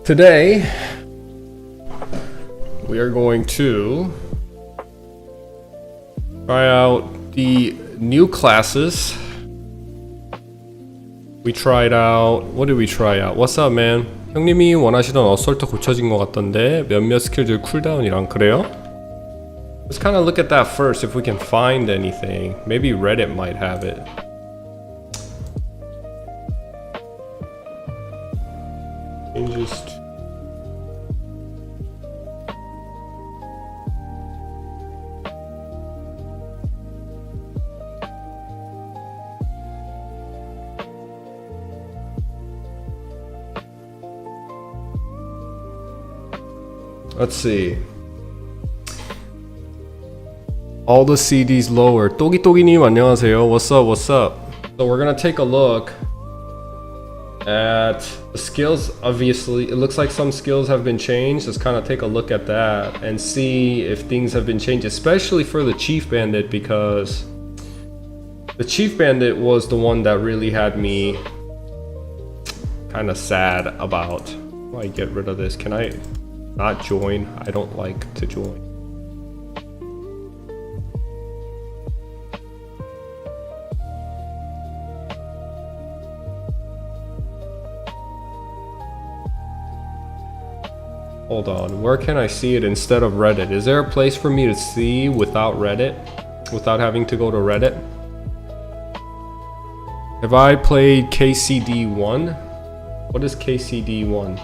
Today, we are going to try out the new classes. We tried out, what did we try out? What's up, man? 형님이 원하시던 어설트 고쳐진 것 같던데 몇몇 스킬들 쿨다운이랑 그래요? Let's kind of look at that first if we can find anything. Maybe Reddit might have it. Changes to... Let's see. All the CDs lower. 또기또기님 안녕하세요. What's up? What's up? So we're gonna take a look at the skills. Obviously, it looks like some skills have been changed. Let's kind of take a look at that and see if things have been changed, especially for the Chief Bandit, because the Chief Bandit was the one that really had me kind of sad about. How do I get rid of this? Can I not join? I don't like to join. Hold on, where can I see it instead of Reddit? Is there a place for me to see without Reddit? Without having to go to Reddit? Have I played KCD1? What is KCD1?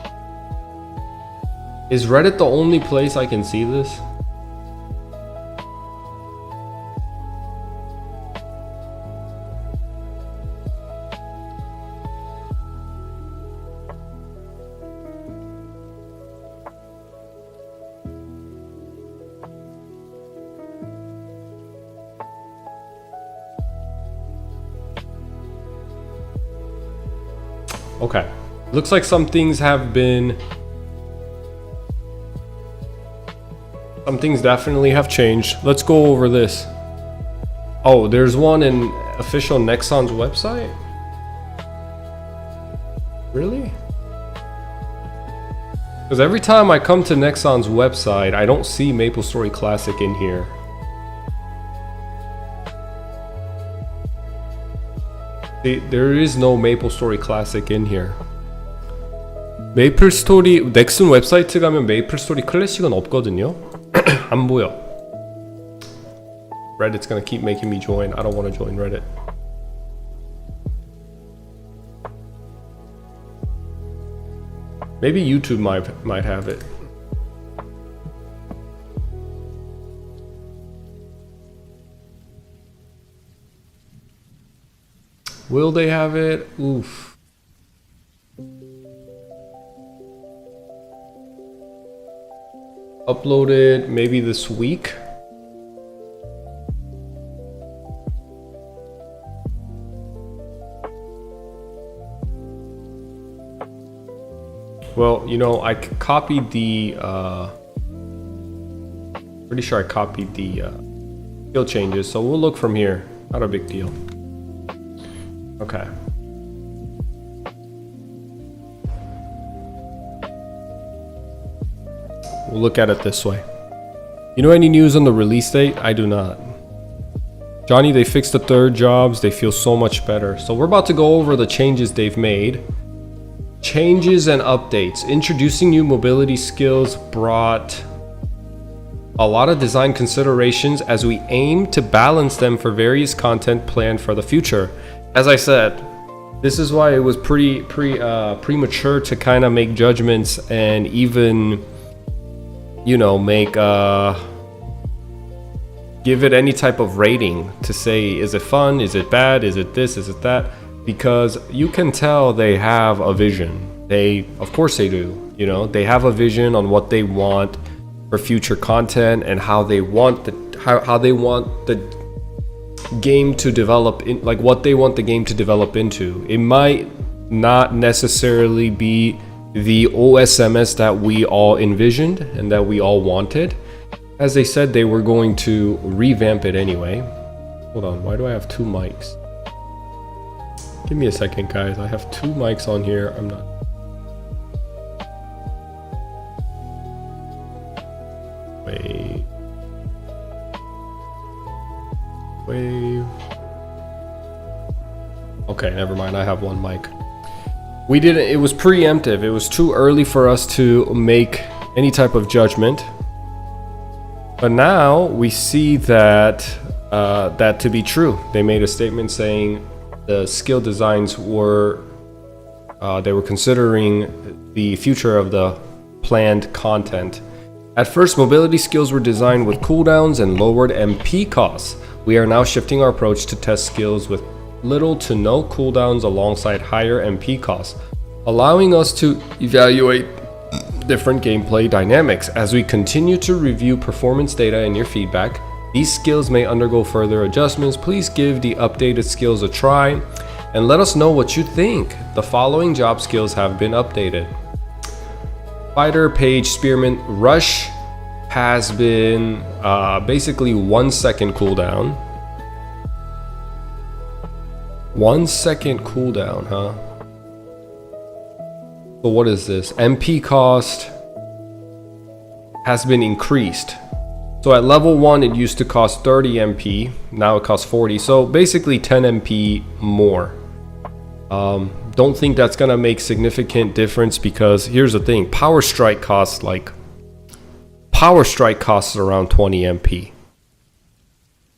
Is Reddit the only place I can see this? Okay, looks like some things definitely have changed. Let's go over this. Oh, there's one in official Nexon's website? Really? Because every time I come to Nexon's website, I don't see MapleStory Classic in here. There is no MapleStory Classic in here. 메이플스토리 넥슨 웹사이트 가면 메이플스토리 클래식은 없거든요. 안 보여. Reddit's gonna keep making me join. I don't want to join Reddit. Maybe YouTube might have it. Will they have it? Oof. Uploaded maybe this week. Well, you know, I copied the pretty sure I copied the skill changes, so we'll look from here. Not a big deal. Okay. We'll look at it this way. You know any news on the release date? I do not. Johnny, they fixed the third jobs. They feel so much better. So we're about to go over the changes they've made. Changes and updates. Introducing new mobility skills brought a lot of design considerations as we aim to balance them for various content planned for the future. As I said, this is why it was premature to kind of make judgments and even, you know, make give it any type of rating to say, is it fun, is it bad, is it this, is it that? Because you can tell they have a vision. Of course they do, you know, they have a vision on what they want for future content and how they want the game to develop in, like what they want the game to develop into. It might not necessarily be the OSMS that we all envisioned and that we all wanted. As they said, they were going to revamp it anyway. Hold on, why do I have two mics? Give me a second, guys. I have two mics on here. I'm not. Wait. Wave. Okay, never mind. I have one mic. We didn't. It was preemptive. It was too early for us to make any type of judgment. But now we see that that to be true. They made a statement saying the skill designs were they were considering the future of the planned content. At first, mobility skills were designed with cooldowns and lowered MP costs. We are now shifting our approach to test skills with little to no cooldowns alongside higher MP costs, allowing us to evaluate different gameplay dynamics. As we continue to review performance data and your feedback, these skills may undergo further adjustments. Please give the updated skills a try and let us know what you think. The following job skills have been updated. Fighter, Page, Spearman, Rush has been basically 1 second cooldown. 1 second cooldown, huh? So what is this? MP cost has been increased. So at level 1 it used to cost 30 MP, now it costs 40, so basically 10 MP more. Don't think that's gonna make significant difference, because here's the thing, Power Strike costs around 20 MP.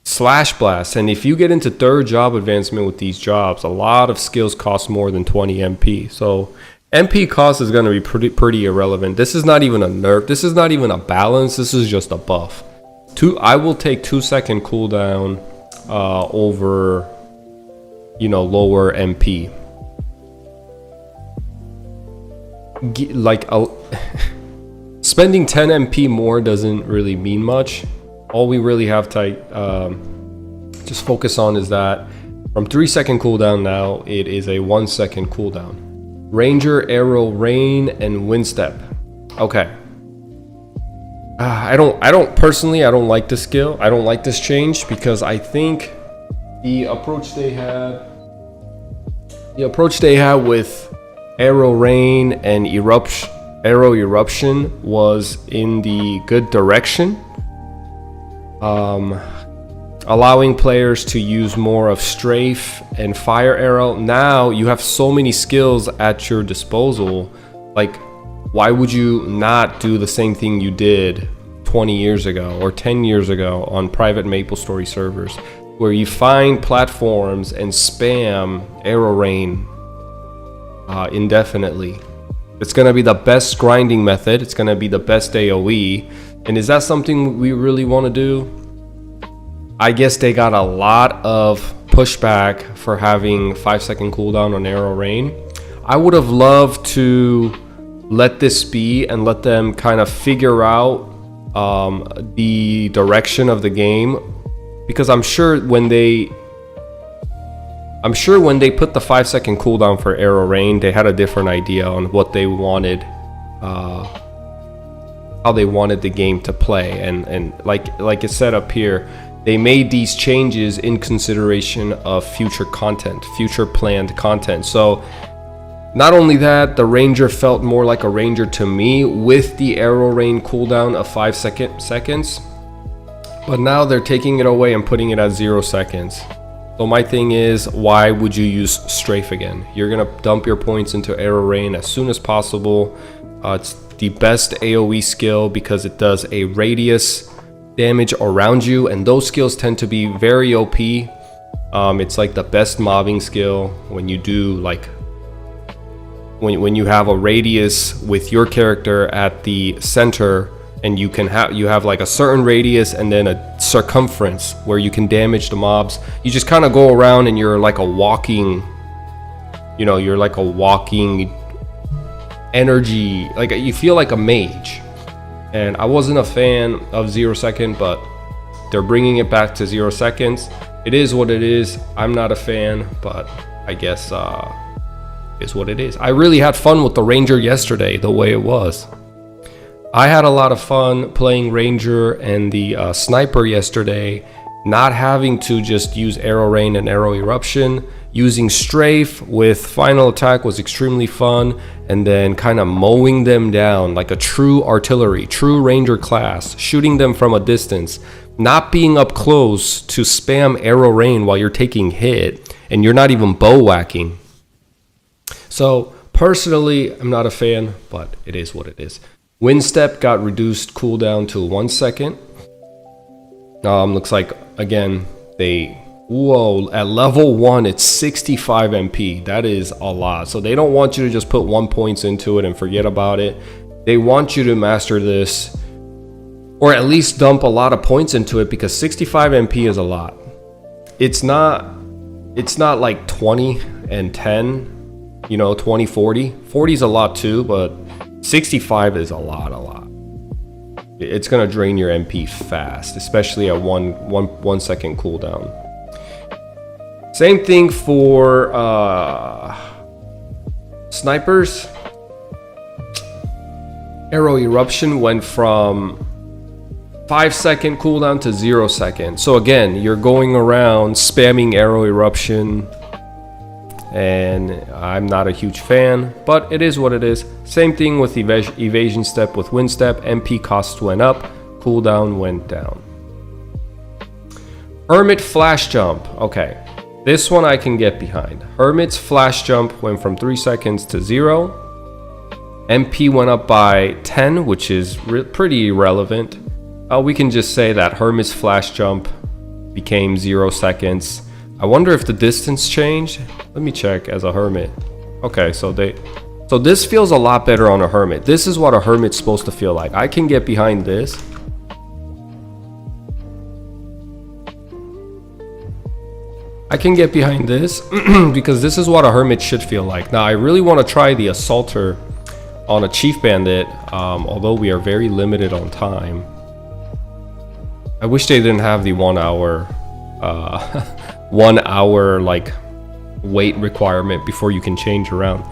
Slash Blast, and if you get into 3rd job advancement with these jobs, a lot of skills cost more than 20 MP. So MP cost is going to be pretty irrelevant. This is not even a nerf. This is not even a balance. This is just a buff. I will take 2-second cooldown over, lower MP. Spending 10 MP more doesn't really mean much. All we really have to just focus on is that from 3-second cooldown now, it is a 1-second cooldown. Ranger, Arrow, Rain, and Windstep. Okay. I don't like this skill. I don't like this change, because I think the approach they had with Arrow, Rain, and Arrow Eruption was in the good direction. Allowing players to use more of Strafe and Fire Arrow. Now you have so many skills at your disposal. Like, why would you not do the same thing you did 20 years ago or 10 years ago on private MapleStory servers, where you find platforms and spam Arrow Rain indefinitely? It's gonna be the best grinding method. It's gonna be the best AoE. And is that something we really want to do? I guess they got a lot of pushback for having 5-second cooldown on Arrow Rain. I would have loved to let this be and let them kind of figure out the direction of the game, because I'm sure when they put the 5-second cooldown for Arrow Rain, they had a different idea on what they wanted, how they wanted the game to play, and like it's set up here, they made these changes in consideration of future planned content. So not only that, the Ranger felt more like a Ranger to me with the Arrow Rain cooldown of 5 seconds, but now they're taking it away and putting it at 0 seconds. So my thing is, why would you use Strafe again? You're gonna dump your points into Arrow Rain as soon as possible. It's the best AoE skill because it does a radius damage around you, and those skills tend to be very OP. It's like the best mobbing skill when you do like when you have a radius with your character at the center, and you have like a certain radius and then a circumference where you can damage the mobs. You just kind of go around and you're like a walking energy, like you feel like a mage. And I wasn't a fan of 0 second, but they're bringing it back to 0 seconds. It is what it is. I'm not a fan, but I guess is what it is. I really had fun with the Ranger yesterday, the way it was. I had a lot of fun playing Ranger and the Sniper yesterday, not having to just use Arrow Rain and Arrow Eruption. Using Strafe with Final Attack was extremely fun, and then kind of mowing them down like a true artillery, true Ranger class, shooting them from a distance, not being up close to spam Arrow Rain while you're taking hit, and you're not even bow whacking. So personally, I'm not a fan, but it is what it is. Windstep got reduced cooldown to 1 second. Looks like, again, at level 1, it's 65 MP. That is a lot. So they don't want you to just put 1 point into it and forget about it. They want you to master this, or at least dump a lot of points into it, because 65 MP is a lot. It's not like 20 and 10, 20, 40. 40 is a lot too, but 65 is a lot. It's gonna drain your MP fast, especially at one second cooldown. Same thing for snipers. Arrow Eruption went from 5-second cooldown to 0 seconds. So again, you're going around spamming Arrow Eruption and I'm not a huge fan, but it is what it is. Same thing with evasion step with wind step. MP cost went up, cooldown went down. Hermit flash jump. Okay, this one I can get behind. Hermit's flash jump went from 3 seconds to 0. MP went up by 10, which is pretty irrelevant. We can just say that Hermit's flash jump became 0 seconds. I wonder if the distance changed. Let me check as a Hermit. Okay, so this feels a lot better on a Hermit. This is what a Hermit's supposed to feel like. I can get behind this. I can get behind this because this is what a Hermit should feel like. Now I really want to try the Assaulter on a Chief Bandit, although we are very limited on time. I wish they didn't have the 1 hour 1 hour like wait requirement before you can change around.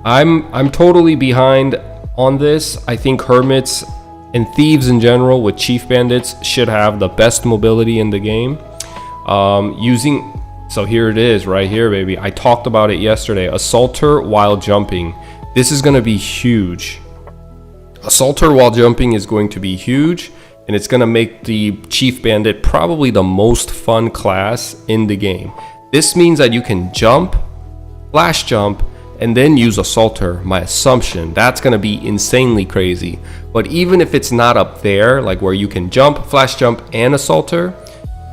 I'm totally behind on this. I think Hermits and Thieves in general with Chief Bandits should have the best mobility in the game. So here it is right here, baby. I talked about it yesterday. Assaulter while jumping. This is going to be huge. Assaulter while jumping is going to be huge, and it's going to make the Chief Bandit probably the most fun class in the game. This means that you can jump, flash jump, and then use Assaulter. My assumption, that's going to be insanely crazy. But even if it's not up there, like where you can jump, flash jump, and Assaulter,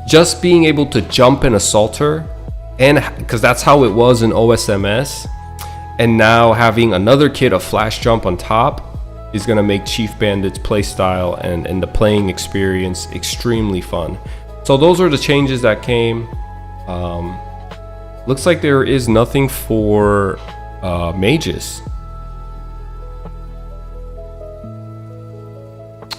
just being able to jump in Assaulter, and because that's how it was in OSMS, and now having another kit of flash jump on top is going to make Chief Bandit's playstyle and the playing experience extremely fun. So those are the changes that came. Looks like there is nothing for mages.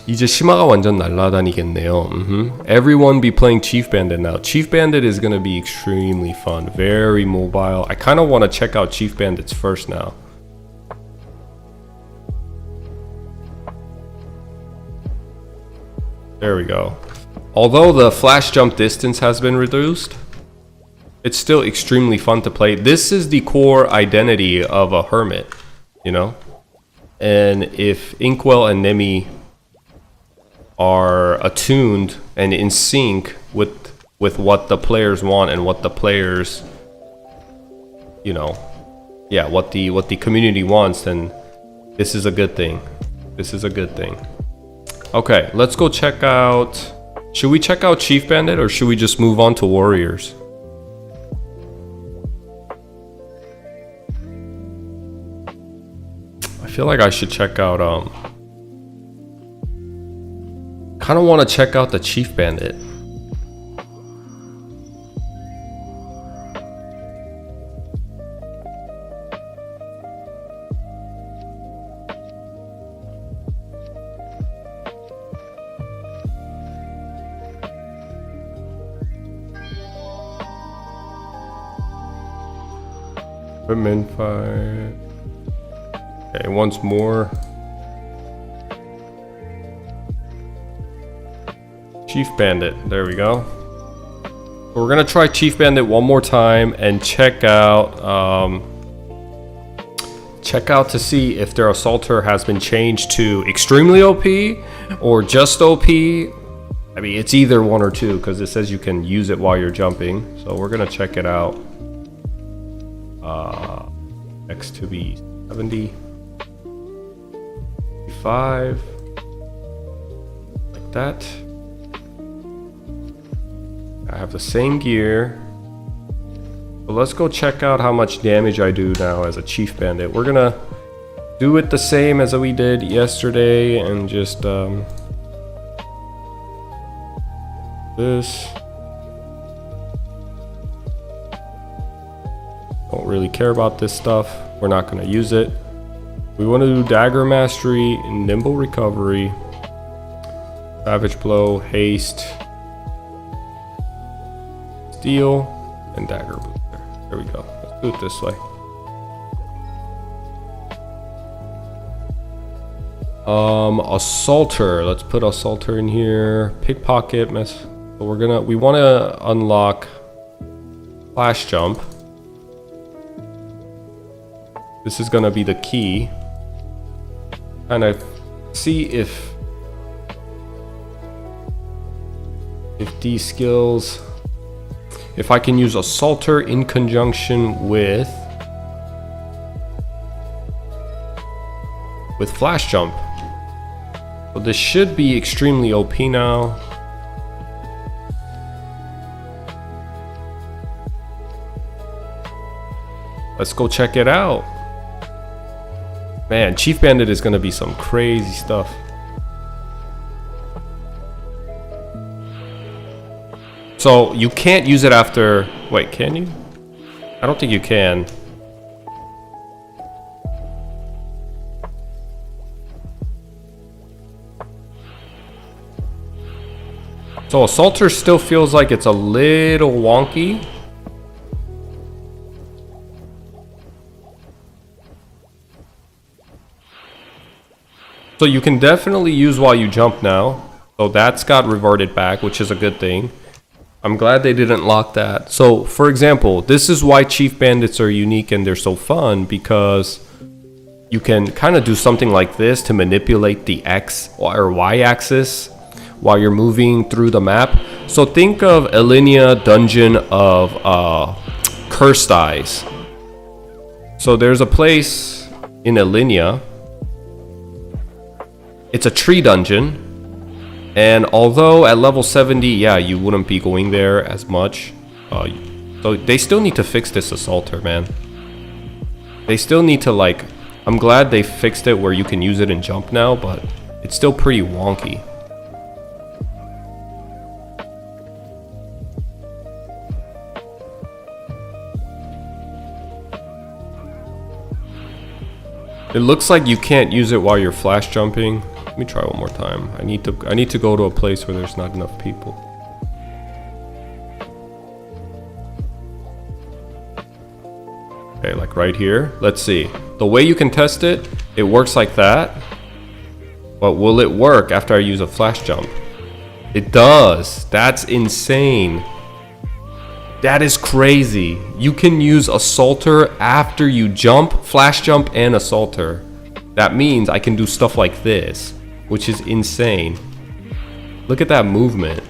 이제 심화가 완전 날아다니겠네요. Everyone be playing Chief Bandit now. Chief Bandit is going to be extremely fun, very mobile. I kind of want to check out Chief Bandits first now. There we go. Although the flash jump distance has been reduced, it's still extremely fun to play. This is the core identity of a Hermit, you know? And if Inkwell and Nemi are attuned and in sync with what the players want and what the players, you know, yeah, what the community wants, then this is a good thing. This is a good thing. Okay, let's go check out. Should we check out Chief Bandit or should we just move on to Warriors? I feel like I should check out kind of want to check out the Chief Bandit. Equipment fire. Okay, once more. Chief Bandit, there we go. We're gonna try Chief Bandit one more time and check out to see if their Assaulter has been changed to extremely OP or just OP. I mean, it's either one or two because it says you can use it while you're jumping. So we're gonna check it out. X to be 70, 5, like that. I have the same gear. But let's go check out how much damage I do now as a Chief Bandit. We're gonna do it the same as we did yesterday and just this. Don't really care about this stuff. We're not gonna use it. We want to do Dagger Mastery, Nimble Recovery, Savage Blow, Haste, Steel, and Dagger Booster. There we go. Let's do it this way. Assaulter. Let's put Assaulter in here. Pickpocket. Mess. So we want to unlock Flash Jump. This is gonna be the key. And I see if these skills, if I can use a salter in conjunction with flash jump. So this should be extremely OP now. Let's go check it out. Man, Chief Bandit is gonna be some crazy stuff. So you can't use it after, wait, can you? I don't think you can. So Assaulter still feels like it's a little wonky. So you can definitely use while you jump now. So that's got reverted back, which is a good thing. I'm glad they didn't lock that. So for example, this is why Chief Bandits are unique and they're so fun, because you can kind of do something like this to manipulate the X or Y axis while you're moving through the map. So think of Alinea Dungeon of Cursed Eyes. So there's a place in Alinea. It's a tree dungeon, and although at level 70, yeah, you wouldn't be going there as much. So they still need to fix this Assaulter, man. They still need to, like, I'm glad they fixed it where you can use it and jump now, but it's still pretty wonky. It looks like you can't use it while you're flash jumping. Let me try one more time. I need to go to a place where there's not enough people. Okay, like right here. Let's see. The way you can test it, it works like that. But will it work after I use a flash jump? It does. That's insane. That is crazy. You can use Assaulter after you jump, flash jump, and Assaulter. That means I can do stuff like this, which is insane. Look at that movement.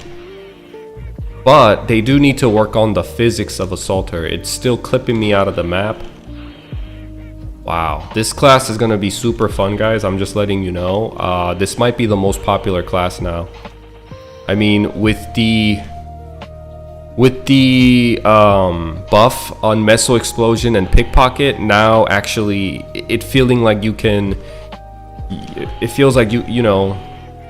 But they do need to work on the physics of Assaulter. It's still clipping me out of the map. Wow, this class is gonna be super fun, guys. I'm just letting you know. This might be the most popular class now. I mean, with the buff on Meso Explosion and Pickpocket, now actually it feeling like you can, it feels like you know,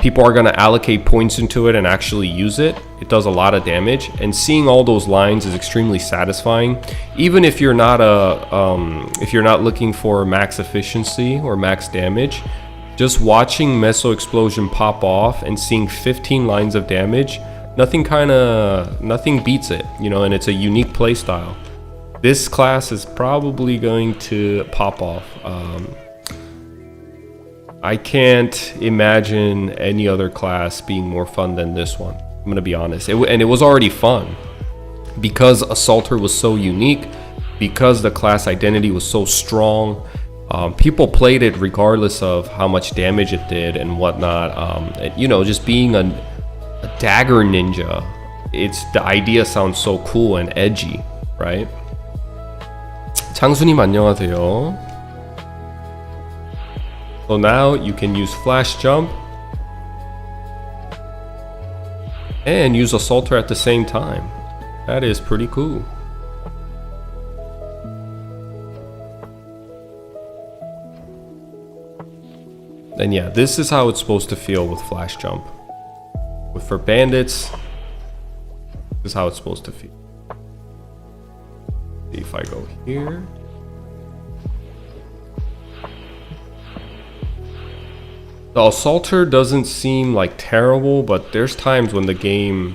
people are gonna allocate points into it and actually use it. It does a lot of damage, and seeing all those lines is extremely satisfying. Even if you're not looking for max efficiency or max damage, just watching Meso Explosion pop off and seeing 15 lines of damage, nothing beats it, you know, and it's a unique play style. This class is probably going to pop off. I can't imagine any other class being more fun than this one. I'm gonna be honest. And it was already fun because Assaulter was so unique, because the class identity was so strong. People played it regardless of how much damage it did and whatnot. You know, just being a dagger ninja, the idea sounds so cool and edgy, right? 장수님 안녕하세요. So now you can use flash jump and use Assaulter at the same time. That is pretty cool. And yeah, this is how it's supposed to feel with flash jump. For bandits, this is how it's supposed to feel. See if I go here. The Assaulter doesn't seem like terrible, but there's times when the game,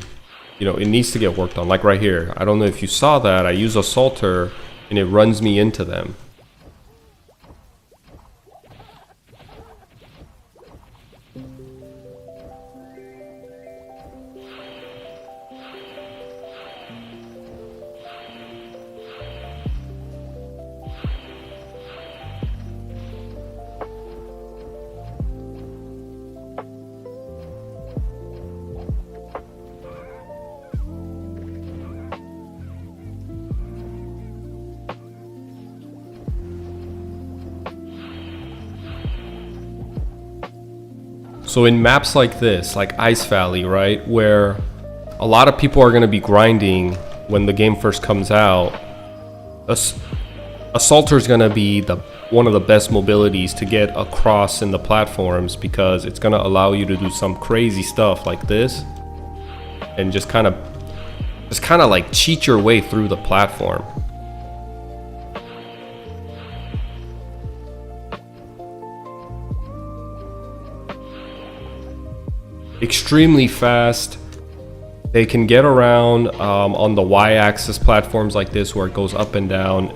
you know, it needs to get worked on. Like right here. I don't know if you saw that. I use Assaulter and it runs me into them. So in maps like this, like Ice Valley, right, where a lot of people are going to be grinding when the game first comes out, Assaulter is going to be one of the best mobilities to get across in the platforms, because it's going to allow you to do some crazy stuff like this and just kind of like cheat your way through the platform. Extremely fast. They can get around on the y-axis platforms like this, where it goes up and down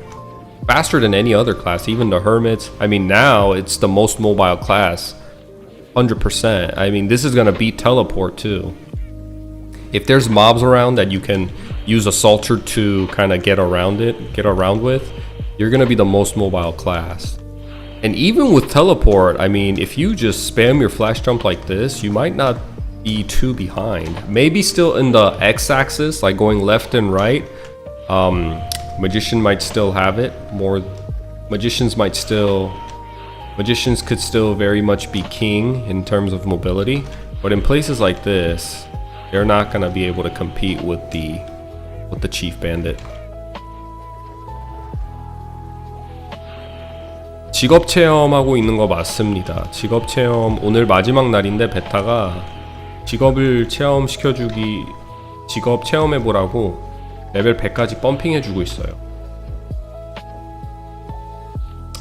faster than any other class, even the Hermits. I mean, now it's the most mobile class, 100%. I mean, this is gonna beat Teleport too. If there's mobs around that you can use Assaulter to kind of get around with, you're gonna be the most mobile class. And even with Teleport, I mean, if you just spam your flash jump like this, you might not be too behind. Maybe still in the x-axis, like going left and right. Magician might still have it. Magicians could still very much be king in terms of mobility. But in places like this, they're not gonna be able to compete with the Chief Bandit. 직업 체험하고 있는 거 맞습니다. 직업 체험 오늘 마지막 날인데 베타가 직업 체험해보라고 레벨 100까지 펌핑해주고 있어요.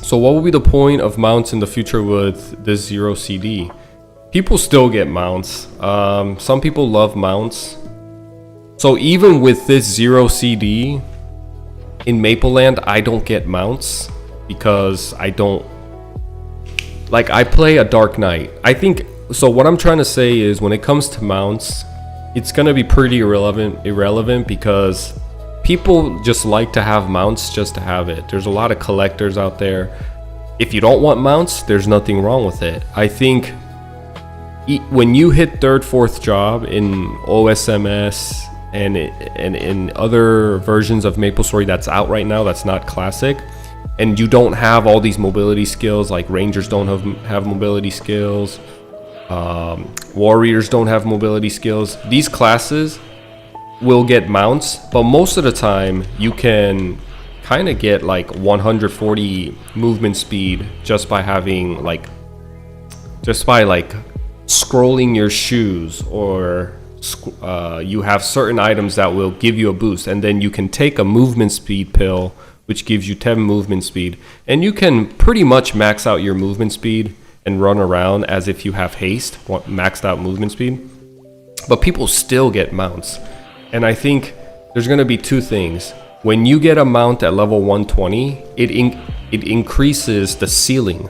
So what will be the point of mounts in the future with this zero CD? People still get mounts. Some people love mounts. So even with this zero CD in Mapleland, I don't get mounts because I play a Dark Knight. I think so. What I'm trying to say is, when it comes to mounts, it's gonna be pretty irrelevant because people just like to have mounts just to have it. There's a lot of collectors out there. If you don't want mounts, there's nothing wrong with it. I think when you hit third, fourth job in OSMS and in other versions of MapleStory that's out right now, that's not classic, and you don't have all these mobility skills, like Rangers don't have mobility skills, Warriors don't have mobility skills. These classes will get mounts, but most of the time you can kind of get like 140 movement speed just by scrolling your shoes, or you have certain items that will give you a boost, and then you can take a movement speed pill which gives you 10 movement speed, and you can pretty much max out your movement speed and run around as if you have haste, maxed out movement speed. But people still get mounts, and I think there's going to be two things. When you get a mount at level 120, it increases the ceiling,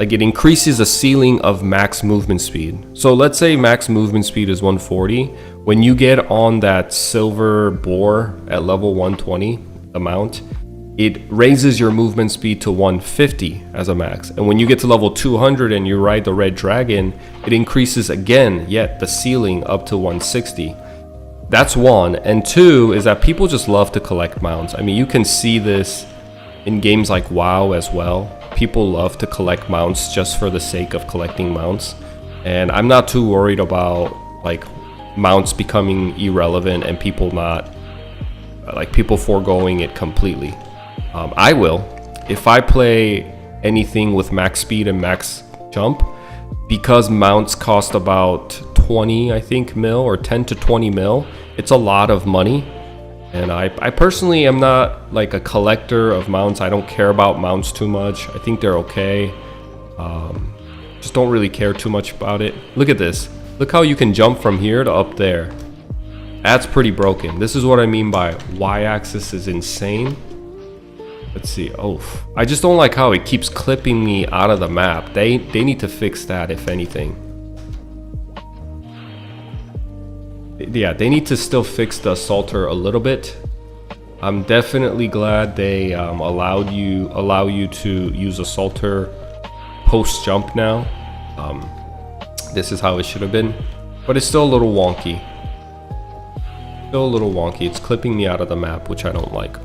it increases the ceiling of max movement speed. So let's say max movement speed is 140. When you get on that silver boar at level 120, the mount, it raises your movement speed to 150 as a max. And when you get to level 200 and you ride the red dragon, it increases again, yet the ceiling up to 160. That's one. And two is that people just love to collect mounts. I mean, you can see this in games like WoW as well. People love to collect mounts just for the sake of collecting mounts. And I'm not too worried about like mounts becoming irrelevant and people foregoing it completely. I will. If I play anything with max speed and max jump, because mounts cost about 20, I think, mil, or 10 to 20 mil, it's a lot of money. And I personally am not like a collector of mounts. I don't care about mounts too much. I think they're okay. Just don't really care too much about it. Look at this. Look how you can jump from here to up there. That's pretty broken. This is what I mean by y-axis is insane. Let's see. Oh, I just don't like how it keeps clipping me out of the map. They need to fix that, if anything. Yeah, they need to still fix the Assaulter a little bit. I'm definitely glad they allow you to use Assaulter post jump now. This is how it should have been, but it's still a little wonky. It's clipping me out of the map, which I don't like.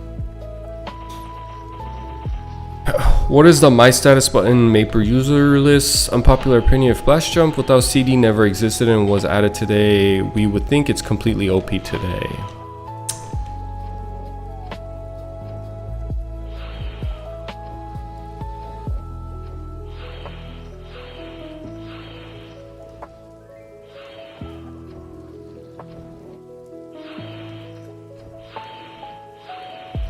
What is the My Status button? Maple user list. Unpopular opinion: if Blast Jump without CD never existed and was added today, we would think it's completely OP today.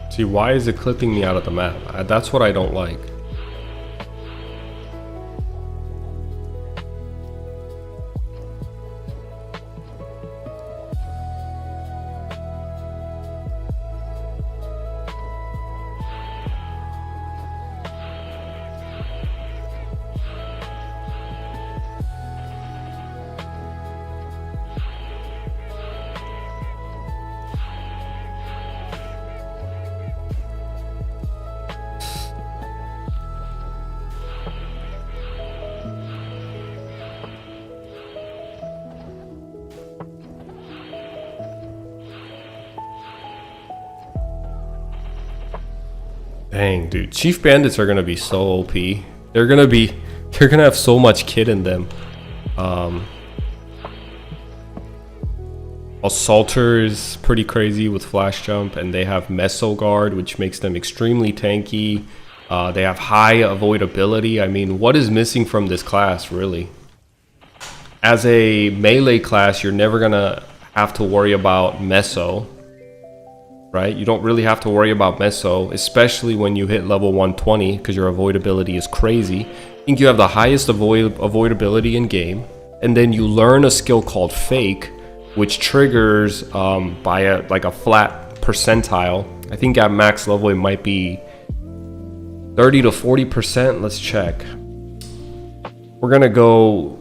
See, why is it clipping me out of the map? That's what I don't like. Dang, dude, Chief Bandits are gonna be so OP. They're gonna have so much kit in them. Assaulter is pretty crazy with flash jump, and they have Meso Guard, which makes them extremely tanky. They have high avoidability. I mean, what is missing from this class, really? As a melee class, you're never gonna have to worry about Meso. Right? You don't really have to worry about Meso, especially when you hit level 120, because your avoidability is crazy. I think you have the highest avoidability in game, and then you learn a skill called Fake, which triggers by a flat percentile. I think at max level it might be 30 to 40%. Let's check. We're gonna go.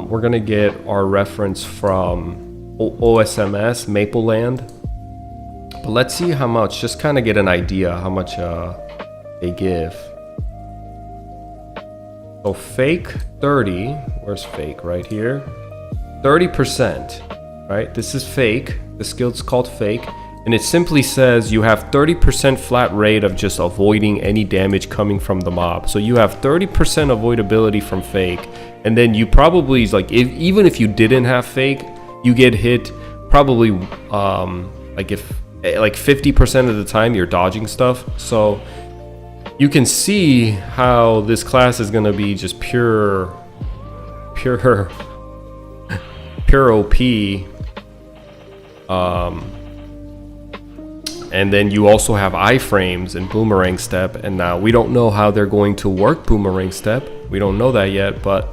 We're gonna get our reference from OSMS Maple Land. But let's see how much, just kind of get an idea how much they give. So Fake 30, where's Fake? Right here. 30%, right? This is Fake. The skill's called Fake. And it simply says you have 30% flat rate of just avoiding any damage coming from the mob. So you have 30% avoidability from Fake. And then you probably, even if you didn't have Fake, you get hit probably, like 50% of the time you're dodging stuff. So you can see how this class is gonna be just pure OP. And then you also have iframes and boomerang step, and now we don't know how they're going to work boomerang step. We don't know that yet, but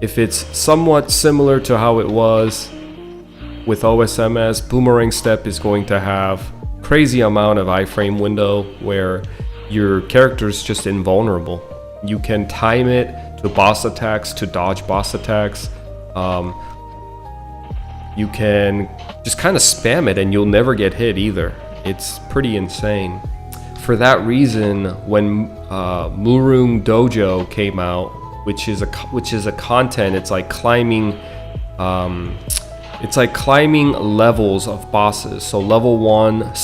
if it's somewhat similar to how it was with OSMS, boomerang step is going to have crazy amount of iframe window where your character is just invulnerable. You can time it to boss attacks, to dodge boss attacks. You can just kind of spam it and you'll never get hit either. It's pretty insane. For that reason, when Murung Dojo came out, which is a content, it's like climbing levels of bosses. So level 1,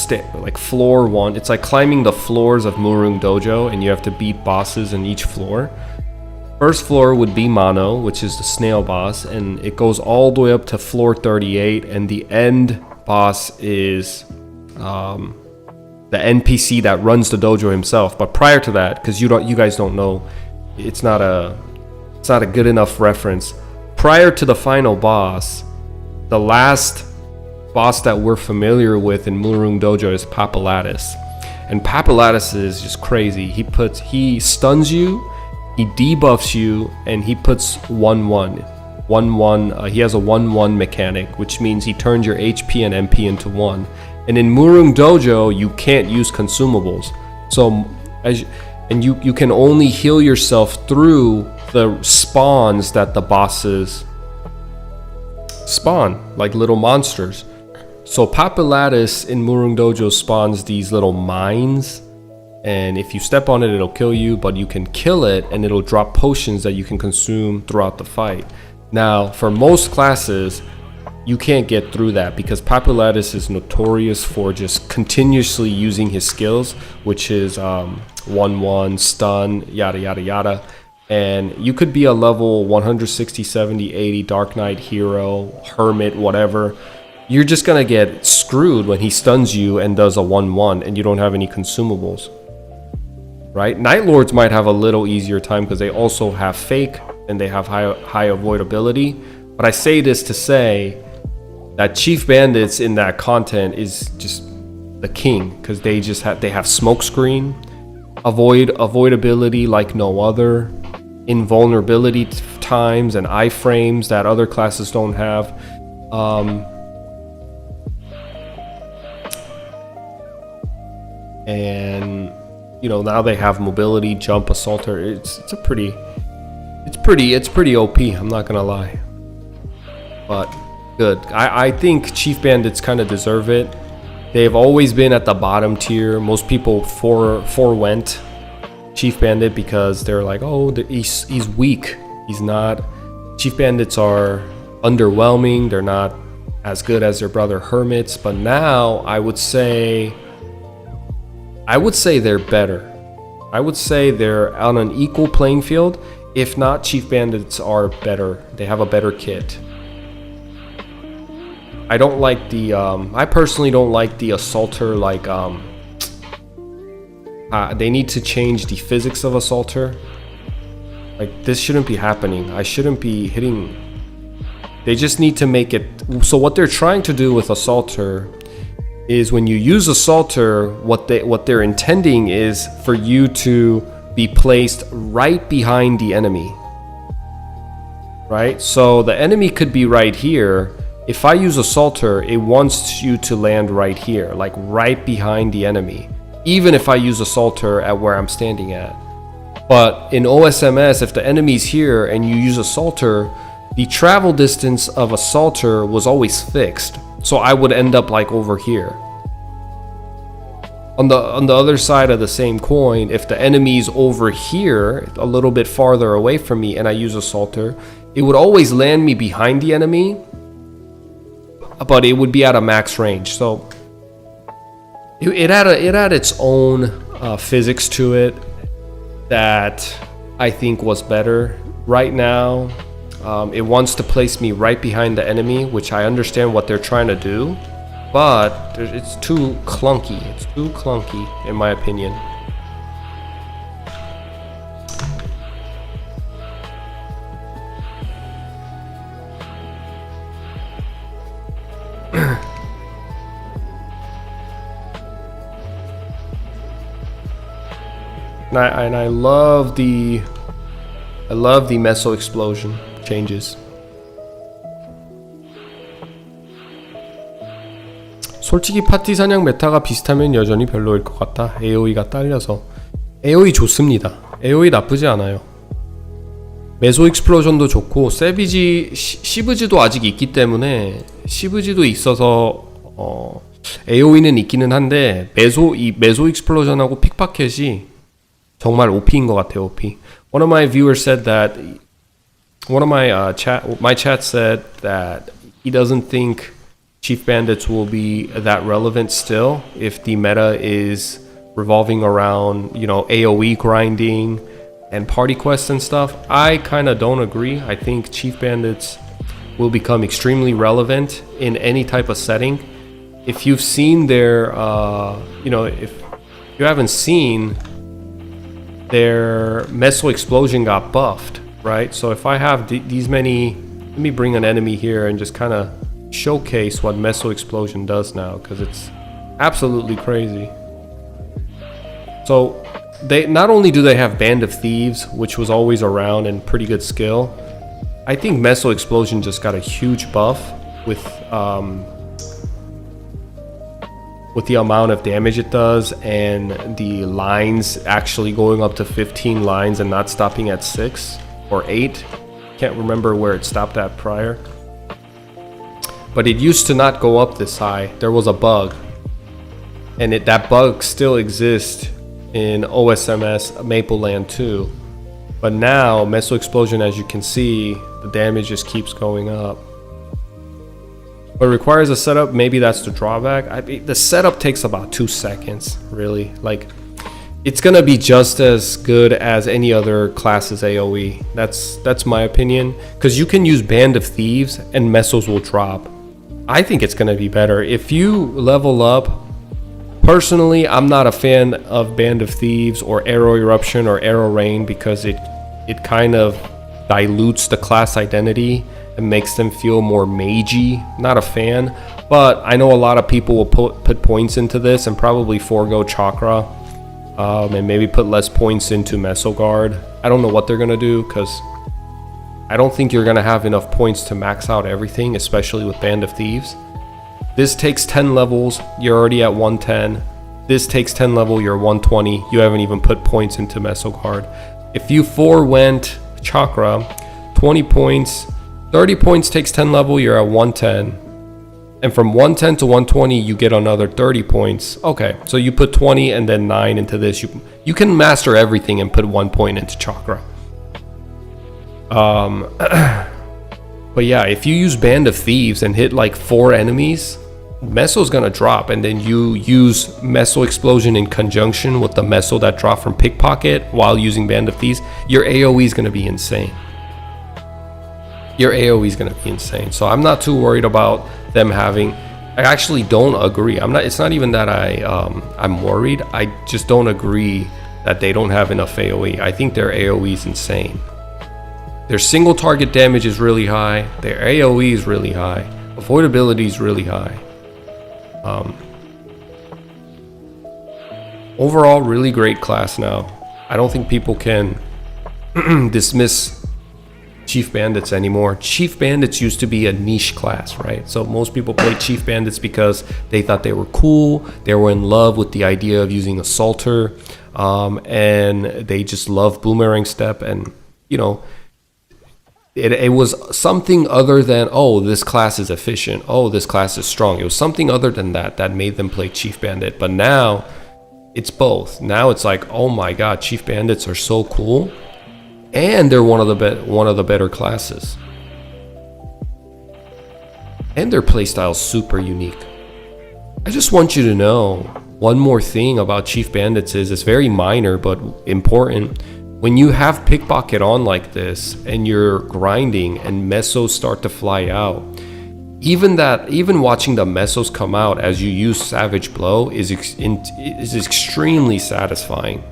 like floor 1, it's like climbing the floors of Murung Dojo, and you have to beat bosses in each floor. First floor would be Mono, which is the snail boss, and it goes all the way up to floor 38, and the end boss is the NPC that runs the dojo himself. But prior to that, because you guys don't know, it's not a good enough reference. Prior to the final boss, the last boss that we're familiar with in Murung Dojo is Papalatus. And Papalatus is just crazy. He stuns you, he debuffs you, and he puts 1-1. He has a 1-1 mechanic, which means he turns your HP and MP into 1. And in Murung Dojo, you can't use consumables. So you can only heal yourself through the spawns that the bosses spawn, like little monsters. So Papalatus in Murung Dojo spawns these little mines, and if you step on it, it'll kill you, but you can kill it and it'll drop potions that you can consume throughout the fight. Now, for most classes, you can't get through that because Papulatus is notorious for just continuously using his skills, which is 1-1, stun, yada yada yada. And you could be a level 160, 70, 80 Dark Knight hero, hermit, whatever. You're just gonna get screwed when he stuns you and does a 1-1 and you don't have any consumables. Right? Night Lords might have a little easier time because they also have fake and they have high avoidability. But I say this to say that Chief Bandits in that content is just the king because they have smoke screen, avoidability like no other, invulnerability times and iframes that other classes don't have. And you know, now they have mobility, jump, assaulter. It's pretty OP, I'm not gonna lie. But good. I think Chief Bandits kind of deserve it. They've always been at the bottom tier. Most people forewent Chief Bandit because they're like, oh, he's weak. He's not. Chief Bandits are underwhelming. They're not as good as their brother Hermits. But now I would say they're better. I would say they're on an equal playing field. If not, Chief Bandits are better. They have a better kit. I don't like the I personally don't like the assaulter. Like they need to change the physics of assaulter. Like this shouldn't be happening. I shouldn't be hitting. They just need to make it so what they're trying to do with assaulter is when you use assaulter, what they're intending is for you to be placed right behind the enemy. Right? So the enemy could be right here. If I use assaulter, it wants you to land right here, like right behind the enemy, even if I use assaulter at where I'm standing at. But in OSMS, if the enemy's here and you use assaulter, the travel distance of assaulter was always fixed. So I would end up like over here. On the other side of the same coin, if the enemy's over here, a little bit farther away from me, and I use assaulter, it would always land me behind the enemy, but it would be at a max range. So it had its own physics to it that I think was better. Right now, it wants to place me right behind the enemy, which I understand what they're trying to do, but it's too clunky. It's too clunky, in my opinion. And I love the meso explosion changes. 솔직히 파티 사냥 메타가 비슷하면 여전히 별로일 것 같다. AOE가 딸려서. AOE 좋습니다. AOE 나쁘지 않아요. 메소 익스플로전도 좋고 시브지도 아직 있기 때문에 시브지도 있어서 AOE는 있기는 한데 메소 익스플로전하고 픽파켓이 정말 OP인 것 같아요. OP. One of my viewers said that my chat said that he doesn't think Chief Bandits will be that relevant still if the meta is revolving around, you know, AoE grinding and party quests and stuff. I kind of don't agree. I think Chief Bandits will become extremely relevant in any type of setting. If you've seen their, if you haven't seen, their Meso Explosion got buffed, right? So if I have these many, let me bring an enemy here and just kind of showcase what Meso Explosion does now, because it's absolutely crazy. So they not only do they have Band of Thieves, which was always around and pretty good skill, I think Meso Explosion just got a huge buff with the amount of damage it does and the lines actually going up to 15 lines and not stopping at 6 or 8. Can't remember where it stopped at prior. But it used to not go up this high. There was a bug. And that bug still exists in OSMS Mapleland 2. But now, Meso Explosion, as you can see, the damage just keeps going up. but requires a setup. Maybe that's the drawback. The setup takes about 2 seconds, really. Like, it's gonna be just as good as any other class's AoE. That's my opinion, because you can use Band of Thieves and Mesos will drop. I think it's gonna be better if you level up. Personally, I'm not a fan of Band of Thieves or Arrow Eruption or Arrow Rain, because it kind of dilutes the class identity and makes them feel more magey. Not a fan, but I know a lot of people will put points into this and probably forego Chakra, and maybe put less points into Meso Guard. I don't know what they're gonna do, because I don't think you're gonna have enough points to max out everything, especially with Band of Thieves. This takes 10 levels, you're already at 110. This takes 10 level, you're 120. You haven't even put points into Meso Guard. If you forewent Chakra, 20 points, 30 points takes 10 level, you're at 110. And from 110 to 120, you get another 30 points. Okay, so you put 20 and then 9 into this. You can master everything and put 1 point into Chakra. But yeah, if you use Band of Thieves and hit like 4 enemies, Meso's gonna drop, and then you use Meso Explosion in conjunction with the Meso that dropped from Pickpocket while using Band of Thieves, your AoE is gonna be insane. Your AoE is gonna be insane. So I'm not too worried about them having. I actually don't agree. It's not even that I'm worried. I just don't agree that they don't have enough AoE. I think their AoE is insane. Their single target damage is really high. Their AoE is really high. Avoidability is really high. Overall, really great class now. I don't think people can dismiss Chief Bandits anymore. Chief Bandits used to be a niche class, right? So most people played Chief Bandits because they thought they were cool. They were in love with the idea of using Assaulter, and they just love Boomerang Step, and you know, it was something other than, oh, this class is efficient, oh, this class is strong. It was something other than that made them play Chief Bandit. But now it's both. Now it's like, oh my god, Chief Bandits are so cool, and they're one of the better classes, and their playstyle is super unique. I just want you to know one more thing about Chief Bandits is it's very minor but important. When you have Pickpocket on like this and you're grinding and Mesos start to fly out, even watching the Mesos come out as you use Savage Blow is extremely satisfying.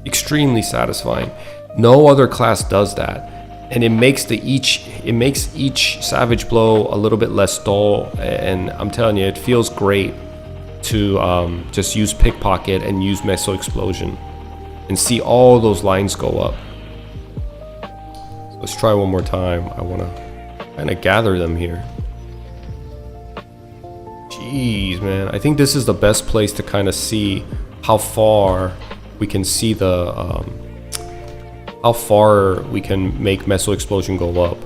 Extremely satisfying. No other class does that, and it makes each Savage Blow a little bit less dull. And I'm telling you, it feels great to just use Pickpocket and use Meso Explosion and see all those lines go up. So let's try one more time. I want to kind of gather them here. Jeez, man. I think this is the best place to kind of see how far we can see how far we can make Meso Explosion go up.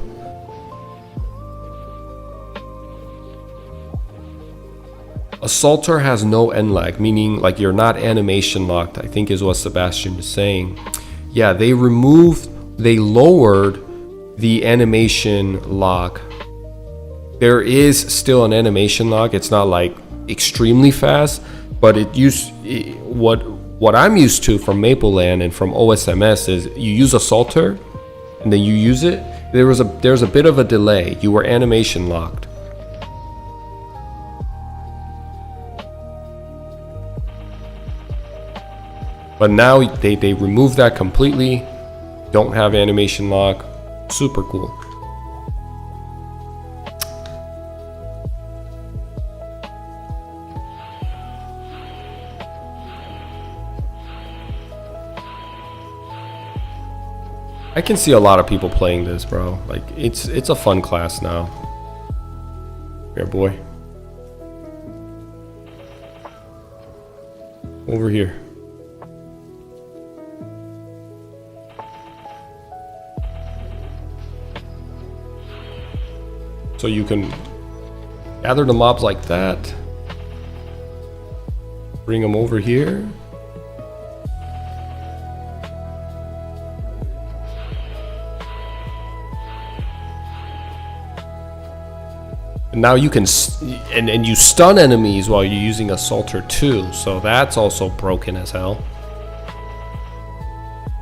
Assaulter has no end lag, meaning like you're not animation locked, I think is what Sebastian is saying. Yeah, they lowered the animation lock. There is still an animation lock. It's not like extremely fast, but what I'm used to from Mapleland and from OSMS is you use Assaulter and then you use it. There's a bit of a delay. You were animation locked. But now they removed that completely. Don't have animation lock. Super cool. I can see a lot of people playing this, bro. Like it's a fun class now. Here, boy. Over here. So you can gather the mobs like that. Bring them over here. And now you can and you stun enemies while you're using assaulter too, so that's also broken as hell.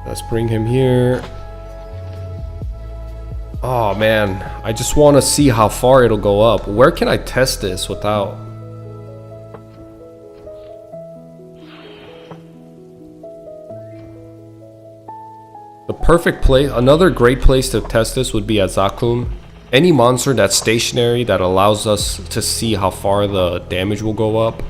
Let's bring him here. Oh man, I just want to see how far it'll go up. Where can I test this without? The perfect place, another great place to test this would be at Zakum. Any monster that's stationary that allows us to see how far the damage will go up.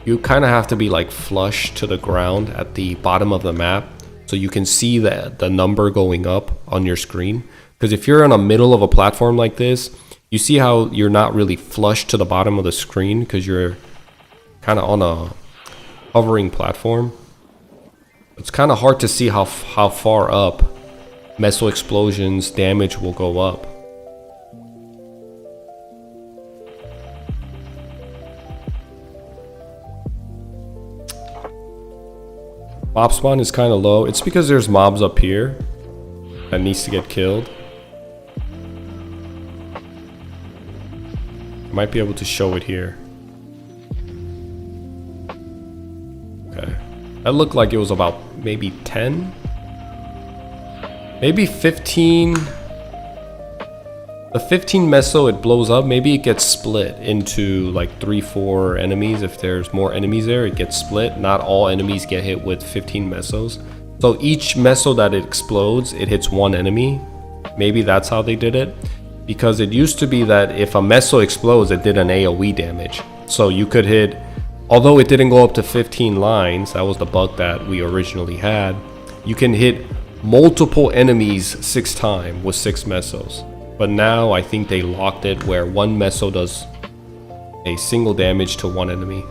You kind of have to be like flush to the ground at the bottom of the map so you can see the number going up on your screen. Because if you're in the middle of a platform like this, you see how you're not really flush to the bottom of the screen because you're kind of on a hovering platform. It's kind of hard to see how far up Meso explosions damage will go up. Mob spawn is kind of low. It's because there's mobs up here that needs to get killed. Might be able to show it here. Okay. That looked like it was about maybe 10? Maybe 15. The 15 meso it blows up, maybe it gets split into like 3-4 enemies. If there's more enemies there, it gets split. Not all enemies get hit with 15 mesos. So each meso that it explodes, it hits one enemy. Maybe that's how they did it. Because it used to be that if a meso explodes, it did an AoE damage. So you could hit, although it didn't go up to 15 lines, that was the bug that we originally had, you can hit multiple enemies 6 times with 6 mesos. But now I think they locked it where one meso does a single damage to one enemy.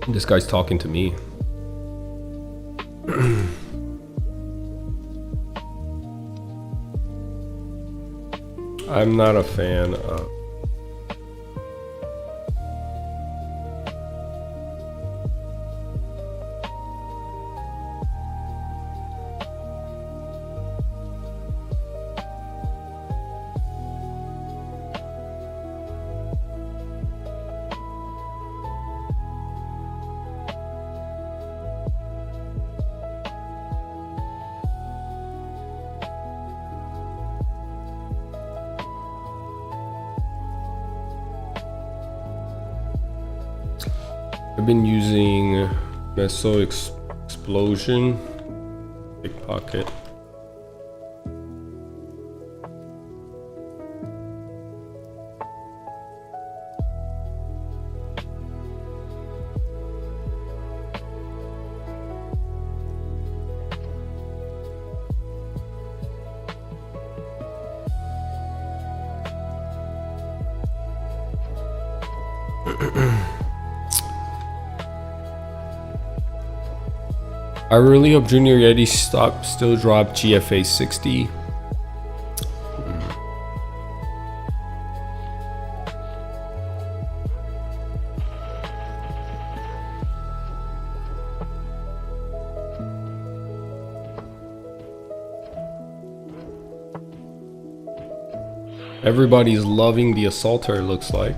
This guy's talking to me. I'm not a fan of... I've been using Meso Explosion, Pickpocket. I really hope Junior Yeti still drop GFA 60. Everybody's loving the assaulter, it looks like.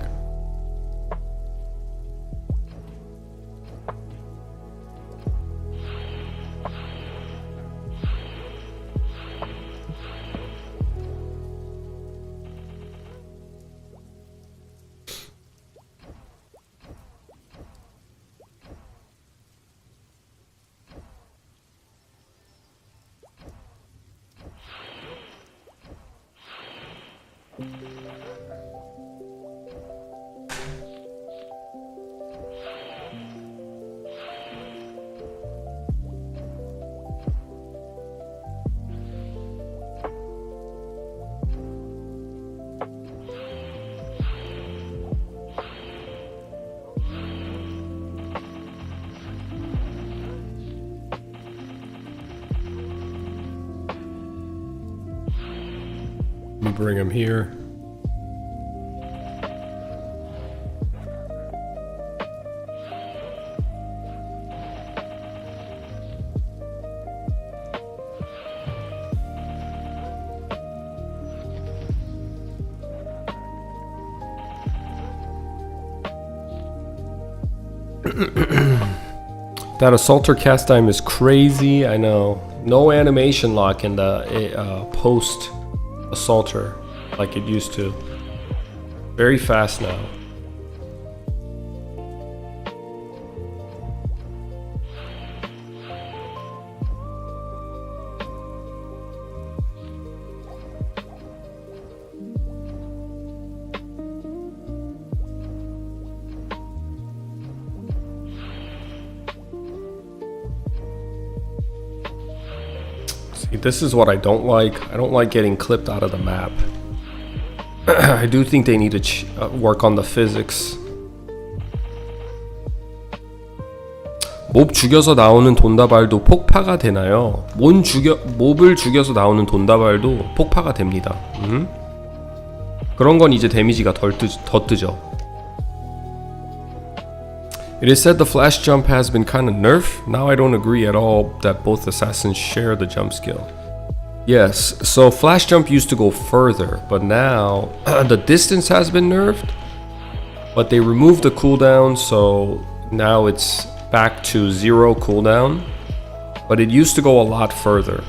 Let me bring him here. That assaulter cast time is crazy, I know. No animation lock in the post assaulter like it used to. Very fast now. This is what I don't like. I don't like getting clipped out of the map. I do think they need to work on the physics. 몹 죽여서 나오는 돈다발도 폭파가 되나요? 몹을 죽여서 나오는 돈다발도 폭파가 됩니다. 그런 건 이제 데미지가 더 뜨죠. It is said the flash jump has been kind of nerfed. Now I don't agree at all that both assassins share the jump skill. Yes, so flash jump used to go further, but now the distance has been nerfed, but they removed the cooldown, so now it's back to 0 cooldown, but it used to go a lot further.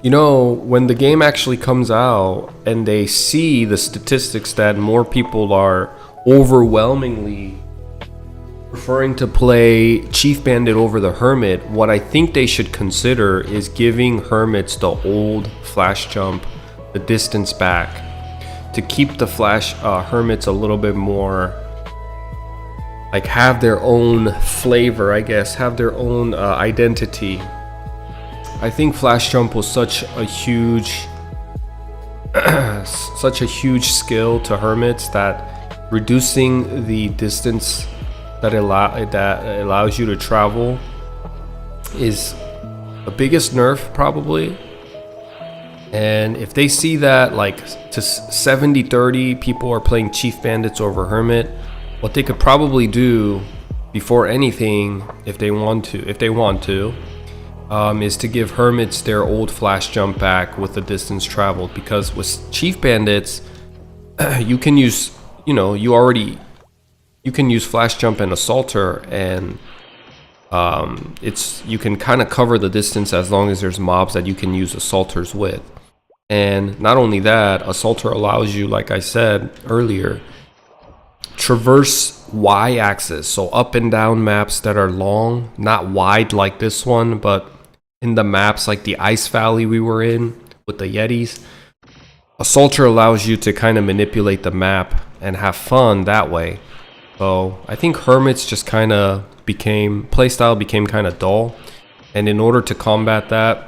You know, when the game actually comes out and they see the statistics that more people are overwhelmingly preferring to play Chief Bandit over the Hermit, what I think they should consider is giving Hermits the old flash jump, the distance back, to keep the flash Hermits a little bit more, like have their own flavor, I guess, have their own identity. I think flash jump was such a huge skill to Hermits that reducing the distance that allows you to travel is the biggest nerf probably. And if they see that like to 70-30 people are playing Chief Bandits over Hermit, what they could probably do before anything, if they want to, is to give Hermits their old flash jump back with the distance traveled. Because with Chief Bandits, you can use, you can use flash jump and assaulter, and you can kind of cover the distance as long as there's mobs that you can use assaulters with. And not only that, assaulter allows you, like I said earlier, traverse y-axis, so up and down maps that are long, not wide like this one, but in the maps like the Ice Valley we were in with the Yetis. Assaulter allows you to kind of manipulate the map and have fun that way. So I think Hermits just kind of playstyle became kind of dull, and in order to combat that,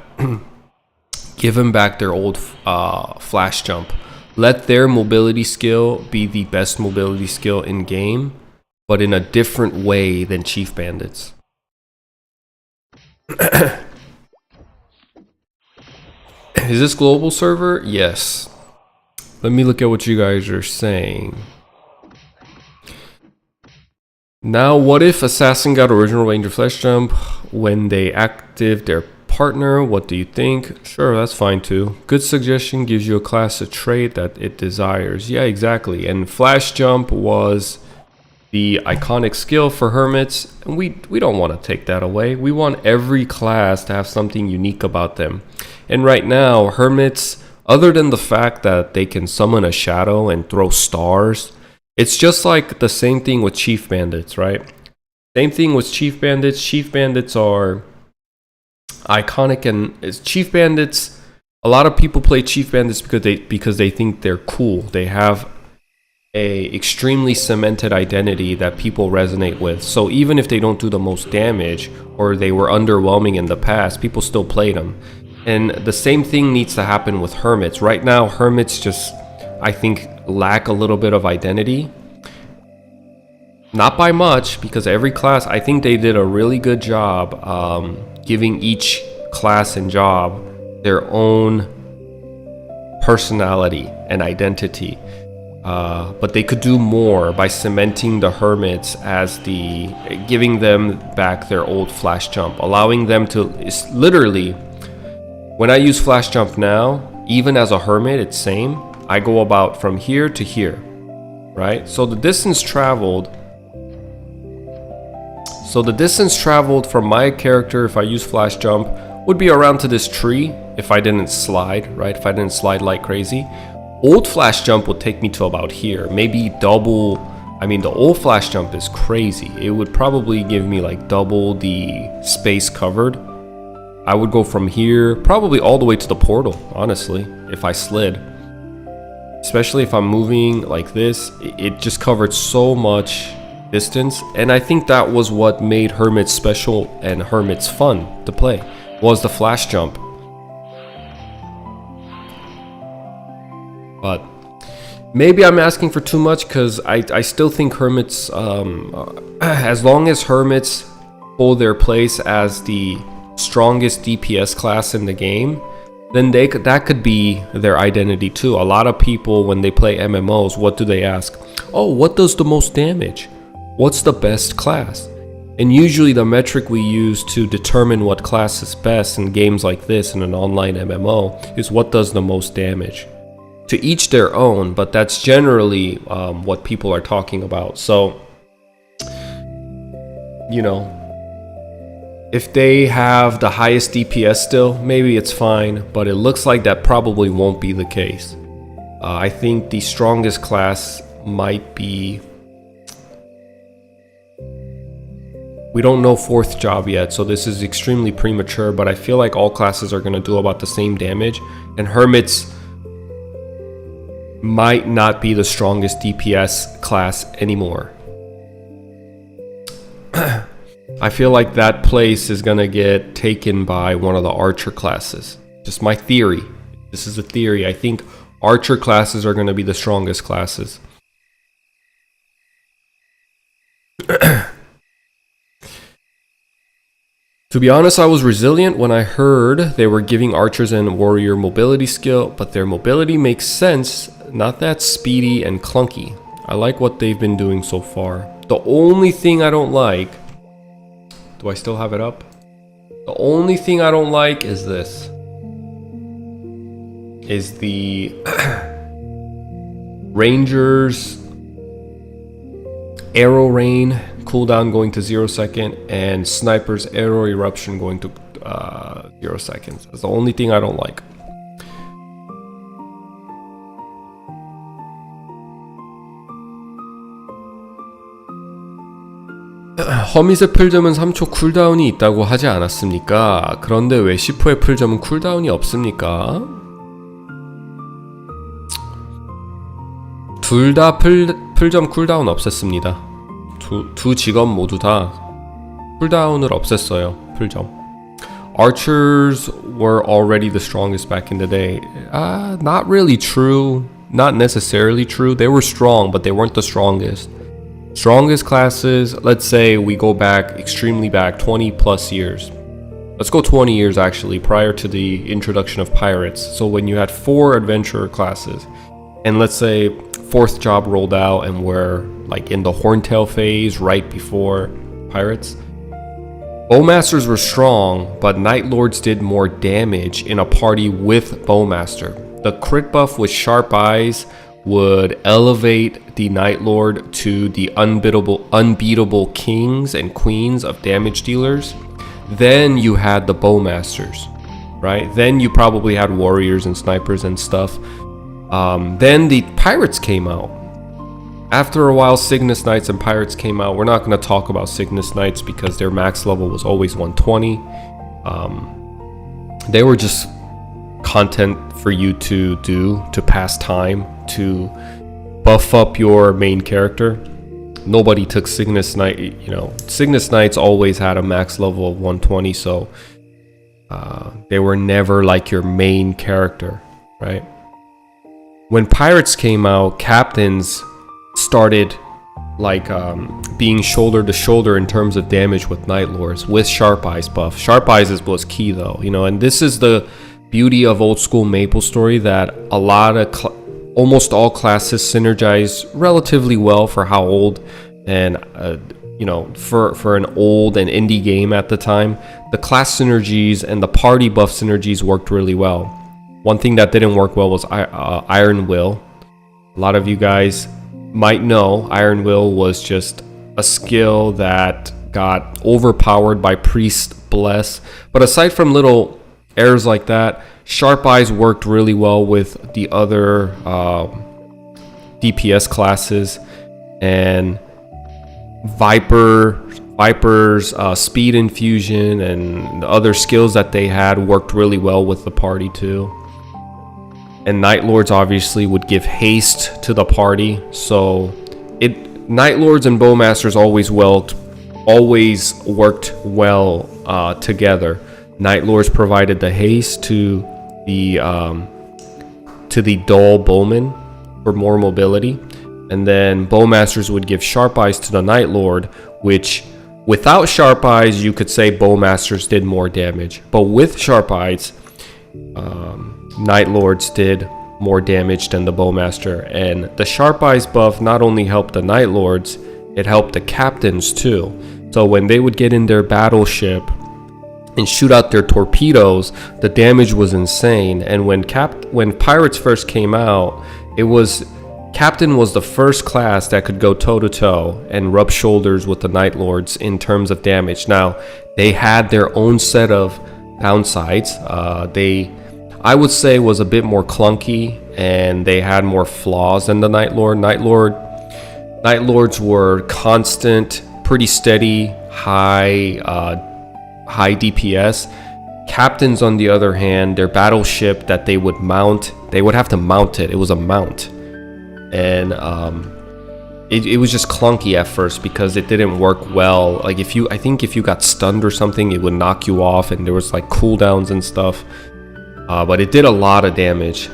give them back their old flash jump. Let their mobility skill be the best mobility skill in game, but in a different way than Chief Bandits. Is this global server? Yes. Let me look at what you guys are saying. Now, what if Assassin got original Ranger Flash Jump when they active their partner? What do you think? Sure, that's fine too. Good suggestion, gives you a class of trait that it desires. Yeah, exactly. And Flash Jump was the iconic skill for Hermits, and we don't want to take that away. We want every class to have something unique about them. And right now, Hermits, other than the fact that they can summon a shadow and throw stars, it's just like the same thing with Chief Bandits, right? Same thing with Chief Bandits. Chief Bandits are iconic, and Chief Bandits, a lot of people play Chief Bandits because they think they're cool. They have a extremely cemented identity that people resonate with. So even if they don't do the most damage or they were underwhelming in the past, people still play them. And the same thing needs to happen with Hermits. Right now, Hermits just, I think, lack a little bit of identity. Not by much, because every class, I think they did a really good job giving each class and job their own personality and identity. But they could do more by cementing the Hermits as giving them back their old flash jump, allowing them to, it's literally, when I use flash jump now, even as a Hermit, it's same. I go about from here to here. right? So the distance traveled from my character, if I use flash jump, would be around to this tree if I didn't slide, right? If I didn't slide like crazy. Old flash jump would take me to about here, maybe double. I mean, the old flash jump is crazy. It would probably give me like double the space covered. I would go from here probably all the way to the portal, honestly, if I slid. Especially if I'm moving like this, it just covered so much distance. And I think that was what made Hermits special and Hermits fun to play, was the flash jump. But maybe I'm asking for too much, because I still think Hermits, as long as Hermits hold their place as the strongest DPS class in the game, then that could be their identity too. A lot of people, when they play MMOs, what do they ask? Oh, what does the most damage? What's the best class? And usually the metric we use to determine what class is best in games like this, in an online MMO, is what does the most damage. To each their own, but that's generally what people are talking about. So, you know, if they have the highest DPS still, maybe it's fine, but it looks like that probably won't be the case. I think the strongest class might be... We don't know 4th job yet, so this is extremely premature, but I feel like all classes are going to do about the same damage, and Hermits might not be the strongest DPS class anymore. I feel like that place is gonna get taken by one of the archer classes. Just my theory. This is a theory. I think archer classes are gonna be the strongest classes. To be honest, I was resilient when I heard they were giving archers and warrior mobility skill, but their mobility makes sense, not that speedy and clunky. I like what they've been doing so far. The only thing I don't like... Do I still have it up? The only thing I don't like is this. Is the Rangers arrow rain cooldown going to 0 second, and Sniper's arrow eruption going to 0 seconds. That's the only thing I don't like. 허밋의 풀점은 3초 쿨다운이 있다고 하지 않았습니까? 그런데 왜 시포의 풀점은 쿨다운이 없습니까? 둘 다 풀점 쿨다운 없앴습니다. 두 직업 모두 다 쿨다운을 없앴어요. 풀점. Archers were already the strongest back in the day. Not really true. Not necessarily true. They were strong, but they weren't the strongest. Strongest classes, let's say we go back, extremely back, 20 plus years. Let's go 20 years actually, prior to the introduction of pirates. So when you had 4 adventurer classes, and let's say 4th job rolled out and we're like in the Horntail phase right before pirates. Bowmasters were strong, but Night Lords did more damage in a party with Bowmaster. The crit buff with Sharp Eyes would elevate the Night Lord to the unbeatable kings and queens of damage dealers. Then you had the Bowmasters, right? Then you probably had warriors and snipers and stuff. Then the pirates came out. After a while, Cygnus Knights and pirates came out. We're not going to talk about Cygnus Knights because their max level was always 120. They were just content for you to do, to pass time, to buff up your main character. Nobody took Cygnus Knight, you know. Cygnus Knights always had a max level of 120, so they were never like your main character, right? When pirates came out, captains started like being shoulder to shoulder in terms of damage with Night Lords with Sharp Eyes buff. Sharp Eyes was key though, you know, and this is the beauty of old school MapleStory, that a lot of almost all classes synergize relatively well for how old and you know, for an old and indie game at the time. The class synergies and the party buff synergies worked really well. One thing that didn't work well was Iron Will. A lot of you guys might know, Iron Will was just a skill that got overpowered by Priest Bless. But aside from little errors like that, Sharp Eyes worked really well with the other DPS classes, and Viper's speed infusion and the other skills that they had worked really well with the party too. And Night Lords obviously would give haste to the party, so Night Lords and Bowmasters always worked well together. Night Lords provided the haste to the dull bowman for more mobility, and then Bowmasters would give Sharp Eyes to the Night Lord, which without Sharp Eyes you could say Bowmasters did more damage, but with Sharp Eyes Night Lords did more damage than the Bowmaster. And the Sharp Eyes buff not only helped the Night Lords, it helped the captains too. So when they would get in their battleship and shoot out their torpedoes, the damage was insane. And when Pirates first came out, Captain was the first class that could go toe to toe and rub shoulders with the Night Lords in terms of damage. Now, they had their own set of downsides. I would say was a bit more clunky, and they had more flaws than the Night Lord. Night Lords were constant, pretty steady, high DPS. Captains, on the other hand, their battleship that they would mount, they would have to mount it. It was a mount, and it was just clunky at first because it didn't work well. Like if you got stunned or something, it would knock you off, and there was like cooldowns and stuff. But it did a lot of damage.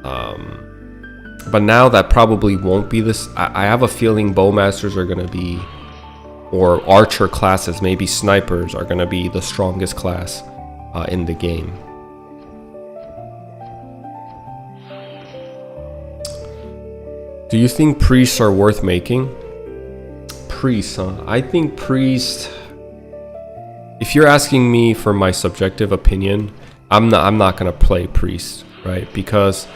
But now that probably won't be this. I have a feeling Bowmasters are going to be, or Archer classes, maybe Snipers, are going to be the strongest class in the game. Do you think priests are worth making? Priests, huh? I think priests, if you're asking me for my subjective opinion, I'm not gonna play priest, right? Because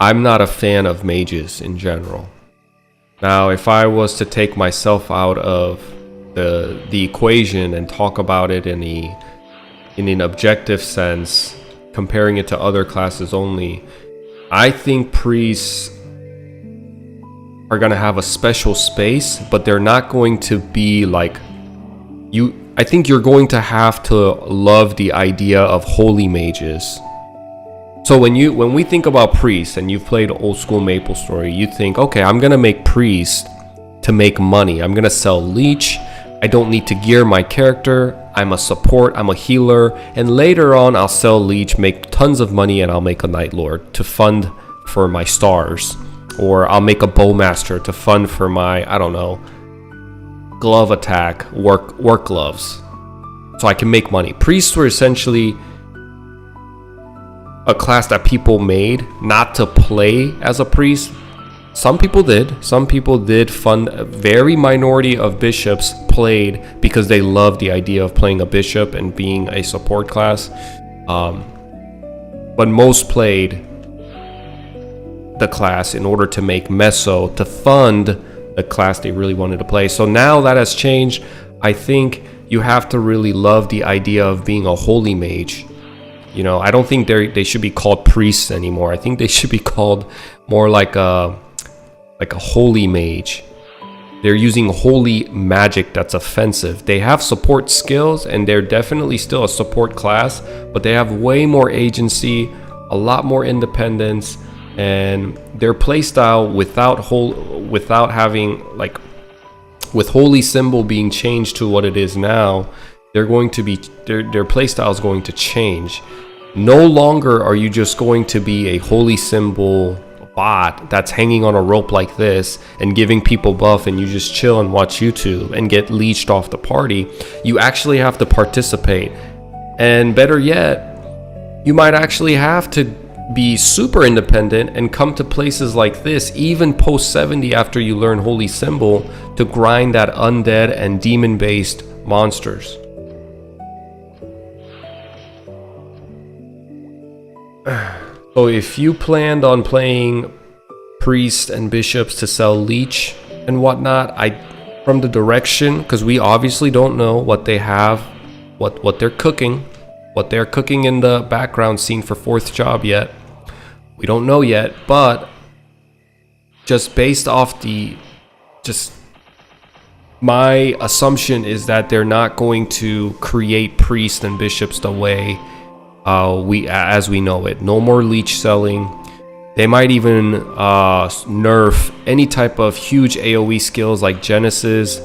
I'm not a fan of mages in general. Now, if I was to take myself out of the equation and talk about it in an objective sense, comparing it to other classes only, I think priests are gonna have a special space, but they're not going to be like you. I think you're going to have to love the idea of holy mages. So when we think about priests, and you've played old school MapleStory, you think, okay, I'm gonna make priest to make money. I'm gonna sell leech. I don't need to gear my character. I'm a support. I'm a healer, and later on I'll sell leech, make tons of money, and I'll make a Night Lord to fund for my stars, or I'll make a Bowmaster to fund for my, I don't know, glove attack, work gloves, so I can make money. Priests were essentially a class that people made not to play as a priest. Some people did fund. A very minority of bishops played because they loved the idea of playing a bishop and being a support class, but most played the class in order to make meso, to fund the class they really wanted to play. So now that has changed. I think you have to really love the idea of being a holy mage. You know, I don't think they should be called priests anymore. I think they should be called more like a holy mage. They're using holy magic that's offensive. They have support skills, and they're definitely still a support class, but they have way more agency, a lot more independence, and their playstyle without having, like, with holy symbol being changed to what it is now, their playstyle is going to change. No longer are you just going to be a holy symbol bot that's hanging on a rope like this and giving people buff, and you just chill and watch YouTube and get leeched off the party. You actually have to participate, and better yet, you might actually have to be super independent and come to places like this, even post 70 after you learn holy symbol, to grind that undead and demon based monsters. So if you planned on playing priests and bishops to sell leech and whatnot. From the direction, because we obviously don't know what they have, what they're cooking in the background scene for fourth job yet. We don't know yet, but just based off my assumption is that they're not going to create priests and bishops the way as we know it. No more leech selling. They might even nerf any type of huge AoE skills like Genesis,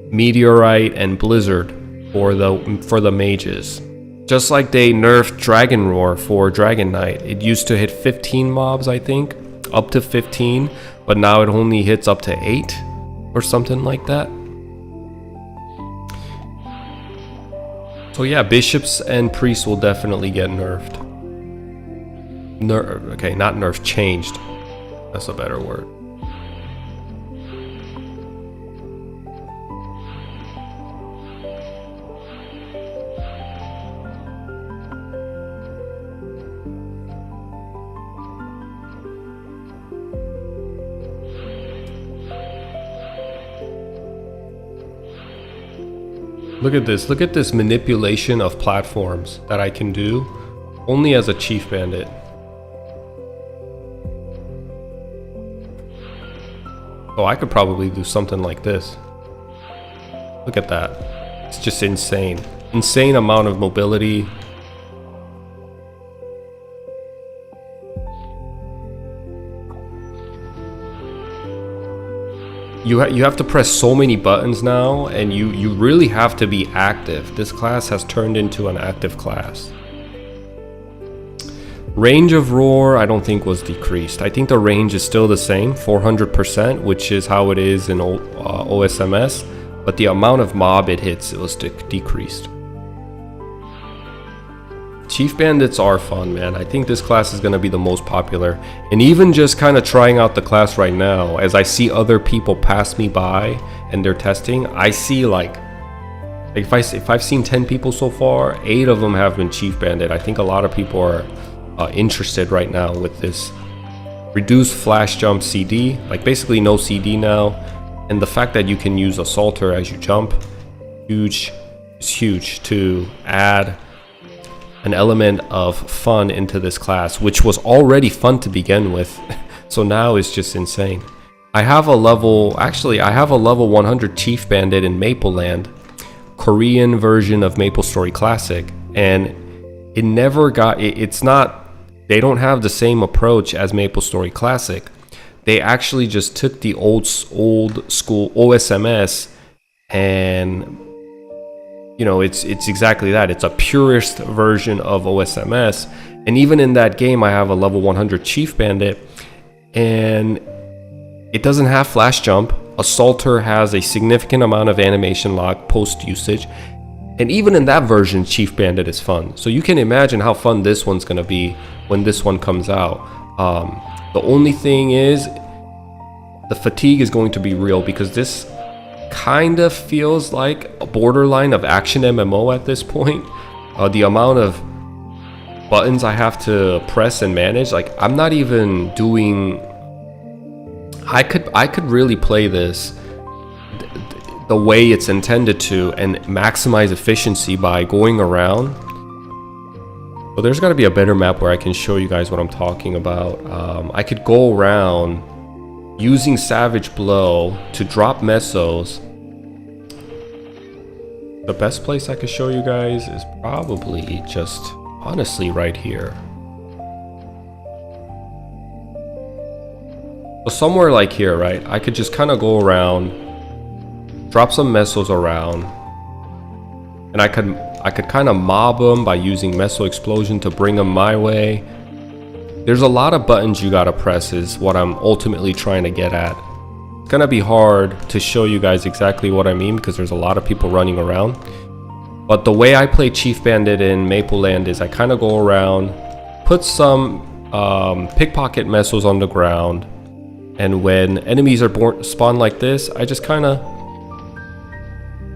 Meteorite, and Blizzard for the mages. Just like they nerfed Dragon Roar for Dragon Knight. It used to hit 15 mobs, I think, up to 15, but now it only hits up to 8 or something like that. So yeah, bishops and priests will definitely get nerfed. Okay, not nerfed, changed. That's a better word. Look at this manipulation of platforms that I can do only as a chief bandit. Oh, I could probably do something like this. Look at that. It's just insane. Insane amount of mobility. You have to press so many buttons now, and you really have to be active. This class has turned into an active class. Range of roar, I don't think was decreased. I think the range is still the same, 400%, which is how it is in OSMS, but the amount of mob it hits, it was decreased. Chief bandits are fun, man. I think this class is going to be the most popular. And even just kind of trying out the class right now, as I see other people pass me by and they're testing, I see like if I've seen 10 people so far, 8 of them have been chief bandit. I think a lot of people are interested right now with this reduced flash jump CD, like basically no CD now, and the fact that you can use assaulter as you jump, is huge to add an element of fun into this class, which was already fun to begin with. So now it's just insane. I have a level 100 chief bandit in Mapleland, Korean version of MapleStory Classic, and it never got it's not, they don't have the same approach as MapleStory Classic. They actually just took the old school OSMS, and you know, it's exactly that. It's a purist version of OSMS. And even in that game, I have a level 100 chief bandit, and it doesn't have flash jump. Assaulter has a significant amount of animation lock post usage, and even in that version, chief bandit is fun. So you can imagine how fun this one's gonna be when this one comes out. The only thing is the fatigue is going to be real, because this kind of feels like a borderline of action MMO at this point. The amount of buttons I have to press and manage, like I'm not even doing, I could really play this the way it's intended to and maximize efficiency by going around. But there's got to be a better map where I can show you guys what I'm talking about. I could go around using Savage Blow to drop mesos. The best place I could show you guys is probably just honestly right here. So somewhere like here, right? I could just kind of go around, drop some mesos around, and I could kind of mob them by using Meso Explosion to bring them my way. There's a lot of buttons you gotta press is what I'm ultimately trying to get at. It's gonna be hard to show you guys exactly what I mean because there's a lot of people running around. But the way I play Chief Bandit in Mapleland is I kind of go around, put some pickpocket mesos on the ground, and when enemies are spawned like this, I just kind of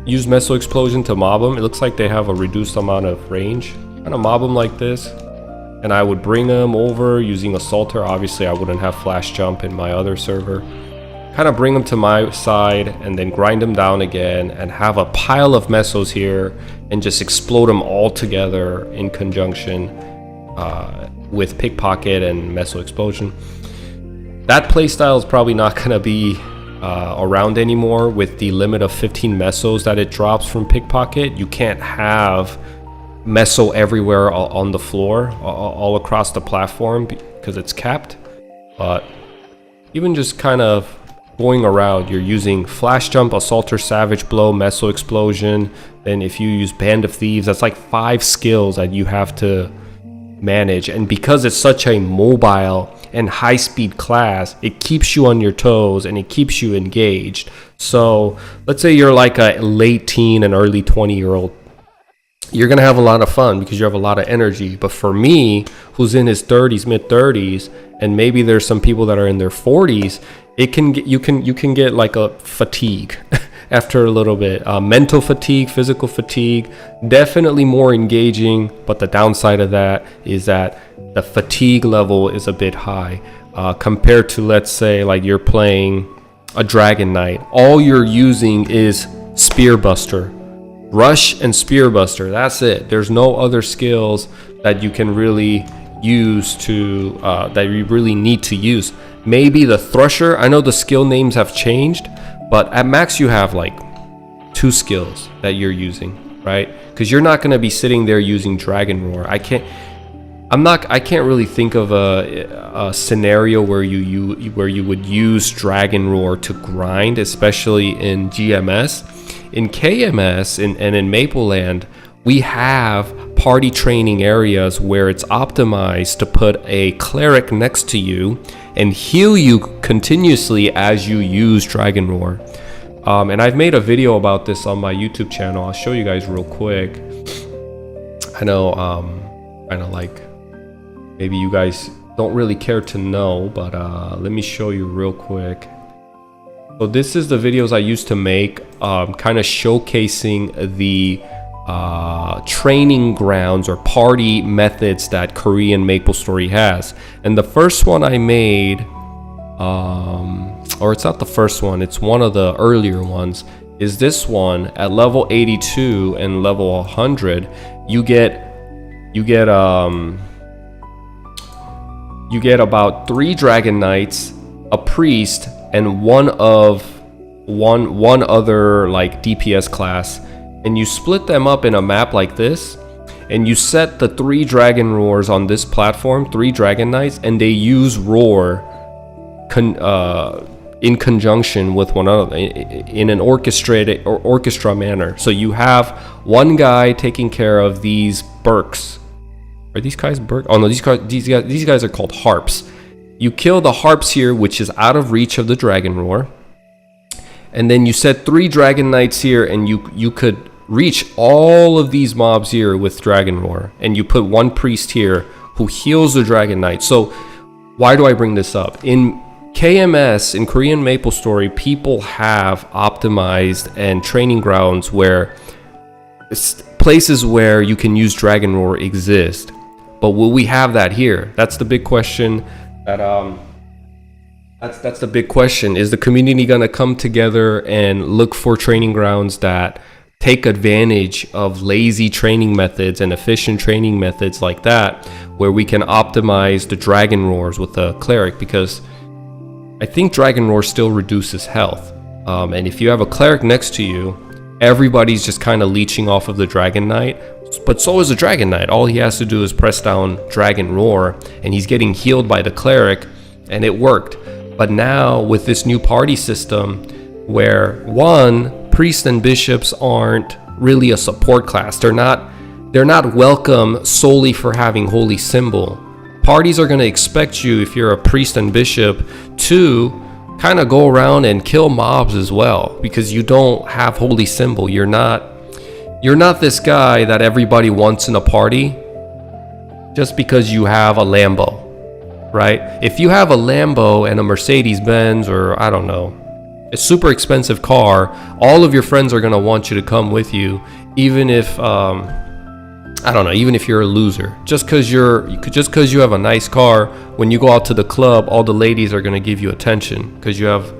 use Meso Explosion to mob them. It looks like they have a reduced amount of range. Kind of mob them like this. and I would bring them over using a salter. Obviously I wouldn't have flash jump in my other server. Kind of bring them to my side and then grind them down again and have a pile of mesos here and just explode them all together in conjunction with pickpocket and meso explosion. That playstyle is probably not going to be around anymore with the limit of 15 mesos that it drops from pickpocket. You can't have meso everywhere on the floor, all across the platform, because it's capped. But even just kind of going around, you're using flash jump, assaulter, savage blow, meso explosion. Then if you use band of thieves, that's like 5 skills that you have to manage. And because it's such a mobile and high speed class, it keeps you on your toes and it keeps you engaged. So let's say you're like a late teen and early 20-year-old, you're gonna have a lot of fun because you have a lot of energy. But for me, who's in his 30s, mid 30s, and maybe there's some people that are in their 40s, it can get, you can get like a fatigue after a little bit. Mental fatigue, physical fatigue, definitely more engaging. But the downside of that is that the fatigue level is a bit high compared to, let's say, like you're playing a Dragon Knight. All you're using is Spear Buster. Rush and Spear Buster, that's it. There's no other skills that you can really use to that you really need to use. Maybe the Thrusher. I know the skill names have changed, but at max you have like 2 skills that you're using, right? Because you're not going to be sitting there using Dragon Roar. I can't really think of a scenario where you would use Dragon Roar to grind, especially in GMS. In KMS and in Mapleland, we have party training areas where it's optimized to put a cleric next to you and heal you continuously as you use Dragon Roar. And I've made a video about this on my YouTube channel. I'll show you guys real quick. I know, kind of like maybe you guys don't really care to know, but let me show you real quick. So this is the videos I used to make, kind of showcasing the training grounds or party methods that Korean MapleStory has. And the first one I made, or it's not the first one, it's one of the earlier ones, is this one. At level 82 and level 100, you get about 3 Dragon Knights, a priest, and one other like DPS class, and you split them up in a map like this, and you set the 3 Dragon Roars on this platform, 3 Dragon Knights, and they use Roar in conjunction with one another in an orchestrated or orchestra manner. So you have one guy taking care of these Burks. Are these guys Burks? Oh no, these guys are called harps. You kill the harps here, which is out of reach of the Dragon Roar. And then you set 3 Dragon Knights here, and you could reach all of these mobs here with Dragon Roar. And you put 1 priest here who heals the Dragon Knight. So why do I bring this up? In KMS, in Korean MapleStory, people have optimized and training grounds where places where you can use Dragon Roar exist. But will we have that here? That's the big question. That's the big question. Is the community gonna come together and look for training grounds that take advantage of lazy training methods and efficient training methods like that, where we can optimize the Dragon Roars with the cleric? Because I think Dragon Roar still reduces health, and if you have a cleric next to you, everybody's just kind of leeching off of the Dragon Knight. But so is the Dragon Knight. All he has to do is press down Dragon Roar, and he's getting healed by the cleric, and it worked. But now with this new party system, where priests and bishops aren't really a support class. They're not welcome solely for having holy symbol. Parties are going to expect you, if you're a priest and bishop, to kind of go around and kill mobs as well, because you don't have holy symbol. You're not this guy that everybody wants in a party just because you have a Lambo, right? If you have a Lambo and a Mercedes-Benz, or I don't know, a super expensive car, all of your friends are going to want you to come with you, even if I don't know, even if you're a loser, just because you have a nice car, when you go out to the club, all the ladies are going to give you attention because you have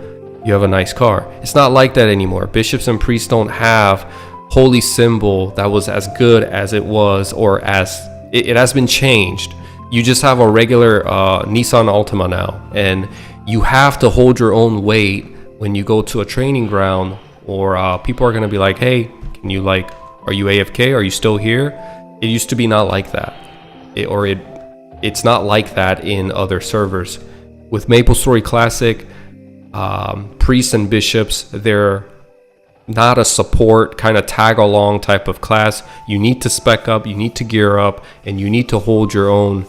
a nice car. It's not like that anymore. Bishops and priests don't have holy symbol that was as good as it was, or as it has been changed. You just have a regular Nissan Altima now, and you have to hold your own weight when you go to a training ground, or people are going to be like, hey, are you AFK? Are you still here? It used to be not like that. It's not like that in other servers. With MapleStory Classic, priests and bishops, they're not a support kind of tag along type of class. You need to spec up, you need to gear up, and you need to hold your own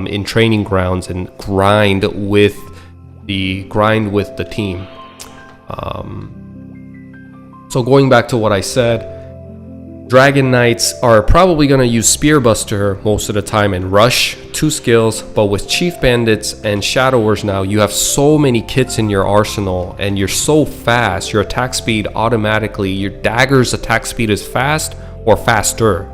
in training grounds and grind with the team. So going back to what I said, Dragon Knights are probably going to use Spearbuster most of the time and Rush, 2 skills, but with Chief Bandits and Shadowers now, you have so many kits in your arsenal and you're so fast, your attack speed automatically, your dagger's attack speed is fast or faster.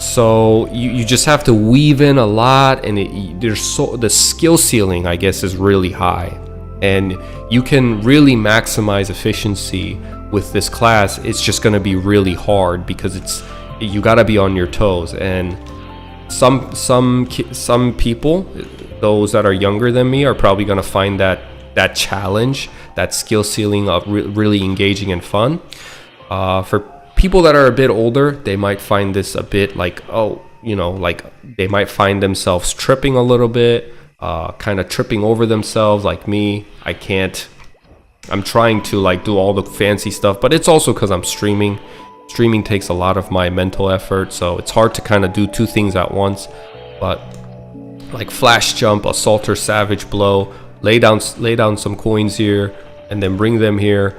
So you just have to weave in a lot, and the skill ceiling, I guess, is really high. And you can really maximize efficiency with this class. It's just going to be really hard because you got to be on your toes. And some people, those that are younger than me, are probably going to find that challenge, that skill ceiling of really engaging and fun. For people that are a bit older, they might find this a bit like, they might find themselves tripping a little bit, kind of tripping over themselves like me. I'm trying to do all the fancy stuff, but it's also because I'm streaming. Streaming takes a lot of my mental effort, so it's hard to kind of do 2 things at once. But like flash jump, assaulter, savage blow, lay down some coins here, and then bring them here.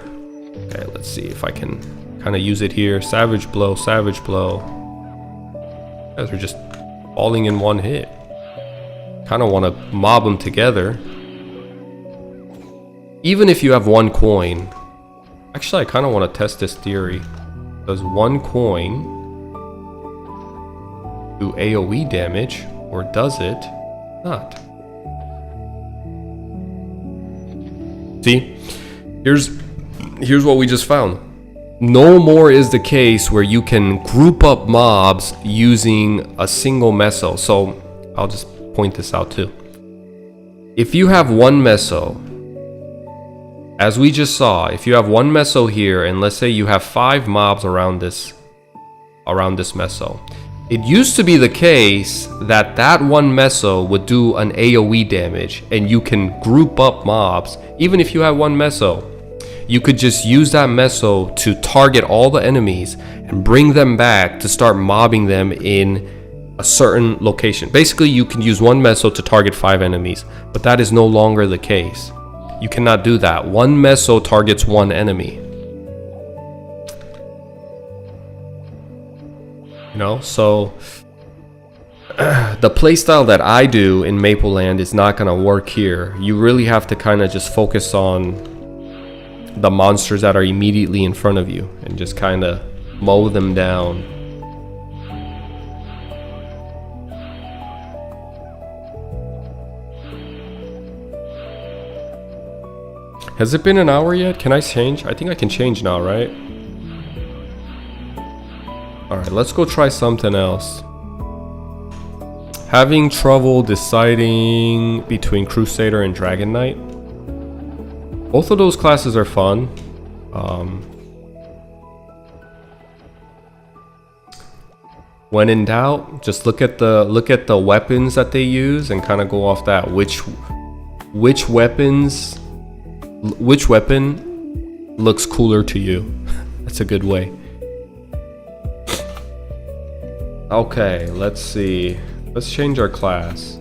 Okay, let's see if I can kind of use it here. Savage blow, savage blow. You guys are just falling in one hit. Kind of want to mob them together. Even if you have 1 coin, actually I kind of want to test this theory. Does 1 coin do AoE damage, or does it not? See, here's what we just found. No more is the case where you can group up mobs using a single meso. So I'll just point this out too. If you have 1 meso, as we just saw, if you have 1 meso here, and let's say you have 5 mobs around this meso, it used to be the case that 1 meso would do an AoE damage, and you can group up mobs. Even if you have 1 meso, you could just use that meso to target all the enemies and bring them back to start mobbing them in a certain location. Basically, you can use 1 meso to target 5 enemies, but that is no longer the case. You cannot do that. 1 meso targets 1 enemy. So the playstyle that I do in Maple Land is not going to work here. You really have to kind of just focus on the monsters that are immediately in front of you and just kind of mow them down. Has it been an hour yet? Can I change? I think I can change now, right? Alright, let's go try something else. Having trouble deciding between Crusader and Dragon Knight. Both of those classes are fun. When in doubt, just look at the weapons that they use and kind of go off that. Which weapon looks cooler to you? That's a good way. Okay, let's see. Let's change our class.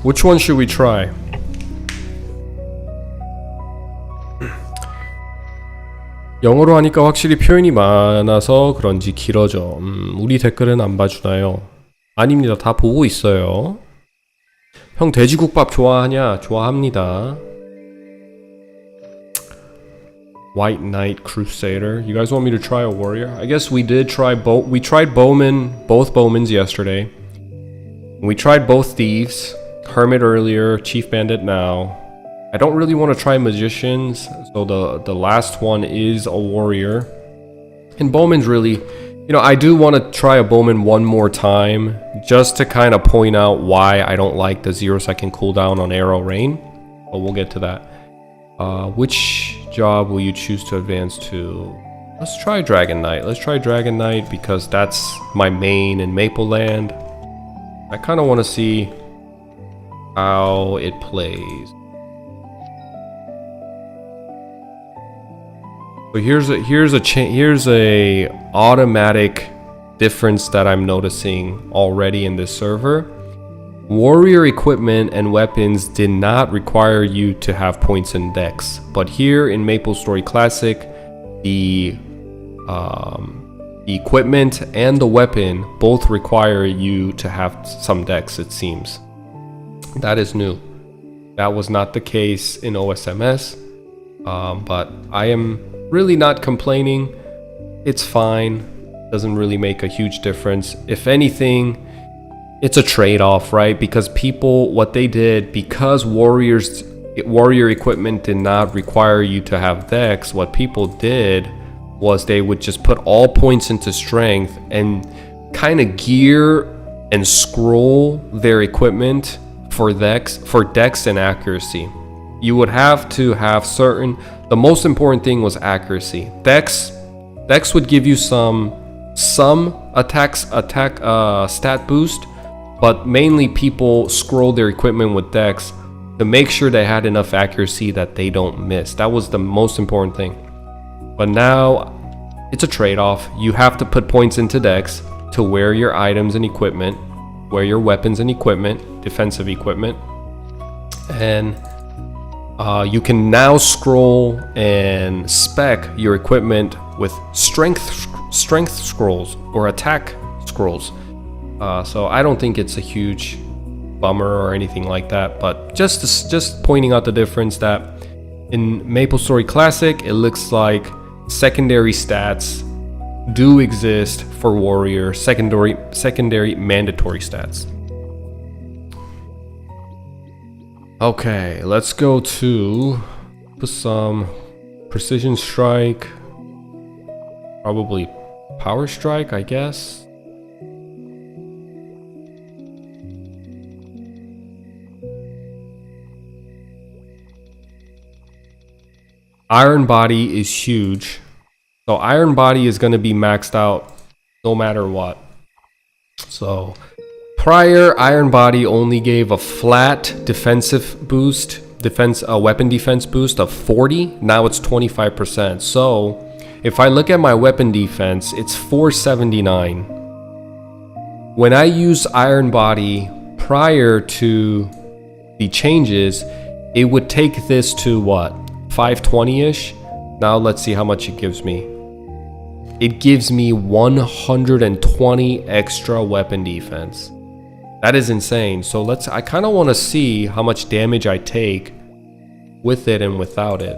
Which one should we try? 영어로 하니까 확실히 표현이 많아서 그런지 길어져. 우리 댓글은 안 봐주나요? 아닙니다. 다 보고 있어요. 형 돼지국밥 좋아하냐? 좋아합니다. White Knight Crusader. You guys want me to try a warrior? I guess we did try both. We tried bowman, both bowmans yesterday. We tried both thieves. Hermit earlier, Chief Bandit now. I don't really want to try magicians, so the last one is a warrior. And bowman's really, you know, I do want to try a bowman one more time, just to kind of point out why I don't like the 0-second cooldown on arrow rain. But we'll get to that. Which job will you choose to advance to? Let's try Dragon Knight. Let's try Dragon Knight because that's my main in Maple Land. I kind of want to see how it plays. So here's a automatic difference that I'm noticing already in this server. Warrior equipment and weapons did not require you to have points in dex, but here in MapleStory Classic, the equipment and the weapon both require you to have some dex, it seems. That is new. That was not the case in OSMS, but I am really not complaining. It's fine. Doesn't really make a huge difference. If anything, it's a trade-off, right? Because people, what they did, because warrior equipment did not require you to have dex, what people did was they would just put all points into strength and kind of gear and scroll their equipment for dex and accuracy. You would have to have certain, the most important thing was accuracy. Dex would give you some attack stat boost, but mainly people scroll their equipment with dex to make sure they had enough accuracy that they don't miss. That was the most important thing. But now it's a trade-off. You have to put points into dex to wear your items and equipment, wear your weapons and equipment, defensive equipment, and you can now scroll and spec your equipment with strength scrolls or attack scrolls. So I don't think it's a huge bummer or anything like that, but just pointing out the difference that in MapleStory Classic, it looks like secondary stats do exist for warrior, secondary mandatory stats. Okay, let's go to put some precision strike, probably power strike, I guess. Iron Body is huge. So Iron Body is going to be maxed out no matter what. So prior, Iron Body only gave a flat defensive boost, weapon defense boost of 40. Now it's 25%. So if I look at my weapon defense, it's 479. When I use Iron Body prior to the changes, it would take this to what? 520-ish. Now let's see how much it gives me. It gives me 120 extra weapon defense. That is insane. So I kind of want to see how much damage I take with it and without it.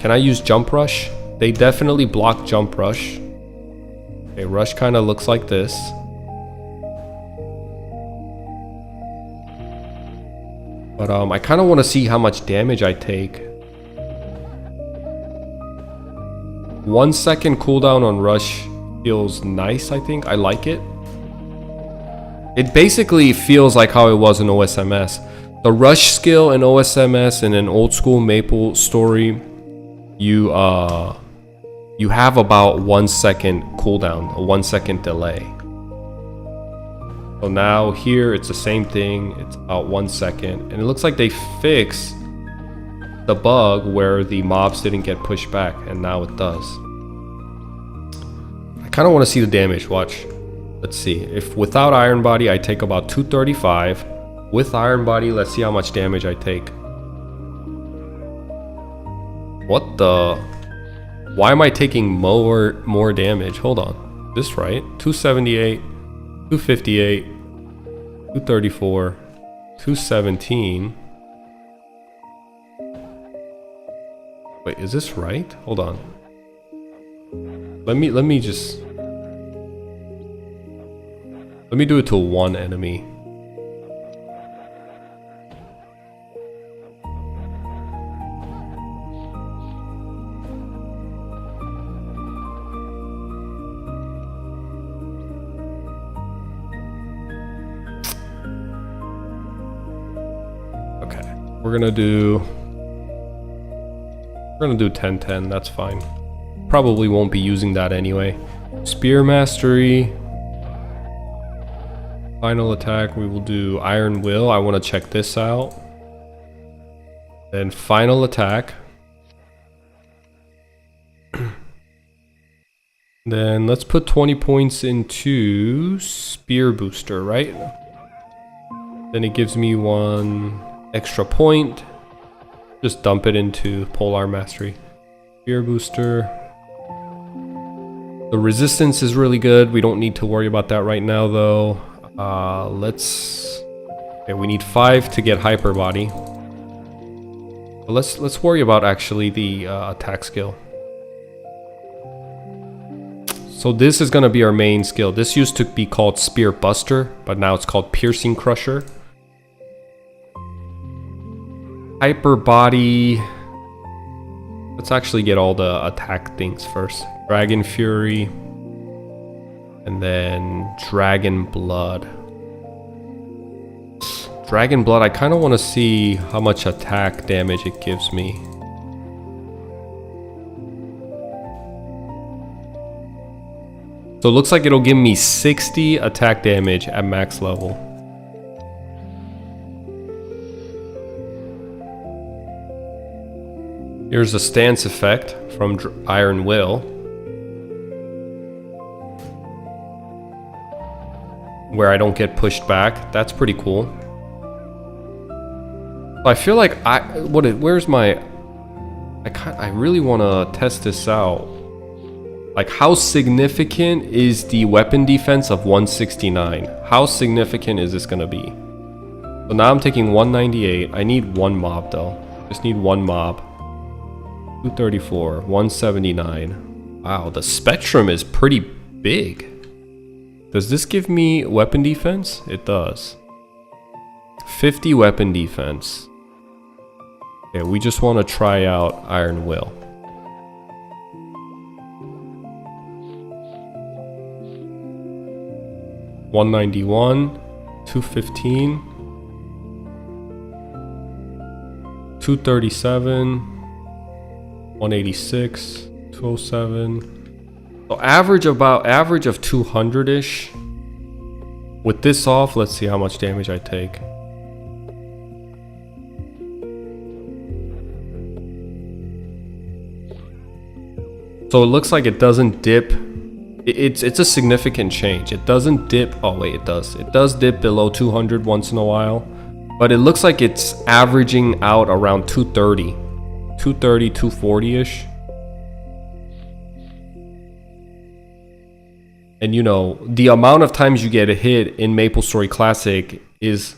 Can I use Jump Rush? They definitely block Jump Rush. Okay, Rush kind of looks like this. But I kind of want to see how much damage I take. 1 second cooldown on Rush feels nice, I think. I like it. It basically feels like how it was in OSMS. The Rush skill in OSMS and in old school MapleStory, you have about 1 second cooldown, a 1 second delay. So now here it's the same thing, it's about 1 second, and it looks like they fixed the bug where the mobs didn't get pushed back, and now it does. I kind of want to see the damage, watch. Let's see, if without Iron Body I take about 235, with Iron Body let's see how much damage I take. What the? Why am I taking more damage? Hold on. Is this right? 278, 258, 234, 217. Wait, is this right? Hold on. Let me do it to one enemy. Okay, we're gonna do 10-10, that's fine. Probably won't be using that anyway. Spear Mastery. Final attack, we will do Iron Will. I want to check this out. Then final attack. Then let's put 20 points into Spear Booster, right? Then it gives me one extra point. Just dump it into Polar Mastery. Spear Booster. The resistance is really good. We don't need to worry about that right now though. Okay, we need 5 to get Hyper Body. But let's worry about actually the attack skill. So this is gonna be our main skill. This used to be called Spear Buster, but now it's called Piercing Crusher. Hyper Body. Let's actually get all the attack things first. Dragon Fury. And then Dragon Blood. Dragon Blood, I kind of want to see how much attack damage it gives me. So it looks like it'll give me 60 attack damage at max level. Here's the stance effect from Iron Will, where I don't get pushed back. That's pretty cool. I feel like I really want to test this out. Like, how significant is the weapon defense of 169? How significant is this gonna be? So now I'm taking 198. I need one mob though. Just need one mob. 234, 179. Wow, the spectrum is pretty big. Does this give me weapon defense? It does. 50 weapon defense. Okay, we just want to try out Iron Will. $191, $215, $237. 186, 207. So average of 200-ish. With this off, let's see how much damage I take. So it looks like it doesn't dip. It's a significant change. It doesn't dip. Oh wait, it does. It does dip below 200 once in a while, but it looks like it's averaging out around 230. 230, 240-ish. And you know, the amount of times you get a hit in MapleStory Classic is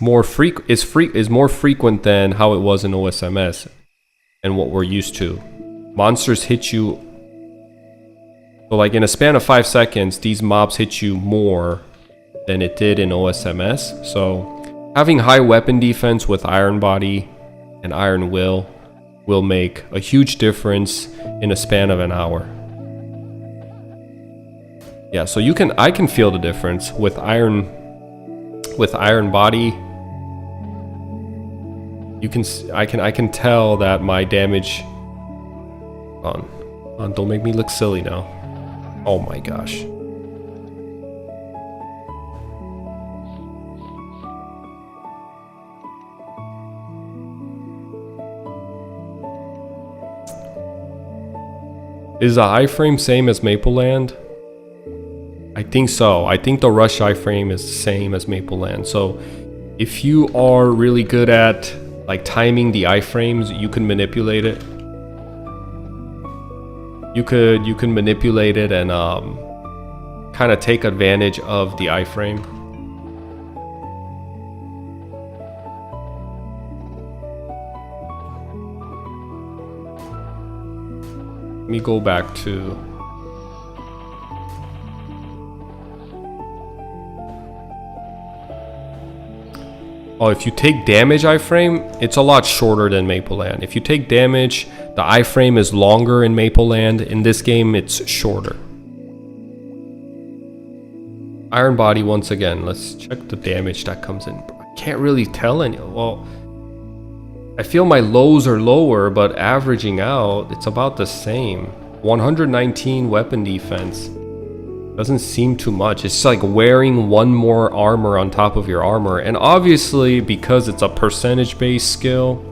more frequent than how it was in OSMS and what we're used to. Monsters hit you. So like in a span of 5 seconds, these mobs hit you more than it did in OSMS. So having high weapon defense with Iron Body and Iron Will make a huge difference in a span of an hour. Yeah, so I can feel the difference with Iron Body. I can tell that my damage. Hold on, don't make me look silly now. Oh my gosh. Is the iframe same as Maple Land? I think so. I think the rush iframe is the same as Maple Land. So if you are really good at like timing the iframes, you can manipulate it. you can manipulate it and kind of take advantage of the iframe. Let me go back to if you take damage iframe, it's a lot shorter than Mapleland. If you take damage, the iframe is longer in Mapleland. In this game, it's shorter. Iron Body once again. Let's check the damage that comes in. I can't really tell any. Well, I feel my lows are lower, but averaging out, it's about the same. 119 weapon defense. Doesn't seem too much. It's like wearing one more armor on top of your armor. And obviously, because it's a percentage-based skill,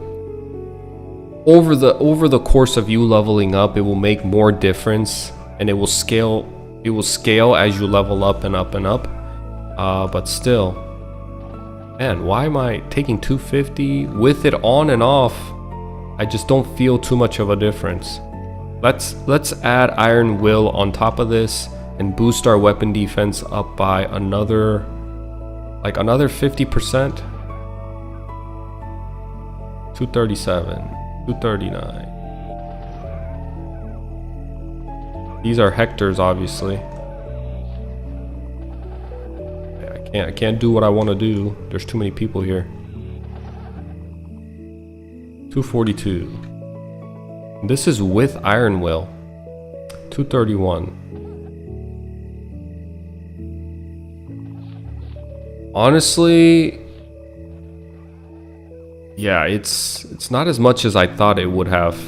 over the course of you leveling up, it will make more difference, and it will scale as you level up and up and up. But still, man, why am I taking 250 with it on and off? I just don't feel too much of a difference. Let's add Iron Will on top of this and boost our weapon defense up by another 50%. 237, 239. These are Hectors, obviously. I can't do what I want to do. There's too many people here. 242. This is with Iron Will. 231. Honestly, yeah, it's not as much as I thought it would have.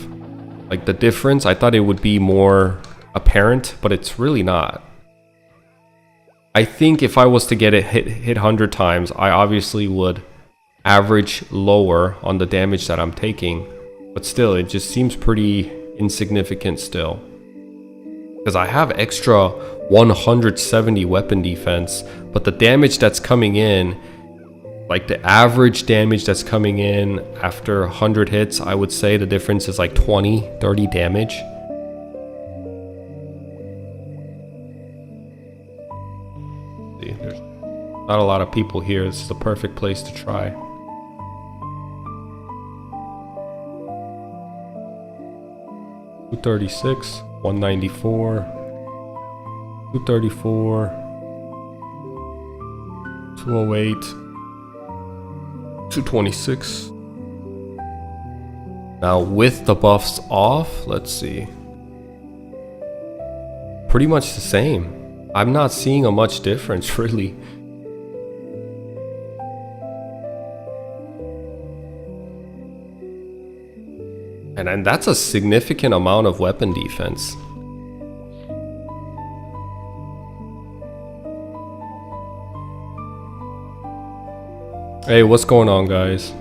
Like the difference, I thought it would be more apparent, but it's really not. I think if I was to get it hit 100 times, I obviously would average lower on the damage that I'm taking, but still, it just seems pretty insignificant still. Because I have extra 170 weapon defense, but the damage that's coming in, like the average damage that's coming in after 100 hits, I would say the difference is like 20-30 damage. See, there's not a lot of people here. This is the perfect place to try. $236, 194, 234, 208, 226. Now with the buffs off, let's see. Pretty much the same. I'm not seeing a much difference really. And that's a significant amount of weapon defense. Hey, what's going on, guys?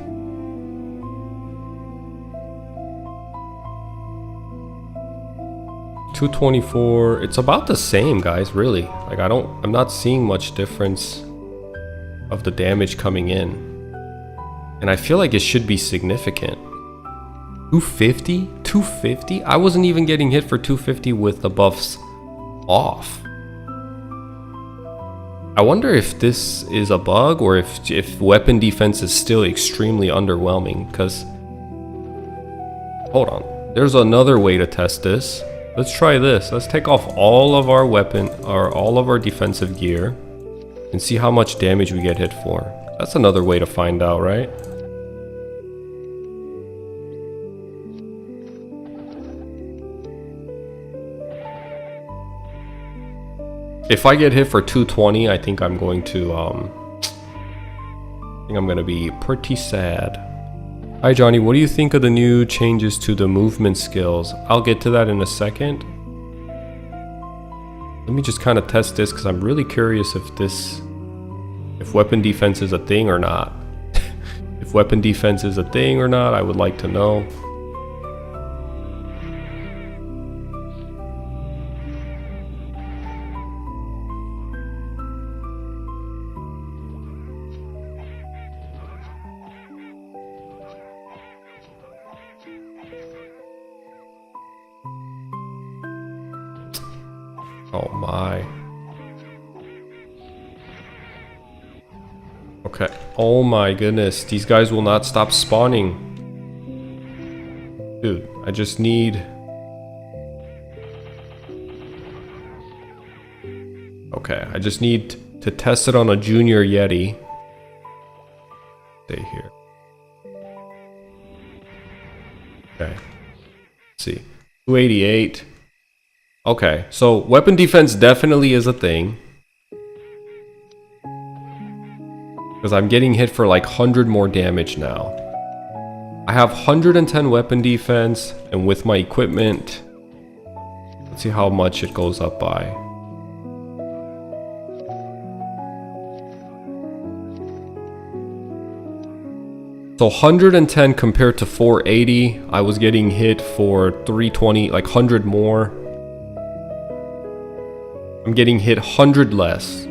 $224. It's about the same, guys, really. Like I'm not seeing much difference of the damage coming in. And I feel like it should be significant. 250? 250? I wasn't even getting hit for 250 with the buffs off. I wonder if this is a bug or if weapon defense is still extremely underwhelming, because hold on, there's another way to test this. Let's try this. Let's take off all of our weapon or all of our defensive gear and see how much damage we get hit for. That's another way to find out, right? If I get hit for 220, I think I'm going to be pretty sad. Hi Johnny, what do you think of the new changes to the movement skills? I'll get to that in a second. Let me just kind of test this because I'm really curious if weapon defense is a thing or not. If weapon defense is a thing or not, I would like to know. Oh my. Okay. Oh my goodness. These guys will not stop spawning. Dude, I just need... Okay, I just need to test it on a junior Yeti. Stay here. Okay. Let's see. 288. Okay, so weapon defense definitely is a thing. Because I'm getting hit for like 100 more damage now. I have 110 weapon defense, and with my equipment, let's see how much it goes up by. So 110 compared to 480, I was getting hit for 320, like 100 more. I'm getting hit 100 less.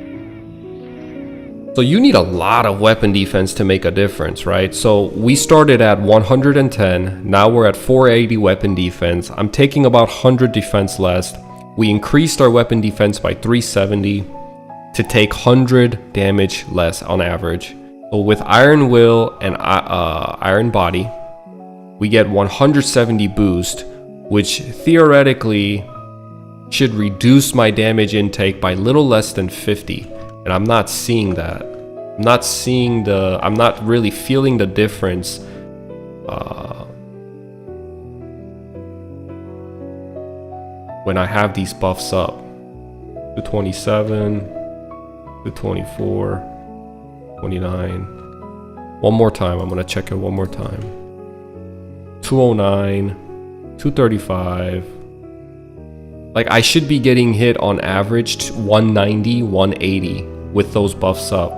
So you need a lot of weapon defense to make a difference, right? So we started at 110, now we're at 480 weapon defense. I'm taking about 100 defense less. We increased our weapon defense by 370 to take 100 damage less on average. So with Iron Will and Iron Body, we get 170 boost, which theoretically should reduce my damage intake by little less than 50. And I'm not seeing that. I'm not really feeling the difference when I have these buffs up. 227, 224. 29. One more time. I'm gonna check it one more time. 209, 235. Like I should be getting hit on average 190, 180 with those buffs up,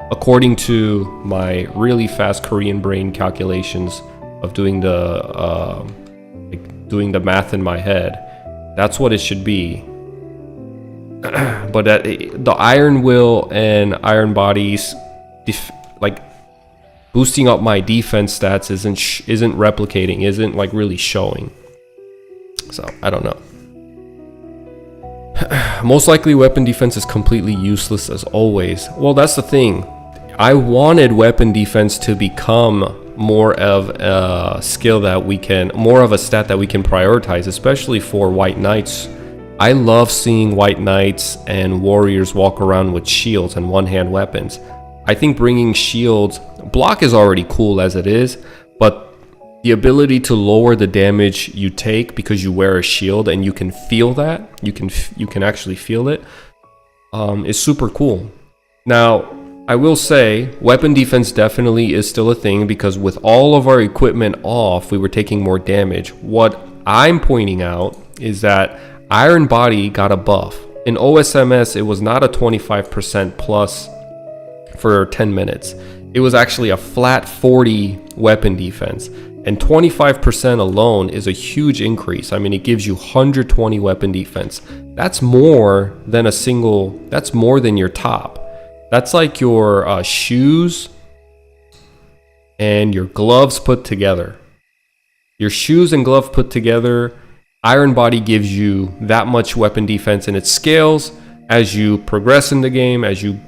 according to my really fast Korean brain calculations of doing the math in my head. That's what it should be. But the Iron Will and Iron Bodies, like boosting up my defense stats isn't replicating, isn't like really showing. So I don't know. Most likely weapon defense is completely useless as always. Well, that's the thing. I wanted weapon defense to become more of a skill that we can, more of a stat that we can prioritize, especially for White Knights. I love seeing White Knights and Warriors walk around with shields and one-hand weapons. I think bringing shields, block is already cool as it is, but the ability to lower the damage you take because you wear a shield and you can feel that, you can actually feel it, is super cool. Now, I will say, weapon defense definitely is still a thing because with all of our equipment off, we were taking more damage. What I'm pointing out is that Iron Body got a buff. In OSMS, it was not a 25% plus for 10 minutes. It was actually a flat 40 weapon defense. And 25% alone is a huge increase. I mean, it gives you 120 weapon defense. That's more than that's more than your top. That's like your shoes and your gloves put together. Your shoes and glove put together, Iron Body gives you that much weapon defense, and it scales as you progress in the game, as you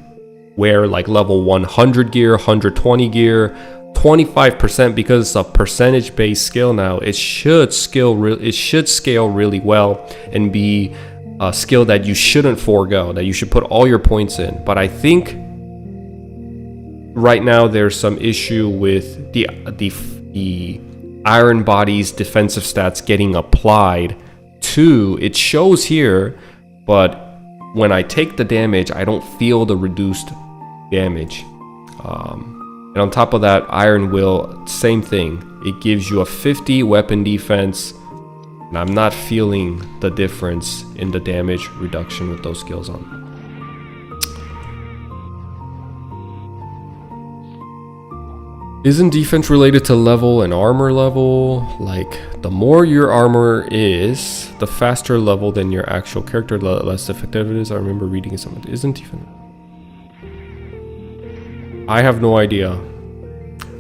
wear like level 100 gear, 120 gear, 25%, because it's a percentage based skill now. It should scale really well and be a skill that you shouldn't forego, that you should put all your points in. But I think right now there's some issue with the Iron Body's defensive stats getting applied to, it shows here, but when I take the damage, I don't feel the reduced damage. And on top of that, Iron Will, same thing. It gives you a 50 weapon defense, and I'm not feeling the difference in the damage reduction with those skills on. Isn't defense related to level and armor level? Like, the more your armor is, the faster level than your actual character, the less effective it is. I remember reading something. Isn't defense? I have no idea.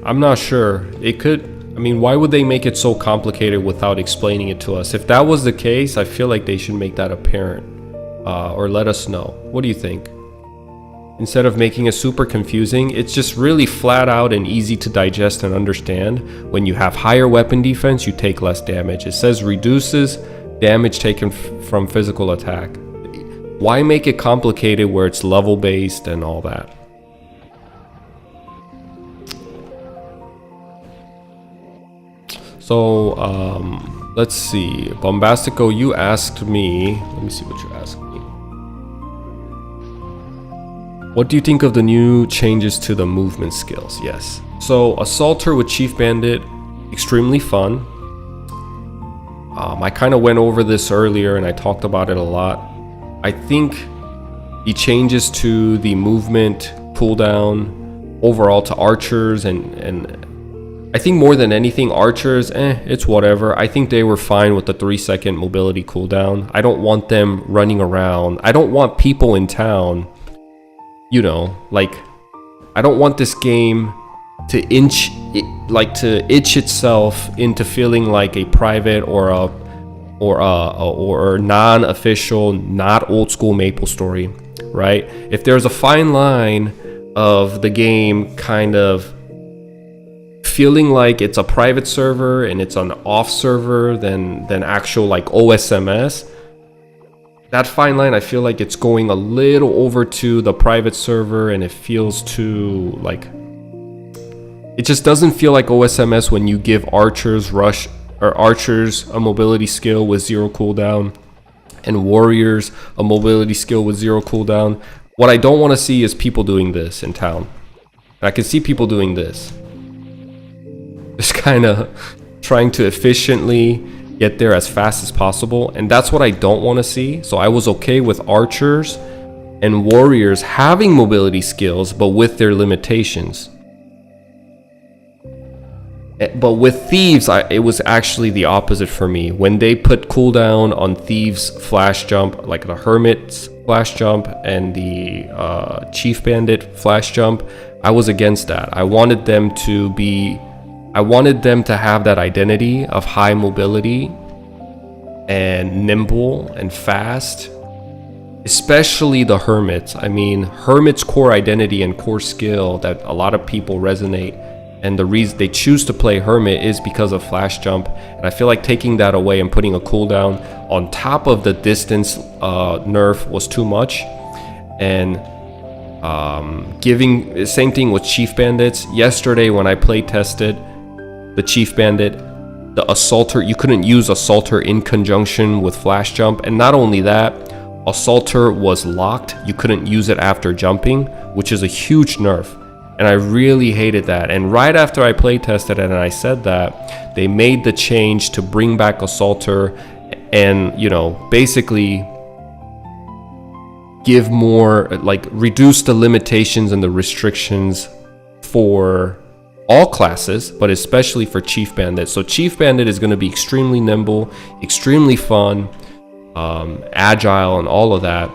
I'm not sure. It could, I mean, why would they make it so complicated without explaining it to us? If that was the case, I feel like they should make that apparent. or let us know. What do you think? Instead of making it super confusing, it's just really flat out and easy to digest and understand. When you have higher weapon defense, you take less damage. It says reduces damage taken from physical attack. Why make it complicated where it's level based and all that? So let's see. Bombastico, you asked me. Let me see what you asked me. What do you think of the new changes to the movement skills? Yes. So Assaulter with Chief Bandit, extremely fun. I kind of went over this earlier and I talked about it a lot. I think the changes to the movement cooldown overall to archers and I think more than anything, archers, it's whatever. I think they were fine with the 3-second mobility cooldown. I don't want them running around. I don't want people in town, you know, like, I don't want this game to itch itself into feeling like a private or a non-official, not old school MapleStory, right? If there's a fine line of the game kind of feeling like it's a private server and it's an off server than actual like OSMS, that fine line, I feel like it's going a little over to the private server, and it feels too like, it just doesn't feel like OSMS when you give archers a mobility skill with 0 cooldown and warriors a mobility skill with 0 cooldown. What I don't want to see is people doing this in town. I can see people doing this, just kind of trying to efficiently get there as fast as possible, and that's what I don't want to see. So I was okay with archers and warriors having mobility skills, but with their limitations. But with thieves, it was actually the opposite for me. When they put cooldown on thieves flash jump, like the hermit's flash jump and the chief bandit flash jump, I was against that. I wanted them to have that identity of high mobility and nimble and fast, especially the hermits. I mean, hermit's core identity and core skill that a lot of people resonate, and the reason they choose to play hermit is because of flash jump. And I feel like taking that away and putting a cooldown on top of the distance nerf was too much. And giving same thing with chief bandits. Yesterday when I play tested the chief bandit, the assaulter, you couldn't use assaulter in conjunction with flash jump. And not only that, assaulter was locked. You couldn't use it after jumping, which is a huge nerf. And I really hated that. And right after I play tested it and I said that, they made the change to bring back assaulter and, you know, basically give more, like, reduce the limitations and the restrictions for all classes, but especially for Chief Bandit. So Chief Bandit is going to be extremely nimble, extremely fun, agile, and all of that.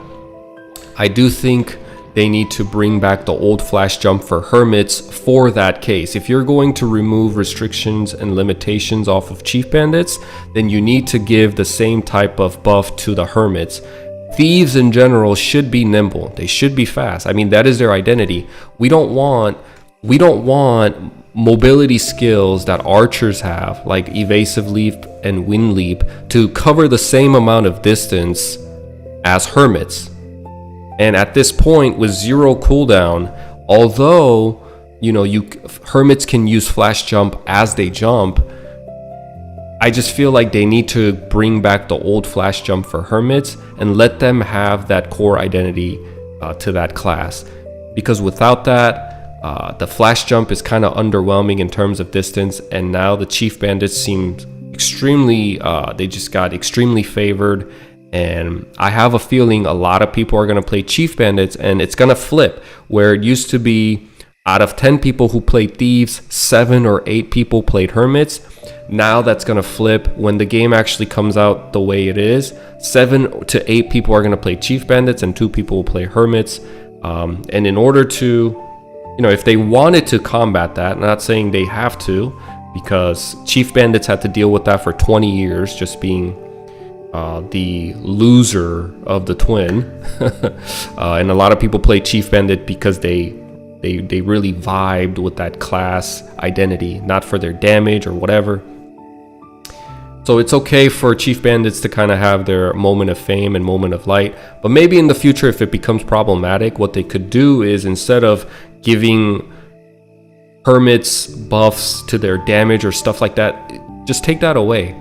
I do think they need to bring back the old flash jump for hermits for that case. If you're going to remove restrictions and limitations off of Chief Bandits, then you need to give the same type of buff to the hermits. Thieves in general should be nimble. They should be fast. I mean, that is their identity. We don't want mobility skills that archers have, like evasive leap and wind leap, to cover the same amount of distance as hermits. And at this point, with 0 cooldown, although, you know, hermits can use flash jump as they jump, I just feel like they need to bring back the old flash jump for hermits and let them have that core identity to that class. Because without that, the flash jump is kind of underwhelming in terms of distance, and now the Chief Bandits seem extremely, they just got extremely favored. And I have a feeling a lot of people are going to play Chief Bandits, and it's going to flip, where it used to be out of 10 people who played Thieves, 7 or 8 people played Hermits. Now that's going to flip when the game actually comes out the way it is. 7 to 8 people are going to play Chief Bandits and 2 people will play Hermits. And in order to, you know, if they wanted to combat that, I'm not saying they have to, because Chief Bandits had to deal with that for 20 years, just being the loser of the twin. And a lot of people play Chief Bandit because they really vibed with that class identity, not for their damage or whatever. So it's okay for Chief Bandits to kind of have their moment of fame and moment of light. But maybe in the future, if it becomes problematic, what they could do is, instead of giving hermits buffs to their damage or stuff like that, just take that away.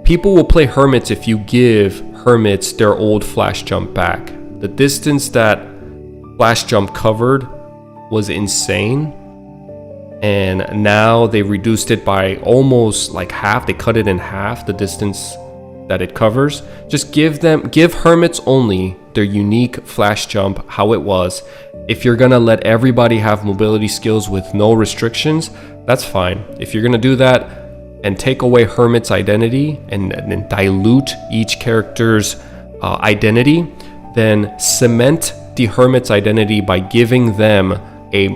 People will play hermits if you give hermits their old flash jump back. The distance that flash jump covered was insane. And now they reduced it by almost like half. They cut it in half, the distance that it covers. Just give hermits only their unique flash jump how it was. If you're gonna let everybody have mobility skills with no restrictions, that's fine. If you're gonna do that and take away hermit's identity and dilute each character's identity, then cement the hermit's identity by giving them a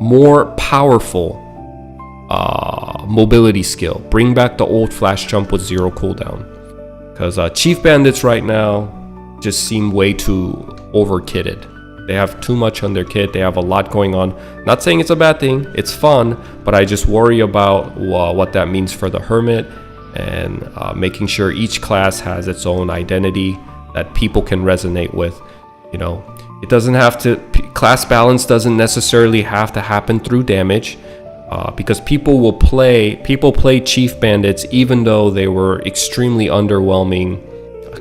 more powerful mobility skill. Bring back the old flash jump with 0 cooldown, because Chief Bandits right now just seem way too over-kitted. They have too much on their kit. They have a lot going on. Not saying it's a bad thing, it's fun, but I just worry about what that means for the hermit, and making sure each class has its own identity that people can resonate with. You know, it doesn't have to, class balance doesn't necessarily have to happen through damage, because people play Chief Bandits even though they were extremely underwhelming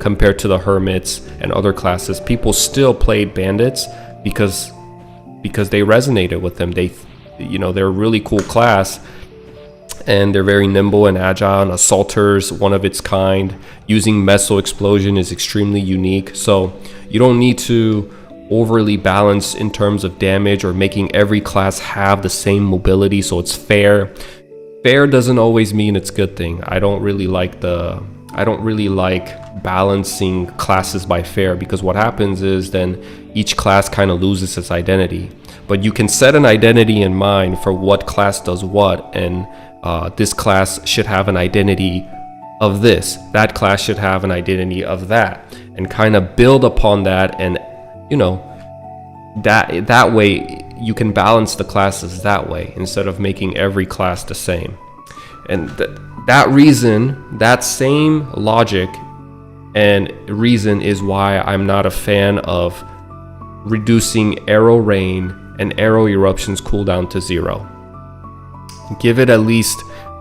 compared to the hermits and other classes. People still played bandits because they resonated with them. They're a really cool class, and they're very nimble and agile, and assaulters, one of its kind. Using meso explosion is extremely unique, so you don't need to overly balance in terms of damage or making every class have the same mobility so it's fair. Fair doesn't always mean it's a good thing. I don't really like balancing classes by fair, because what happens is then each class kind of loses its identity. But you can set an identity in mind for what class does what, and this class should have an identity of this, that class should have an identity of that, and kind of build upon that. And that way you can balance the classes that way, instead of making every class the same. And that same logic and reason is why I'm not a fan of reducing arrow rain and arrow eruptions cooldown to 0. Give it at least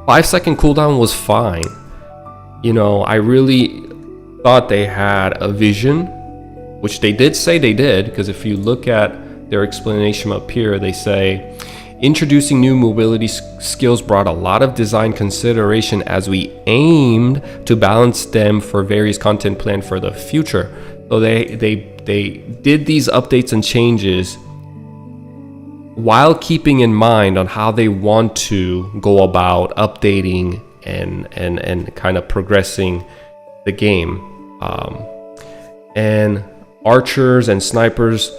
5-second cooldown was fine. I really thought they had a vision, which they did say they did, because if you look at their explanation up here, they say, introducing new mobility skills brought a lot of design consideration as we aimed to balance them for various content planned for the future. So they did these updates and changes while keeping in mind on how they want to go about updating and kind of progressing the game. And archers and snipers,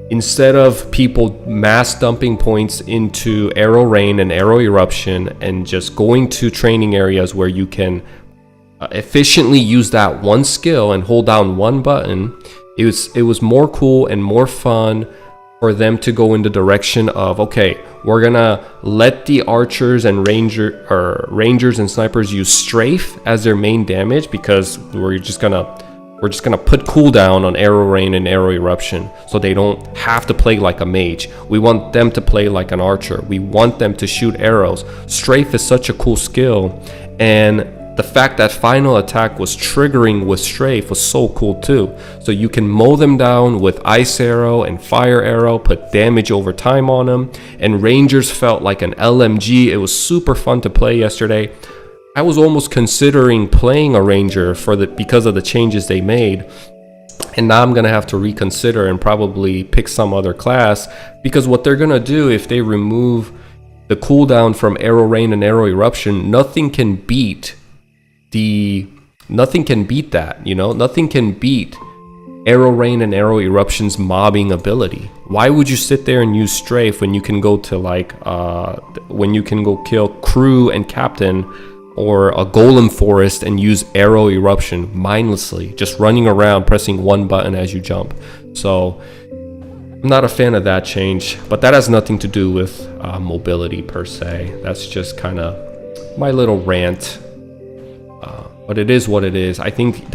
instead of people mass dumping points into arrow rain and arrow eruption and just going to training areas where you can efficiently use that one skill and hold down one button, it was more cool and more fun for them to go in the direction of, okay, we're gonna let the archers and rangers and snipers use strafe as their main damage, because we're just gonna put cooldown on arrow rain and arrow eruption, so they don't have to play like a mage. We want them to play like an archer. We want them to shoot arrows. Strafe is such a cool skill, and the fact that final attack was triggering with strafe was so cool too. So you can mow them down with ice arrow and fire arrow, put damage over time on them, and rangers felt like an LMG. It was super fun to play yesterday. I was almost considering playing a ranger because of the changes they made, and now I'm gonna have to reconsider and probably pick some other class, because what they're gonna do if they remove the cooldown from arrow rain and arrow eruption, nothing can beat that. Nothing can beat arrow rain and arrow eruption's mobbing ability. Why would you sit there and use strafe when you can go to kill crew and captain or a golem forest and use arrow eruption mindlessly, just running around pressing one button as you jump. So I'm not a fan of that change, but that has nothing to do with mobility per se. That's just kind of my little rant. But it is what it is. I think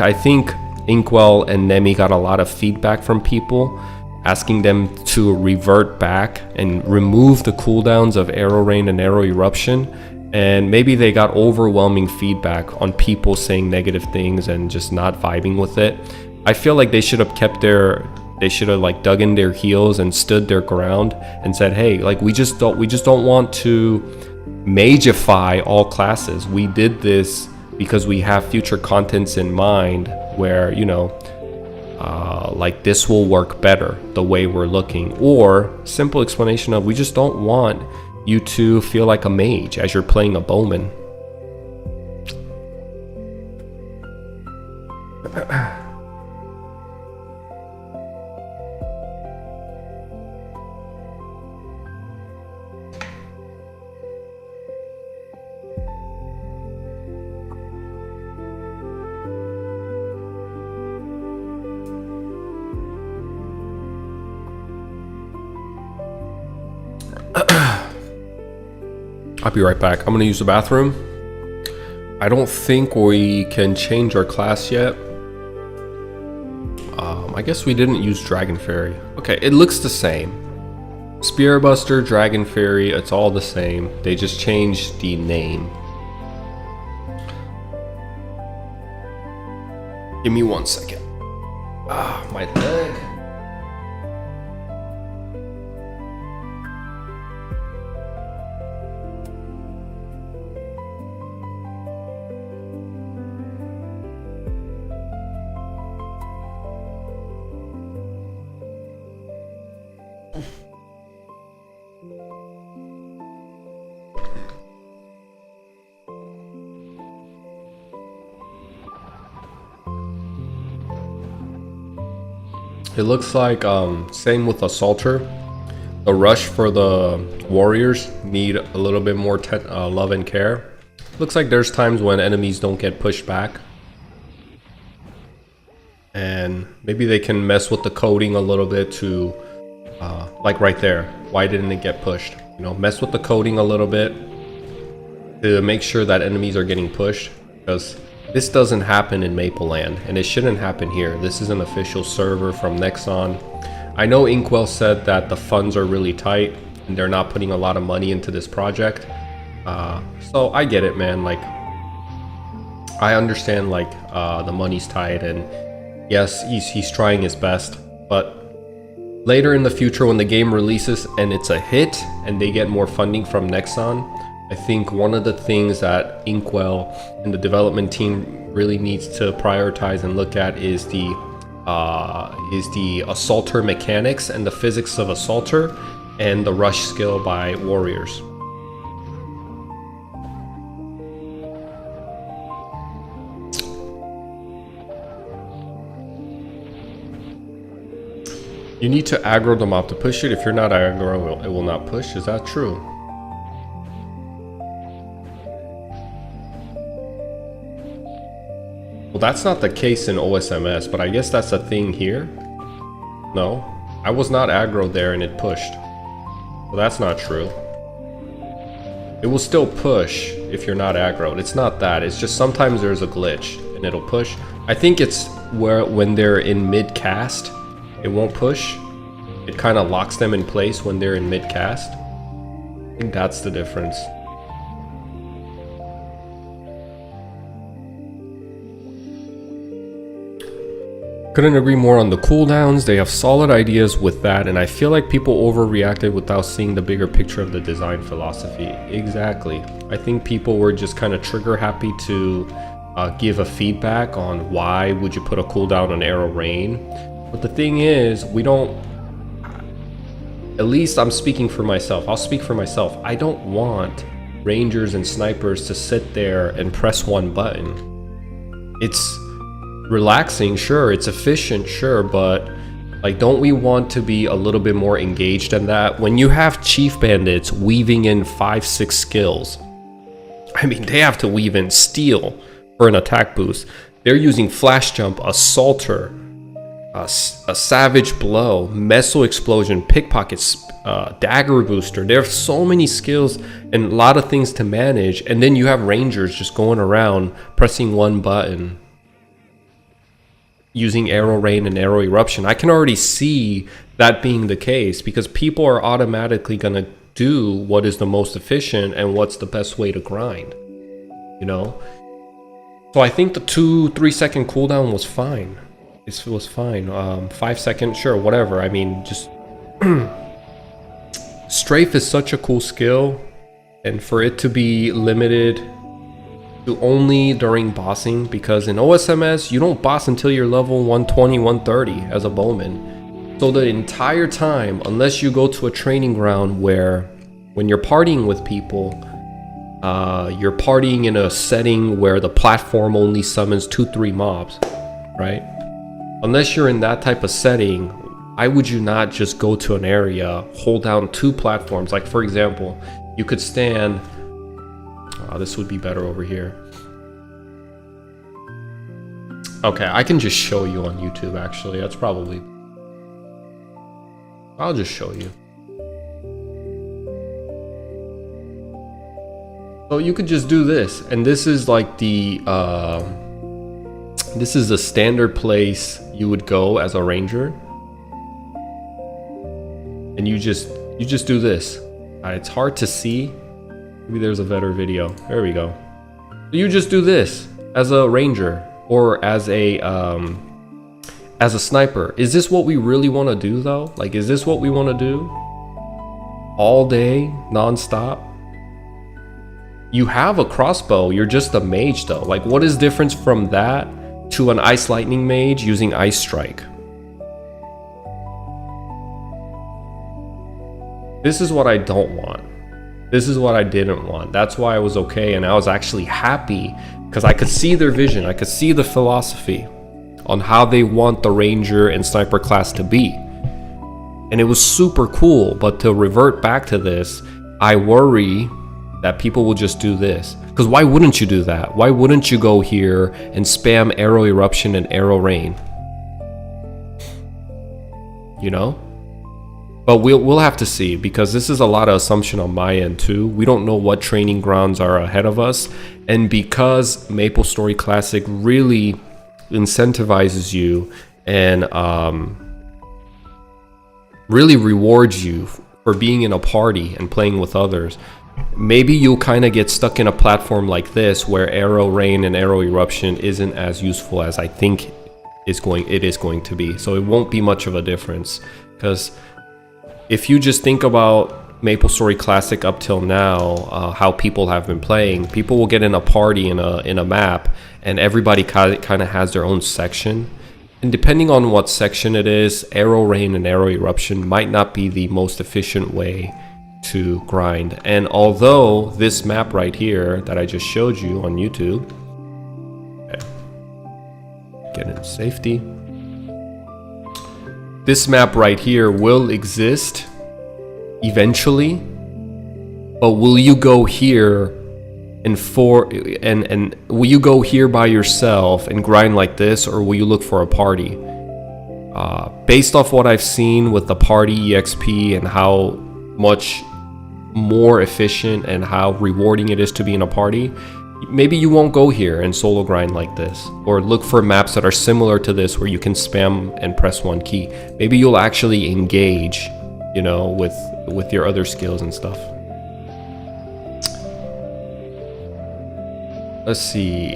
Inkwell and Nemi got a lot of feedback from people asking them to revert back and remove the cooldowns of arrow rain and arrow eruption, and maybe they got overwhelming feedback on people saying negative things and just not vibing with it. I feel like they should have like dug in their heels and stood their ground and said, hey, like we just don't want to magify all classes. We did this because we have future contents in mind where, you know, like this will work better the way we're looking. Or simple explanation of, we just don't want you to feel like a mage as you're playing a bowman. I'll be right back. I'm gonna use the bathroom. I don't think we can change our class yet. I guess we didn't use Dragon Fairy. Okay, it looks the same. Spearbuster, Dragon Fairy, it's all the same. They just changed the name. Give me 1 second. My leg. It looks like same with Assaulter. The rush for the warriors need a little bit more love and care. Looks like there's times when enemies don't get pushed back. And maybe they can mess with the coding a little bit to, like right there. Why didn't it get pushed? You know, mess with the coding a little bit to make sure that enemies are getting pushed. Because this doesn't happen in Mapleland, and it shouldn't happen here. This is an official server from Nexon. I know Inkwell said that the funds are really tight and they're not putting a lot of money into this project. So I get it, man. Like, I understand, like, the money's tight, and yes, he's trying his best. But later in the future, when the game releases and it's a hit and they get more funding from Nexon, I think one of the things that Inkwell and the development team really needs to prioritize and look at is the Assaulter mechanics and the physics of Assaulter and the rush skill by warriors. You need to aggro the mob to push it. If you're not aggro, it will not push. Is that true? Well, that's not the case in OSMS, but I guess that's a thing here. No, I was not aggro there and it pushed. Well, that's not true. It will still push if you're not aggroed. It's not that. It's just sometimes there's a glitch and it'll push. I think it's where when they're in mid-cast, it won't push. It kind of locks them in place when they're in mid-cast. I think that's the difference. Couldn't agree more on the cooldowns. They have solid ideas with that, and I feel like people overreacted without seeing the bigger picture of the design philosophy. Exactly. I think people were just kind of trigger happy to give a feedback on why would you put a cooldown on arrow rain. But the thing is, we don't, at least I'm speaking for myself. I'll speak for myself. I don't want rangers and snipers to sit there and press one button. It's relaxing, sure, it's efficient, sure, but like, don't we want to be a little bit more engaged than that? When you have chief bandits weaving in 5-6 skills, I mean, they have to weave in steel for an attack boost. They're using flash jump, assaulter, a savage blow, meso explosion, pickpocket, dagger booster. There are so many skills and a lot of things to manage. And then you have rangers just going around pressing one button, using arrow rain and arrow eruption. I can already see that being the case because people are automatically gonna do what is the most efficient and what's the best way to grind, you know? So I think the 2-3 second cooldown was fine. It was fine. 5 seconds, sure, whatever. I mean, just strafe is such a cool skill, and for it to be limited to only during bossing, because in OSMS you don't boss until you're level 120, 130 as a bowman. So the entire time, unless you go to a training ground where when you're partying with people, you're partying in a setting where the platform only summons 2-3 mobs, right? Unless you're in that type of setting, why would you not just go to an area, hold down 2 platforms? Like for example, you could stand, this would be better over here. Okay, I can just show you on YouTube actually, that's probably, I'll just show you. So you could just do this, and this is like the, this is the standard place you would go as a ranger. And you just do this. It's hard to see. Maybe there's a better video. There we go. So you just do this as a ranger or as a sniper. Is this what we really want to do though? Like, is this what we want to do? All day, non-stop? You have a crossbow, you're just a mage though. Like, what is difference from that to an ice lightning mage using ice strike? This is what I don't want. This is what I didn't want. That's why I was okay, and I was actually happy because I could see their vision. I could see the philosophy on how they want the ranger and sniper class to be. And it was super cool, but to revert back to this, I worry that people will just do this. Because why wouldn't you do that? Why wouldn't you go here and spam arrow eruption and arrow rain? You know? But we'll have to see, because this is a lot of assumption on my end too. We don't know what training grounds are ahead of us. And because MapleStory Classic really incentivizes you and really rewards you for being in a party and playing with others, maybe you'll kind of get stuck in a platform like this where arrow rain and arrow eruption isn't as useful as I think it is going to be. So it won't be much of a difference, because if you just think about MapleStory Classic up till now, how people have been playing, people will get in a party in a map and everybody kind of has their own section, and depending on what section it is, arrow rain and arrow eruption might not be the most efficient way to grind. And although this map right here that I just showed you on YouTube, okay, get in safety, this map right here will exist eventually, but will you go here and will you go here by yourself and grind like this, or will you look for a party? Based off what I've seen with the party EXP and how much more efficient and how rewarding it is to be in a party, maybe you won't go here and solo grind like this, or look for maps that are similar to this where you can spam and press one key. Maybe you'll actually engage, you know, with your other skills and stuff. Let's see.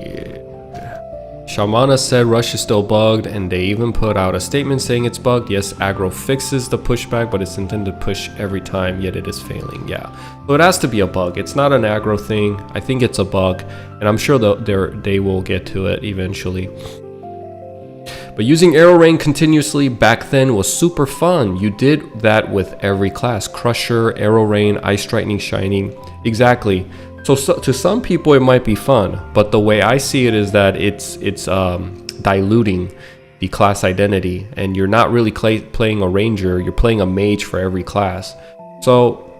Shamana said Rush is still bugged, and they even put out a statement saying it's bugged. Yes, aggro fixes the pushback, but it's intended to push every time, yet it is failing. Yeah, so it has to be a bug. It's not an aggro thing. I think it's a bug, and I'm sure they will get to it eventually. But using arrow rain continuously back then was super fun. You did that with every class. Crusher, arrow rain, ice striking, shining. Exactly. So to some people it might be fun, but the way I see it is that it's diluting the class identity, and you're not really playing a ranger, you're playing a mage for every class. So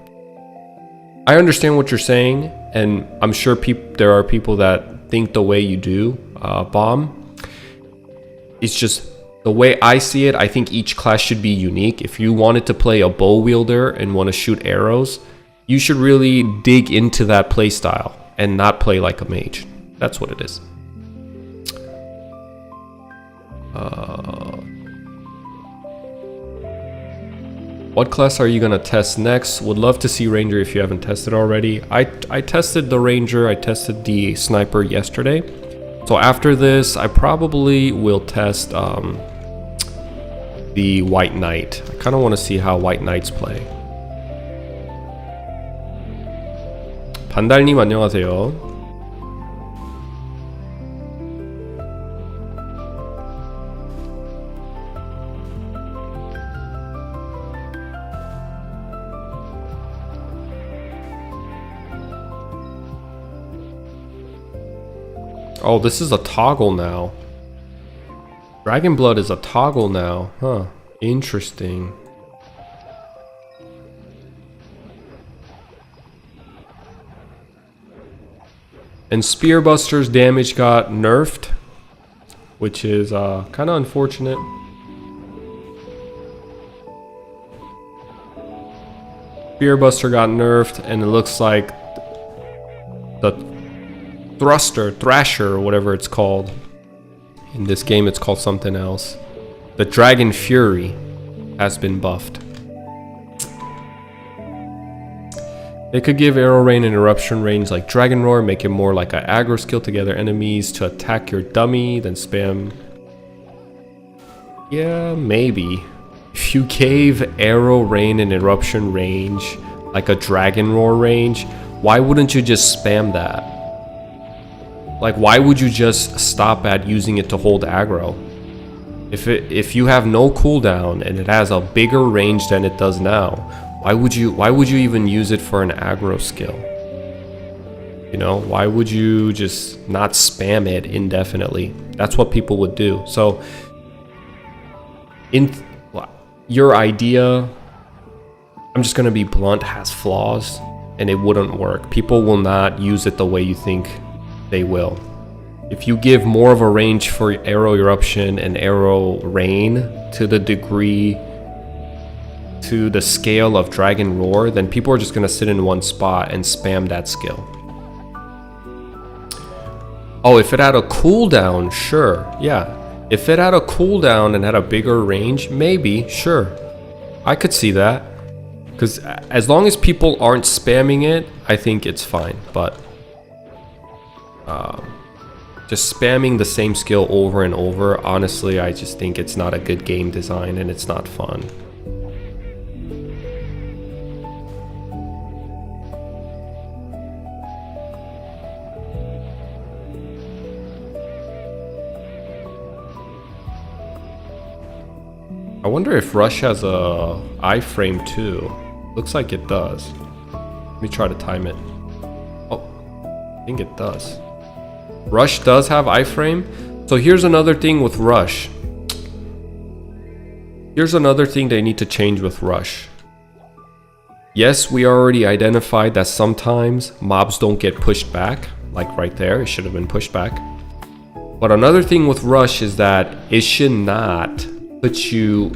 I understand what you're saying, and I'm sure there are people that think the way you do, Bomb. It's just the way I see it. I think each class should be unique. If you wanted to play a bow wielder and want to shoot arrows, you should really dig into that play style and not play like a mage. That's what it is. What class are you gonna test next? Would love to see Ranger if you haven't tested already. I tested the Ranger, I tested the Sniper yesterday. So after this, I probably will test the White Knight. I kind of want to see how White Knights play. 반달님 안녕하세요. Oh, this is a toggle now. Dragon Blood is a toggle now. Huh. Interesting. And Spearbuster's damage got nerfed, which is kind of unfortunate. Spearbuster got nerfed, and it looks like the Thrasher, or whatever it's called. In this game, it's called something else. The Dragon Fury has been buffed. They could give Arrow Rain and Eruption range like Dragon Roar, make it more like an aggro skill to gather enemies to attack your dummy, then spam. Yeah, maybe. If you gave Arrow Rain and Eruption range like a Dragon Roar range, why wouldn't you just spam that? Like, why would you just stop at using it to hold aggro? If you have no cooldown and it has a bigger range than it does now, why would you even use it for an aggro skill? You know, why would you just not spam it indefinitely? That's what people would do. So, your idea, I'm just gonna be blunt, has flaws, and it wouldn't work. People will not use it the way you think they will. If you give more of a range for Arrow Eruption and Arrow Rain to the degree, to the scale of Dragon Roar, then people are just gonna sit in one spot and spam that skill. Oh, if it had a cooldown, sure, yeah. If it had a cooldown and had a bigger range, maybe, sure. I could see that. Because as long as people aren't spamming it, I think it's fine. But just spamming the same skill over and over, honestly, I just think it's not a good game design and it's not fun. I wonder if Rush has a iframe too. Looks like it does. Let me try to time it. Oh, I think it does. Rush does have iframe. So here's another thing with Rush. Here's another thing they need to change with Rush. Yes, we already identified that sometimes mobs don't get pushed back. Like right there, it should have been pushed back. But another thing with Rush is that it should not put you...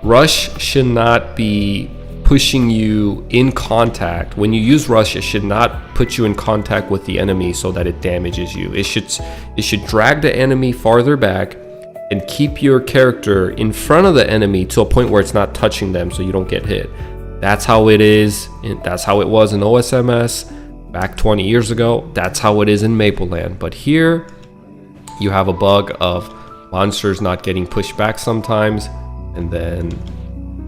Rush should not be pushing you in contact. When you use Rush, it should not put you in contact with the enemy so that it damages you. It should drag the enemy farther back and keep your character in front of the enemy to a point where it's not touching them so you don't get hit. That's how it is. That's how it was in OSMS back 20 years ago. That's how it is in Mapleland. But here, you have a bug of monsters not getting pushed back sometimes, and then...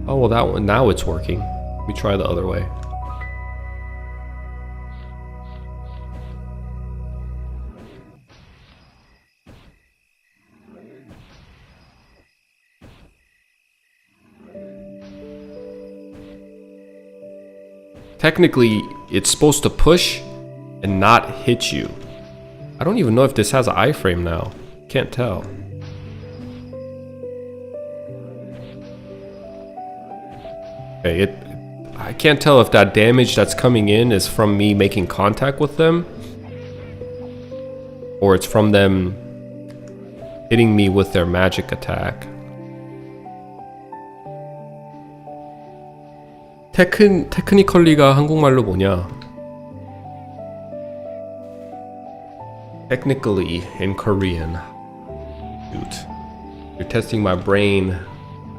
Oh, well, that one, now it's working. Let me try the other way. Technically, it's supposed to push and not hit you. I don't even know if this has an iframe now. Can't tell. Okay, I can't tell if that damage that's coming in is from me making contact with them or it's from them hitting me with their magic attack. 테크니컬리가 한국말로 뭐냐? Technically in Korean. Shoot. You're testing my brain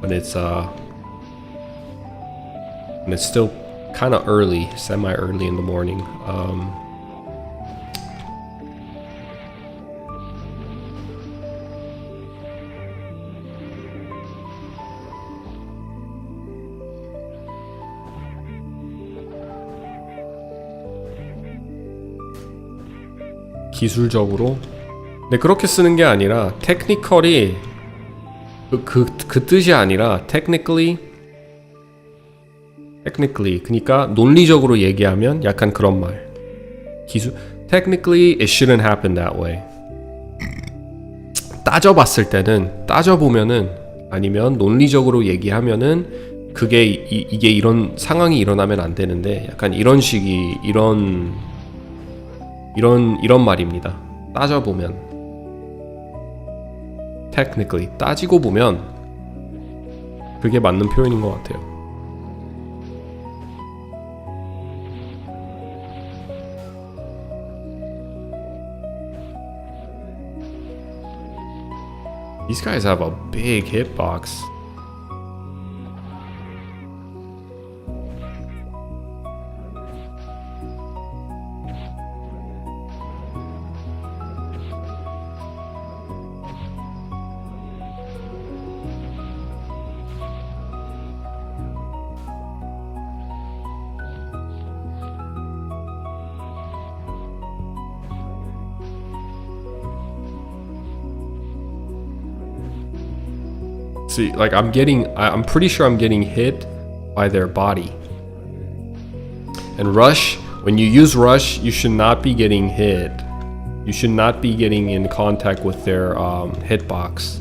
when it's still kind of early, semi-early in the morning. 기술적으로? 근데 그렇게 쓰는 게 아니라 technically 그 뜻이 아니라 technically 그러니까 논리적으로 얘기하면 약간 그런 말. technically it shouldn't happen that way. 따져봤을 때는 따져보면은 아니면 논리적으로 얘기하면은 그게 이게 이런 상황이 일어나면 안 되는데 약간 이런 식이 이런 말입니다. 따져보면 technically 따지고 보면 그게 맞는 표현인 것 같아요. These guys have a big hitbox. See, like I'm pretty sure I'm getting hit by their body. And rush, when you use rush, you should not be getting hit. You should not be getting in contact with their hitbox.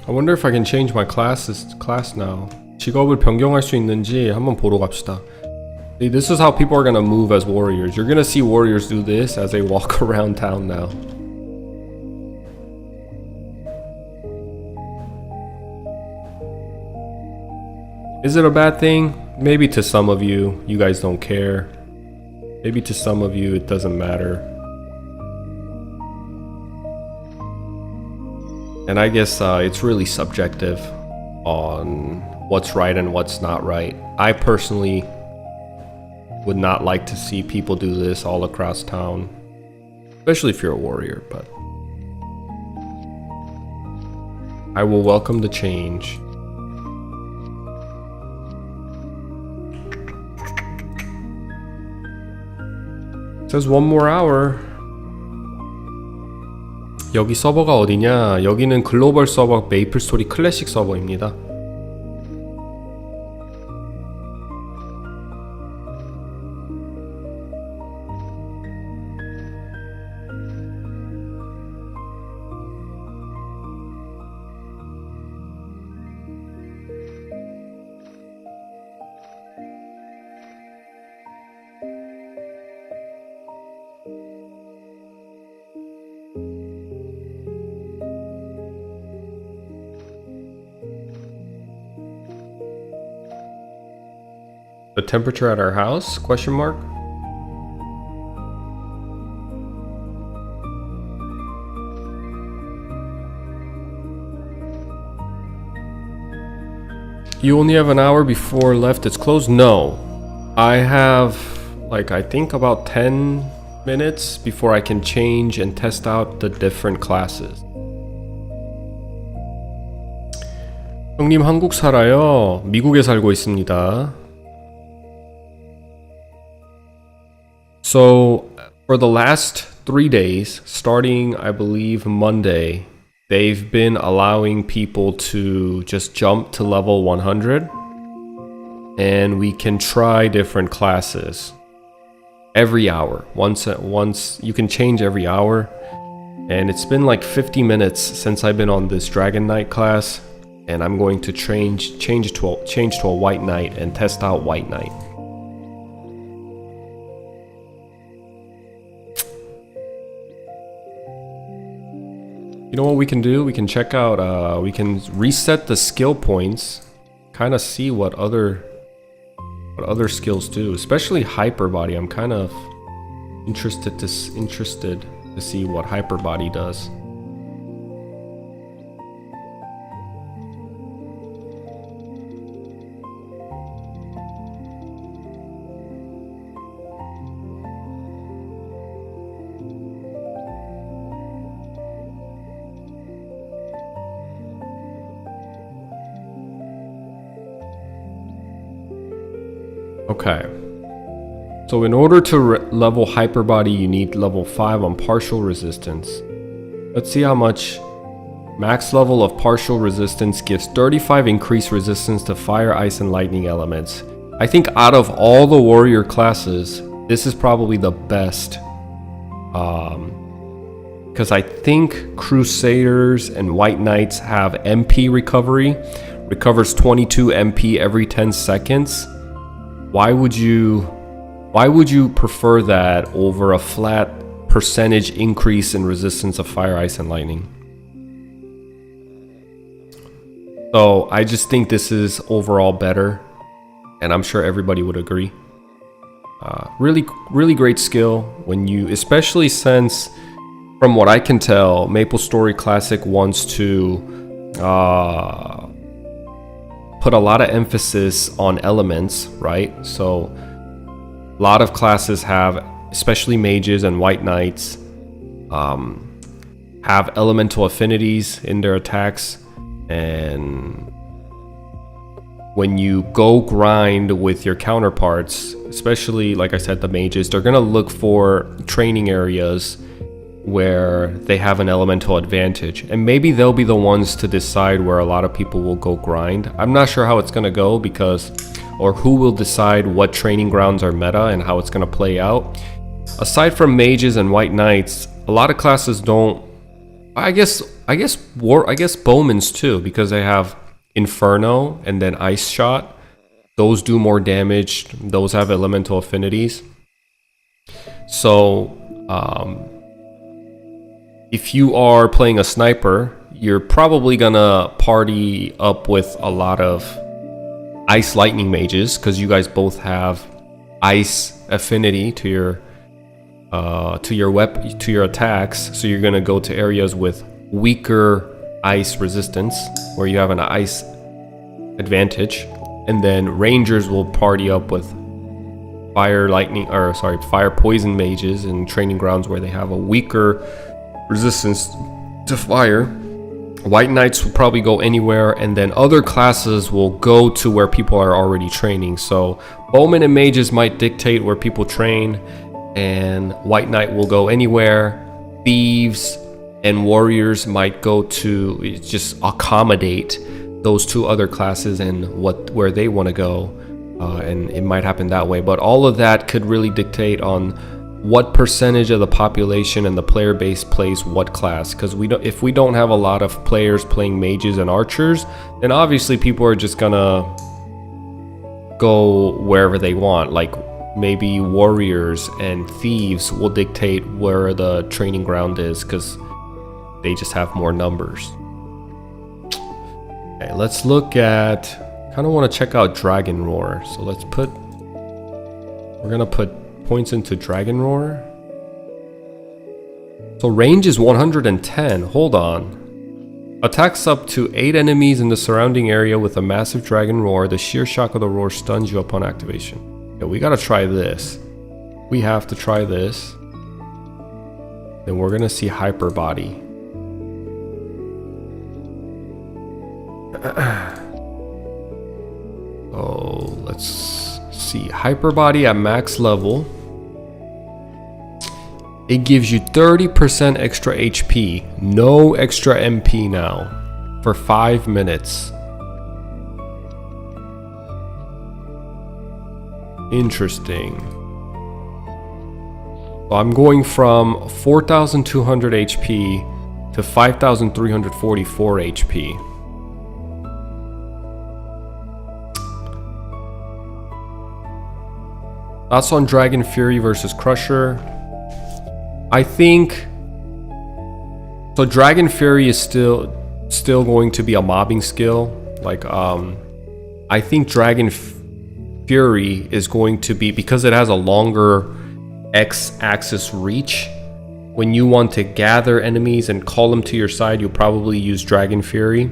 I wonder if I can change my class now. 직업을 변경할 수 있는지 한번 보러 갑시다. See, this is how people are gonna move as warriors. You're gonna see warriors do this as they walk around town now. Is it a bad thing? Maybe to some of you, you guys don't care. Maybe to some of you, it doesn't matter. And I guess it's really subjective on what's right and what's not right. I personally would not like to see people do this all across town, especially if you're a warrior, but I will welcome the change. It says one more hour. 여기 서버가 어디냐? 여기는 글로벌 서버 메이플스토리 클래식 서버입니다. The temperature at our house? Question mark? You only have an hour before left it's closed? No. I have like I think about 10 minutes before I can change and test out the different classes. 형님 한국 살아요. 미국에 살고 있습니다. So for the last 3 days, starting I believe Monday, they've been allowing people to just jump to level 100 and we can try different classes every hour. Once you can change every hour, and it's been like 50 minutes since I've been on this Dragon Knight class, and I'm going to change to a White Knight and test out White Knight. You know what we can do? We can check out, we can reset the skill points, kind of see what other skills do, especially hyper body. I'm kind of interested to see what hyper body does. Okay, so in order to level hyper body, you need level 5 on partial resistance. Let's see how much. Max level of partial resistance gives 35 increased resistance to fire, ice, and lightning elements. I think out of all the warrior classes, this is probably the best. Because I think Crusaders and White Knights have MP recovery. Recovers 22 MP every 10 seconds. Why would you prefer that over a flat percentage increase in resistance of fire, ice, and lightning? So I just think this is overall better, and I'm sure everybody would agree. Really great skill when you, especially since, from what I can tell, MapleStory Classic wants to put a lot of emphasis on elements, right? So a lot of classes have, especially mages and white knights, have elemental affinities in their attacks, and when you go grind with your counterparts, especially like I said, the mages, they're gonna look for training areas where they have an elemental advantage, and maybe they'll be the ones to decide where a lot of people will go grind. I'm not sure how it's gonna go, because, or who will decide what training grounds are meta and how it's gonna play out. Aside from mages and white knights, a lot of classes don't. I guess bowmans too, because they have Inferno and then Ice Shot. Those do more damage. Those have elemental affinities. So if you are playing a sniper, you're probably gonna party up with a lot of ice lightning mages, because you guys both have ice affinity to your attacks. So you're gonna go to areas with weaker ice resistance, where you have an ice advantage, and then rangers will party up with fire poison mages in training grounds where they have a weaker resistance to fire. White knights will probably go anywhere, and then other classes will go to where people are already training. So bowmen and mages might dictate where people train, and white knight will go anywhere. Thieves and warriors might go to just accommodate those two other classes and where they want to go, and it might happen that way. But all of that could really dictate on what percentage of the population and the player base plays what class. Because if we don't have a lot of players playing mages and archers, then obviously people are just gonna go wherever they want. Like maybe warriors and thieves will dictate where the training ground is, because they just have more numbers. Okay, let's look at, kind of want to check out Dragon Roar. So let's put We're gonna put points into Dragon Roar. So range is 110. Hold on. Attacks up to 8 enemies in the surrounding area with a massive Dragon Roar. The sheer shock of the roar stuns you upon activation. Yeah, we gotta try this. We have to try this. Then we're gonna see Hyper Body. Oh, let's see. Hyper Body at max level. It gives you 30% extra HP, no extra MP now, for 5 minutes. Interesting. So I'm going from 4,200 HP to 5,344 HP. That's on Dragon Fury versus Crusher. I think so. Dragon Fury is still going to be a mobbing skill. Like I think Dragon Fury is going to be, because it has a longer X-axis reach. When you want to gather enemies and call them to your side, you'll probably use Dragon Fury,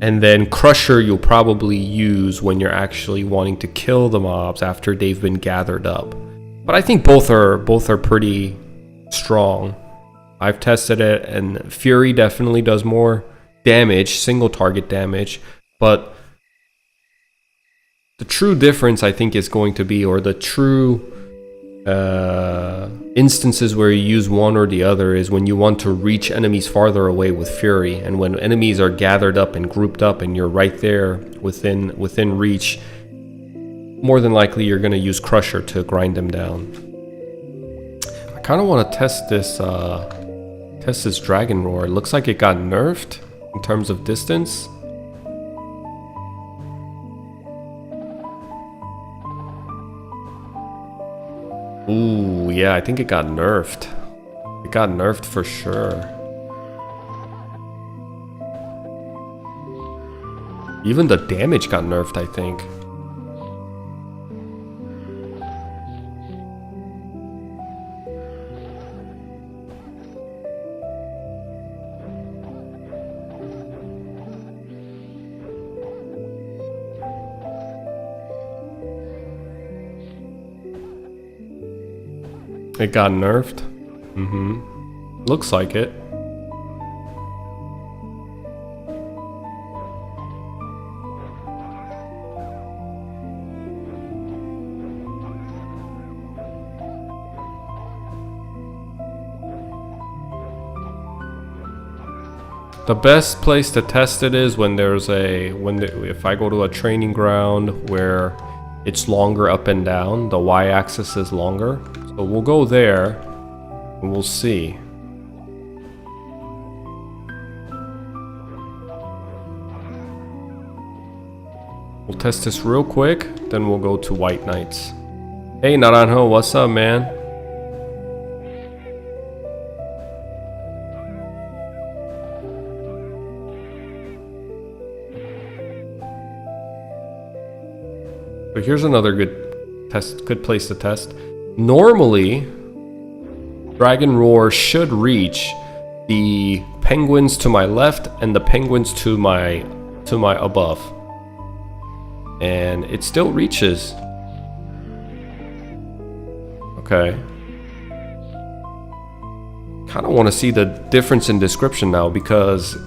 and then Crusher you'll probably use when you're actually wanting to kill the mobs after they've been gathered up. But I think both are pretty strong. I've tested it, and Fury definitely does more damage, single target damage, but the true difference I think is going to be, or the true instances where you use one or the other, is when you want to reach enemies farther away with Fury, and when enemies are gathered up and grouped up and you're right there within reach, more than likely you're going to use Crusher to grind them down. I kind of want to test this Dragon Roar. It looks like it got nerfed in terms of distance. Ooh, yeah, I think it got nerfed. It got nerfed for sure. Even the damage got nerfed, I think. It got nerfed? Mm-hmm. Looks like it. The best place to test it is when there's if I go to a training ground where it's longer up and down, the y-axis is longer. So we'll go there and we'll see. We'll test this real quick, then we'll go to White Knights. Hey Naranjo, what's up, man? So here's another good place to test. Normally, Dragon Roar should reach the penguins to my left and the penguins to my above, and it still reaches. Okay. Kind of want to see the difference in description now, because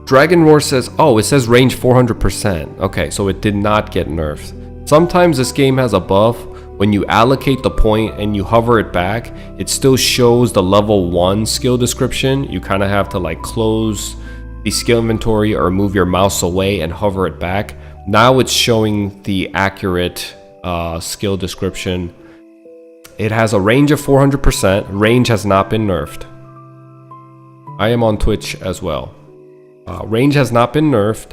Dragon Roar says, oh, it says range 400%. Okay, so it did not get nerfed. Sometimes this game has a buff. When you allocate the point and you hover it back, it still shows the level 1 skill description. You kind of have to like close the skill inventory or move your mouse away and hover it back. Now it's showing the accurate skill description. It has a range of 400%. Range has not been nerfed. I am on Twitch as well. Range has not been nerfed.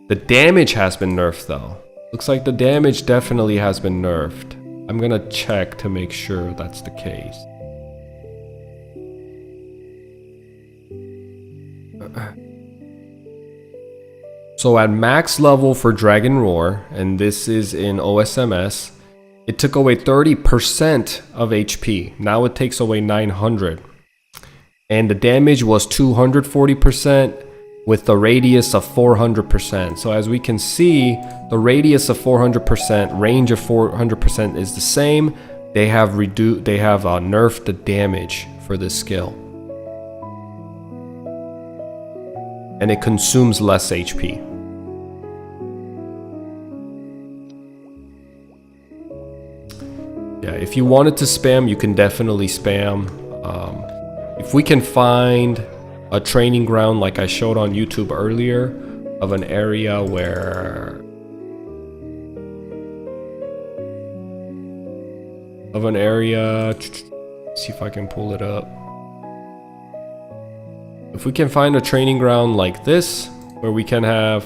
The damage has been nerfed though. Looks like the damage definitely has been nerfed. I'm gonna check to make sure that's the case. So at max level for Dragon Roar, and this is in OSMS, it took away 30% of HP. Now it takes away 900. And the damage was 240% with the radius of 400%. So as we can see, the radius of 400%, range of 400% is the same. They have nerfed the damage for this skill. And it consumes less HP. Yeah, if you wanted to spam, you can definitely spam. If we can find a training ground like I showed on YouTube earlier of an area where see if I can pull it up. If we can find a training ground like this where we can have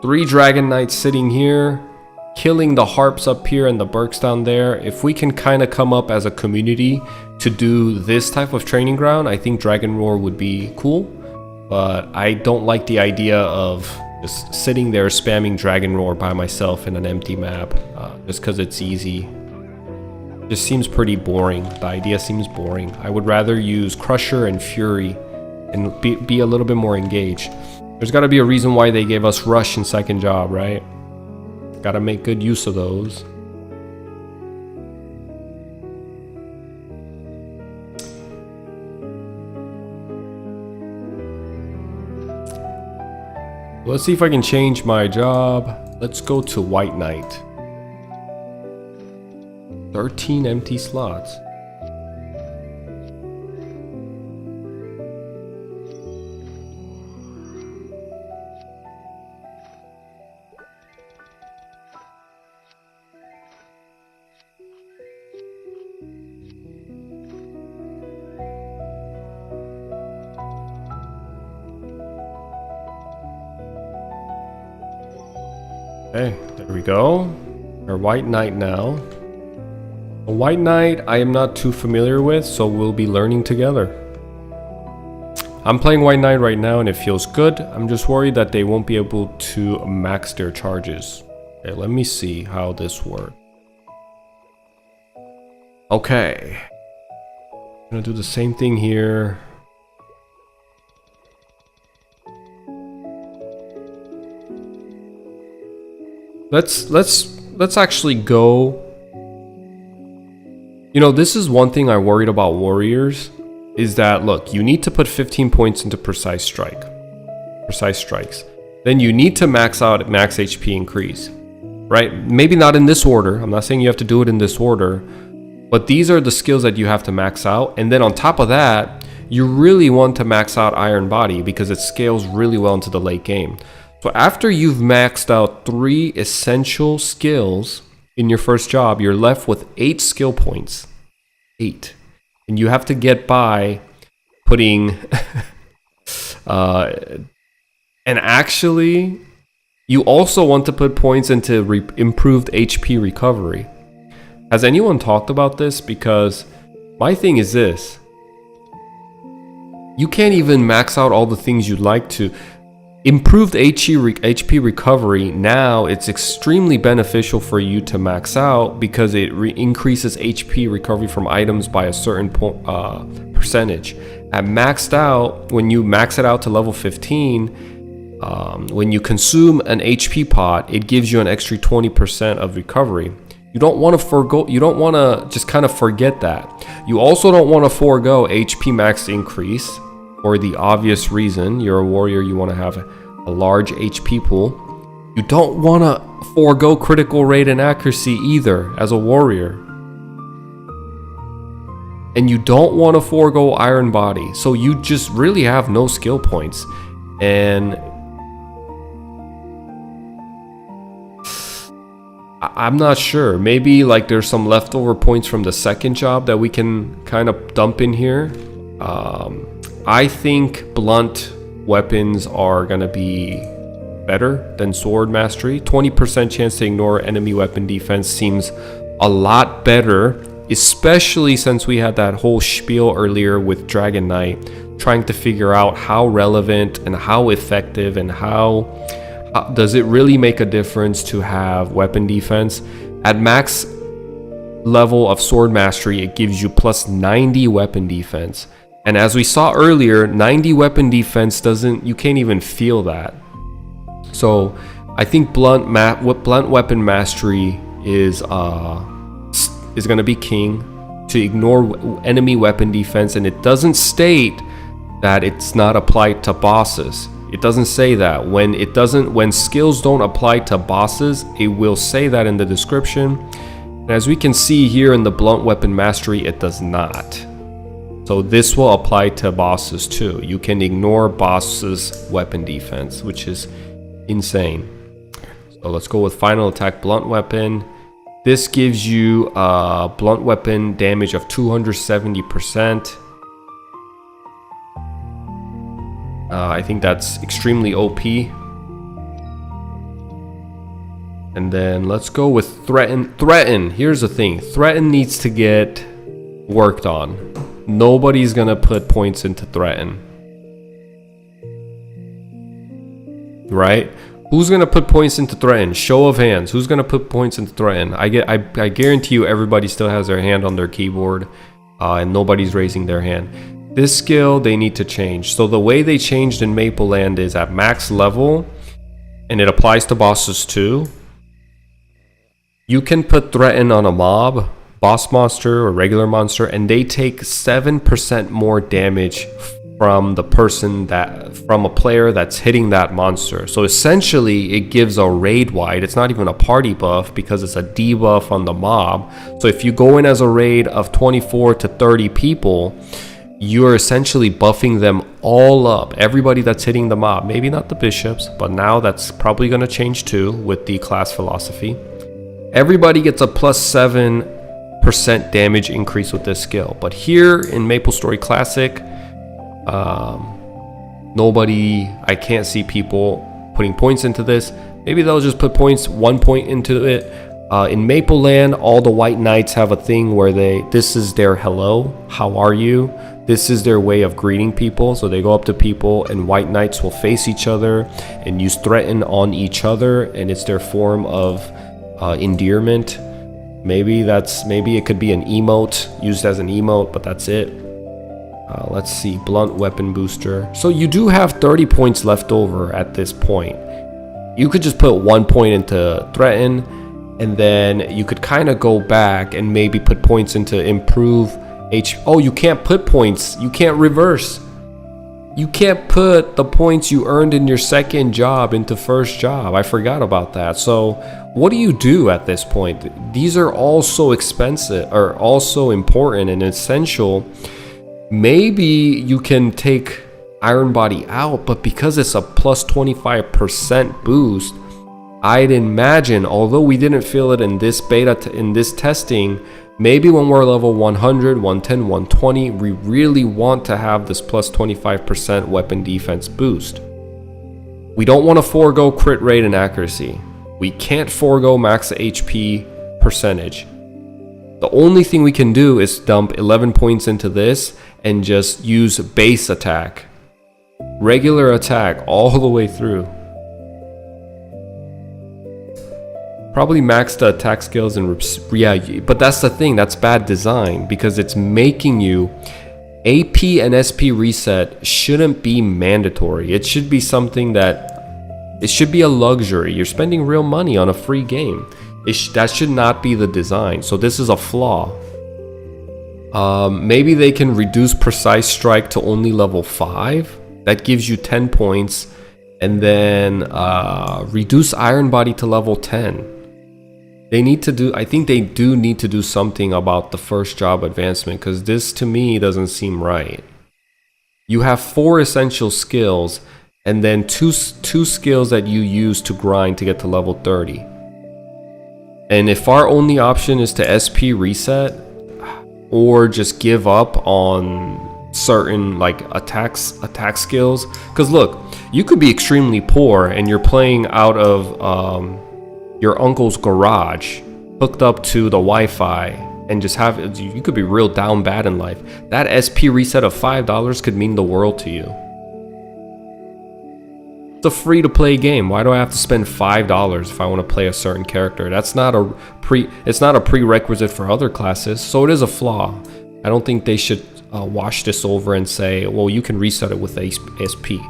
3 Dragon Knights sitting here, killing the harps up here and the Berks down there, if we can kind of come up as a community to do this type of training ground, I think Dragon Roar would be cool. But I don't like the idea of just sitting there spamming Dragon Roar by myself in an empty map, just because it's easy. It just seems pretty boring. The idea seems boring. I would rather use Crusher and Fury and be a little bit more engaged. There's got to be a reason why they gave us Rush and Second Job, right? Gotta make good use of those. Let's see if I can change my job. Let's go to White Knight. 13 empty slots. Okay, there we go. Our White Knight now. A White Knight I am not too familiar with, so we'll be learning together. I'm playing White Knight right now and it feels good. I'm just worried that they won't be able to max their charges. Okay, let me see how this works. Okay. I'm gonna do the same thing here. Let's actually go. You know, this is one thing I worried about warriors, is that, look, you need to put 15 points into precise strikes. Then you need to max out at max HP increase, right? Maybe not in this order. I'm not saying you have to do it in this order, but these are the skills that you have to max out. And then on top of that, you really want to max out Iron Body because it scales really well into the late game. So after you've maxed out 3 essential skills in your first job, you're left with 8 skill points. 8. And you have to get by putting... and actually, you also want to put points into improved HP recovery. Has anyone talked about this? Because my thing is this. You can't even max out all the things you'd like to. Improved HP recovery, now it's extremely beneficial for you to max out because it increases HP recovery from items by a certain percentage. At maxed out, when you max it out to level 15, when you consume an HP pot, it gives you an extra 20% of recovery. You don't want to just kind of forget that. You also don't want to forego HP max increase. For the obvious reason, you're a warrior, you want to have a large HP pool. You don't want to forego critical rate and accuracy either as a warrior. And you don't want to forego Iron Body. So you just really have no skill points. And I'm not sure. Maybe like there's some leftover points from the second job that we can kind of dump in here. I think blunt weapons are going to be better than sword mastery. 20% chance to ignore enemy weapon defense seems a lot better, especially since we had that whole spiel earlier with Dragon Knight, trying to figure out how relevant and how effective and how does it really make a difference to have weapon defense? At max level of sword mastery, it gives you plus 90 weapon defense. And as we saw earlier, 90 weapon defense you can't even feel that. So I think blunt weapon mastery is gonna be king, to ignore enemy weapon defense. And it doesn't state that it's not applied to bosses. It doesn't say that. When skills don't apply to bosses, it will say that in the description. And as we can see here in the blunt weapon mastery, it does not. So this will apply to bosses too. You can ignore bosses' weapon defense, which is insane. So let's go with final attack blunt weapon. This gives you blunt weapon damage of 270%. I think that's extremely OP. And then let's go with threaten. Threaten, here's the thing. Threaten needs to get worked on. Nobody's gonna put points into threaten. Right? Who's gonna put points into threaten? Show of hands. Who's gonna put points into threaten? I guarantee you everybody still has their hand on their keyboard, and nobody's raising their hand. This skill they need to change. So the way they changed in Maple Land is at max level, and it applies to bosses too. You can put threaten on a mob, boss monster or regular monster, and they take 7% more damage from a player that's hitting that monster. So essentially it gives a raid wide. It's not even a party buff because it's a debuff on the mob. So if you go in as a raid of 24 to 30 people, you're essentially buffing them all up. Everybody that's hitting the mob, maybe not the bishops, but now that's probably going to change too with the class philosophy. Everybody gets a plus 7% damage increase with this skill. But here in MapleStory Classic, I can't see people putting points into this. Maybe they'll just put 1 point into it. In Maple Land, all the white knights have a thing where this is their hello, how are you? This is their way of greeting people. So they go up to people and white knights will face each other and use threaten on each other, and it's their form of endearment. Maybe it could be an emote, used as an emote, but that's it. Let's see, blunt weapon booster. So you do have 30 points left over at this point. You could just put 1 point into threaten, and then you could kind of go back and maybe put points into improve Oh, you can't put points. You can't reverse. You can't put the points you earned in your second job into first job. I forgot about that. So what do you do at this point? These are all so expensive, or also important and essential. Maybe you can take Iron Body out, but because it's a plus 25% boost, I'd imagine, although we didn't feel it in this beta, in this testing, maybe when we're level 100, 110, 120, we really want to have this plus 25% weapon defense boost. We don't want to forego crit rate and accuracy. We can't forego max HP percentage. The only thing we can do is dump 11 points into this and just use base attack. Regular attack all the way through. Probably max the attack skills and but that's the thing, that's bad design, because it's making you AP and SP reset shouldn't be mandatory. It should be something it should be a luxury. You're spending real money on a free game. That should not be the design. So this is a flaw. Maybe they can reduce precise strike to only level 5. That gives you 10 points, and then reduce Iron Body to level 10. I think they do need to do something about the first job advancement, because this to me doesn't seem right. You have 4 essential skills and then two skills that you use to grind to get to level 30. And if our only option is to SP reset or just give up on certain like attack skills, because look, you could be extremely poor and you're playing out of your uncle's garage, hooked up to the Wi-Fi, and just you could be real down bad in life. That SP reset of $5 could mean the world to you. It's a free-to-play game. Why do I have to spend $5 if I want to play a certain character? It's not a prerequisite for other classes, so it is a flaw. I don't think they should wash this over and say, well, you can reset it with SP.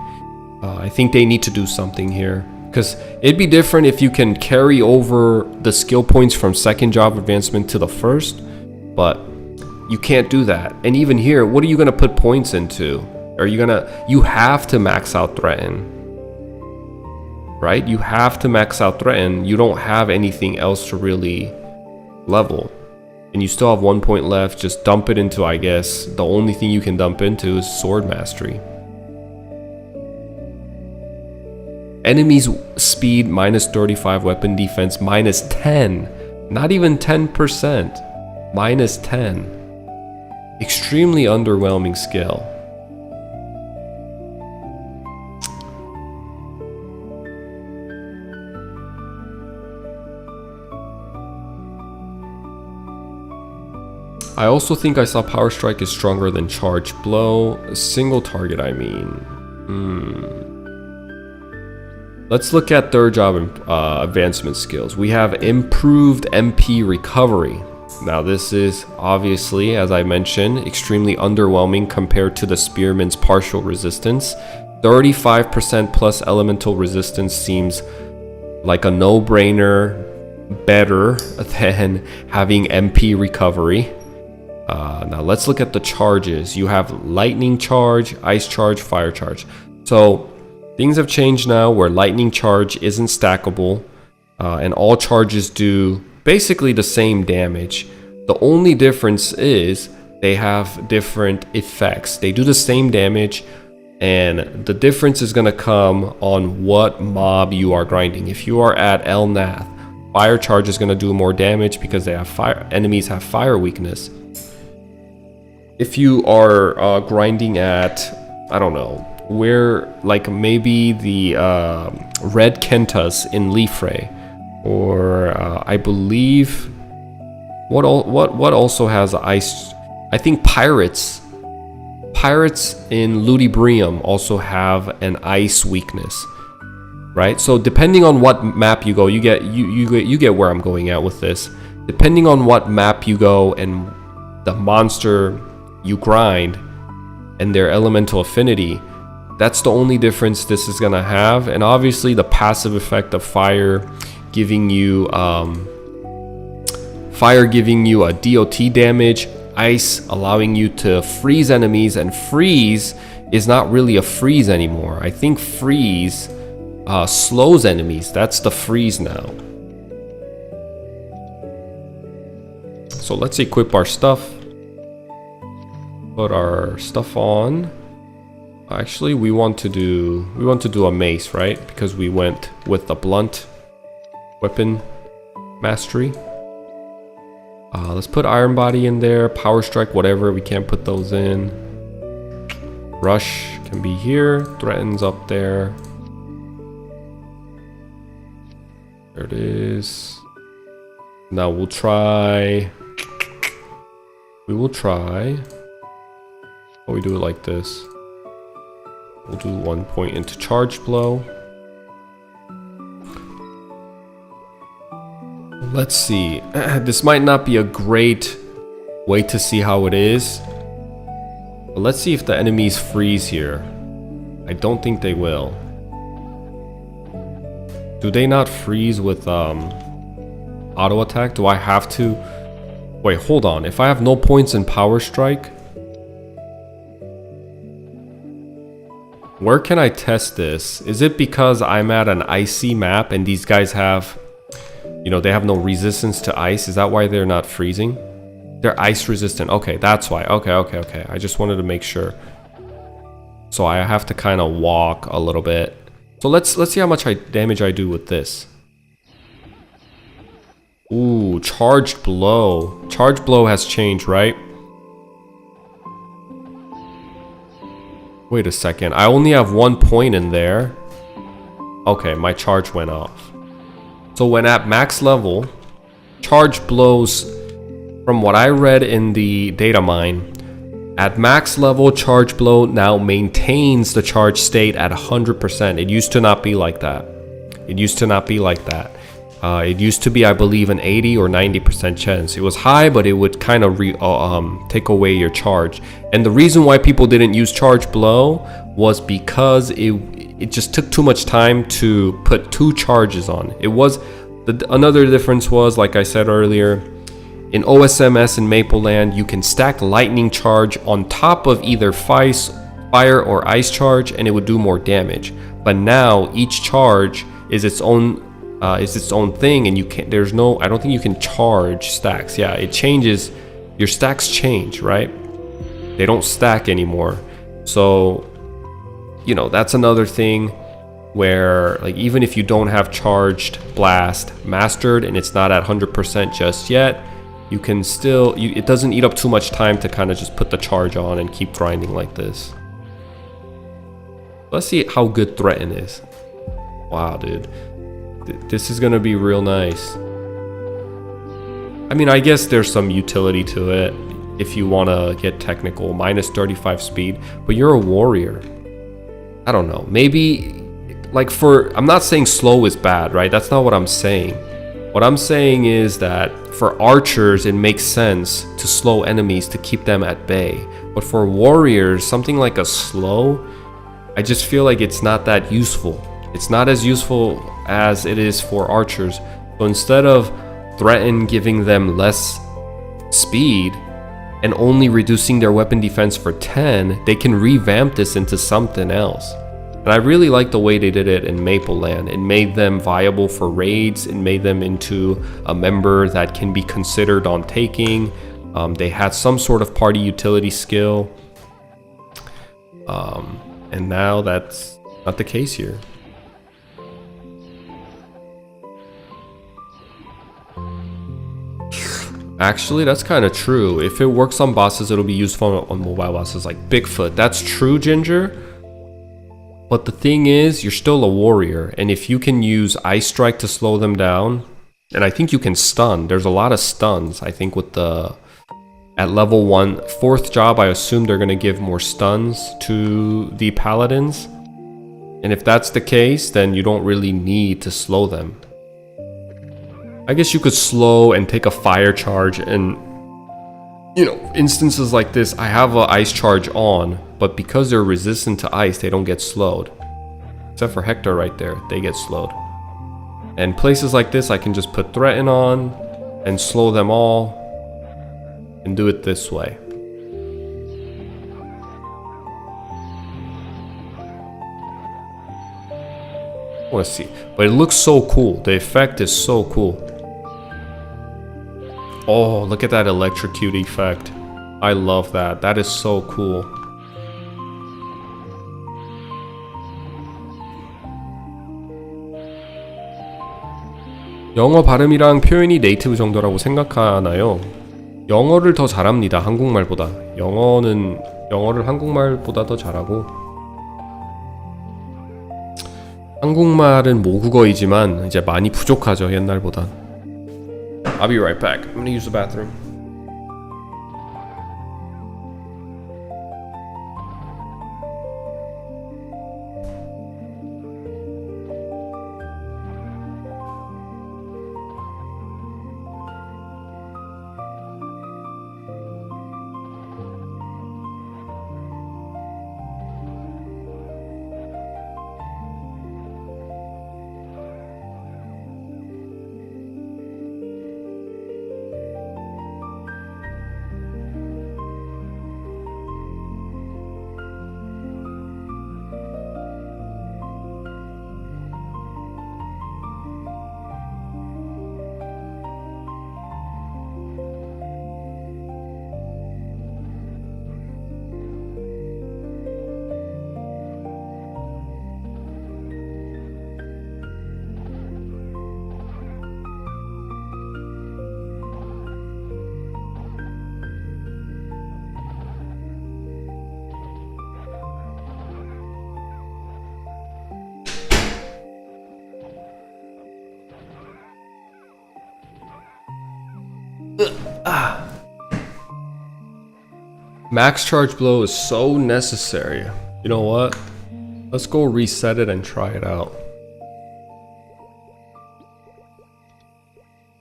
I think they need to do something here, because it'd be different if you can carry over the skill points from second job advancement to the first, but you can't do that. And even here, what are you going to put points into? You have to max out threaten. Right? You have to max out threaten. You don't have anything else to really level. And you still have 1 point left. Just dump it into, I guess, the only thing you can dump into is sword mastery. Enemies speed minus 35, weapon defense minus 10. Not even 10%. Minus 10. Extremely underwhelming skill. I also think I saw Power Strike is stronger than Charge Blow. A single target, I mean. Let's look at third job advancement skills. We have improved MP recovery. Now this is obviously, as I mentioned, extremely underwhelming compared to the Spearman's partial resistance. 35% plus elemental resistance seems like a no-brainer, better than having MP recovery. Now let's look at the charges. You have lightning charge, ice charge, fire charge. So things have changed now where lightning charge isn't stackable, and all charges do basically the same damage. The only difference is they have different effects. They do the same damage, and the difference is going to come on what mob you are grinding. If you are at El Nath, fire charge is going to do more damage because they have fire. Enemies have fire weakness. If you are grinding at, I don't know, where like maybe the red Kentas in Lifre, or I believe what also has ice. I think pirates in Ludibrium also have an ice weakness, right? So depending on what map you go, you get where I'm going at with this. Depending on what map you go and the monster you grind and their elemental affinity, that's the only difference this is gonna have. And obviously the passive effect of fire giving you a DOT damage, ice allowing you to freeze enemies, and freeze is not really a freeze anymore. I think freeze slows enemies. That's the freeze now. So let's equip our stuff. Put our stuff on. Actually, we want to do a mace, right? Because we went with the blunt weapon mastery. Let's put Iron Body in there, Power Strike, whatever. We can't put those in. Rush can be here. Threatens up there. There it is. Now we'll try. We will try. Oh, we do it like this. We'll do 1 point into Charge Blow. Let's see. This might not be a great way to see how it is. But let's see if the enemies freeze here. I don't think they will. Do they not freeze with auto attack? Do I have to? Wait, hold on. If I have no points in Power Strike, where can I test this? Is it because I'm at an icy map and these guys have, you know, they have no resistance to ice? Is that why they're not freezing? They're ice resistant. Okay, that's why. Okay. I just wanted to make sure. So I have to kind of walk a little bit. So let's see how much damage I do with this. Ooh, Charged Blow. Charged Blow has changed, right? Wait a second. I only have 1 point in there. Okay, my charge went off. So when at max level, Charged Blows, from what I read in the data mine, At max level, charge blow now maintains the charge state at 100%. It used to not be like that. It used to not be like that. It used to be, I believe, an 80 or 90% chance. It was high, but it would kind of take away your charge. And the reason why people didn't use charge blow was because it just took too much time to put 2 charges on. It was another difference was, like I said earlier, in OSMS and Mapleland, you can stack lightning charge on top of either fire or ice charge, and it would do more damage. But now each charge is its own thing, and you can't. I don't think you can charge stacks. Yeah, it changes. Your stacks change, right? They don't stack anymore. So, that's another thing where, like, even if you don't have charged blast mastered and it's not at 100% just yet, you can still, it doesn't eat up too much time to kind of just put the charge on and keep grinding like this. Let's see how good Threaten is. Wow, dude. This is gonna be real nice. I mean, I guess there's some utility to it if you want to get technical. Minus 35 speed, but you're a warrior. I don't know. Maybe, like, I'm not saying slow is bad, right? That's not what I'm saying. What I'm saying is that for archers, it makes sense to slow enemies to keep them at bay. But for warriors, something like a slow, I just feel like it's not that useful. It's not as useful as it is for archers. So instead of Threaten giving them less speed and only reducing their weapon defense for 10, they can revamp this into something else. And I really like the way they did it in Mapleland. It made them viable for raids. It made them into a member that can be considered on taking. They had some sort of party utility skill. And now that's not the case here. Actually, that's kind of true. If it works on bosses, it'll be useful on mobile bosses like Bigfoot. That's true, Ginger. But the thing is, you're still a warrior, and if you can use Ice Strike to slow them down, and I think you can stun. There's a lot of stuns, I think, at level 1. 4th job, I assume they're going to give more stuns to the paladins. And if that's the case, then you don't really need to slow them. I guess you could slow and take a fire charge, and instances like this, I have an ice charge on, but because they're resistant to ice, they don't get slowed. Except for Hector right there, they get slowed. And places like this, I can just put Threaten on and slow them all and do it this way. Let's see. But it looks so cool. The effect is so cool. Oh, look at that electrocute effect. I love that. That is so cool. 영어 발음이랑 표현이 네이티브 정도라고 생각하나요? 영어를 더 잘합니다. 한국말보다. 영어를 한국말보다 더 잘하고, 한국말은 모국어이지만 이제 많이 부족하죠, 옛날보다. I'll be right back. I'm gonna use the bathroom. Max charge blow is so necessary. You know what? Let's go reset it and try it out.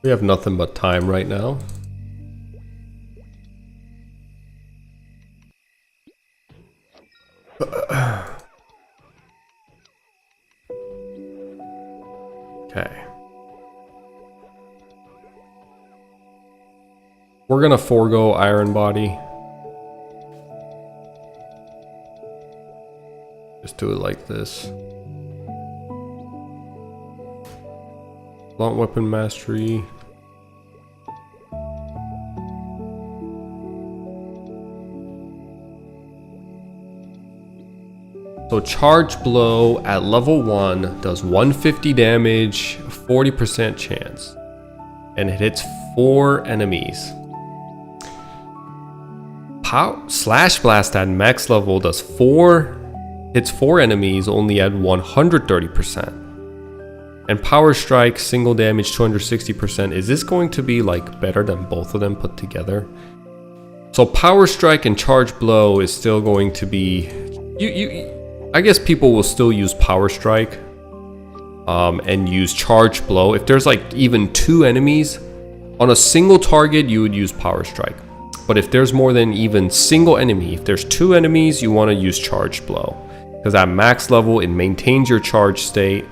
We have nothing but time right now. Okay. We're gonna forego Iron Body. Just do it like this. Blunt Weapon Mastery. So Charge Blow at level 1 does 150 damage, 40% chance. And it hits 4 enemies. Slash Blast at max level does hits 4 enemies only at 130%. And Power Strike single damage 260%. Is this going to be like better than both of them put together? So Power Strike and Charge Blow is still going to be I guess people will still use Power Strike and use Charge Blow. If there's like even 2 enemies on a single target, you would use Power Strike. But if there's more than even single enemy, if there's 2 enemies, you want to use Charge Blow. Because at max level, it maintains your charge state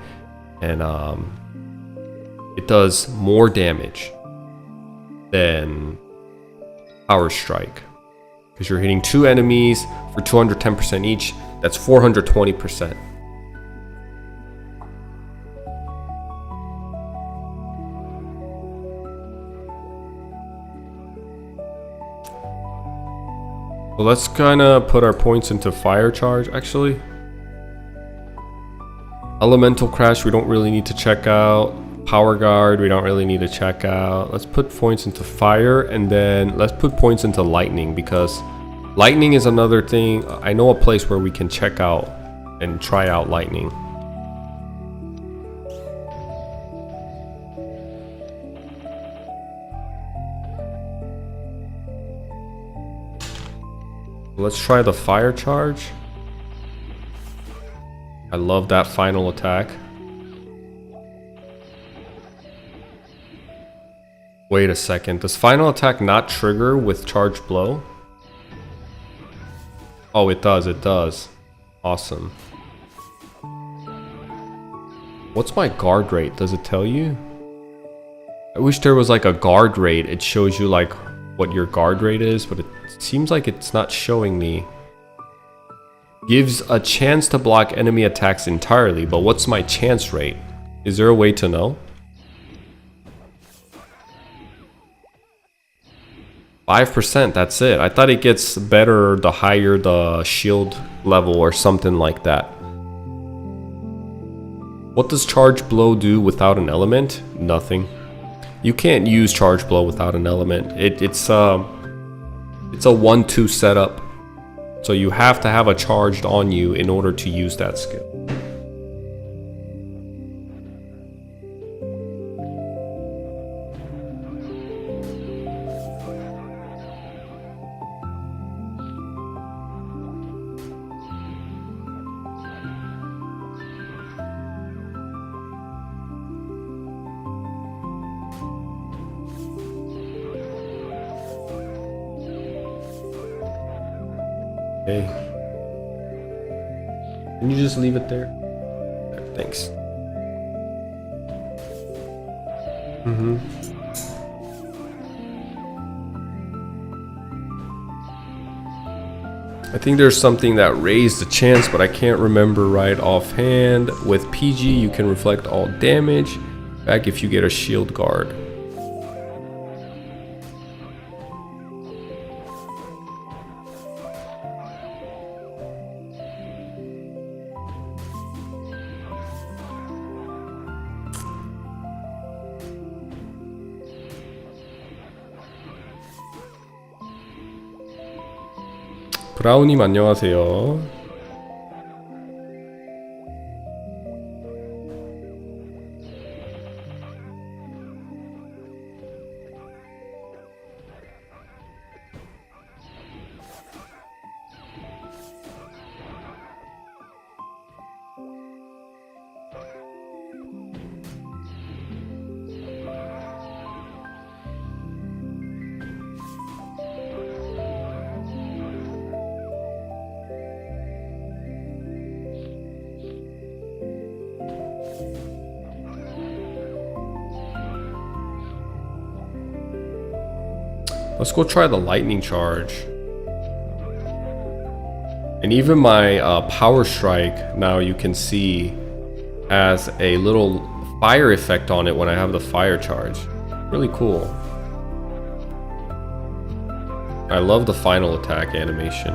and it does more damage than Power Strike. Because you're hitting 2 enemies for 210% each. That's 420%. So let's kind of put our points into Fire Charge, actually. Elemental Crash, we don't really need to check out. Power Guard, we don't really need to check out. Let's put points into Fire, and then let's put points into Lightning, because Lightning is another thing. I know a place where we can check out and try out Lightning. Let's try the Fire Charge. I love that final attack. Wait a second. Does final attack not trigger with Charge Blow? Oh, it does. It does. Awesome. What's my guard rate? Does it tell you? I wish there was like a guard rate. It shows you like what your guard rate is, but it seems like it's not showing me. Gives a chance to block enemy attacks entirely, but what's my chance rate? Is there a way to know? 5%, that's it. I thought it gets better the higher the shield level or something like that. What does Charge Blow do without an element? Nothing. You can't use Charge Blow without an element. It's a 1-2 setup. So you have to have a charged on you in order to use that skill. Okay. Can you just leave it there? Thanks. I think there's something that raised the chance, but I can't remember right offhand. With PG, you can reflect all damage back if you get a shield guard. 브라우님 안녕하세요. Let's go try the lightning charge. And even my power strike, now you can see, has a little fire effect on it when I have the fire charge. Really cool. I love the final attack animation.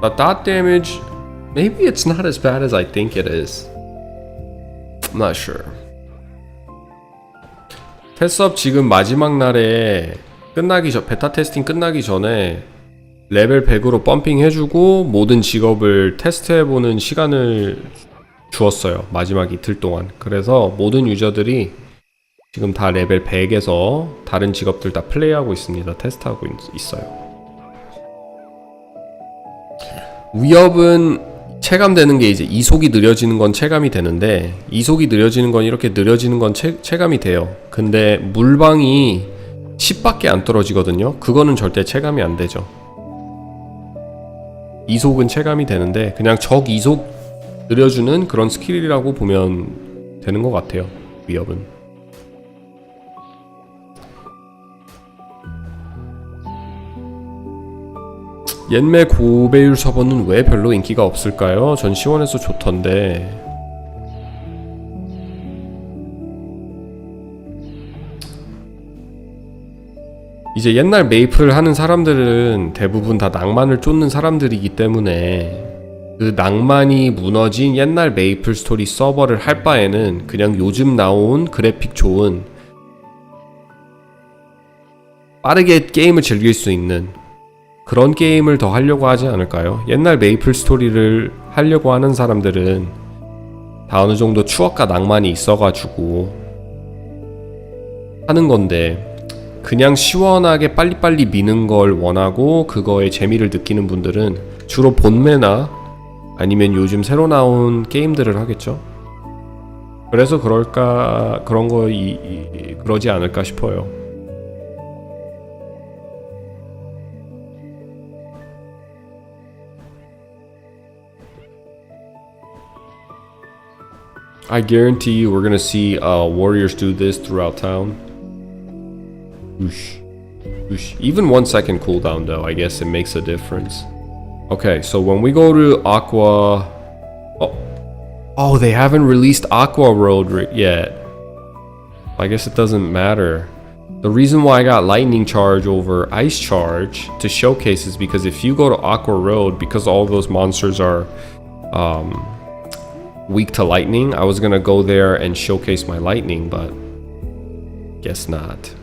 The dot damage, maybe it's not as bad as I think it is. I'm not sure. 테스트업 지금 마지막 날에 베타 테스팅 끝나기 전에 레벨 100으로 펌핑 해주고 모든 직업을 테스트해보는 시간을 주었어요. 마지막 이틀 동안. 그래서 모든 유저들이 지금 다 레벨 100에서 다른 직업들 다 플레이하고 있습니다. 테스트하고 있어요. 위협은 체감되는 게 이제 이속이 느려지는 건 체감이 되는데, 이속이 느려지는 건 이렇게 느려지는 건 체감이 돼요. 근데 물방이 10밖에 안 떨어지거든요. 그거는 절대 체감이 안 되죠. 이속은 체감이 되는데 그냥 적 이속 느려주는 그런 스킬이라고 보면 되는 것 같아요. 위협은. 옛매 고배율 서버는 왜 별로 인기가 없을까요? 전 시원해서 좋던데. 이제 옛날 메이플 하는 사람들은 대부분 다 낭만을 쫓는 사람들이기 때문에 그 낭만이 무너진 옛날 메이플 스토리 서버를 할 바에는 그냥 요즘 나온 그래픽 좋은 빠르게 게임을 즐길 수 있는 그런 게임을 더 하려고 하지 않을까요? 옛날 메이플 스토리를 하려고 하는 사람들은 다 어느 정도 추억과 낭만이 있어가지고 하는 건데, 그냥 시원하게 빨리빨리 미는 걸 원하고 그거에 재미를 느끼는 분들은 주로 본매나 아니면 요즘 새로 나온 게임들을 하겠죠. 그래서 그러지 않을까 싶어요. I guarantee you we're gonna see warriors do this throughout town. Whoosh. Whoosh. Even 1 second cooldown though, I guess it makes a difference. Okay, so when we go to Aqua... Oh, they haven't released Aqua Road yet. I guess it doesn't matter. The reason why I got Lightning Charge over Ice Charge to showcase is because if you go to Aqua Road, because all those monsters are weak to lightning, I was gonna go there and showcase my lightning, but guess not.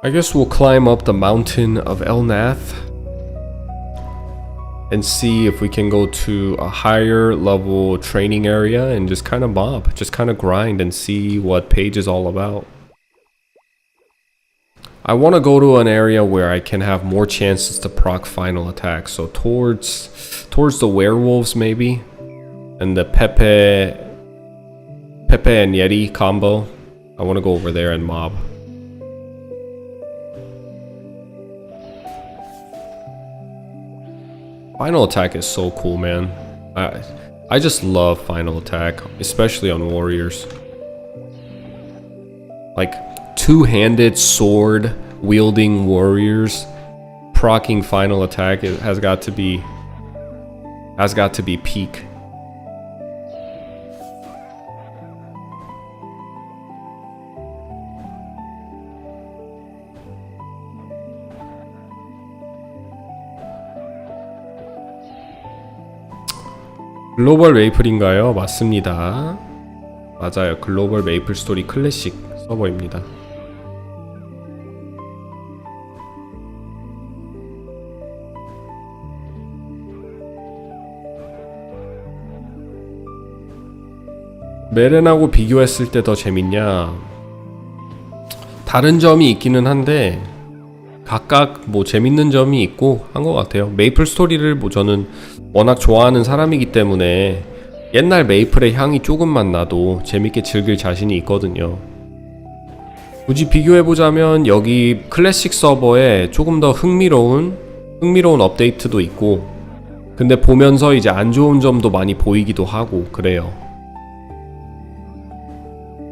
I guess we'll climb up the mountain of Elnath and see if we can go to a higher level training area and just kind of mob, just kind of grind and see what Page is all about. I want to go to an area where I can have more chances to proc final attacks, so towards the werewolves maybe, and the Pepe and Yeti combo. I want to go over there and mob. Final attack is so cool, man. I just love final attack, especially on warriors. Like two-handed sword wielding warriors proccing final attack has got to be peak. 글로벌 메이플인가요? 맞습니다. 맞아요. 글로벌 메이플스토리 클래식 서버입니다. 메렌하고 비교했을 때 더 재밌냐? 다른 점이 있기는 한데 각각 뭐 재밌는 점이 있고 한 것 같아요. 메이플 스토리를 뭐 저는 워낙 좋아하는 사람이기 때문에 옛날 메이플의 향이 조금만 나도 재밌게 즐길 자신이 있거든요. 굳이 비교해보자면 여기 클래식 서버에 조금 더 흥미로운 업데이트도 있고, 근데 보면서 이제 안 좋은 점도 많이 보이기도 하고 그래요.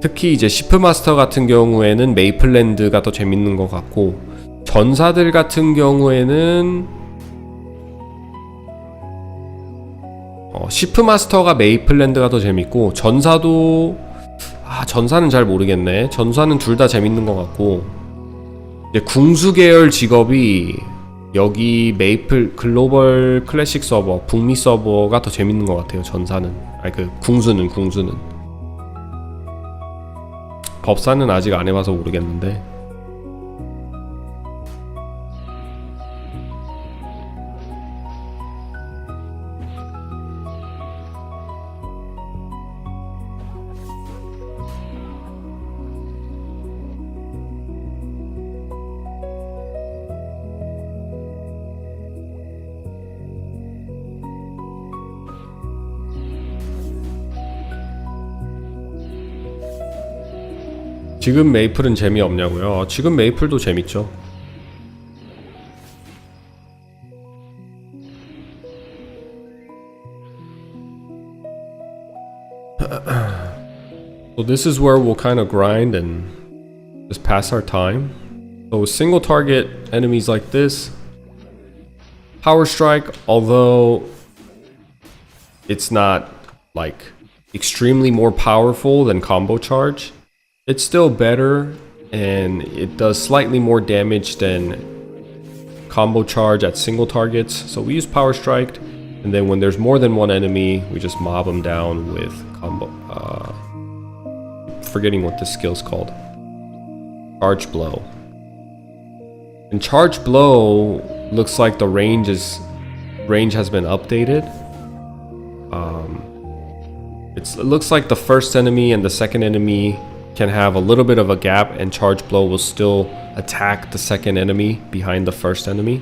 특히 이제 시프마스터 같은 경우에는 메이플랜드가 더 재밌는 것 같고, 전사들 같은 경우에는 시프마스터가 메이플랜드가 더 재밌고, 전사는 잘 모르겠네. 전사는 둘 다 재밌는 것 같고, 이제 궁수 계열 직업이 여기 메이플 글로벌 클래식 서버, 북미 서버가 더 재밌는 것 같아요. 전사는. 궁수는. 법사는 아직 안 해봐서 모르겠는데. 지금 메이플은 재미없냐고요? 지금 메이플도 재밌죠. So this is where we'll kind of grind and just pass our time. So single target enemies like this, power strike, although it's not like extremely more powerful than combo charge, it's still better and it does slightly more damage than combo charge at single targets. So we use power strike, and then when there's more than one enemy, we just mob them down with combo. Forgetting what this skill's called. Charge blow. And charge blow looks like the range has been updated. It looks like the first enemy and the second enemy can have a little bit of a gap, and charge blow will still attack the second enemy behind the first enemy.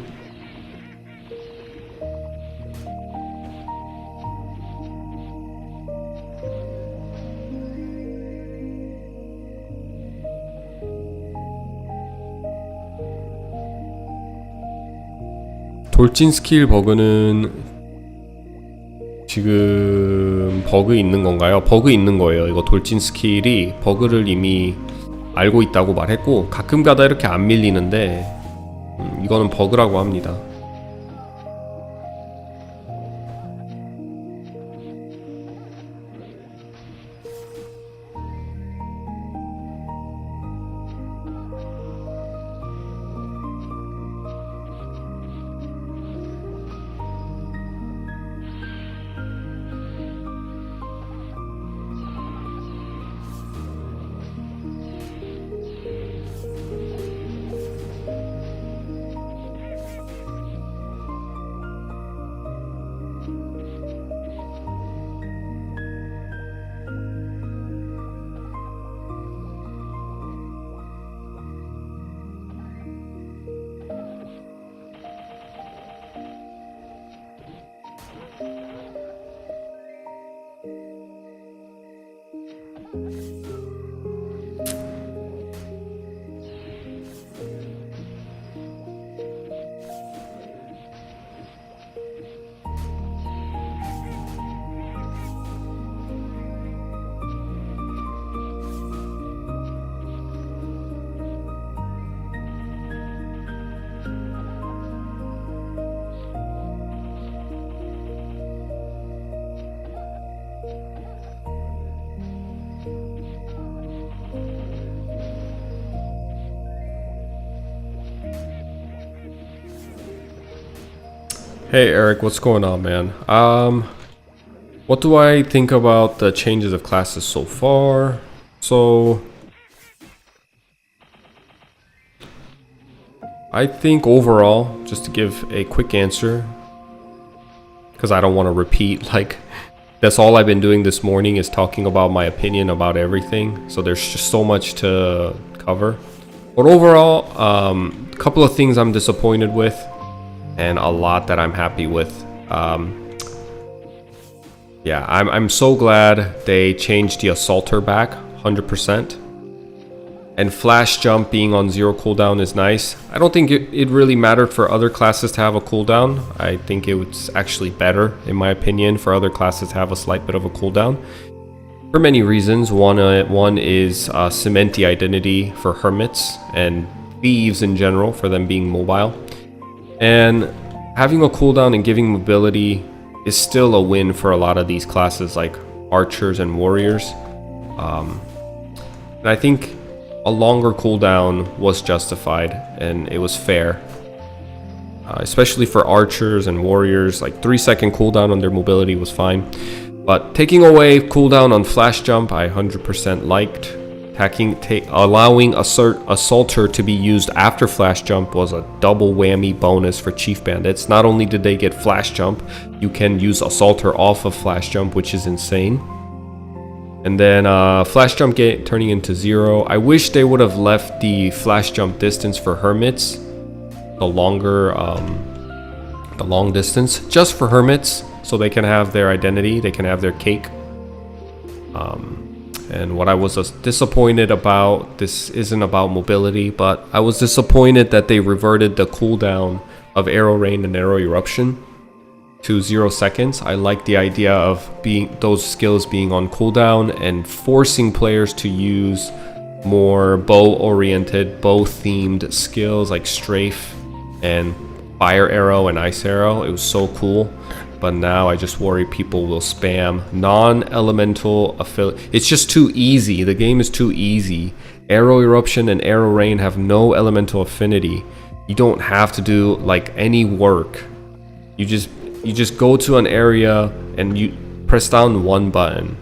돌진 스킬 버그는 지금 버그 있는 건가요? 버그 있는 거예요. 이거 돌진 스킬이 버그를 이미 알고 있다고 말했고, 가끔가다 이렇게 안 밀리는데 이거는 버그라고 합니다. Hey Eric, what's going on, man? What do I think about the changes of classes so far? So I think overall, just to give a quick answer, because I don't want to repeat like that's all I've been doing this morning is talking about my opinion about everything. So there's just so much to cover. But overall, a couple of things I'm disappointed with and a lot that I'm happy with. Yeah, I'm so glad they changed the assaulter back 100%. And flash jump being on 0 cooldown is nice. I don't think it really mattered for other classes to have a cooldown. I think it was actually better, in my opinion, for other classes to have a slight bit of a cooldown. For many reasons. One is cement the identity for hermits and thieves in general, for them being mobile. And having a cooldown and giving mobility is still a win for a lot of these classes like archers and warriors. And I think a longer cooldown was justified and it was fair. Especially for archers and warriors, like 3-second cooldown on their mobility was fine. But taking away cooldown on flash jump, I 100% liked. Allowing assaulter to be used after flash jump was a double whammy bonus for chief bandits. Not only did they get flash jump, you can use assaulter off of flash jump, which is insane. And then flash jump turning into 0. I wish they would have left the flash jump distance for hermits, the long distance, just for hermits, so they can have their identity, they can have their cake. And what I was disappointed about, this isn't about mobility, but I was disappointed that they reverted the cooldown of arrow rain and arrow eruption to 0 seconds. I like the idea of those skills being on cooldown and forcing players to use more bow-oriented, bow-themed skills like strafe and fire arrow and ice arrow. It was so cool. But now I just worry people will spam non-elemental affiliate. It's just too easy. The game is too easy. Arrow eruption and arrow rain have no elemental affinity. You don't have to do like any work. You just go to an area and you press down one button,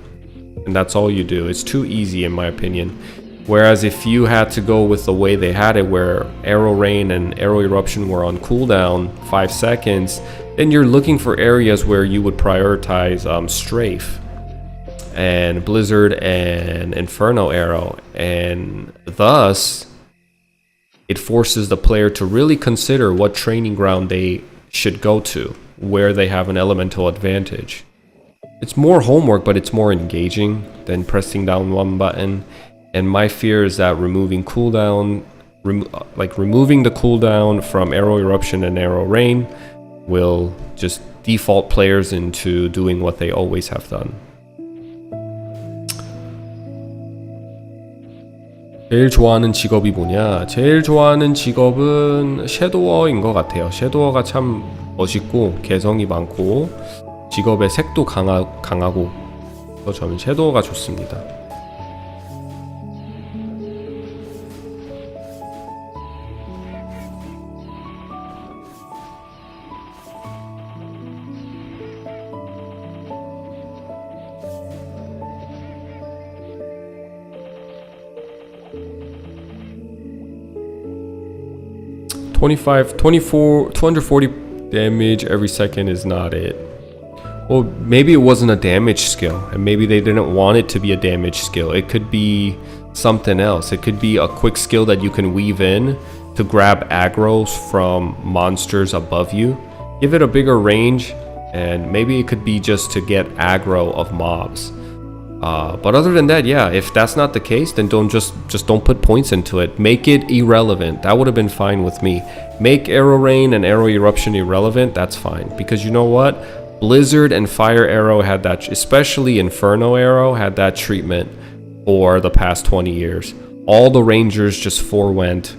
and that's all you do. It's too easy in my opinion. Whereas if you had to go with the way they had it, where arrow rain and arrow eruption were on cooldown 5 seconds, then you're looking for areas where you would prioritize strafe and blizzard and inferno arrow, and thus it forces the player to really consider what training ground they should go to, where they have an elemental advantage. It's more homework, but it's more engaging than pressing down one button. And my fear is that removing cooldown, removing the cooldown from arrow eruption and arrow rain will just default players into doing what they always have done. 제일 좋아하는 직업이 뭐냐? 제일 좋아하는 직업은 섀도어인 것 같아요. 섀도어가 참 멋있고 개성이 많고 직업의 색도 강하고 저는 섀도어가 좋습니다. $25, $24, $240 damage every second is not it. Well, maybe it wasn't a damage skill, and maybe they didn't want it to be a damage skill. It could be something else. It could be a quick skill that you can weave in to grab aggros from monsters above you. Give it a bigger range, and maybe it could be just to get aggro of mobs. But other than that, yeah, if that's not the case, then don't put points into it. Make it irrelevant. That would have been fine with me. Make arrow rain and arrow eruption irrelevant. That's fine, because you know what? Blizzard and fire arrow had that, especially inferno arrow had that treatment for the past 20 years. All the rangers just forewent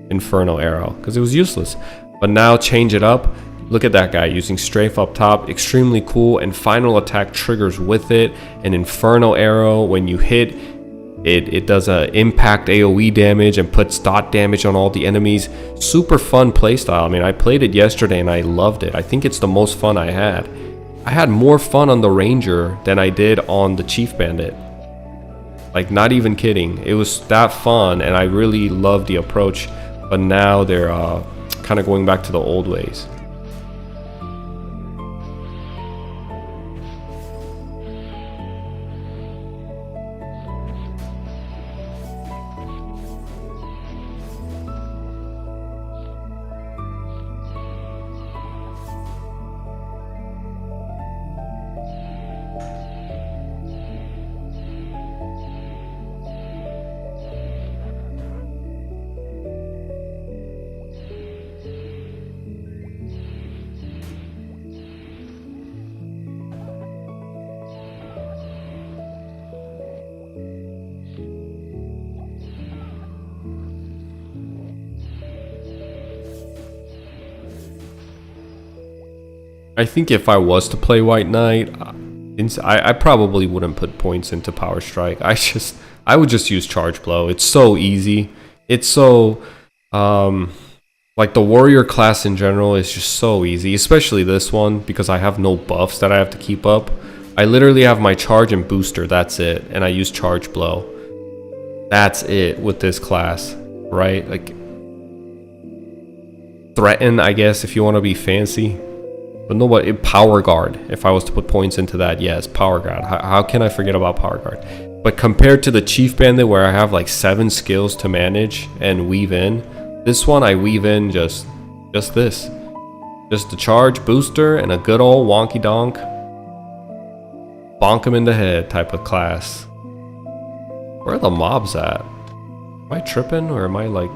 inferno arrow because it was useless. But now change it up. Look at that guy using strafe up top, extremely cool, and final attack triggers with it. An inferno arrow, when you hit, it does a impact AoE damage and puts dot damage on all the enemies. Super fun playstyle. I mean, I played it yesterday and I loved it. I think it's the most fun I had. I had more fun on the ranger than I did on the chief bandit. Like, not even kidding. It was that fun, and I really loved the approach. But now they're kind of going back to the old ways. I think if I was to play White Knight, I probably wouldn't put points into Power Strike. I would just use Charge Blow. It's so easy. It's so like the warrior class in general is just so easy, especially this one because I have no buffs that I have to keep up. I literally have my charge and booster, that's it, and I use Charge Blow. That's it with this class, right? Like threaten, I guess, if you want to be fancy. But no, what Power Guard, if I was to put points into that, yes, Power Guard. How can I forget about Power Guard? But compared to the Chief Bandit where I have like 7 skills to manage and weave in, this one I weave in just this. Just the charge, booster, and a good old wonky donk. Bonk him in the head type of class. Where are the mobs at? Am I tripping or am I like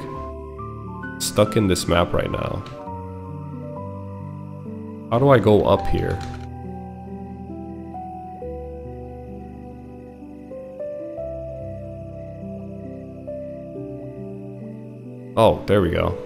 stuck in this map right now? How do I go up here? Oh, there we go.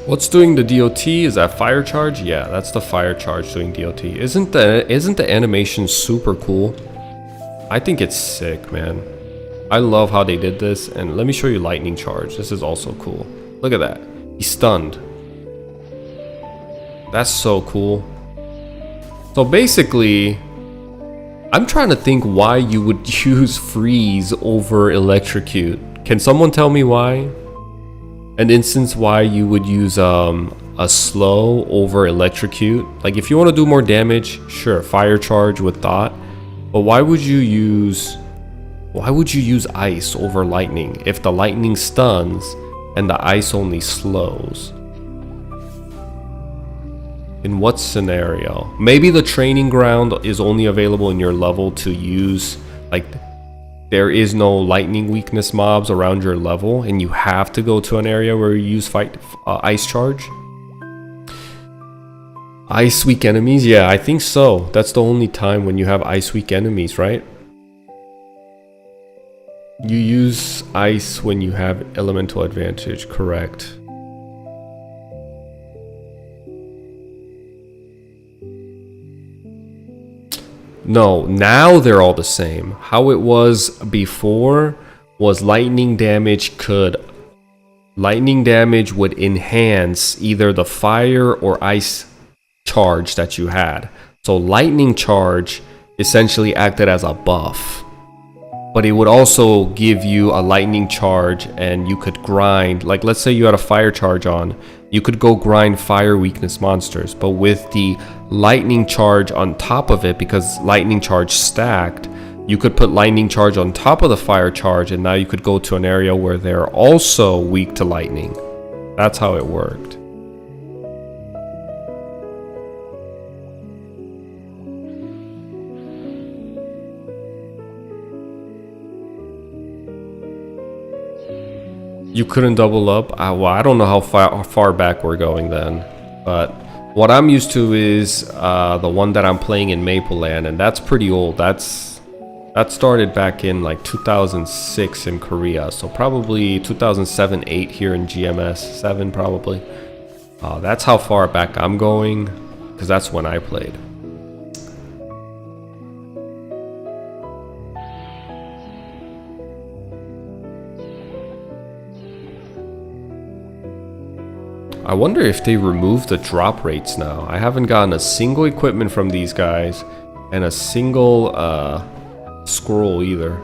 What's doing the DOT? Is that fire charge? Yeah, that's the fire charge doing DOT. Isn't the animation super cool? I think it's sick, man. I love how they did this. And let me show you lightning charge. This is also cool. Look at that. He's stunned. That's so cool. So basically, I'm trying to think why you would use freeze over electrocute. Can someone tell me why? An instance why you would use a slow over electrocute. Like if you want to do more damage, sure, fire charge with thought. But why would you use ice over lightning if the lightning stuns and the ice only slows? In what scenario? Maybe the training ground is only available in your level to use, like there is no lightning weakness mobs around your level and you have to go to an area where you use ice charge. Ice weak enemies? Yeah, I think so. That's the only time when you have ice weak enemies, right? You use ice when you have elemental advantage, correct. No, now they're all the same. How it was before was lightning damage would enhance either the fire or ice charge that you had. So lightning charge essentially acted as a buff, but it would also give you a lightning charge and you could grind. Like let's say you had a fire charge on, you could go grind fire weakness monsters, but with the lightning charge on top of it, because lightning charge stacked, you could put lightning charge on top of the fire charge and now you could go to an area where they're also weak to lightning. That's how it worked. You couldn't double up? Well, I don't know how far back we're going then, but what I'm used to is the one that I'm playing in Maple Land, and that's pretty old. That started back in like 2006 in Korea, so probably 2007-8 here in GMS 7 probably. That's how far back I'm going, because that's when I played. I wonder if they removed the drop rates now. I haven't gotten a single equipment from these guys and a single scroll either.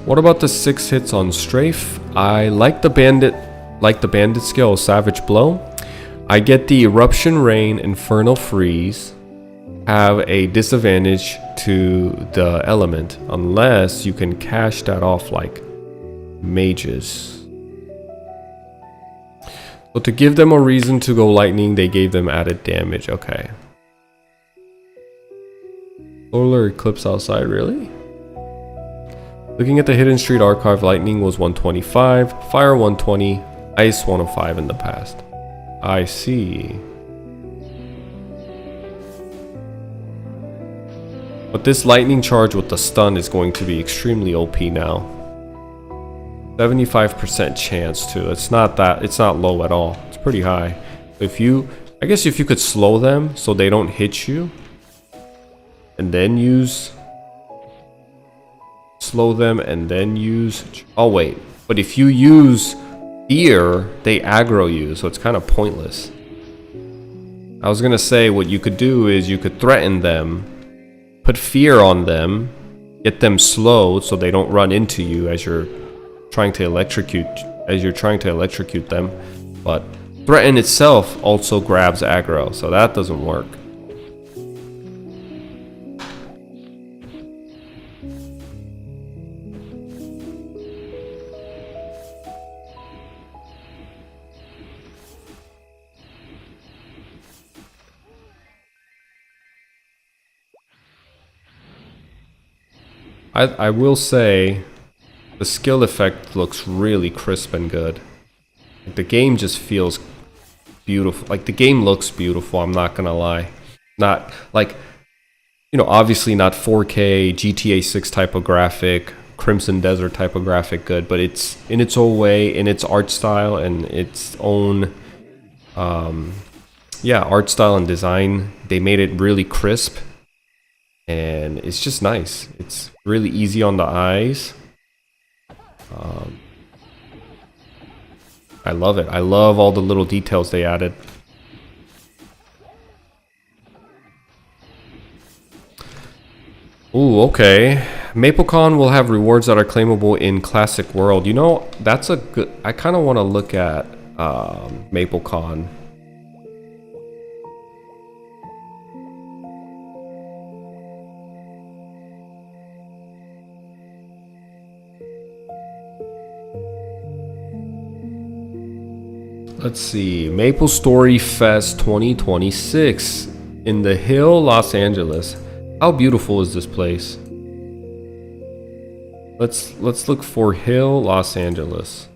What about the 6 hits on strafe? I like the bandit skill, Savage Blow. I get the Eruption Rain, Infernal Freeze, have a disadvantage to the element unless you can cash that off like mages. So to give them a reason to go lightning, they gave them added damage. Okay. Solar eclipse outside, really? Looking at the Hidden Street Archive, lightning was 125, fire 120, ice 105 in the past. I see. But this lightning charge with the stun is going to be extremely OP now. 75% chance too. It's not low at all. It's pretty high. I guess if you could slow them so they don't hit you, and then slow them and then use. Oh wait, but if you use fear, they aggro you, so it's kind of pointless. I was gonna say what you could do is you could threaten them, put fear on them, get them slowed so they don't run into you as you're trying to electrocute them. But threaten itself also grabs aggro, so that doesn't work. I will say the skill effect looks really crisp and good. The game just feels beautiful. Like the game looks beautiful, I'm not gonna lie. Not like, you know, obviously not 4K GTA 6 type of graphic, Crimson Desert type of graphic good, but it's in its own way, in its art style and its own art style and design. They made it really crisp. And it's just nice. It's really easy on the eyes. I love it. I love all the little details they added. Ooh, okay. MapleCon will have rewards that are claimable in Classic World. You know, that's a good... I kind of want to look at MapleCon. Let's see, MapleStory Fest 2026 in the Hill, Los Angeles. How beautiful is this place? Let's look for Hill, Los Angeles.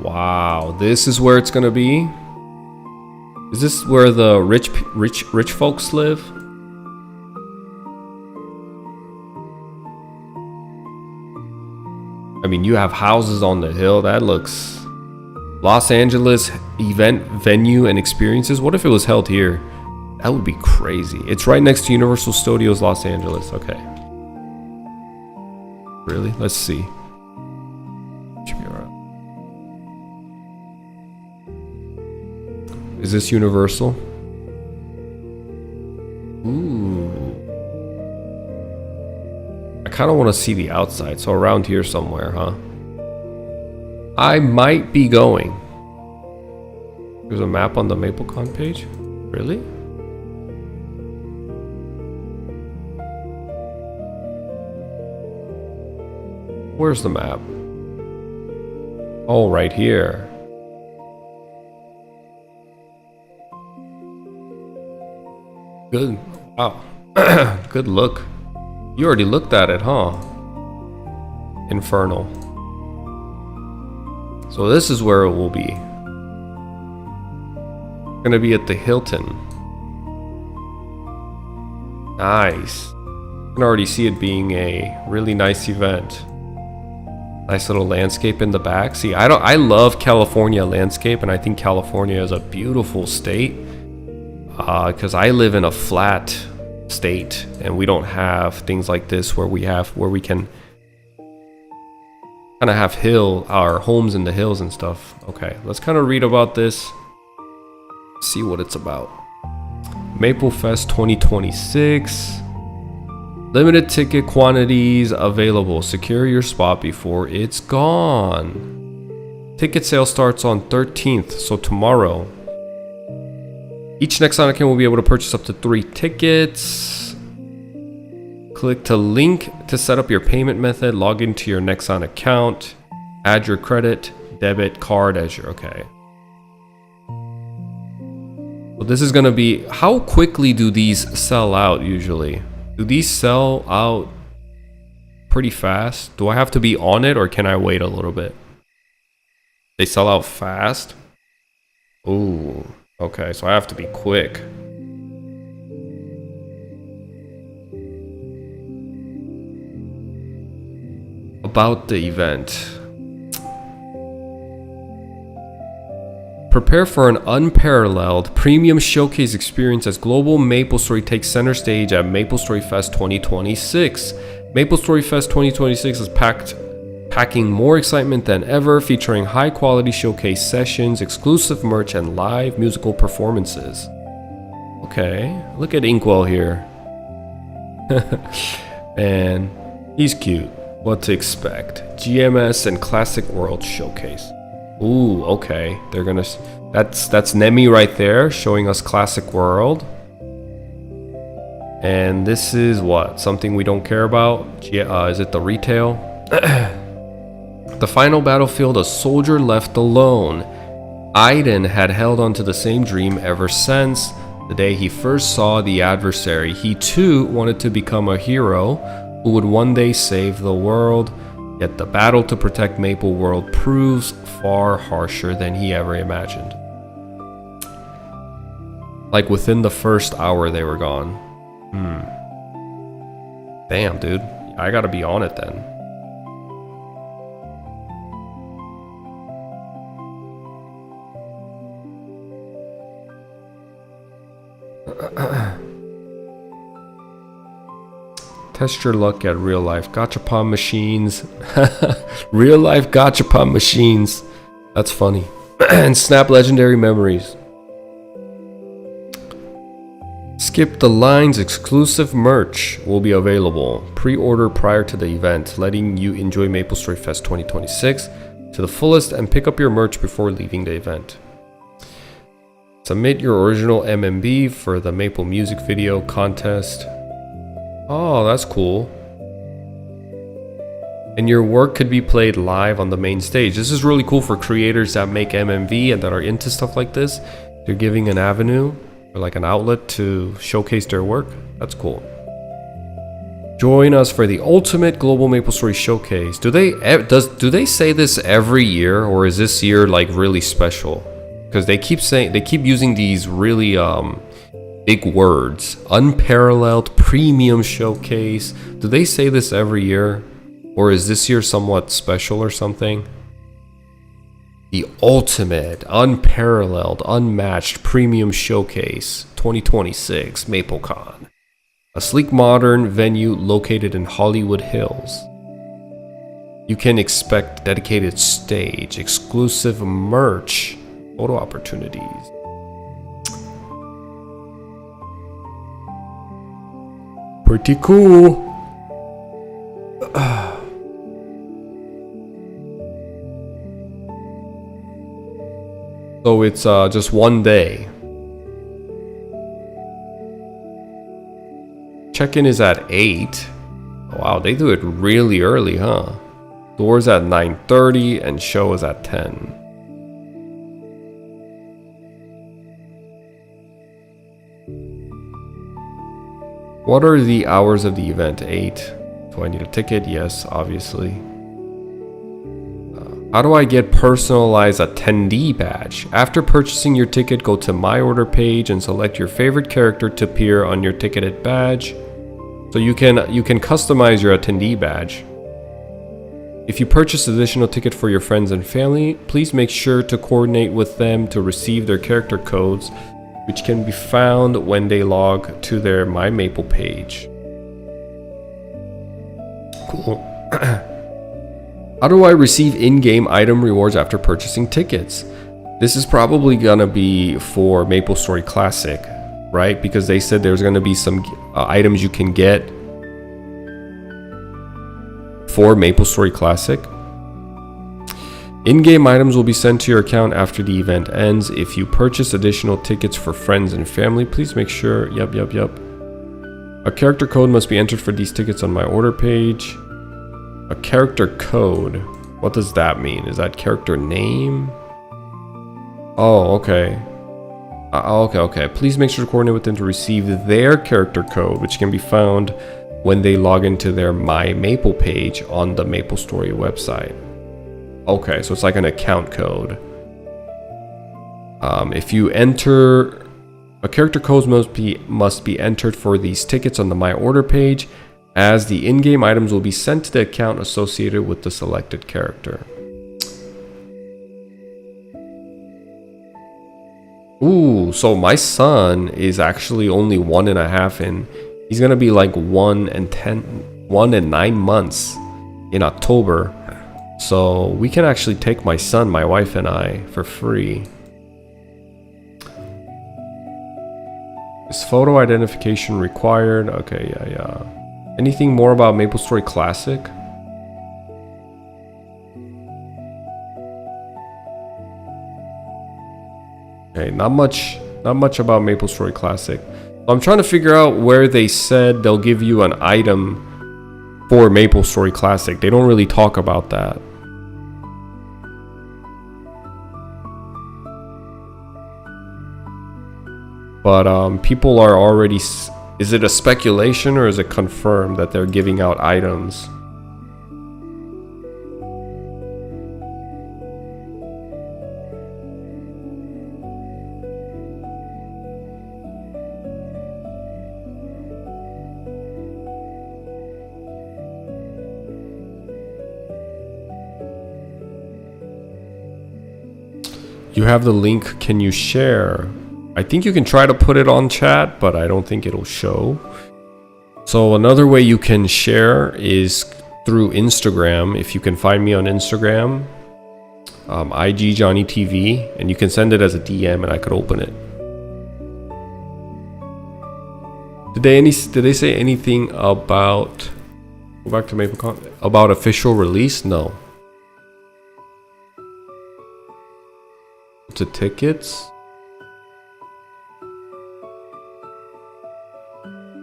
Wow, this is where it's gonna be. Is this where the rich folks live? I mean, you have houses on the hill. That looks... Los Angeles event venue and experiences. What if it was held here? That would be crazy. It's right next to Universal Studios Los Angeles. Okay. Really? Let's see. Should be alright. Is this Universal? Ooh. I kind of want to see the outside, so around here somewhere, huh? I might be going. There's a map on the MapleCon page? Really? Where's the map? Oh, right here. Good. Wow. Good look. You already looked at it, huh? Infernal. So this is where it will be. Gonna be at the Hilton. Nice. You can already see it being a really nice event. Nice little landscape in the back. See, I love California landscape, and I think California is a beautiful state. Because I live in a flat state and we don't have things like this where we can kind of have our homes in the hills and stuff. Okay, let's kind of read about this, see what it's about. Maple Fest 2026. Limited ticket quantities available. Secure your spot before it's gone. Ticket sale starts on 13th, so tomorrow. Each Nexon account will be able to purchase up to 3 tickets. Click to link to set up your payment method. Log into your Nexon account. Add your credit, debit card as your... Okay. So this is going to be... How quickly do these sell out usually? Do these sell out pretty fast? Do I have to be on it or can I wait a little bit? They sell out fast? Ooh, okay, so I have to be quick. About the event. Prepare for an unparalleled premium showcase experience as global MapleStory takes center stage at MapleStory Fest 2026. MapleStory Fest 2026 is packing more excitement than ever, featuring high-quality showcase sessions, exclusive merch, and live musical performances. Okay, look at Inkwell here. And he's cute. What to expect? GMS and Classic World Showcase. Ooh, okay. They're gonna... That's Nemi right there, showing us Classic World. And this is what? Something we don't care about? Is it the retail? The final battlefield, a soldier left alone. Aiden had held on to the same dream ever since the day he first saw the adversary. He too wanted to become a hero who would one day save the world. Yet the battle to protect Maple World proves far harsher than he ever imagined. Like within the first hour they were gone. Damn, dude. I gotta be on it then. Test your luck at real life gachapon machines. Real life gachapon machines. That's funny. And snap legendary memories. Skip the Lines exclusive merch will be available. Pre-order prior to the event, letting you enjoy MapleStory Fest 2026 to the fullest and pick up your merch before leaving the event. Submit your original MMB for the Maple music video contest. Oh, that's cool. And your work could be played live on the main stage. This is really cool for creators that make MMV and that are into stuff like this. They're giving an avenue or like an outlet to showcase their work. That's cool. Join us for the ultimate global MapleStory showcase. Do they say this every year, or is this year like really special? Because they keep using these really big words. Unparalleled premium showcase. Do they say this every year? Or is this year somewhat special or something? The ultimate, unparalleled, unmatched premium showcase 2026 MapleCon. A sleek modern venue located in Hollywood Hills. You can expect dedicated stage, exclusive merch, photo opportunities. Pretty cool. So it's just one day. Check-in is at 8. Wow, they do it really early, huh? Doors at 9:30 and show is at 10. What are the hours of the event? 8. Do I need a ticket? Yes, obviously. How do I get personalized attendee badge? After purchasing your ticket, go to my order page and select your favorite character to appear on your ticketed badge. So you can customize your attendee badge. If you purchase additional ticket for your friends and family, please make sure to coordinate with them to receive their character codes, which can be found when they log to their My Maple page. Cool. How do I receive in-game item rewards after purchasing tickets? This is probably gonna be for MapleStory Classic, right? Because they said there's gonna be some items you can get for MapleStory Classic. In-game items will be sent to your account after the event ends. If you purchase additional tickets for friends and family, please make sure, yep. A character code must be entered for these tickets on my order page. A character code, what does that mean? Is that character name? Oh, okay. Okay. Please make sure to coordinate with them to receive their character code, which can be found when they log into their My Maple page on the MapleStory website. Okay, so it's like an account code. If you enter, a character code must be entered for these tickets on the My Order page, as the in-game items will be sent to the account associated with the selected character. Ooh, so my son is actually only 1.5 and he's gonna be like 1 and 9 months in October. So we can actually take my son, my wife and I for free. Is photo identification required? Okay, yeah. Anything more about MapleStory Classic? Okay, not much about MapleStory Classic. I'm trying to figure out where they said they'll give you an item for MapleStory Classic. They don't really talk about that. But people are already... Is it a speculation or is it confirmed that they're giving out items? You have the link, can you share? I think you can try to put it on chat, but I don't think it'll show. So another way you can share is through Instagram. If you can find me on Instagram, IG Johnny TV, and you can send it as a DM and I could open it. Did they say anything about, go back to MapleCon, about official release? No. To tickets?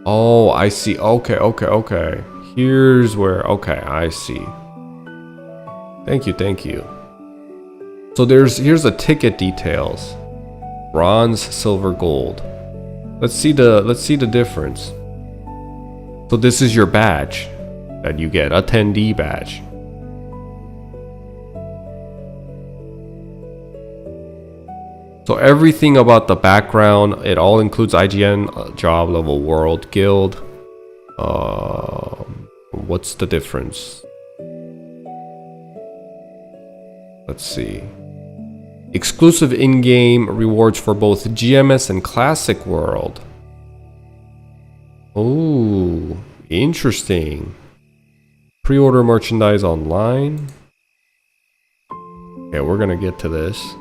Oh, I see. Okay. Here's where, okay, I see. Thank you. So here's the ticket details. Bronze, silver, gold. Let's see the difference. So this is your badge that you get, attendee badge. So everything about the background, it all includes IGN, job level, world, guild. What's the difference? Let's see. Exclusive in-game rewards for both GMS and Classic World. Oh, interesting. Pre-order merchandise online. Okay, we're gonna get to this.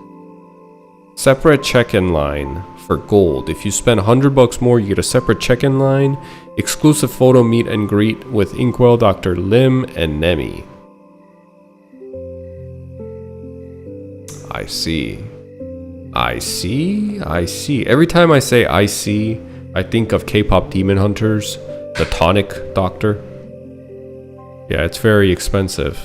Separate check-in line for gold. If you spend $100 more, you get a separate check-in line. Exclusive photo meet and greet with Inkwell, Dr. Lim, and Nemi. I see. Every time I say I see, I think of K-pop Demon Hunters, the tonic doctor. Yeah, it's very expensive.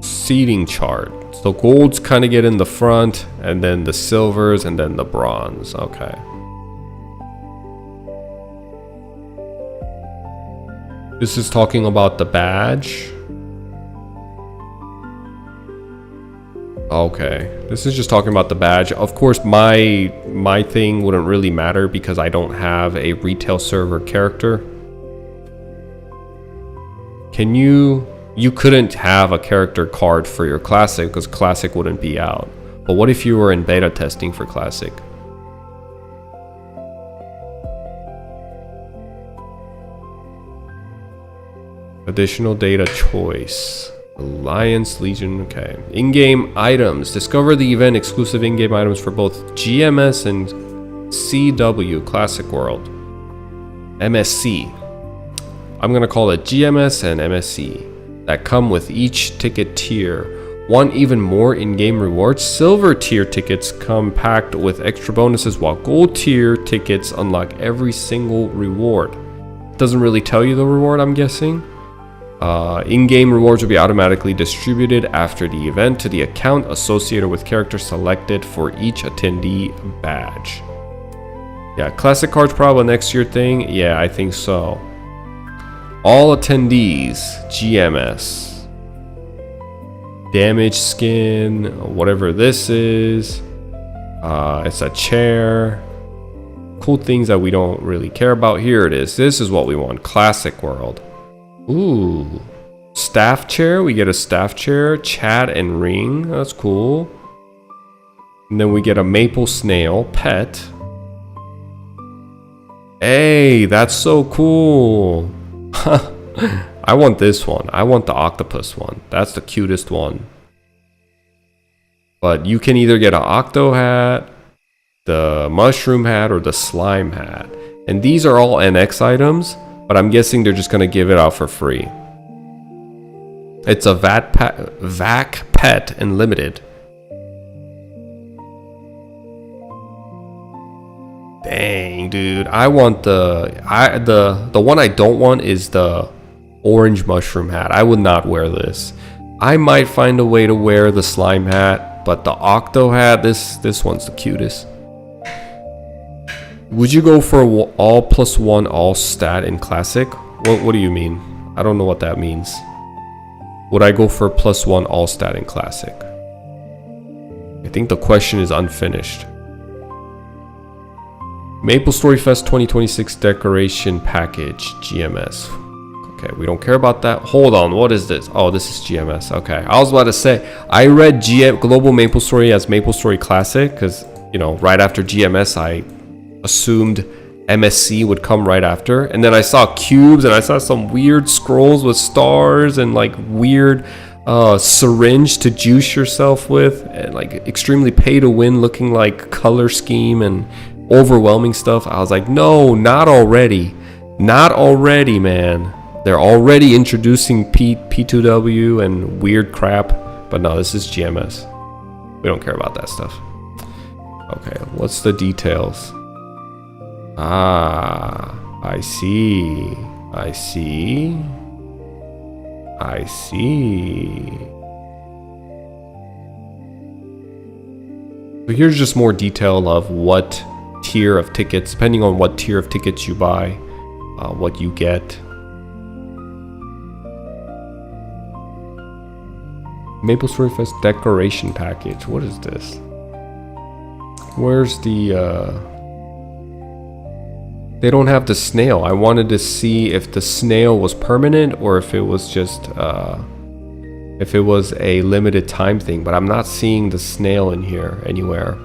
Seating chart. So golds kind of get in the front, and then the silvers, and then the bronze. Okay. This is talking about the badge. Okay. This is just talking about the badge. Of course, my thing wouldn't really matter because I don't have a retail server character. Can you... You couldn't have a character card for your Classic because Classic wouldn't be out. But what if you were in beta testing for Classic? Additional data choice. Alliance Legion, okay. In-game items. Discover the event exclusive in-game items for both GMS and CW, Classic World. MSC. I'm gonna call it GMS and MSC. That come with each ticket tier. Want even more in-game rewards? Silver tier tickets come packed with extra bonuses, while gold tier tickets unlock every single reward. Doesn't really tell you the reward, I'm guessing. In-game rewards will be automatically distributed after the event to the account associated with character selected for each attendee badge. Yeah, classic cards probably next year thing. Yeah, I think so. All attendees, GMS. Damage skin, whatever this is. It's a chair. Cool things that we don't really care about. Here it is. This is what we want. Classic World. Ooh. Staff chair. We get a staff chair. Chat and ring. That's cool. And then we get a maple snail pet. Hey, that's so cool. I want this one. I want the octopus one. That's the cutest one. But you can either get an octo hat, the mushroom hat, or the slime hat. And these are all NX items, but I'm guessing they're just gonna give it out for free. It's a VAC pet and limited. Dang, dude. I want the one I don't want is the orange mushroom hat. I would not wear this. I might find a way to wear the slime hat, but the octo hat, this one's the cutest. Would you go for all +1 all stat in classic? What do you mean? I don't know what that means. Would I go for +1 all stat in classic? I think the question is unfinished. MapleStory Fest 2026 decoration package, GMS. Okay, we don't care about that. Hold on, what is this? Oh, this is GMS. Okay, I was about to say, I read Global MapleStory as MapleStory Classic because, you know, right after GMS, I assumed MSC would come right after. And then I saw cubes and I saw some weird scrolls with stars and like weird syringe to juice yourself with, and like extremely pay to win looking like color scheme and overwhelming stuff. I was like, no, not already. Not already, man. They're already introducing P2W and weird crap. But no, this is GMS. We don't care about that stuff. Okay, what's the details? Ah, I see. I see. I see. So here's just more detail of what tier of tickets, depending on what tier of tickets you buy, what you get. MapleStory Fest decoration package. What is this? Where's the they don't have the snail. I wanted to see if the snail was permanent or if it was just if it was a limited time thing, but I'm not seeing the snail in here anywhere.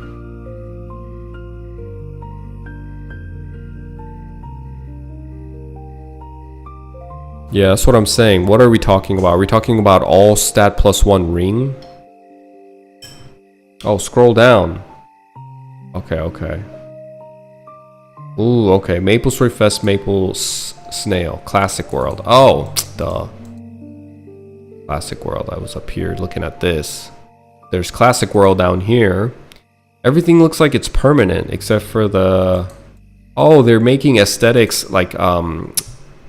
Yeah, that's what I'm saying. What are we talking about? Are we talking about all stat +1 ring? Oh, scroll down. Okay, okay. Ooh, okay. MapleStory Fest Maple Snail. Classic World. Oh, duh. Classic World. I was up here looking at this. There's Classic World down here. Everything looks like it's permanent except for the... Oh, they're making aesthetics like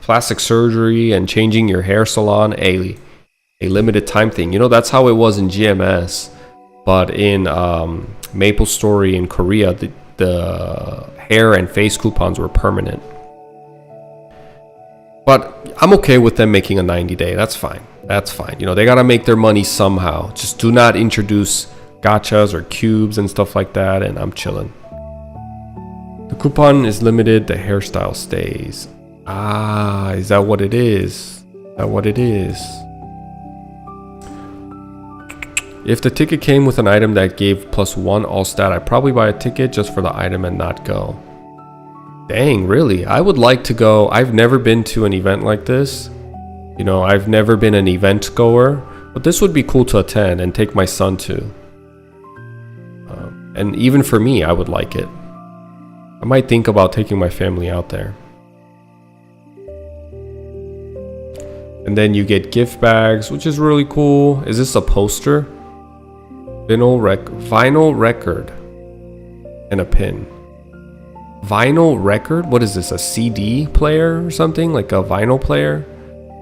plastic surgery and changing your hair salon a limited time thing. You know, that's how it was in GMS. But in MapleStory in Korea, the hair and face coupons were permanent. But I'm okay with them making a 90-day. That's fine. That's fine. You know, they gotta make their money somehow. Just do not introduce gachas or cubes and stuff like that, and I'm chilling. The coupon is limited. The hairstyle stays. Ah, is that what it is? Is that what it is? If the ticket came with an item that gave +1 all stat, I'd probably buy a ticket just for the item and not go. Dang, really? I would like to go. I've never been to an event like this. You know, I've never been an event goer, But this would be cool to attend and take my son to. And even for me, I would like it. I might think about taking my family out there. And then you get gift bags, which is really cool. Is this a poster? Vinyl record and a pin. Vinyl record? What is this? A CD player or something? Like a vinyl player?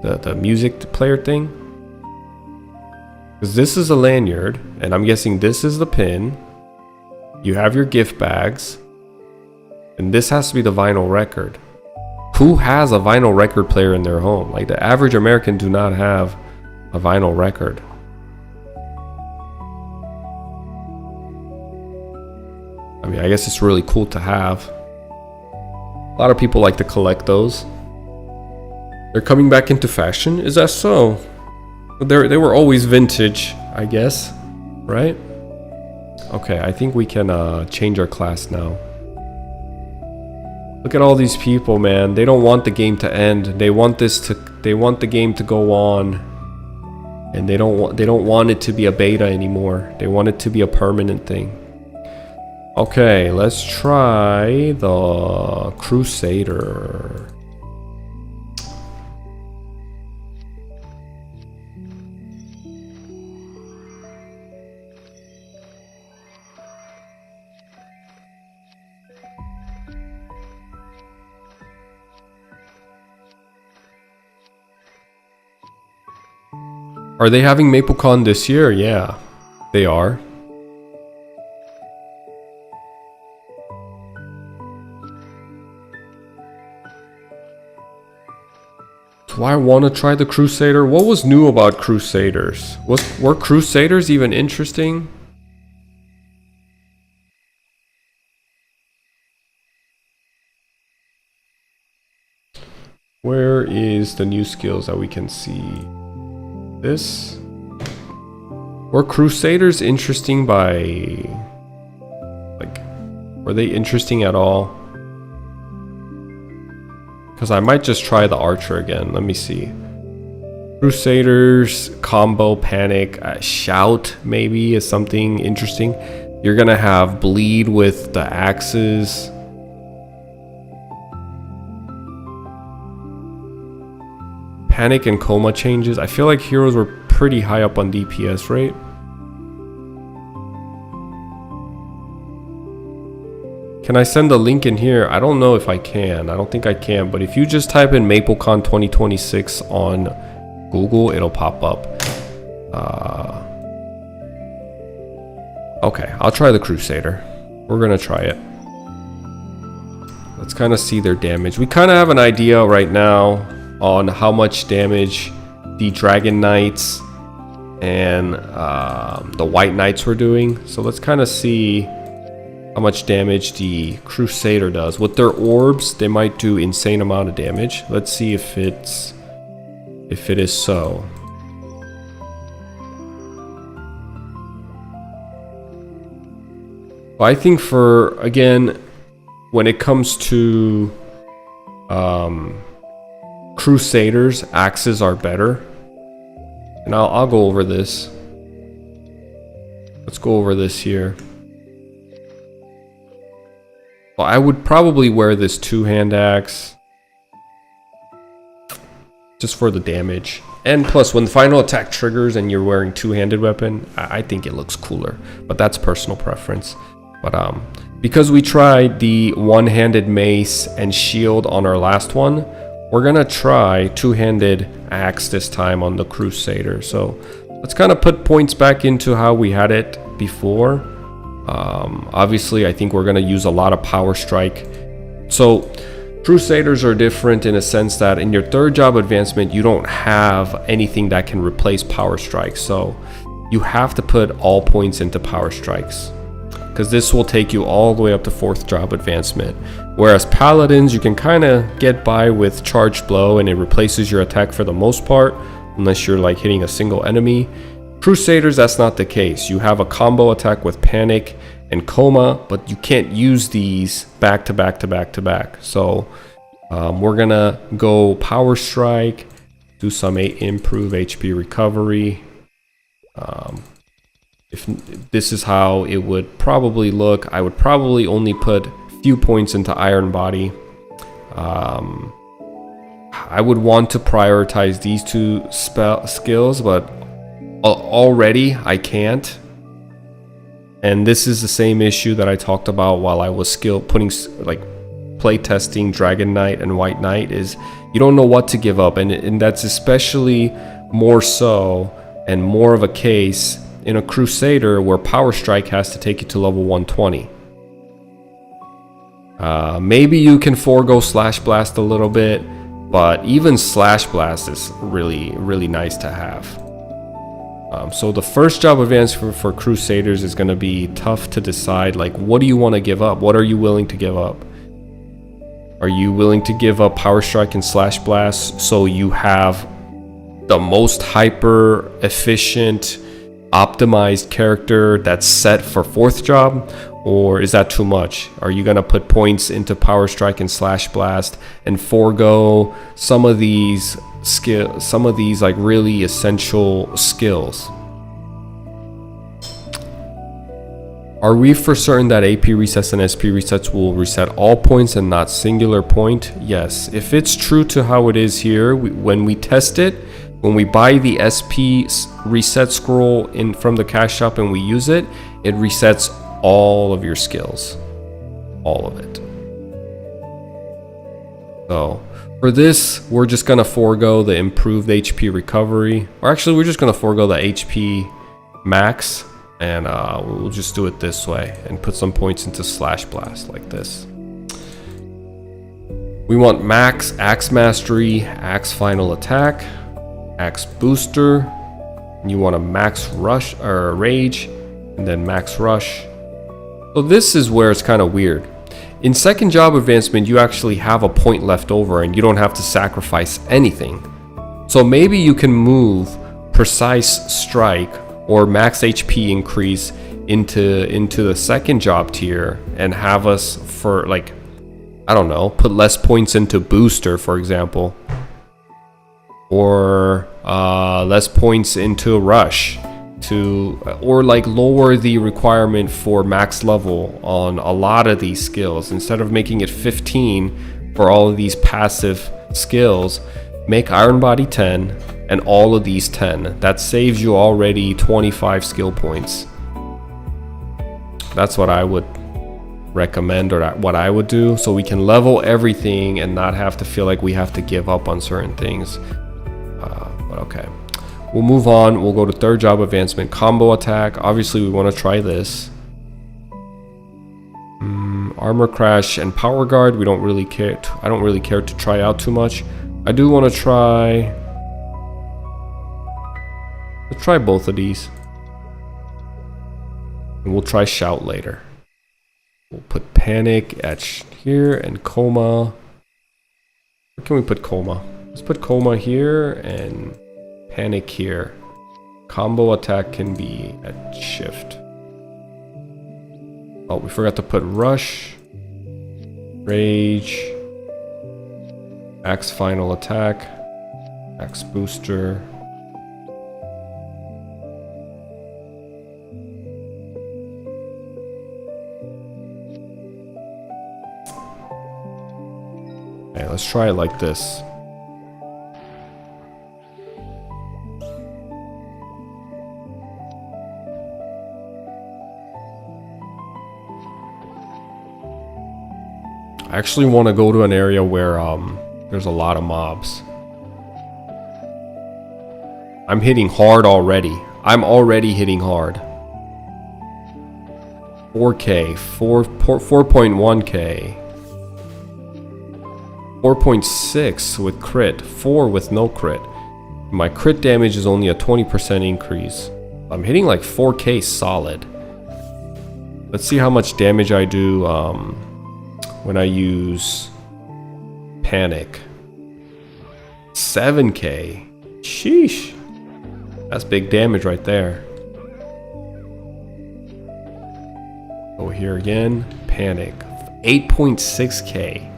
The music player thing? Because this is a lanyard, and I'm guessing this is the pin. You have your gift bags, and this has to be the vinyl record. Who has a vinyl record player in their home? Like, the average American do not have a vinyl record. I mean, I guess it's really cool to have. A lot of people like to collect those. They're coming back into fashion. Is that so? They were always vintage, I guess, right? Okay, I think we can change our class now. Look at all these people, man. They don't want the game to end. They want the game to go on. And they don't want it to be a beta anymore. They want it to be a permanent thing. Okay, let's try the Crusader. Are they having MapleCon this year? Yeah, they are. Do I want to try the Crusader? What was new about Crusaders? Were Crusaders even interesting? Where is the new skills that we can see? This? Were Crusaders interesting by... like, were they interesting at all? Because I might just try the Archer again. Let me see. Crusaders, combo, panic, shout maybe is something interesting. You're gonna have bleed with the axes. Panic and coma changes. I feel like heroes were pretty high up on DPS, right? Can I send the link in here? I don't know if I can. I don't think I can. But if you just type in MapleCon 2026 on Google, it'll pop up. Okay, I'll try the Crusader. We're gonna try it. Let's kind of see their damage. We kind of have an idea right now on how much damage the Dragon Knights and the White Knights were doing. So let's kind of see how much damage the Crusader does. With their orbs, they might do insane amount of damage. Let's see if it is so. I think for, again, when it comes to Crusaders, axes are better. And I'll go over this. Let's go over this here. Well, I would probably wear this two-hand axe just for the damage. And plus, when the final attack triggers and you're wearing two-handed weapon, I think it looks cooler. But that's personal preference. But because we tried the one-handed mace and shield on our last one, we're gonna try two-handed axe this time on the Crusader. So let's kind of put points back into how we had it before. Obviously, I think we're gonna use a lot of power strike. So Crusaders are different in a sense that in your third job advancement, you don't have anything that can replace power strikes. So you have to put all points into power strikes, because this will take you all the way up to fourth job advancement. Whereas Paladins, you can kind of get by with charged blow and it replaces your attack for the most part, unless you're like hitting a single enemy. Crusaders, that's not the case. You have a combo attack with panic and coma, but you can't use these back to back to back to back. So we're gonna go power strike, do some improve HP recovery. If this is how it would probably look, I would probably only put few points into iron body. I would want to prioritize these two skills, but already I can't. And this is the same issue that I talked about while I was play testing Dragon Knight and White Knight, is you don't know what to give up, and that's especially more so and more of a case in a Crusader where Power Strike has to take you to level 120. Maybe you can forego Slash Blast a little bit, but even Slash Blast is really nice to have. So the first job advancement for Crusaders is going to be tough to decide. Like, what do you want to give up? What are you willing to give up? Are you willing to give up Power Strike and Slash Blast so you have the most hyper efficient optimized character that's set for 4th job? Or is that too much? Are you gonna put points into Power Strike and Slash Blast and forego some of these like really essential skills? Are we for certain that AP resets and SP resets will reset all points and not singular point? Yes. If it's true to how it is here, when we test it, when we buy the SP reset scroll from the cash shop and we use it, it resets all of your skills. All of it. So for this, we're just going to forego the improved HP recovery. Or actually, we're just going to forego the HP max. And we'll just do it this way and put some points into Slash Blast like this. We want max Axe Mastery, Axe Final Attack, Axe Booster. And you want a max Rush or Rage, and then max Rush. So this is where it's kind of weird. In second job advancement, you actually have a point left over and you don't have to sacrifice anything. So maybe you can move Precise Strike or max HP increase into the second job tier and have us, for like, I don't know, put less points into Booster, for example, or less points into Rush, or like lower the requirement for max level on a lot of these skills. Instead of making it 15 for all of these passive skills, make Iron Body 10 and all of these 10. That saves you already 25 skill points. That's what I would recommend, or what I would do, so we can level everything and not have to feel like we have to give up on certain things. But okay, we'll move on. We'll go to third job advancement, combo attack. Obviously we want to try this. Armor crash and power guard, we don't really care I don't really care to try out too much. I do want to try, let's try both of these, and we'll try shout later. We'll put panic at here and coma. Where can we put coma? Let's put coma here and panic here. Combo attack can be at shift. Oh, we forgot to put rush, rage, axe final attack, axe booster. Okay, let's try it like this. I actually want to go to an area where there's a lot of mobs. I'm hitting hard already. I'm already hitting hard. 4K, 4.1K. 4.6 with crit, 4 with no crit. My crit damage is only a 20% increase. I'm hitting like 4K solid. Let's see how much damage I do when I use panic. 7K. Sheesh. That's big damage right there. Go here again. Panic. 8.6K.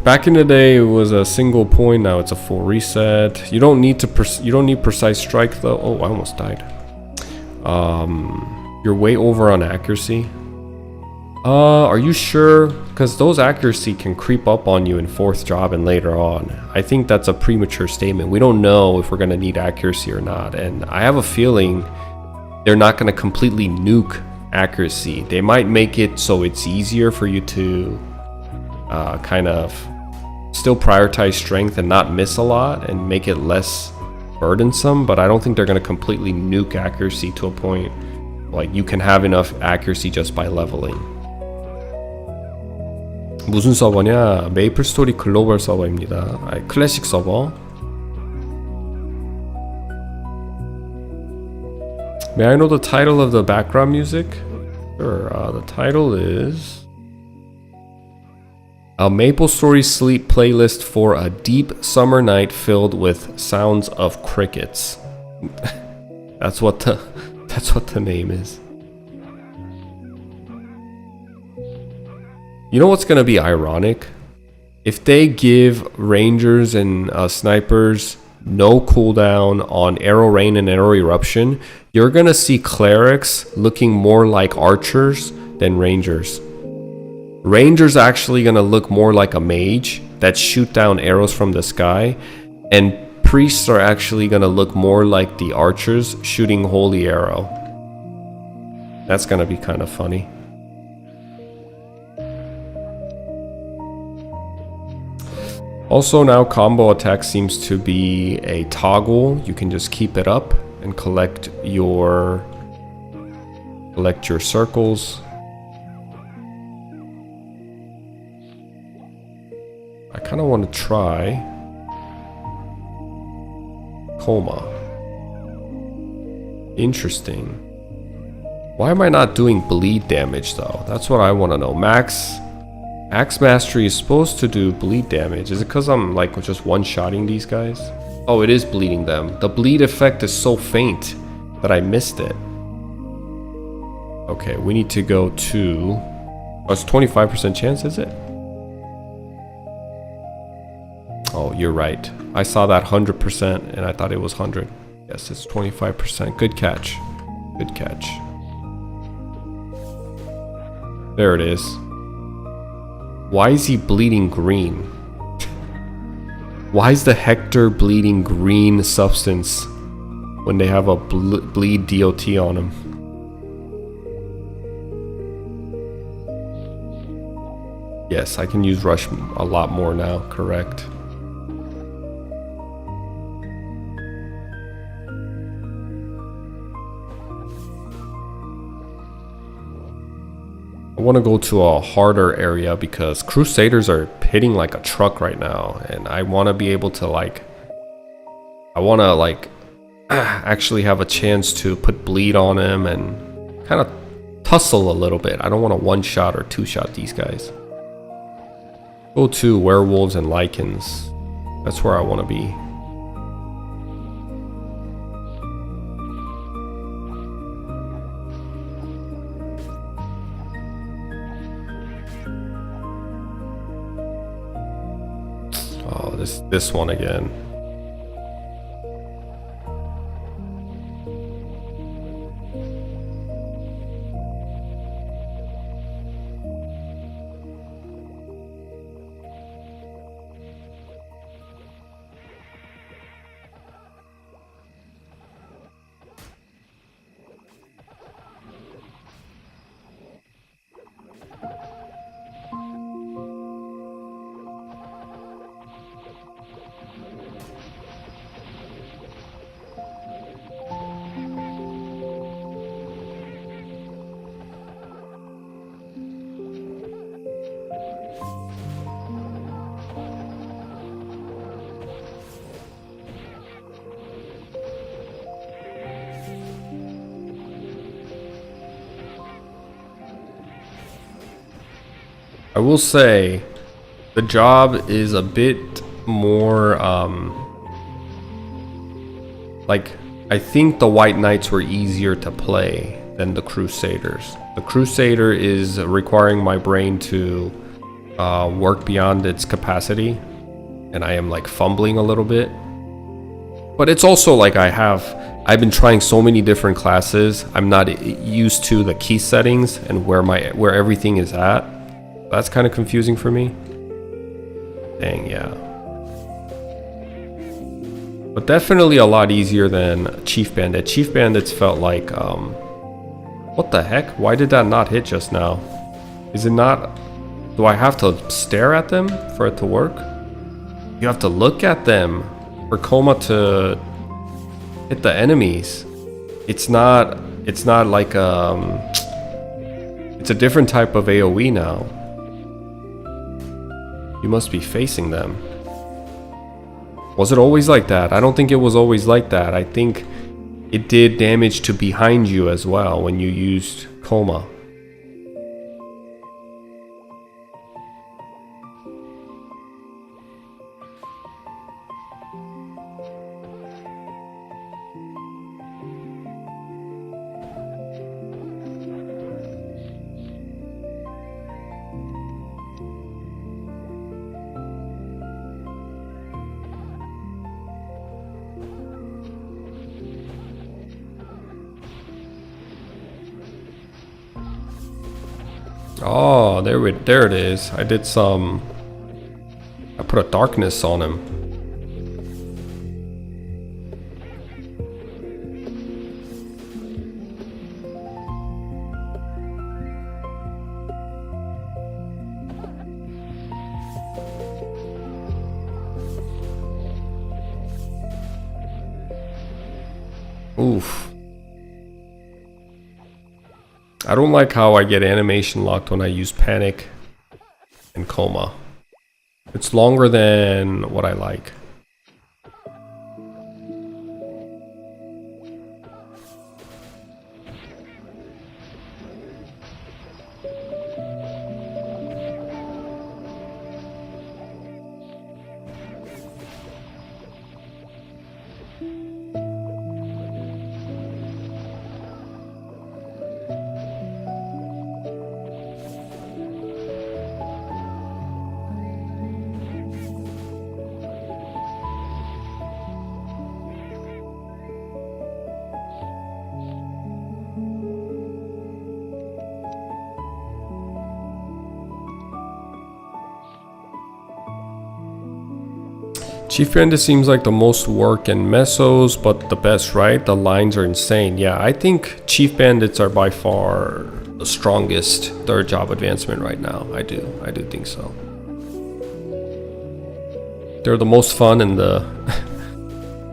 Back in the day, it was a single point. Now it's a full reset. You don't need precise strike though. Oh, I almost died. You're way over on accuracy. Are you sure? Because those accuracy can creep up on you in 4th job and later on. I think that's a premature statement. We don't know if we're gonna need accuracy or not, and I have a feeling they're not gonna completely nuke accuracy. They might make it so it's easier for you to kind of still prioritize strength and not miss a lot and make it less burdensome, but I don't think they're going to completely nuke accuracy to a point like you can have enough accuracy just by leveling. 무슨 서버냐? 메이플스토리 글로벌 서버입니다. 클래식 서버. May I know the title of the background music? Sure, the title is a MapleStory sleep playlist for a deep summer night filled with sounds of crickets. That's what the name is. You know what's gonna be ironic? If they give rangers and snipers no cooldown on arrow rain and arrow eruption, you're gonna see clerics looking more like archers than rangers. Rangers actually gonna look more like a mage that shoot down arrows from the sky, and priests are actually gonna look more like the archers shooting holy arrow. That's gonna be kind of funny. Also now combo attack seems to be a toggle. You can just keep it up and collect your circles. I kind of want to try coma. Interesting. Why am I not doing bleed damage though? That's what I want to know. Axe Mastery is supposed to do bleed damage. Is it because I'm like just one-shotting these guys? Oh, it is bleeding them. The bleed effect is so faint that I missed it. Okay, we need to go to... Oh, it's 25% chance, is it? Oh, you're right. I saw that 100% and I thought it was 100. Yes, it's 25%. Good catch. Good catch. There it is. Why is he bleeding green? Why is the Hector bleeding green substance when they have a bleed DOT on him? Yes, I can use rush a lot more now, correct. I want to go to a harder area because Crusaders are hitting like a truck right now, and I want to be able to actually have a chance to put bleed on him and kind of tussle a little bit. I don't want to one-shot or two-shot these guys. Go to werewolves and lichens. That's where I want to be. Oh, this one again. I will say the job is a bit more like, I think the White Knights were easier to play than the Crusaders. The Crusader is requiring my brain to work beyond its capacity, and I am like fumbling a little bit. But it's also like I've been trying so many different classes. I'm not used to the key settings and where everything is at. That's kind of confusing for me. Dang, yeah. But definitely a lot easier than Chief Bandit. Chief Bandits felt like, what the heck? Why did that not hit just now? Is it not, do I have to stare at them for it to work? You have to look at them for Coma to hit the enemies. It's not like, it's a different type of AoE now. You must be facing them. Was it always like that? I don't think it was always like that. I think it did damage to behind you as well when you used Coma. Oh, there it is. I put a darkness on him. Oof. I don't like how I get animation locked when I use Panic and Coma. It's longer than what I like. Chief Bandit seems like the most work in mesos, but the best, right? The lines are insane. Yeah, I think Chief Bandits are by far the strongest third job advancement right now. I do think so. They're the most fun and the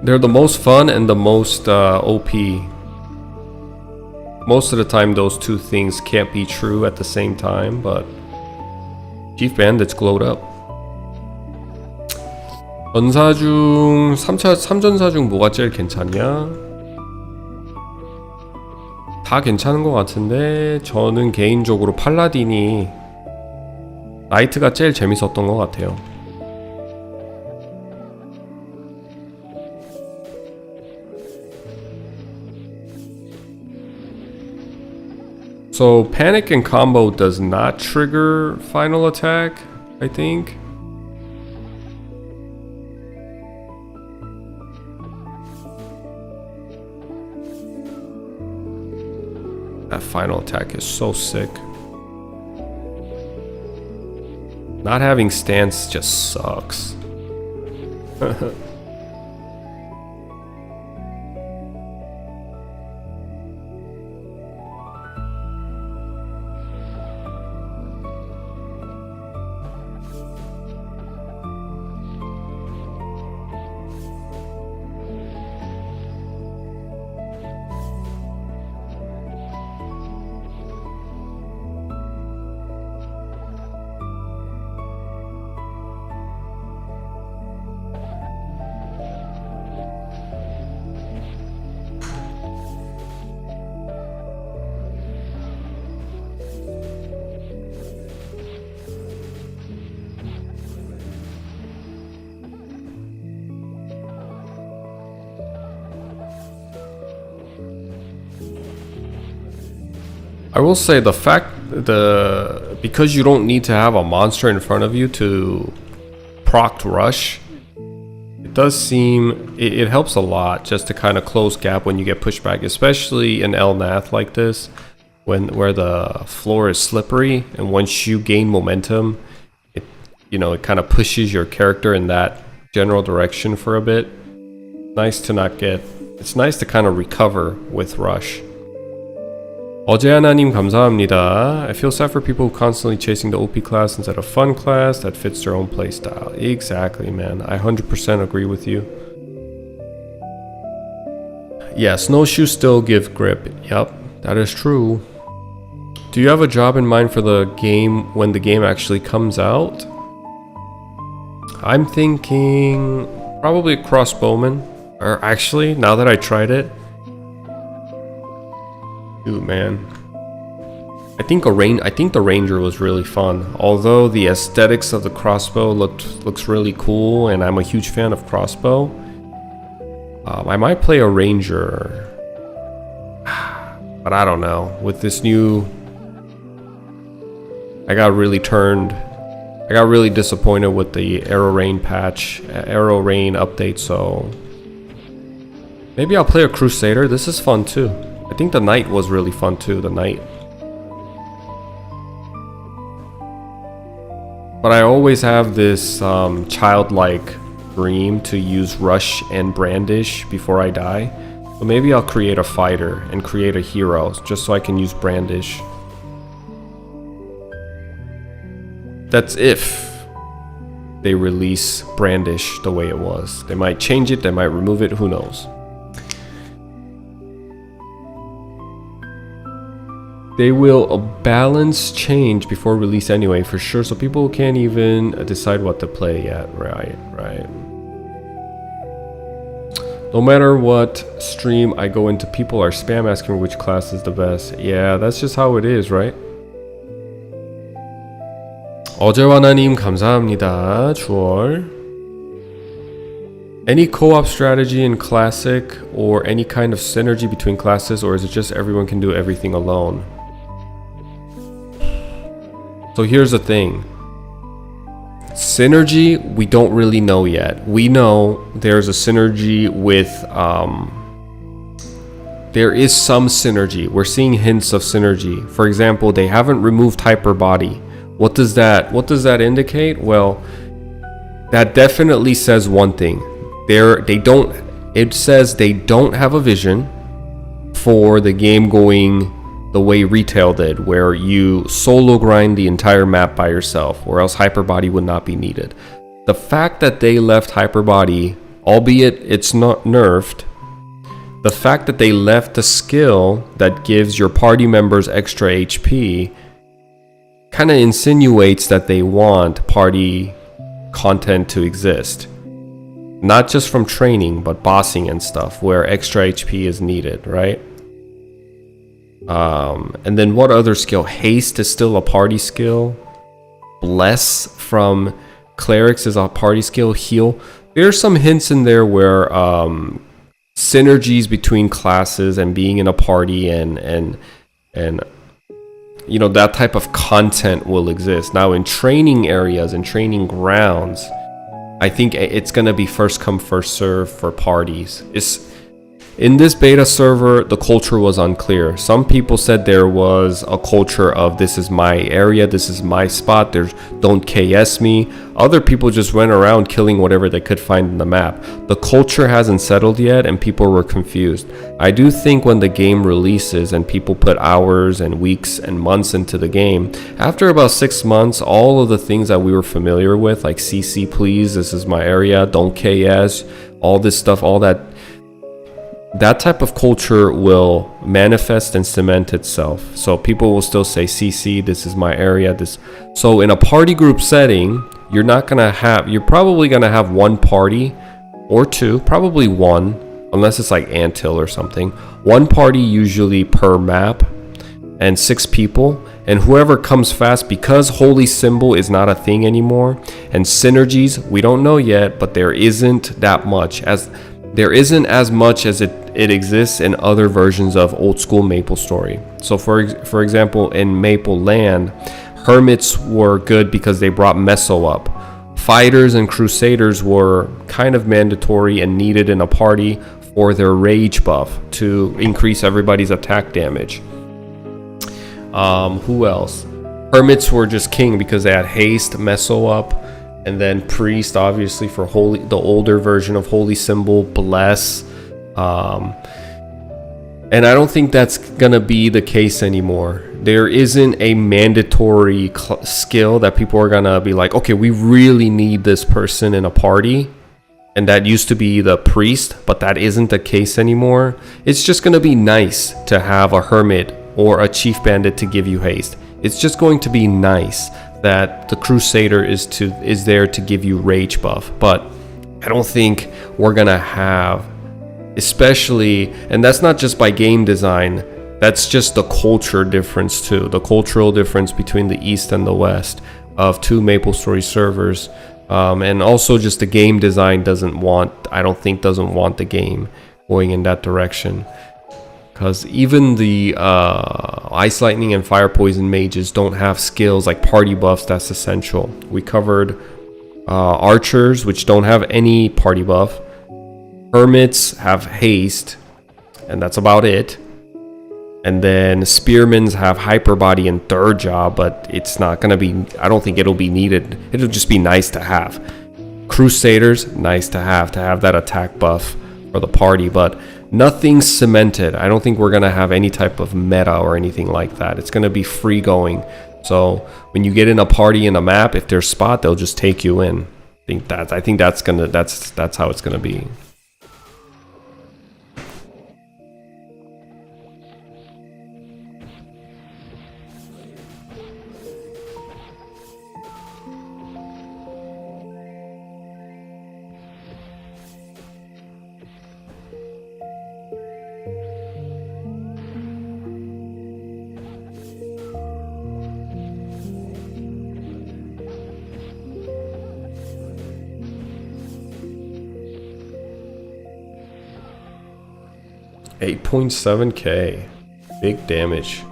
they're the most fun and the most OP. Most of the time those two things can't be true at the same time, but Chief Bandits glowed up. 전사 중 3전사 중 뭐가 제일 괜찮냐? 다 괜찮은 것 같은데 저는 개인적으로 팔라딘이 나이트가 제일 재밌었던 것 같아요. So panic and combo does not trigger final attack, I think. That final attack is so sick. Not having stance just sucks. I will say the fact because you don't need to have a monster in front of you to proc rush, it does seem it helps a lot just to kind of close gap when you get pushed back, especially in LNAth like this, where the floor is slippery, and once you gain momentum, it kind of pushes your character in that general direction for a bit. It's nice to kind of recover with rush. 어제 하나님 감사합니다. I feel sad for people who constantly chasing the OP class instead of fun class that fits their own playstyle. Exactly, man. I 100% agree with you. Yeah, snowshoes still give grip. Yep, that is true. Do you have a job in mind for the game when the game actually comes out? I'm thinking probably a crossbowman. Or actually, now that I tried it, ooh, man. I think the ranger was really fun. Although the aesthetics of the crossbow looks really cool, and I'm a huge fan of crossbow. I might play a ranger, but I don't know. With this new, I got really disappointed with the Arrow Rain update. So maybe I'll play a crusader. This is fun too. I think the knight was really fun too, the knight. But I always have this childlike dream to use rush and brandish before I die. So maybe I'll create a fighter and create a hero just so I can use brandish. That's if they release brandish the way it was. They might change it, they might remove it, who knows. They will balance change before release anyway, for sure, so people can't even decide what to play yet. Right. No matter what stream I go into, people are spam asking which class is the best. Yeah, that's just how it is, right? 어제와나님 감사합니다. 주얼. Any co-op strategy in classic or any kind of synergy between classes, or is it just everyone can do everything alone? So here's the thing. Synergy, we don't really know yet. We know there's a synergy with there is some synergy. We're seeing hints of synergy. For example, they haven't removed hyper body. What does that indicate? Well, that definitely says one thing. It says they don't have a vision for the game going the way retail did, where you solo grind the entire map by yourself, or else hyper body would not be needed. The fact that they left hyper body, albeit it's not nerfed, the fact that they left the skill that gives your party members extra HP kind of insinuates that they want party content to exist. Not just from training, but bossing and stuff, where extra HP is needed, right? And then what other skill? Haste is still a party skill. Bless from clerics is a party skill. Heal. There's some hints in there where synergies between classes and being in a party and that type of content will exist. Now in training areas and training grounds, I think it's gonna be first come first serve for parties. In this beta server, the culture was unclear. Some people said there was a culture of this is my area, this is my spot, don't KS me. Other people just went around killing whatever they could find in the map. The culture hasn't settled yet and people were confused. I do think when the game releases and people put hours and weeks and months into the game, after about 6 months, all of the things that we were familiar with, like CC please, this is my area, don't KS, all this stuff, all that type of culture will manifest and cement itself. So people will still say CC, this is my area, this. So in a party group setting, you're probably gonna have one party or two, probably one, unless it's like Anthill or something. One party usually per map and 6 people, and whoever comes fast, because holy symbol is not a thing anymore, and synergies, we don't know yet, but there isn't as much as it exists in other versions of old school MapleStory. So for example, in Maple Land, hermits were good because they brought meso up. Fighters and crusaders were kind of mandatory and needed in a party for their rage buff to increase everybody's attack damage. Who else? Hermits were just king because they had haste, meso up, and then priest obviously for holy, the older version of holy symbol, bless. And I don't think that's gonna be the case anymore. There isn't a mandatory skill that people are gonna be like, okay, we really need this person in a party. And that used to be the priest, but that isn't the case anymore. It's just gonna be nice to have a hermit or a chief bandit to give you haste. It's just going to be nice that the crusader is there to give you rage buff. But I don't think we're gonna have, especially, and that's not just by game design, that's just the culture difference too, the cultural difference between the East and the West of two MapleStory servers. And also just the game design I don't think doesn't want the game going in that direction. Because even the Ice Lightning and Fire Poison mages don't have skills like party buffs that's essential. We covered archers, which don't have any party buff. Hermits have haste, and that's about it. And then spearmen have hyper body and third job, but it's not gonna be, I don't think it'll be needed. It'll just be nice to have. Crusaders, nice to have that attack buff for the party, but nothing cemented. I don't think we're gonna have any type of meta or anything like that. It's gonna be free going. So when you get in a party in a map, if there's spot, they'll just take you in. I think that's how it's gonna be. $8.7k, big damage.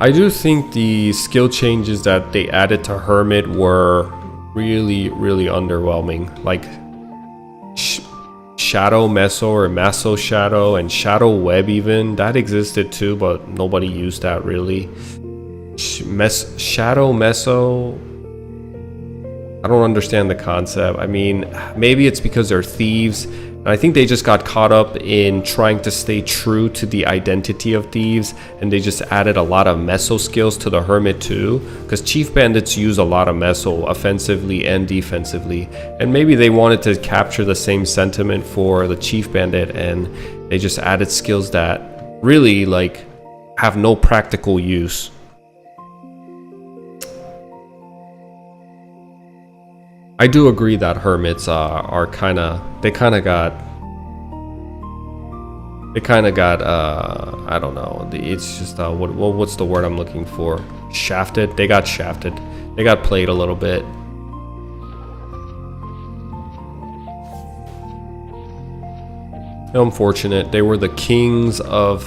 I do think the skill changes that they added to Hermit were really underwhelming. Like Shadow Meso or Maso Shadow and Shadow Web even, that existed too, but nobody used that really. Shadow Meso, I don't understand the concept. I mean, maybe it's because they're thieves. And I think they just got caught up in trying to stay true to the identity of thieves, and they just added a lot of meso skills to the Hermit too, because Chief Bandits use a lot of meso offensively and defensively, and maybe they wanted to capture the same sentiment for the Chief Bandit, and they just added skills that really like have no practical use. I do agree that hermits are they kind of got I don't know, it's just what's the word I'm looking for? Shafted. They got shafted. They got played a little bit. Unfortunate. They were the kings of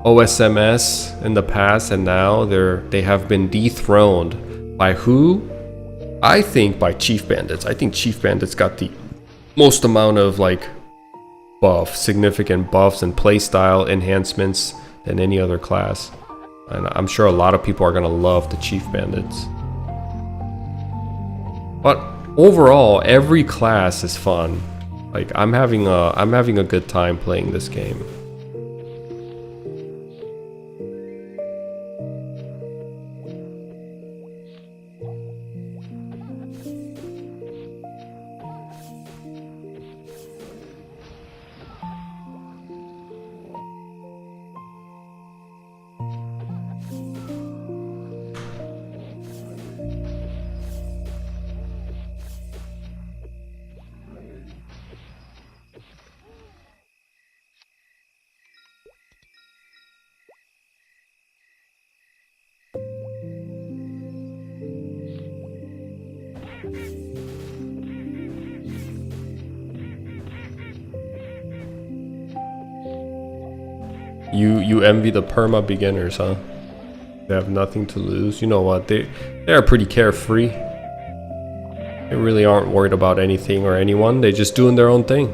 OSMS in the past, and now they have been dethroned by who? I think by Chief Bandits. I think Chief Bandits got the most amount of like significant buffs and playstyle enhancements than any other class. And I'm sure a lot of people are gonna love the Chief Bandits. But overall, every class is fun. Like I'm having a good time playing this game. You envy the perma beginners, huh? They have nothing to lose. You know what? They are pretty carefree. They really aren't worried about anything or anyone. They just doing their own thing.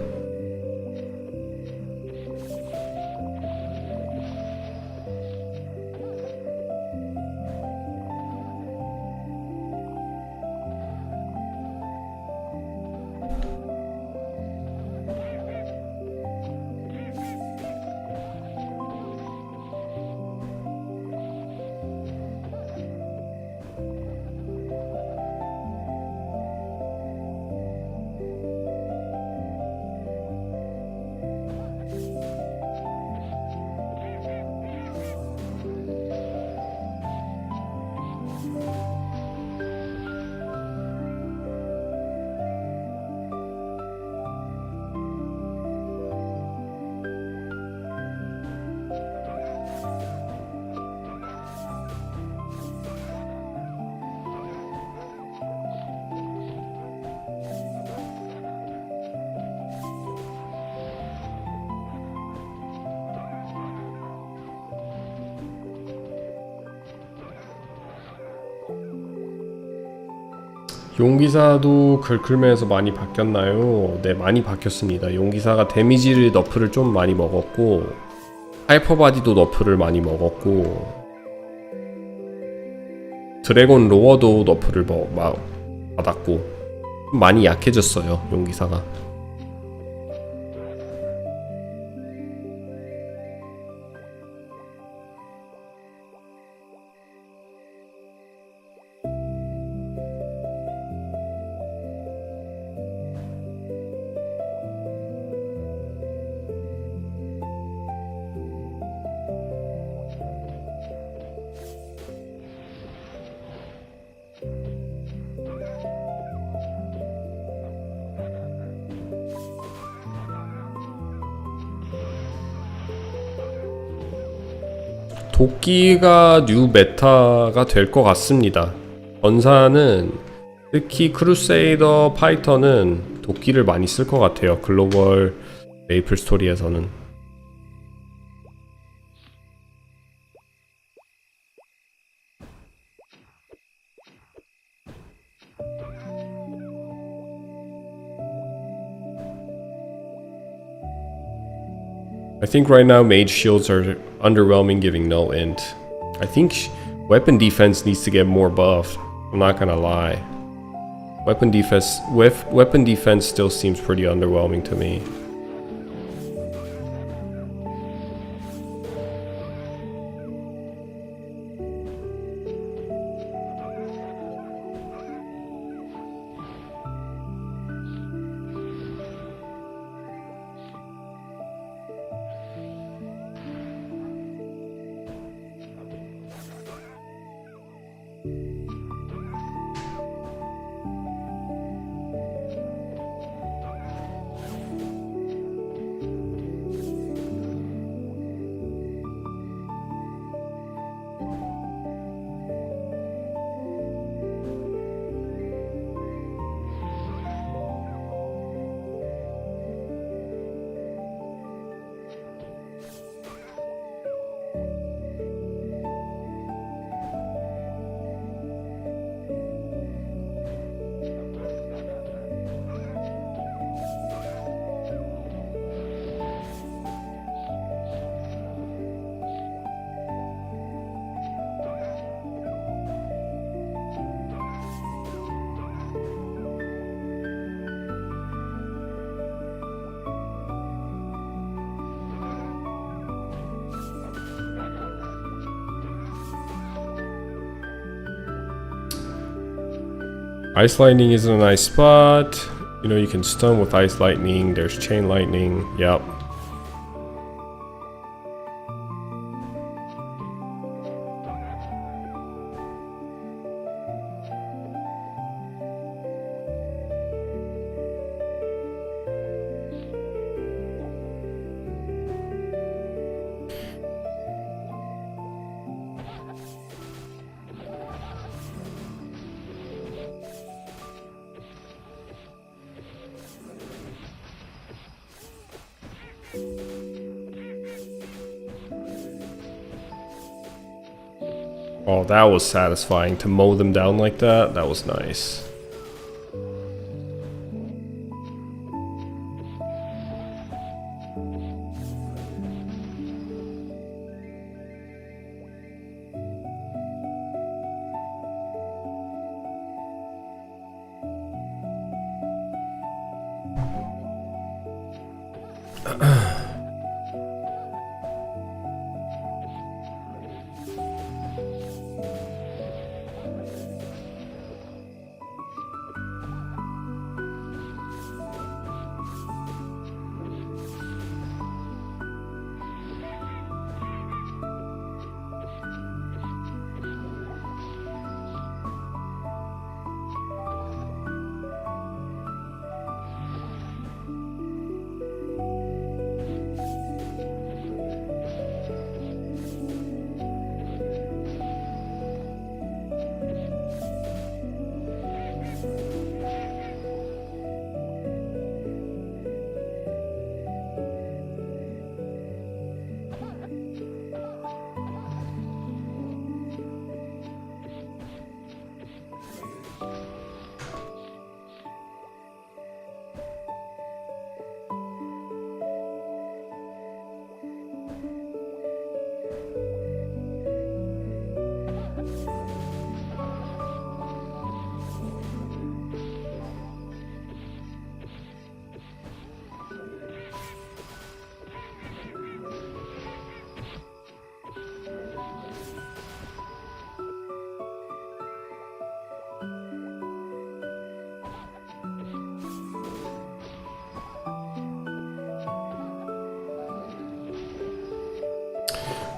용기사도 글클맨에서 많이 바뀌었나요? 네, 많이 바뀌었습니다. 용기사가 데미지를 너프를 좀 많이 먹었고 하이퍼바디도 너프를 많이 먹었고 드래곤 로어도 너프를 받았고 많이 약해졌어요, 용기사가. 도끼가 뉴 메타가 될 것 같습니다. 전사는 특히 크루세이더 파이터는 도끼를 많이 쓸 것 같아요. 글로벌 메이플스토리에서는. I think right now mage shields are underwhelming, giving no int. I think weapon defense needs to get more buffed. I'm not gonna lie. Weapon defense still seems pretty underwhelming to me. Ice lightning isn't a nice spot. You know, you can stun with ice lightning. There's chain lightning. Yep. Oh, that was satisfying to mow them down like that. That was nice.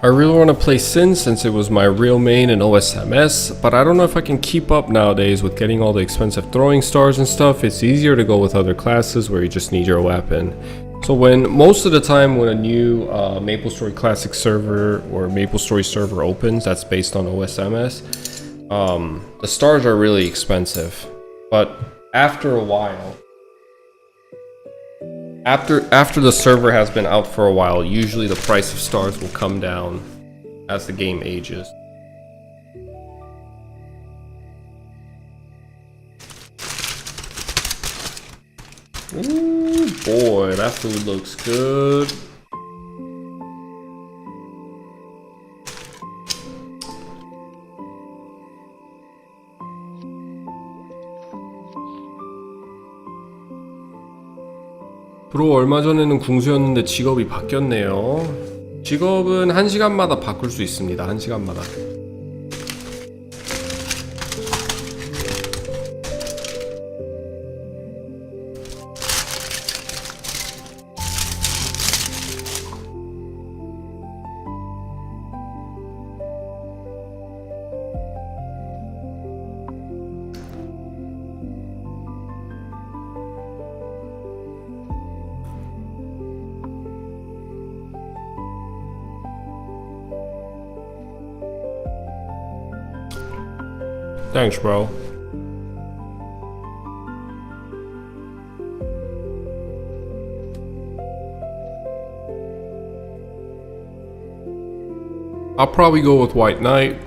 I really want to play Sin since it was my real main in OSMS, but I don't know if I can keep up nowadays with getting all the expensive throwing stars and stuff. It's easier to go with other classes where you just need your weapon. So most of the time when a new MapleStory Classic server or MapleStory server opens that's based on OSMS, the stars are really expensive. But after a while, after the server has been out for a while, usually the price of stars will come down as the game ages. Ooh boy, that food looks good. 브로 얼마 전에는 궁수였는데 직업이 바뀌었네요. 직업은 1시간마다 바꿀 수 있습니다. 1시간마다. Thanks, bro. I'll probably go with White Knight.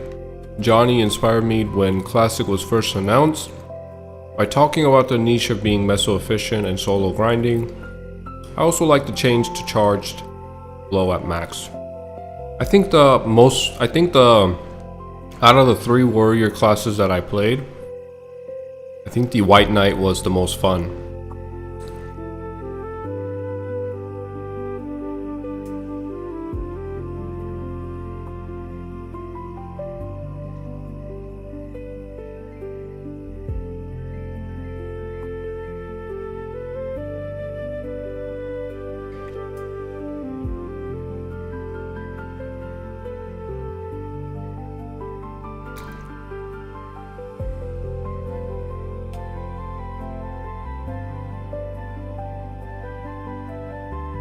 Johnny inspired me when Classic was first announced by talking about the niche of being meso efficient and solo grinding. I also like the change to charged blow at max. I think out of the 3 warrior classes that I played, I think the White Knight was the most fun.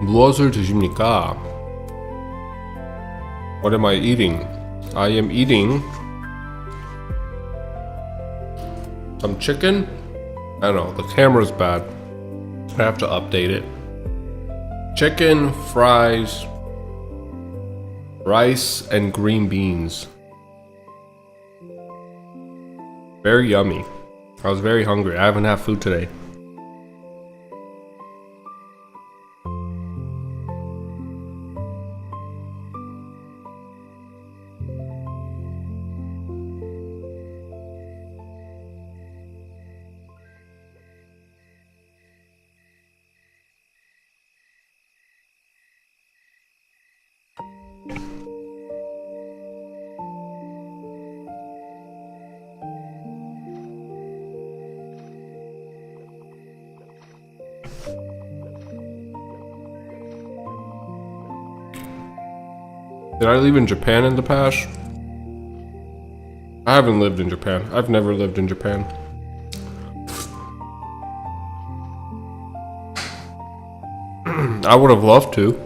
무엇을 드십니까? What am I eating? I am eating some chicken. I don't know, the camera's bad. I have to update it. Chicken, fries, rice, and green beans. Very yummy. I was very hungry. I haven't had food today. Did I live in Japan in the past? I haven't lived in Japan. I've never lived in Japan. I would have loved to.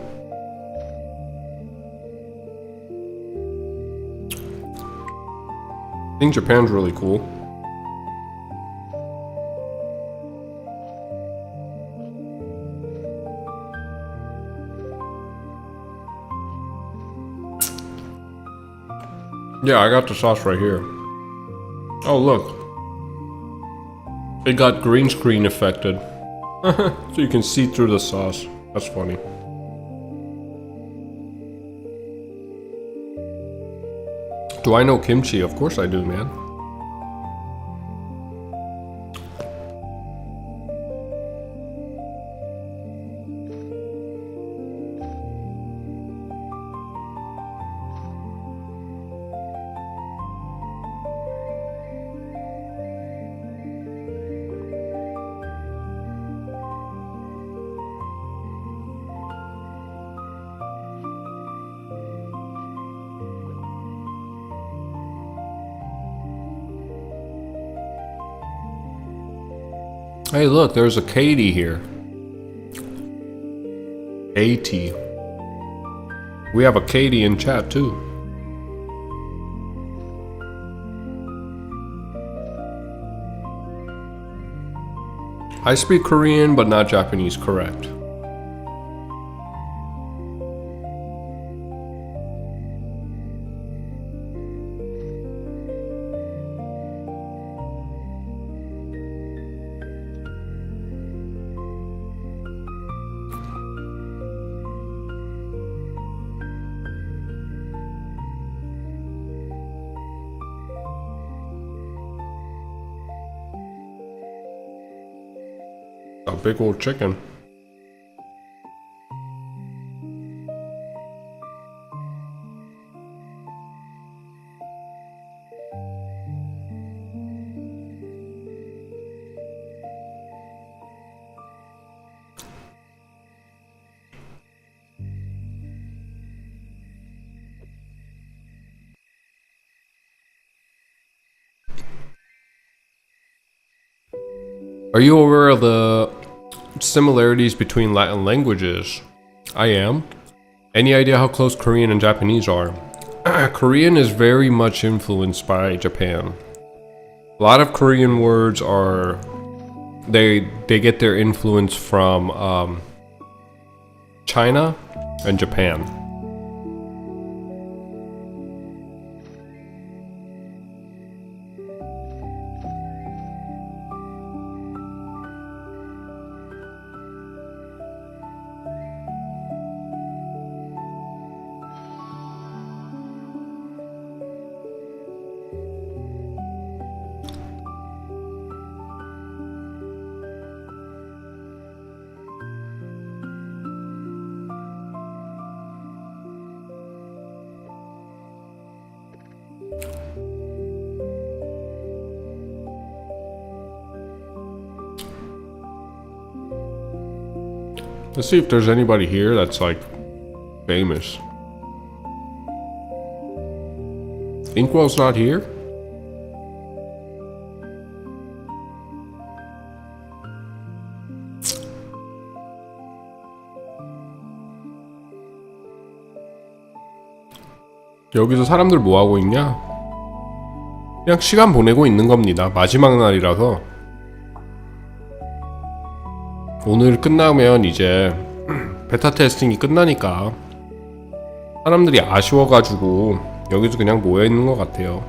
I think Japan's really cool. Yeah, I got the sauce right here. Oh, look. It got green screen affected. So you can see through the sauce. That's funny. Do I know kimchi? Of course I do, man. Hey, look, there's a Katie here. AT. We have a Katie in chat too. I speak Korean, but not Japanese, correct. A big old chicken. Are you aware of the similarities between Latin languages? I am. Any idea how close Korean and Japanese are? Korean is very much influenced by Japan. A lot of Korean words are they get their influence from China and Japan. Let's see if there's anybody here that's like famous. Inkwell's not here? 여기서 사람들 뭐 하고 있냐? 그냥 시간 보내고 있는 겁니다. 마지막 날이라서. 오늘 끝나면 이제 베타 테스팅이 끝나니까 사람들이 아쉬워가지고 여기서 그냥 모여있는 것 같아요.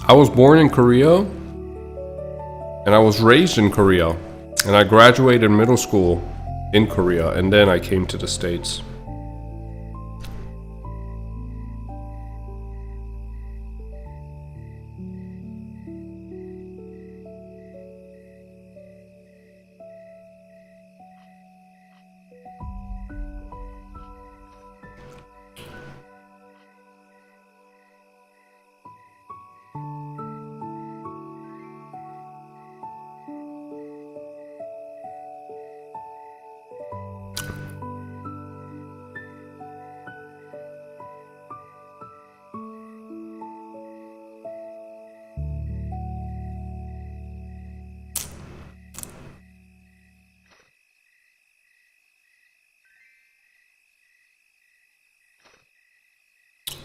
I was born in Korea and I was raised in Korea and I graduated middle school in Korea and then I came to the States.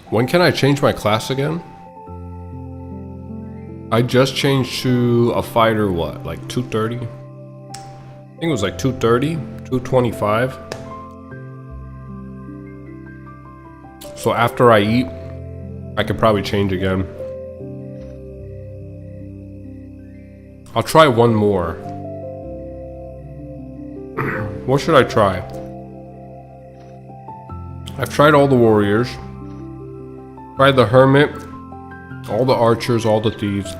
When can I change my class again? I just changed to a fighter, what, like 230? I think it was like 230, 225. So after I eat, I could probably change again. I'll try one more. What should I try? I've tried all the warriors. Tried the hermit, all the archers, all the thieves.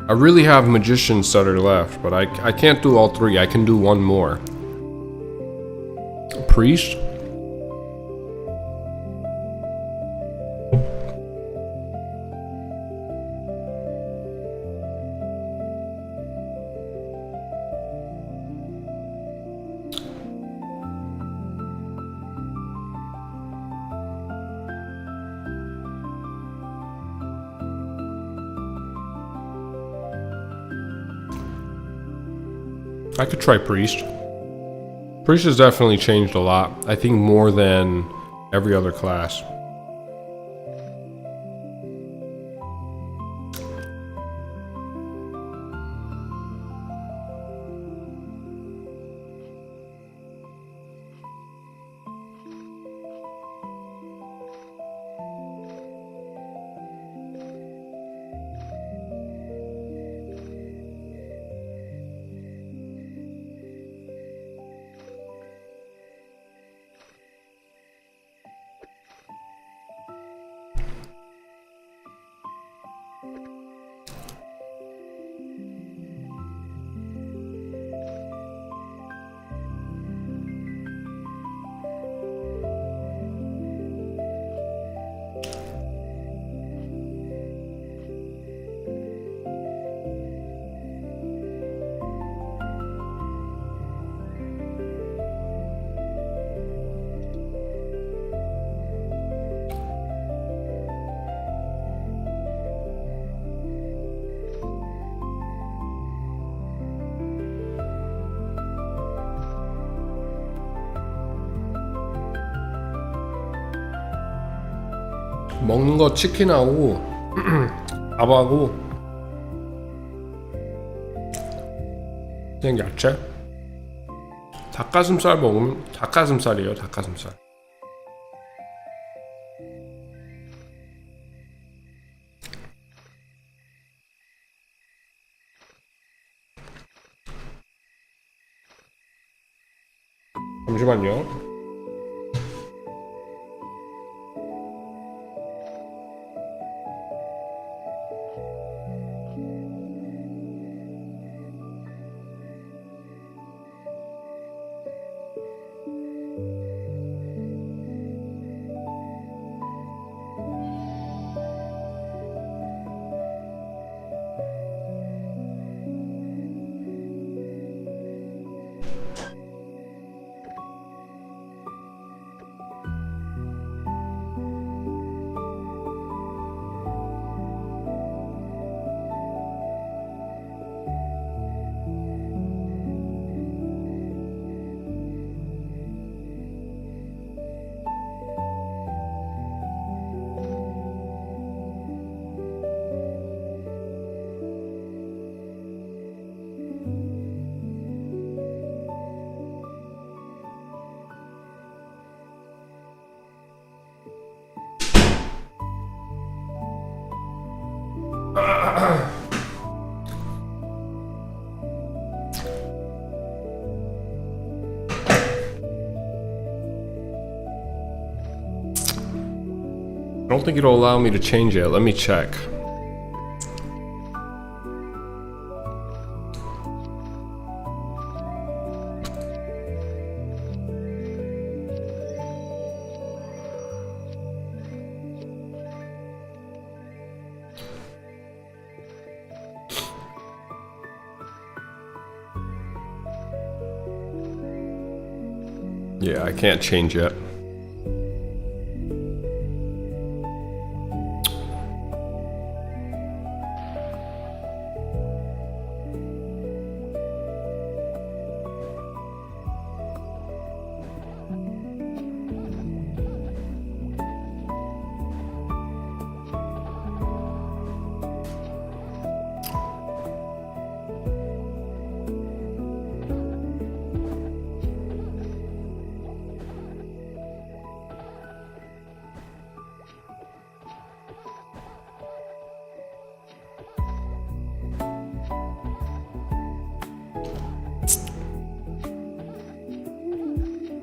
I really have magicians that are left, but I can't do all three. I can do one more. Priest? I could try priest. Priest has definitely changed a lot. I think more than every other class. 먹는 거 치킨하고 밥하고 그냥 야채? 닭가슴살 먹으면 닭가슴살이에요. 닭가슴살. 잠시만요. don't think it'll allow me to change it. Let me check. Yeah, I can't change it.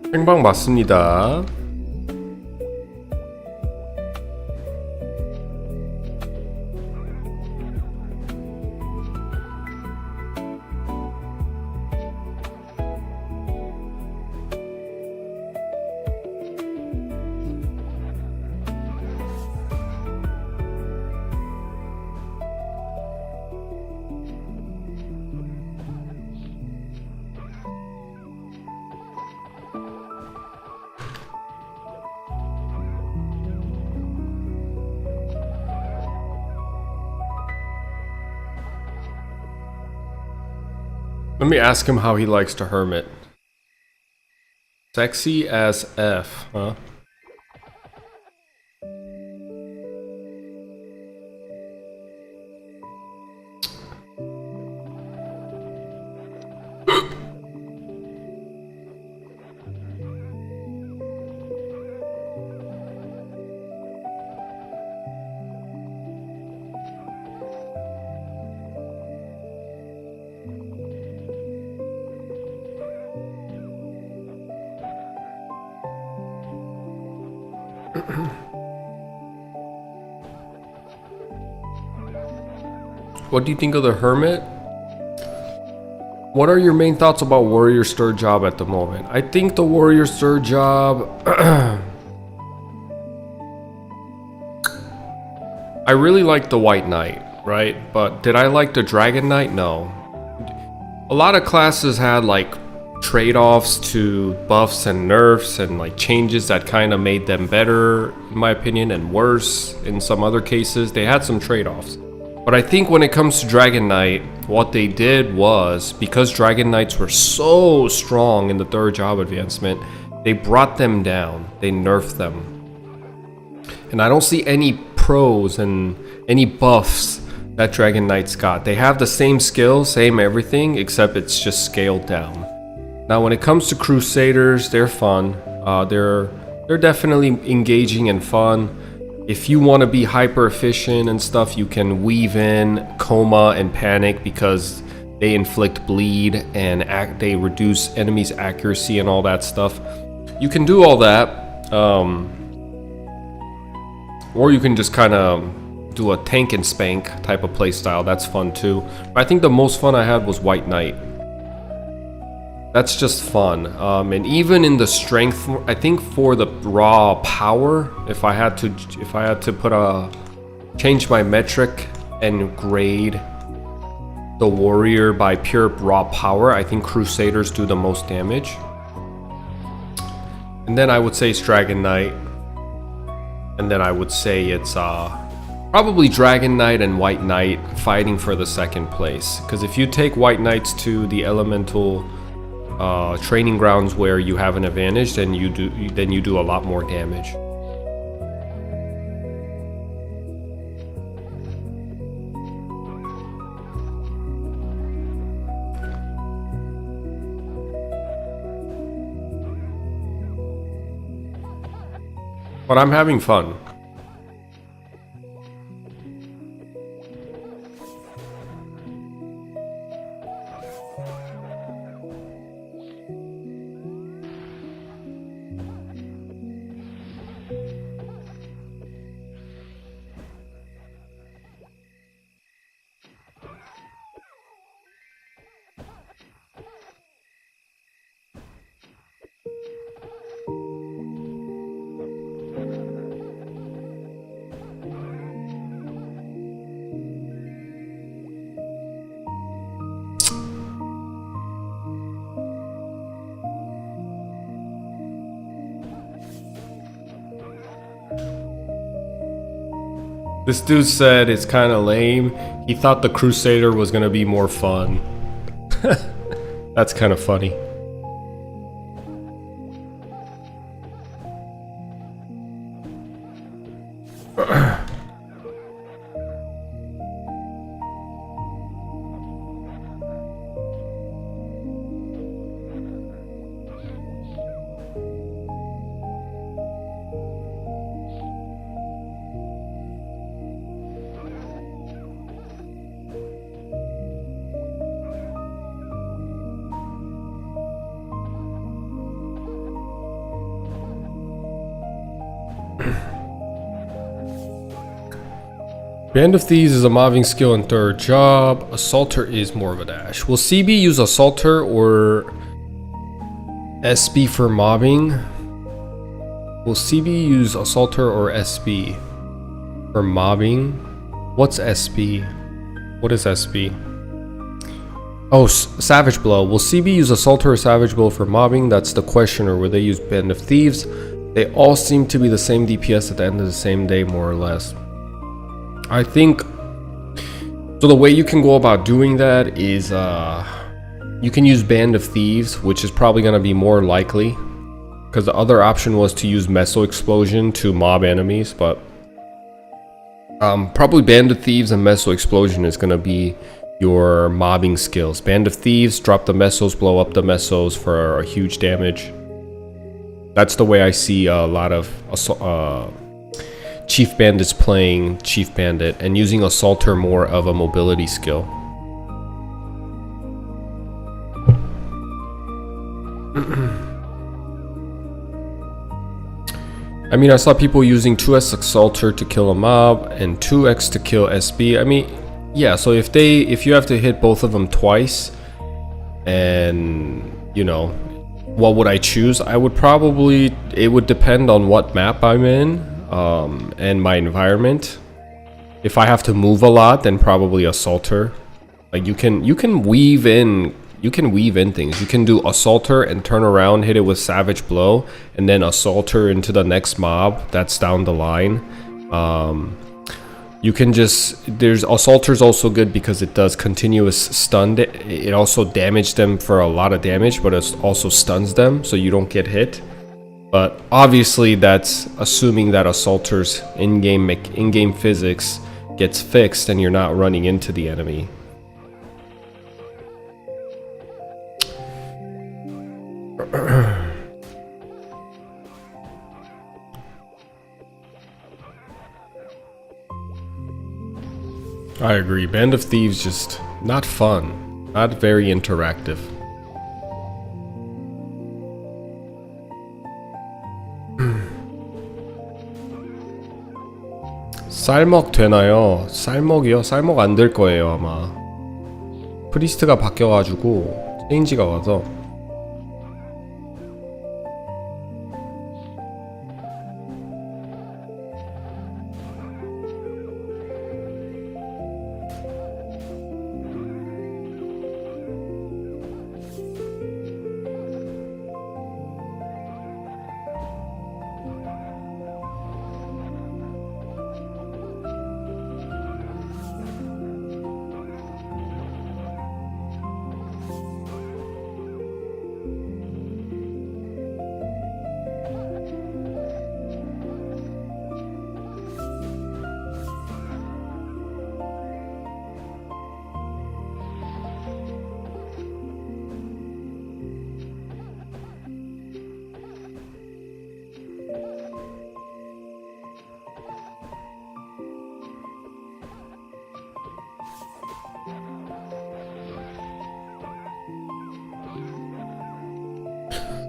생방 맞습니다. Let me ask him how he likes to hermit. Sexy as F, huh? What do you think of the hermit? What are your main thoughts about warrior stir job at the moment? I think the warrior stir job I really like the white knight, right? But did I like the dragon knight? No. A lot of classes had like trade-offs to buffs and nerfs and like changes that kind of made them better in my opinion and worse in some other cases. They had some trade-offs. But I think when it comes to Dragon Knight, what they did was, because Dragon Knights were so strong in the third job advancement, they brought them down. They nerfed them. And I don't see any pros and any buffs that Dragon Knights got. They have the same skills, same everything, except it's just scaled down. Now when it comes to Crusaders, they're fun. They're definitely engaging and fun. If you want to be hyper efficient and stuff, you can weave in coma and panic because they inflict bleed and they reduce enemies' accuracy and all that stuff. You can do all that, or you can just kind of do a tank and spank type of playstyle. That's fun too. But I think the most fun I had was White Knight. That's just fun, and even in the strength, I think for the raw power, if I had to change my metric and grade the warrior by pure raw power, I think Crusaders do the most damage. And then I would say it's Dragon Knight, and then I would say it's probably Dragon Knight and White Knight fighting for the second place. Because if you take White Knights to the elemental training grounds where you have an advantage, then you do a lot more damage. But I'm having fun. This dude said it's kind of lame. He thought the Crusader was gonna be more fun. That's kind of funny. Band of Thieves is a mobbing skill in third job. Assaulter is more of a dash. Will CB use Assaulter or SB for mobbing? Will CB use Assaulter or SB for mobbing? What's SB? What is SB? Oh, Savage Blow. Will CB use Assaulter or Savage Blow for mobbing? That's the question. Or will they use Band of Thieves? They all seem to be the same DPS at the end of the same day, more or less. I think so. The way you can go about doing that is you can use Band of Thieves, which is probably going to be more likely, because the other option was to use Meso Explosion to mob enemies, but probably Band of Thieves and Meso Explosion is going to be your mobbing skills. Band of Thieves, drop the Mesos, blow up the Mesos for a huge damage. That's the way I see a lot of Chief Bandits playing Chief Bandit and using Assaulter more of a mobility skill. I mean, I saw people using 2S Assaulter to kill a mob and 2X to kill SB. I mean, yeah, so if you have to hit both of them twice, and you know, what would I choose? I would probably, it would depend on what map I'm in. And my environment. If I have to move a lot, then probably Assaulter. Like you can weave in things. You can do Assaulter and turn around, hit it with Savage Blow, and then Assaulter into the next mob that's down the line. You can just, there's Assaulter's also good because it does continuous stun. It also damages them for a lot of damage, but it also stuns them so you don't get hit. But obviously that's assuming that Assaulter's in-game physics gets fixed and you're not running into the enemy. I agree. Band of Thieves just not fun, not very interactive. 쌀먹 되나요? 쌀먹이요? 쌀먹 안 될 거예요 아마. 프리스트가 바뀌어가지고 체인지가 와서.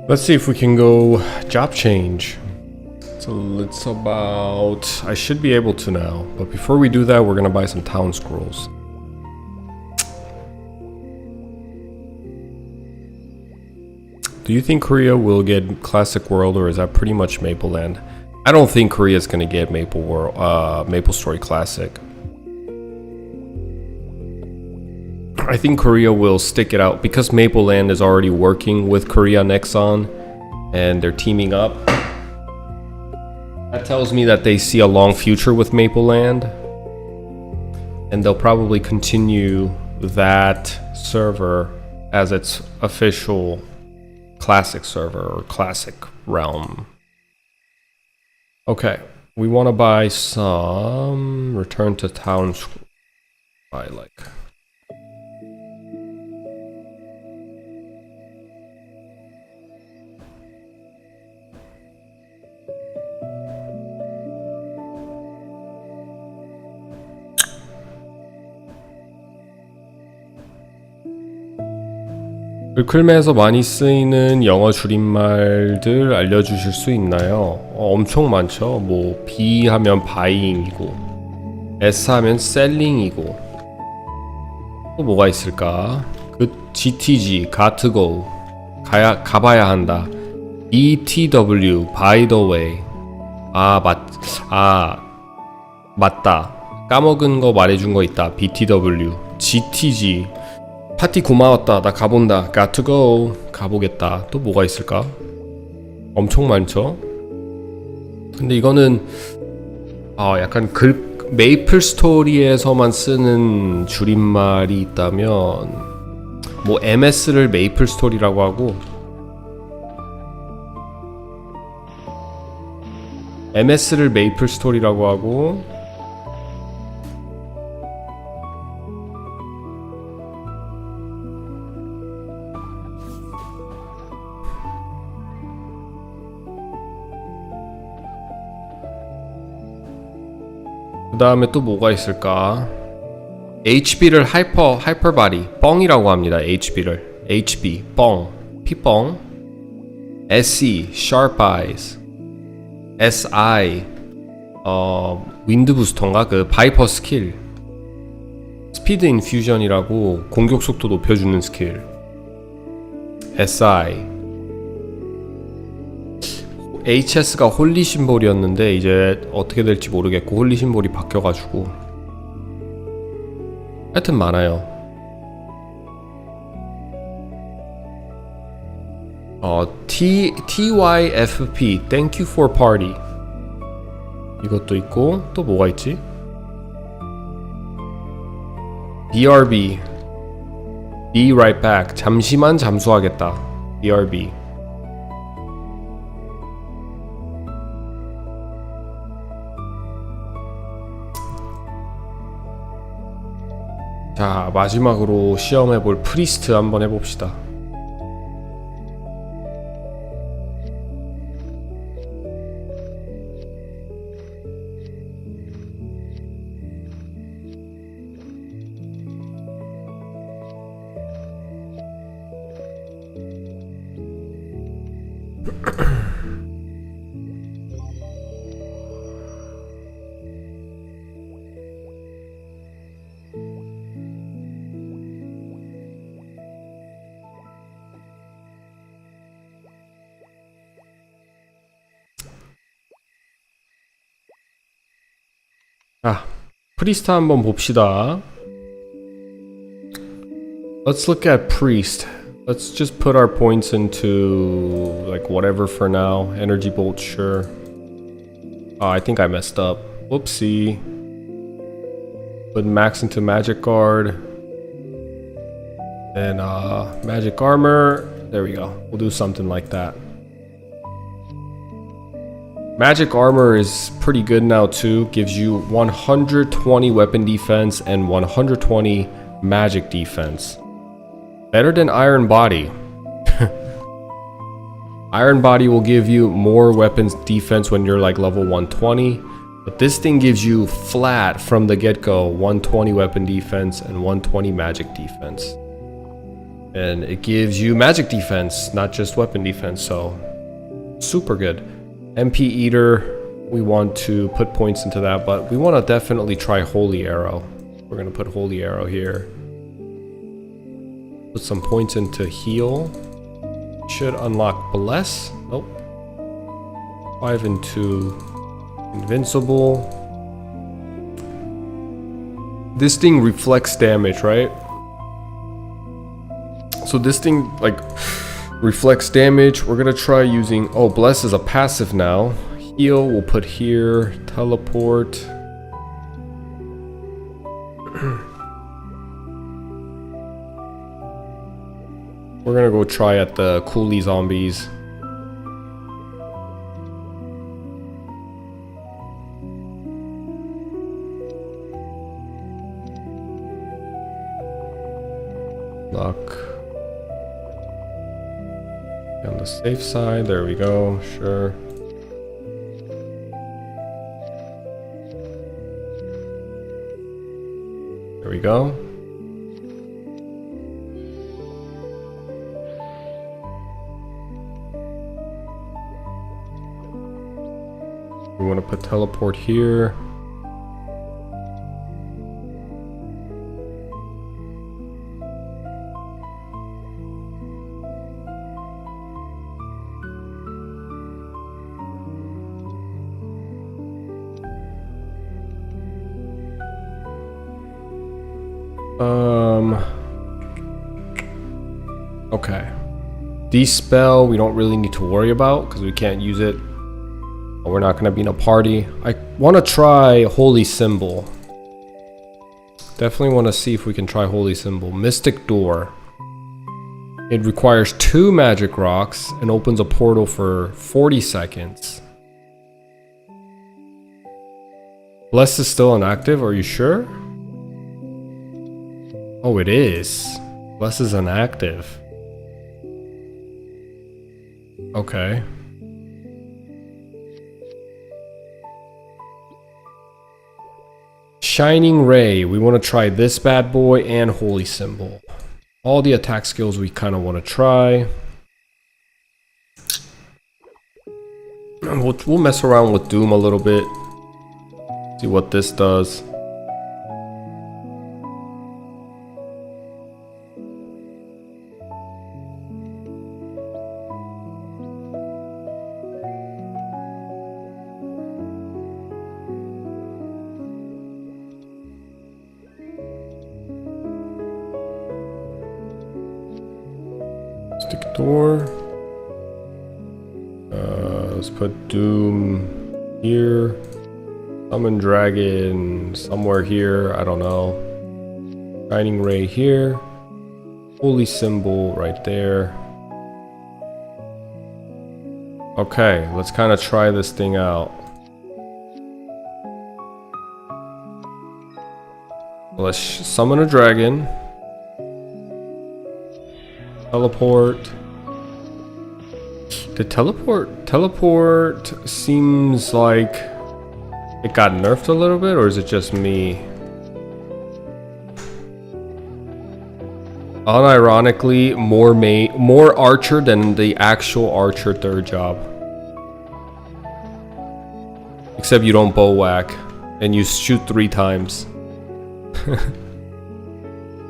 Let's see if we can go job change. So it's about, I should be able to now, but before we do that, we're gonna buy some town scrolls. Do you think Korea will get Classic World, or is that pretty much Maple Land? I don't think Korea is gonna get MapleStory Classic. I think Korea will stick it out because Maple Land is already working with Korea Nexon and they're teaming up. That tells me that they see a long future with Maple Land. and they'll probably continue that server as its official classic server or classic realm. Okay, we want to buy some return to town square. Buy like 글클매에서 많이 쓰이는 영어 줄임말들 알려주실 수 있나요? 엄청 많죠. 뭐 B 하면 buying이고 S 하면 selling이고 또 뭐가 있을까? 그 GTG, got to go 가봐야 한다. BTW, by the way. 맞다. 까먹은 거 말해준 거 있다. BTW, GTG. 파티 고마웠다. 나 가본다. Got to go. 가보겠다. 또 뭐가 있을까? 엄청 많죠? 근데 이거는 약간 메이플스토리에서만 쓰는 줄임말이 있다면 뭐 MS를 메이플스토리라고 하고 MS를 메이플스토리라고 하고 그 다음에 또 뭐가 있을까? HB를 하이퍼바디 뻥이라고 합니다. HB를 HB 뻥 피뻥 SE sharp eyes SI 윈드 부스터인가? 그 바이퍼 스킬 스피드 인퓨전이라고 공격 속도 높여주는 스킬 SI HS가 홀리 심볼이었는데 이제 어떻게 될지 모르겠고 홀리 심볼이 바뀌어가지고 하여튼 많아요. TYFP Thank you for party 이것도 있고 또 뭐가 있지? BRB Be right back 잠시만 잠수하겠다 BRB 자, 마지막으로 시험해볼 프리스트 한번 해봅시다. 자, 프리스트 한번 봅시다. Let's look at priest. Let's just put our points into like whatever for now. Energy bolt, sure. I think I messed up. Whoopsie. Put max into magic guard. And magic armor. There we go. We'll do something like that. Magic armor is pretty good now too. Gives you 120 weapon defense and 120 magic defense. Better than iron body. Iron body will give you more weapons defense when you're like level 120. But this thing gives you flat from the get-go 120 weapon defense and 120 magic defense. And it gives you magic defense, not just weapon defense, so super good. MP Eater, we want to put points into that, but we want to definitely try Holy Arrow. We're going to put Holy Arrow here. Put some points into Heal. Should unlock Bless. Nope. 5 into Invincible. This thing reflects damage, right? So this thing, like, reflects damage. We're gonna try using Bless is a passive now. Heal we'll put here. Teleport. We're gonna go try at the coolie zombies. Luck. On the safe side, there we go, sure. There we go. We want to put teleport here. Okay. Dispel, we don't really need to worry about because we can't use it. We're not going to be in a party. I want to try Holy Symbol. Definitely want to see if we can try Holy Symbol. Mystic Door. It requires 2 magic rocks and opens a portal for 40 seconds. Bless is still inactive, are you sure? Oh, it is. Bless is inactive. Okay. Shining Ray. We want to try this bad boy and Holy Symbol. All the attack skills we kind of want to try. We'll mess around with Doom a little bit. See what this does. Stick door. Let's put Doom here. Summon Dragon somewhere here. I don't know. Shining Ray here. Holy Symbol right there. Okay, let's kind of try this thing out. Let's summon a dragon. Teleport. The teleport seems like it got nerfed a little bit, or is it just me? Unironically, more archer than the actual archer third job. Except you don't bow whack and you shoot 3 times.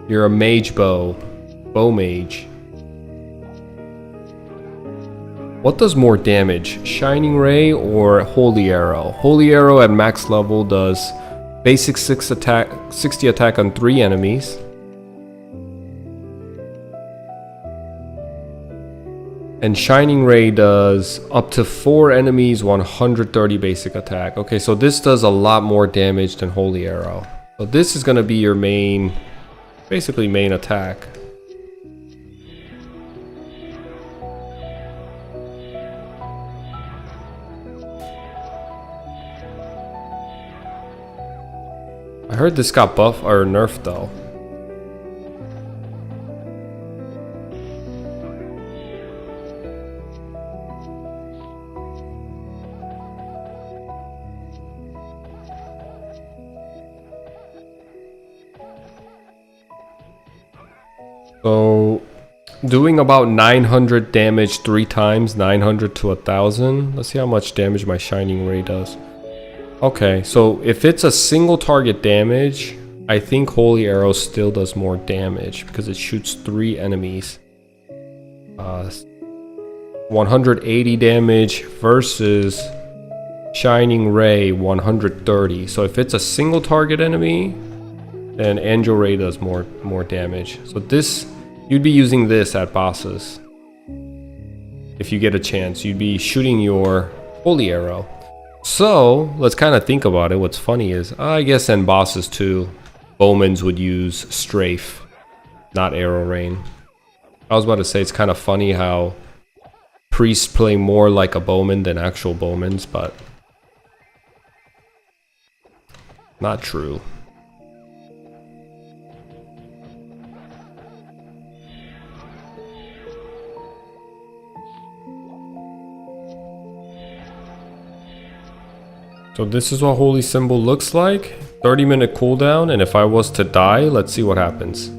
You're a mage bow mage. What does more damage, Shining Ray or Holy Arrow? Holy Arrow at max level does basic 60 attack on 3 enemies. And Shining Ray does up to 4 enemies, 130 basic attack. Okay, so this does a lot more damage than Holy Arrow. So this is gonna be your main, basically main attack. I heard this got buffed or nerfed though. So, doing about 900 damage 3 times, 900 to 1000. Let's see how much damage my Shining Ray does. Okay, so if it's a single target damage, I think Holy Arrow still does more damage because it shoots 3 enemies. 180 damage versus Shining Ray 130. So if it's a single target enemy, then Angel Ray does more damage. So this, you'd be using this at bosses. If you get a chance, you'd be shooting your Holy Arrow. So let's kind of think about it. What's funny is, I guess in bosses too, Bowmans would use Strafe, not Arrow Rain. I was about to say it's kind of funny how priests play more like a bowman than actual bowmans, but not true. So this is what Holy Symbol looks like. 30-minute cooldown, and if I was to die, let's see what happens.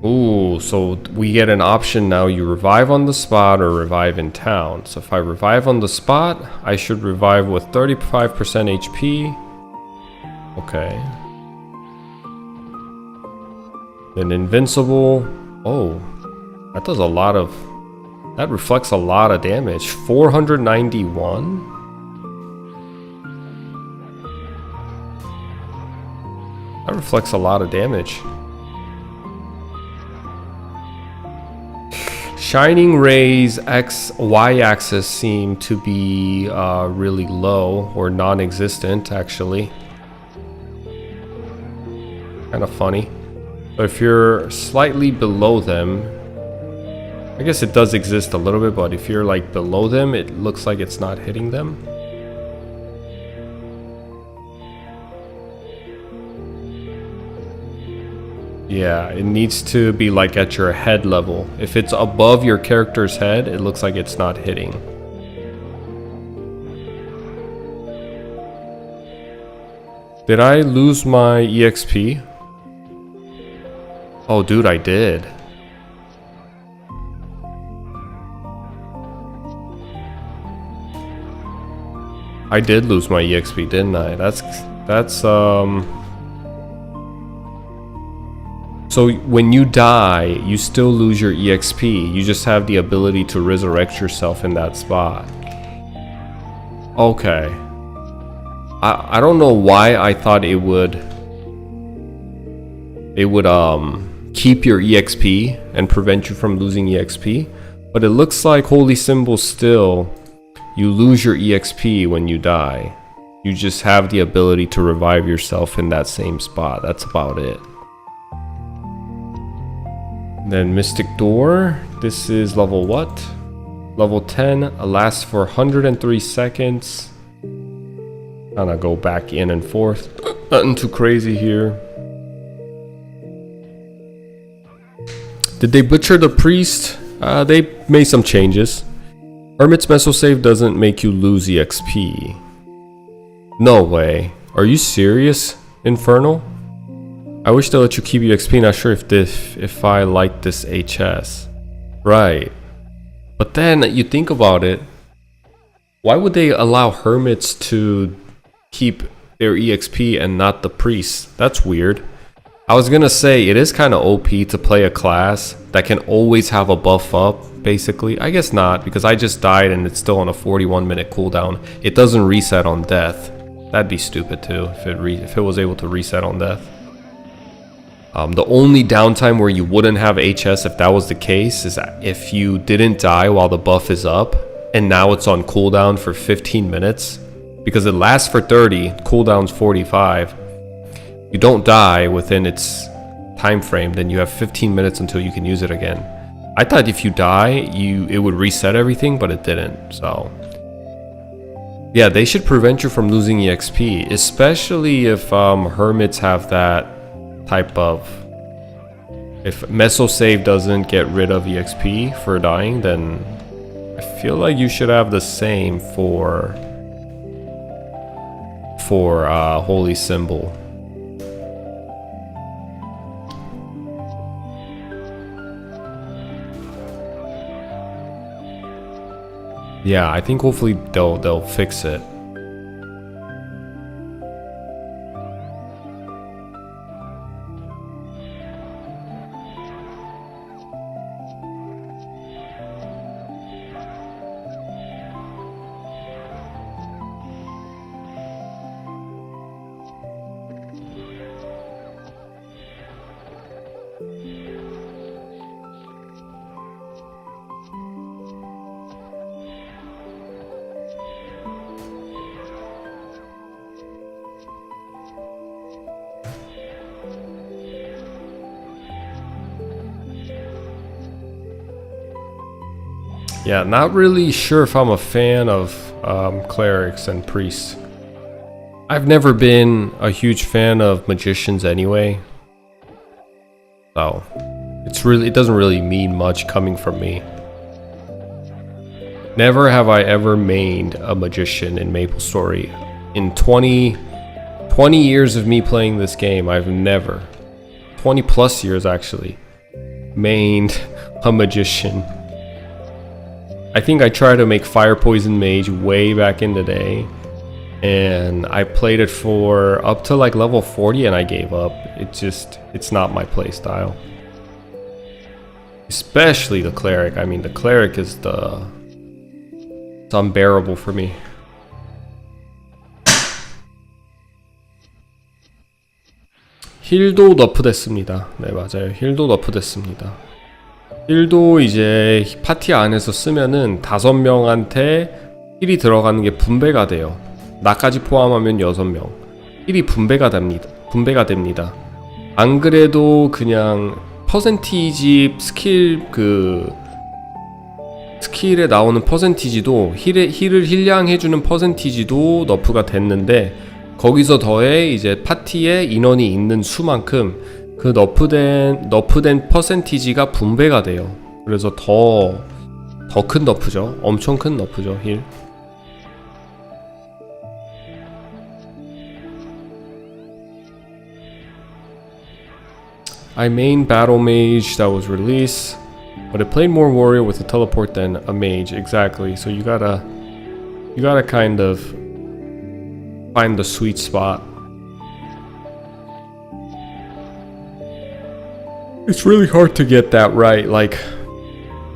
Ooh, so we get an option now. You revive on the spot or revive in town. So if I revive on the spot, I should revive with 35% HP. Okay. Then invincible. Oh, that does a lot of... That reflects a lot of damage. 491? That reflects a lot of damage. Shining Rays Y-axis seem to be really low, or non-existent actually. Kind of funny. So if you're slightly below them, I guess it does exist a little bit, but if you're like below them, it looks like it's not hitting them. Yeah, it needs to be like at your head level. If it's above your character's head, it looks like it's not hitting. Did I lose my EXP? Oh, dude, I did. I did lose my EXP, didn't I? So when you die, you still lose your EXP. You just have the ability to resurrect yourself in that spot. Okay. I don't know why I thought it would keep your EXP and prevent you from losing EXP, but it looks like Holy Symbol still, you lose your EXP when you die. You just have the ability to revive yourself in that same spot. That's about it. Then Mystic Door, this is level what? Level 10, lasts for 103 seconds. Kinda go back in and forth. Nothing too crazy here. Did they butcher the priest? They made some changes. Hermit's Meso Save doesn't make you lose EXP. No way. Are you serious, Infernal? I wish they let you keep EXP, not sure if I like this HS. Right. But then you think about it, why would they allow hermits to keep their EXP and not the priests? That's weird. I was gonna say, it is kind of OP to play a class that can always have a buff up, basically. I guess not, because I just died and it's still on a 41-minute cooldown. It doesn't reset on death. That'd be stupid too, if it was able to reset on death. The only downtime where you wouldn't have HS if that was the case is if you didn't die while the buff is up and now it's on cooldown for 15 minutes, because it lasts for 30, cooldown's 45. You don't die within its time frame, then you have 15 minutes until you can use it again. I thought if you die, it would reset everything, but it didn't. So yeah, they should prevent you from losing EXP, especially if hermits have that type of, if Meso Save doesn't get rid of EXP for dying, then I feel like you should have the same for Holy Symbol. Yeah, I think hopefully they'll fix it. Yeah, not really sure if I'm a fan of clerics and priests. I've never been a huge fan of magicians anyway. So, it doesn't really mean much coming from me. Never have I ever mained a magician in MapleStory. In 20 years of me playing this game, I've never, 20 plus years actually, mained a magician. I think I tried to make Fire Poison Mage way back in the day, and I played it for up to like level 40 and I gave up. It's not my playstyle. Especially the cleric. I mean, the cleric is it's unbearable for me. 힐도 너프됐습니다. 네, 맞아요. 힐도 너프됐습니다. 힐도 이제 파티 안에서 쓰면은 5명한테 힐이 들어가는 게 분배가 돼요. 나까지 포함하면 6명. 힐이 분배가 됩니다. 안 그래도 그냥 퍼센티지 스킬에 나오는 퍼센티지도 힐을 힐량해주는 퍼센티지도 너프가 됐는데, 거기서 더해 이제 파티에 인원이 있는 수만큼 그 너프된 퍼센티지가 분배가 돼요. 그래서 더 큰 너프죠. 엄청 큰 너프죠, 힐. I main battle mage that was released, but it played more warrior with a teleport than a mage. Exactly. So you gotta kind of find the sweet spot. It's really hard to get that right. Like,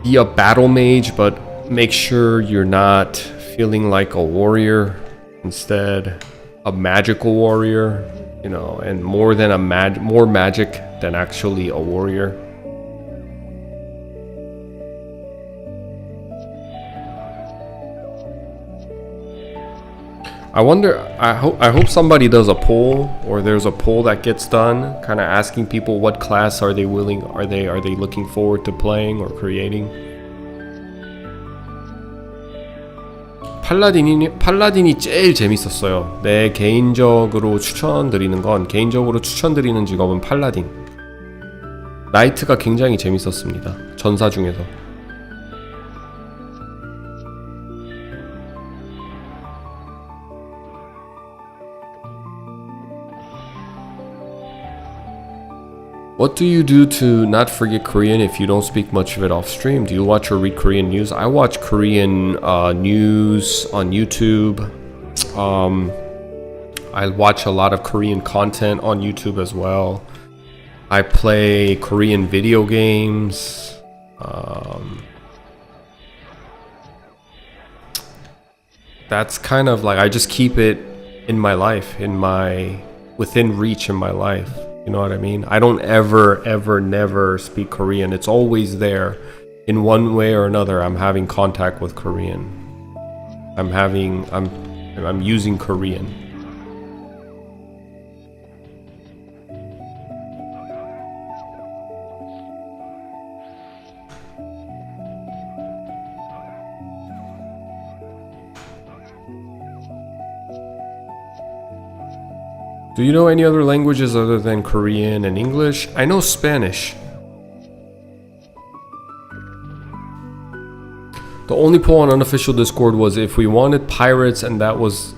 be a battle mage, but make sure you're not feeling like a warrior. Instead, a magical warrior. You know, and more magic than actually a warrior. I wonder, I hope somebody does a poll, or there's a poll that gets done kind of asking people what class are they looking forward to playing or creating. 팔라딘이 제일 재밌었어요. 개인적으로 추천드리는 직업은 팔라딘. 나이트가 굉장히 재밌었습니다. 전사 중에서. What do you do to not forget Korean if you don't speak much of it off stream? Do you watch or read Korean news? I watch Korean news on YouTube. I watch a lot of Korean content on YouTube as well. I play Korean video games. That's kind of like, I just keep it in my life, within reach in my life. You know what I mean? I don't never speak Korean. It's always there. In one way or another, I'm having contact with Korean. I'm using Korean. Do you know any other languages other than Korean and English? I know Spanish. The only poll on unofficial Discord was if we wanted pirates, and that was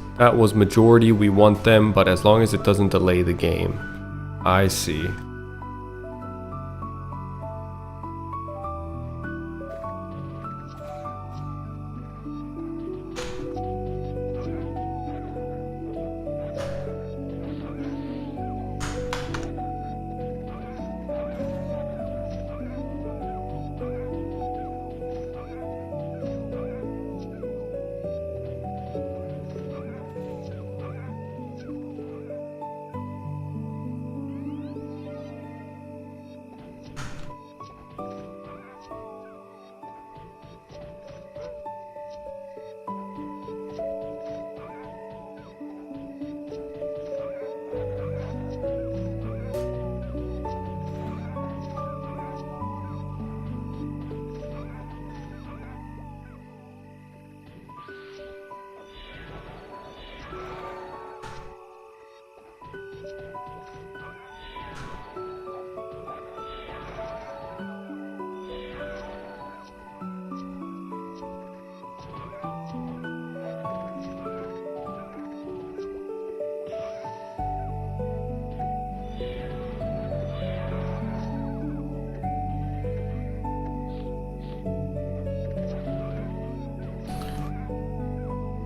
majority, we want them, but as long as it doesn't delay the game. I see.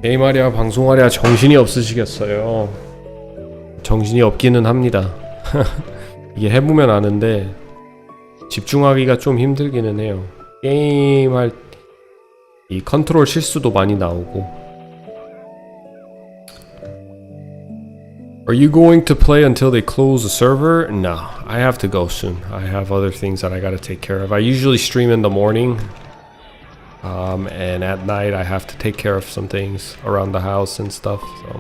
게임하랴 방송하랴 정신이 없으시겠어요. 정신이 없기는 합니다. 이게 해보면 아는데 집중하기가 좀 힘들기는 해요. 게임할 이 컨트롤 실수도 많이 나오고. Are you going to play until they close the server? No, I have to go soon. I have other things that I gotta take care of. I usually stream in the morning, and at night I have to take care of some things around the house and stuff. So,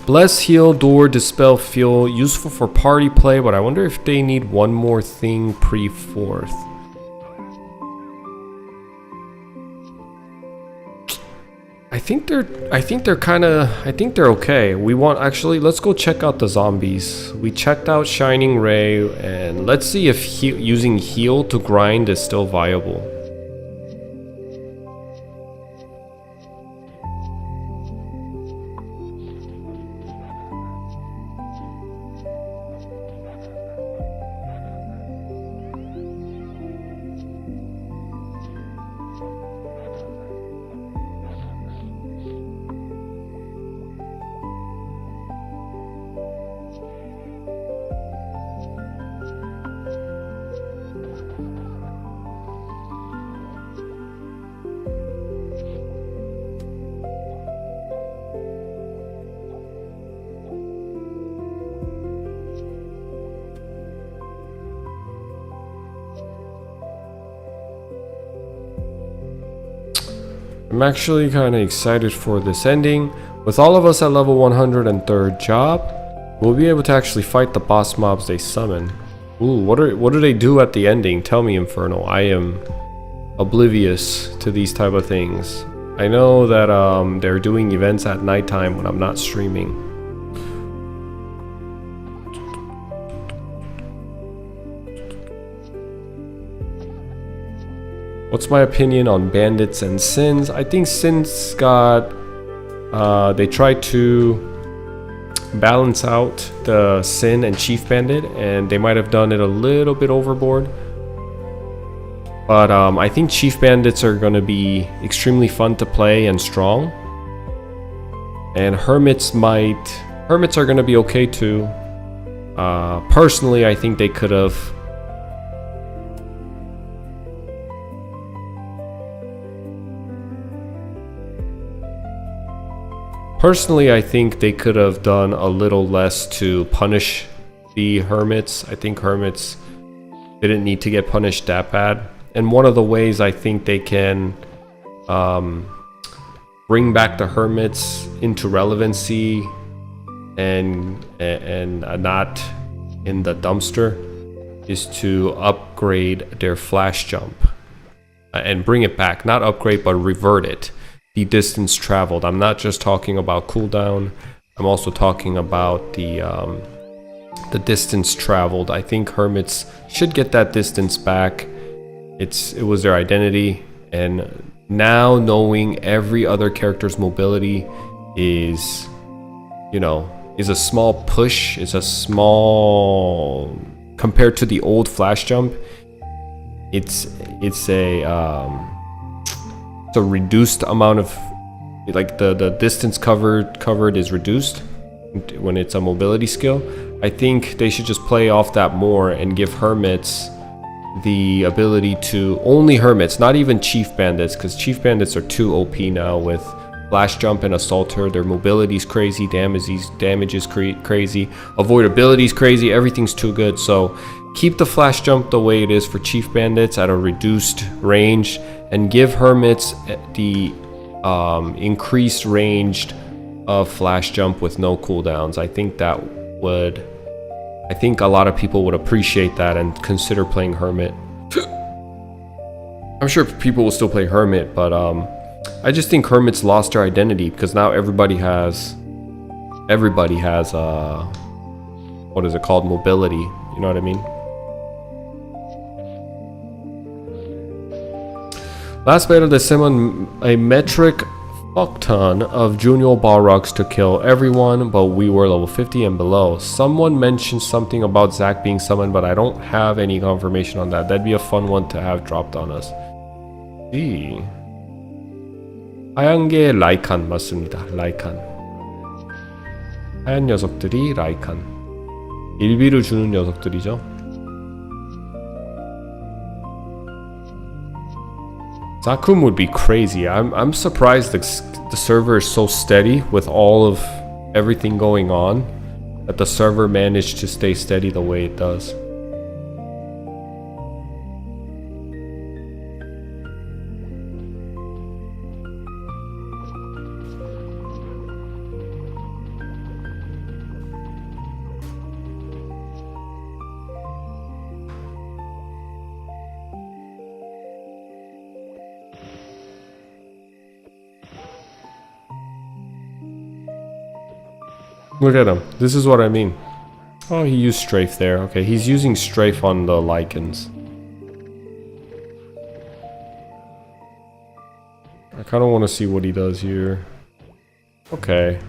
bless, heal, door, dispel, fuel, useful for party play, but I wonder if they need one more thing pre-4th. I think they're okay. Let's go check out the zombies. We checked out Shining Ray, and let's see if using heal to grind is still viable. I'm actually kind of excited for this ending. With all of us at level 103rd job, we'll be able to actually fight the boss mobs they summon. Ooh, what do they do at the ending? Tell me, Inferno. I am oblivious to these type of things. I know that they're doing events at nighttime when I'm not streaming. What's my opinion on bandits and sins? I think sins got they tried to balance out the sin and chief bandit, and they might have done it a little bit overboard. But I think chief bandits are gonna be extremely fun to play and strong, and hermits are gonna be okay too. Personally, I think they could have. Personally, I think they could have done a little less to punish the hermits. I think hermits didn't need to get punished that bad. And one of the ways I think they can bring back the hermits into relevancy and not in the dumpster is to upgrade their flash jump and bring it back. Not upgrade, but revert it. The distance traveled. I'm not just talking about cooldown. I'm also talking about the distance traveled. I think hermits should get that distance back. It was their identity, and now knowing every other character's mobility is a small push. Is a small compared to the old flash jump. It's a reduced amount of the distance covered is reduced when it's a mobility skill. I think they should just play off that more and give hermits the ability to only hermits, not even chief bandits, because chief bandits are too OP now with flash jump and assaulter. Their mobility is crazy, damage is crazy, avoidability is crazy, everything's too good. So keep the flash jump the way it is for chief bandits at a reduced range, and give hermits the increased range of flash jump with no cooldowns. I think a lot of people would appreciate that and consider playing hermit. I'm sure people will still play hermit, but I just think hermits lost their identity because now everybody has what is it called, mobility, you know what I mean? Last beta they summoned a metric fuck ton of junior Balrogs to kill everyone, but we were level 50 and below. Someone mentioned something about Zack being summoned, but I don't have any confirmation on that. That'd be a fun one to have dropped on us. Gee. 하얀 게 라이칸 맞습니다. 라이칸. 하얀 녀석들이 라이칸. 일비를 주는 녀석들이죠. Zakum would be crazy. I'm surprised the server is so steady with all of everything going on that the server managed to stay steady the way it does. Look at him. This is what I mean. Oh, he used strafe there. Okay, he's using strafe on the lichens. I kind of want to see what he does here. Okay.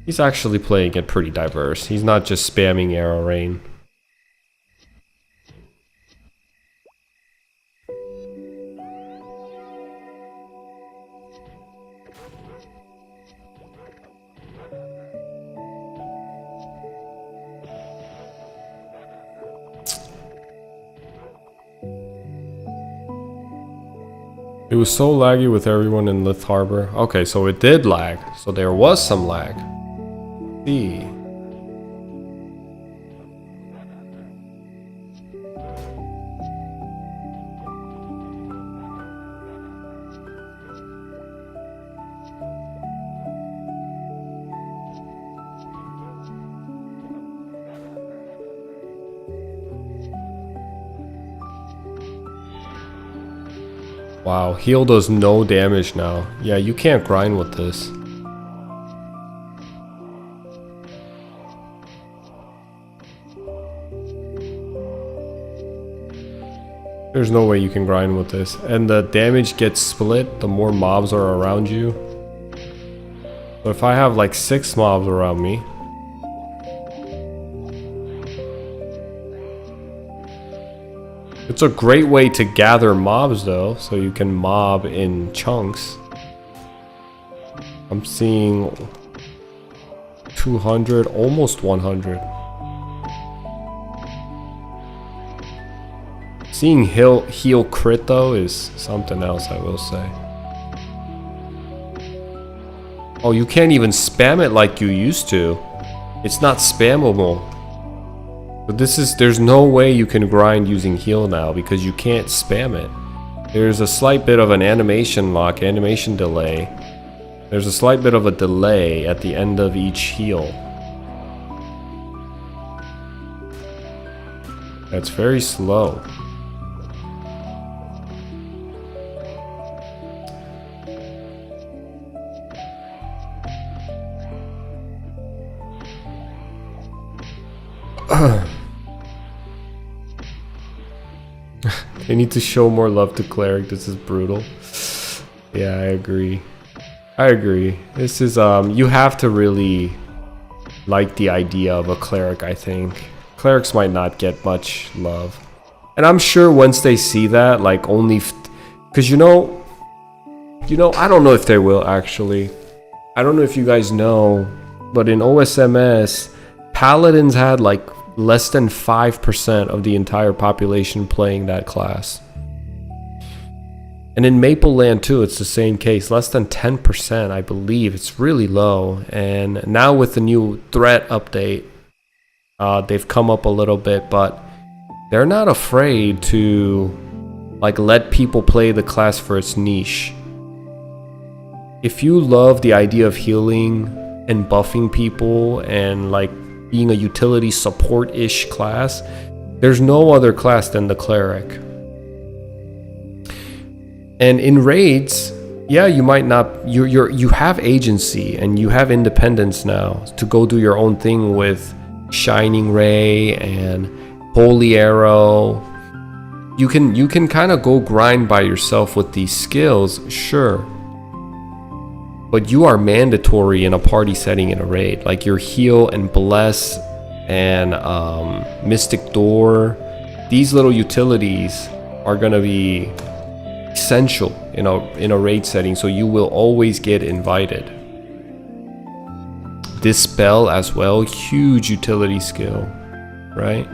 He's actually playing it pretty diverse. He's not just spamming arrow rain. It was so laggy with everyone in Lith Harbor. Okay, so it did lag. So there was some lag. See. Wow, heal does no damage now. Yeah, you can't grind with this. There's no way you can grind with this. And the damage gets split the more mobs are around you. So if I have like 6 mobs around me, it's a great way to gather mobs though, so you can mob in chunks. I'm seeing 200, almost 100. Seeing heal crit though is something else, I will say. Oh, you can't even spam it like you used to. It's not spammable. But there's no way you can grind using heal now because you can't spam it. There's a slight bit of an animation lock, animation delay. There's a slight bit of a delay at the end of each heal. That's very slow. They need to show more love to cleric. This is brutal. Yeah, I agree. I agree. This is you have to really like the idea of a cleric, I think. Clerics might not get much love. And I'm sure once they see that, like only cuz you know, I don't know if they will actually. I don't know if you guys know, but in OSMS, paladins had like less than 5% of the entire population playing that class. And in Maple Land too, it's the same case. Less than 10%, I believe. It's really low. And now with the new threat update, they've come up a little bit, but they're not afraid to like let people play the class for its niche. If you love the idea of healing and buffing people and like being a utility support-ish class, there's no other class than the cleric. And in raids, yeah, you might not, you have agency and you have independence now to go do your own thing with Shining Ray and Holy Arrow. You can kind of go grind by yourself with these skills, sure. But you are mandatory in a party setting in a raid. Like your heal and bless and Mystic Door. These little utilities are gonna be essential in a raid setting, so you will always get invited. This spell as well, huge utility skill, right?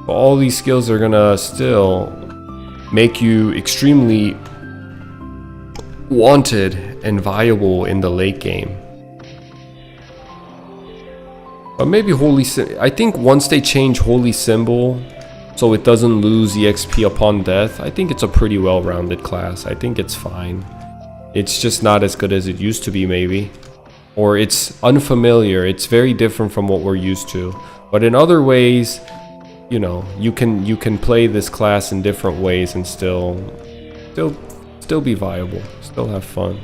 But all these skills are gonna still make you extremely wanted and viable in the late game. But maybe I think once they change Holy Symbol so it doesn't lose EXP upon death, I think it's a pretty well-rounded class. I think it's fine. It's just not as good as it used to be, maybe. Or it's unfamiliar. It's very different from what we're used to. But in other ways, you know, you can play this class in different ways and still be viable, still have fun.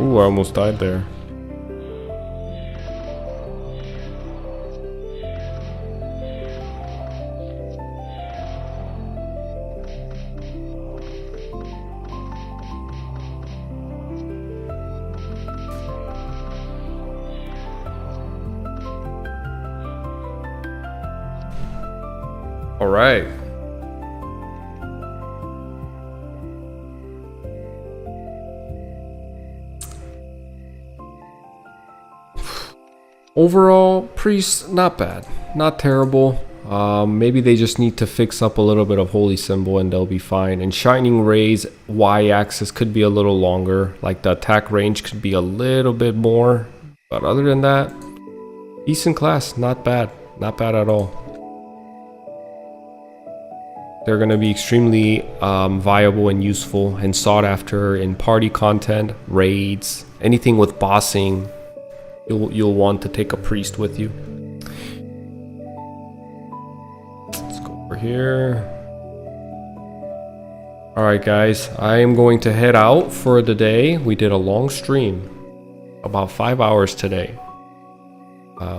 Ooh, I almost died there. All right. Overall, priests, not bad, not terrible. Maybe they just need to fix up a little bit of Holy Symbol and they'll be fine. And Shining Rays Y-axis could be a little longer, like the attack range could be a little bit more. But other than that, decent class, not bad at all. They're going to be extremely viable and useful and sought after in party content, raids, anything with bossing. You'll want to take a priest with you. Let's go over here. Alright guys, I am going to head out for the day. We did a long stream, about 5 hours today.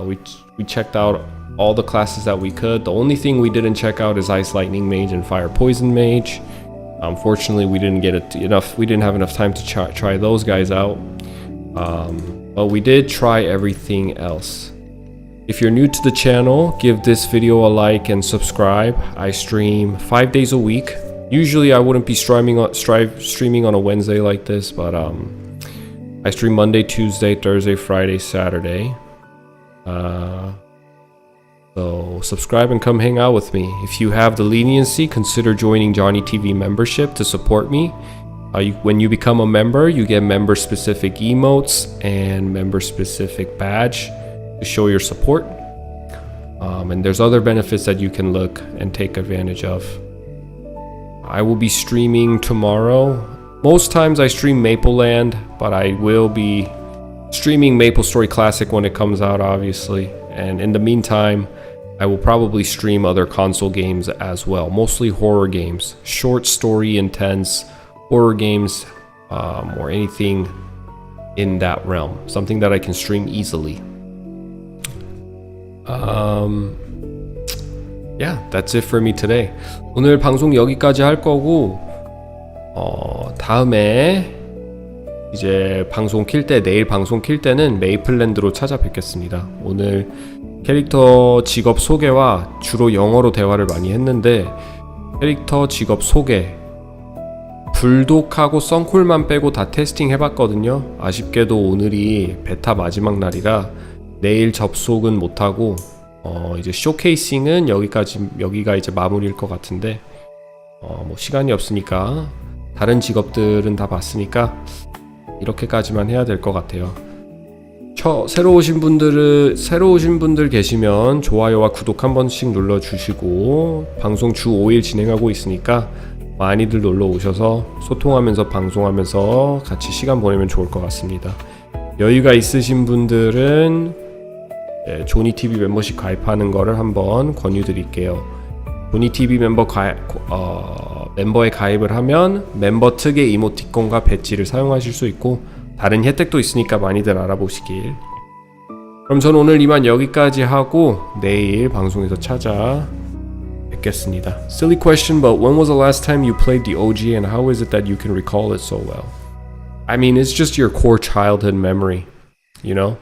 We checked out all the classes that we could. The only thing we didn't check out is Ice Lightning Mage and Fire Poison Mage. Unfortunately, we didn't have enough time to try those guys out. But we did try everything else. If you're new to the channel, give this video a like and subscribe. I stream 5 days a week. Usually I wouldn't be streaming on a Wednesday like this, but I stream Monday, Tuesday, Thursday, Friday, Saturday. So subscribe and come hang out with me. If you have the leniency, consider joining Johnny TV membership to support me. When you become a member, you get member-specific emotes and member-specific badge to show your support. And there's other benefits that you can look and take advantage of. I will be streaming tomorrow. Most times I stream Maple Land, but I will be streaming MapleStory Classic when it comes out, obviously. And in the meantime, I will probably stream other console games as well, mostly horror games, short story intense horror games, or anything in that realm, something that I can stream easily. Yeah, that's it for me today. 오늘 방송 여기까지 할 거고, 다음에 이제 방송 킬 때, 내일 방송 킬 때는 메이플랜드로 찾아뵙겠습니다. 오늘 캐릭터 직업 소개와 주로 영어로 대화를 많이 했는데, 캐릭터 직업 소개, 불독하고 썬콜만 빼고 다 테스팅 해봤거든요. 아쉽게도 오늘이 베타 마지막 날이라 내일 접속은 못하고, 이제 쇼케이싱은 여기가 이제 마무리일 것 같은데, 뭐 시간이 없으니까 다른 직업들은 다 봤으니까 이렇게까지만 해야 될 것 같아요. 새로 오신 분들 계시면 좋아요와 구독 한 번씩 눌러주시고, 방송 주 5일 진행하고 있으니까 많이들 놀러 오셔서 소통하면서 방송하면서 같이 시간 보내면 좋을 것 같습니다. 여유가 있으신 분들은 조니TV 멤버십 가입하는 거를 한번 권유드릴게요. 조니TV 멤버에 가입을 하면 멤버 특의 이모티콘과 배지를 사용하실 수 있고 다른 혜택도 있으니까 많이들 알아보시길. 그럼 전 오늘 이만 여기까지 하고 내일 방송에서 찾아뵙겠습니다. Silly question, but when was the last time you played the OG and how is it that you can recall it so well? I mean, it's just your core childhood memory, you know?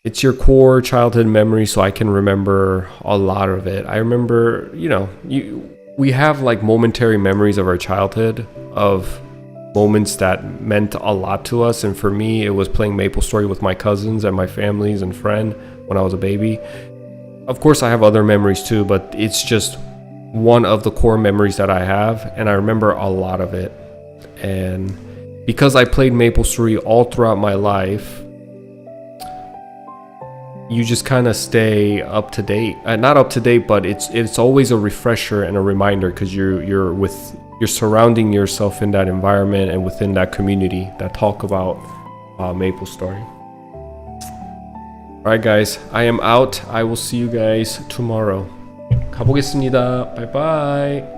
It's your core childhood memory, so I can remember a lot of it. I remember, you know, we have like momentary memories of our childhood, of moments that meant a lot to us. And for me, it was playing MapleStory with my cousins and my families and friend when I was a baby. Of course, I have other memories too, but it's just one of the core memories that I have, and I remember a lot of it. And because I played MapleStory all throughout my life, you just kind of stay up to date. Not up to date, but it's always a refresher and a reminder because you're surrounding yourself in that environment and within that community that talk about MapleStory. Alright guys, I am out. I will see you guys tomorrow. 가보겠습니다. Bye bye.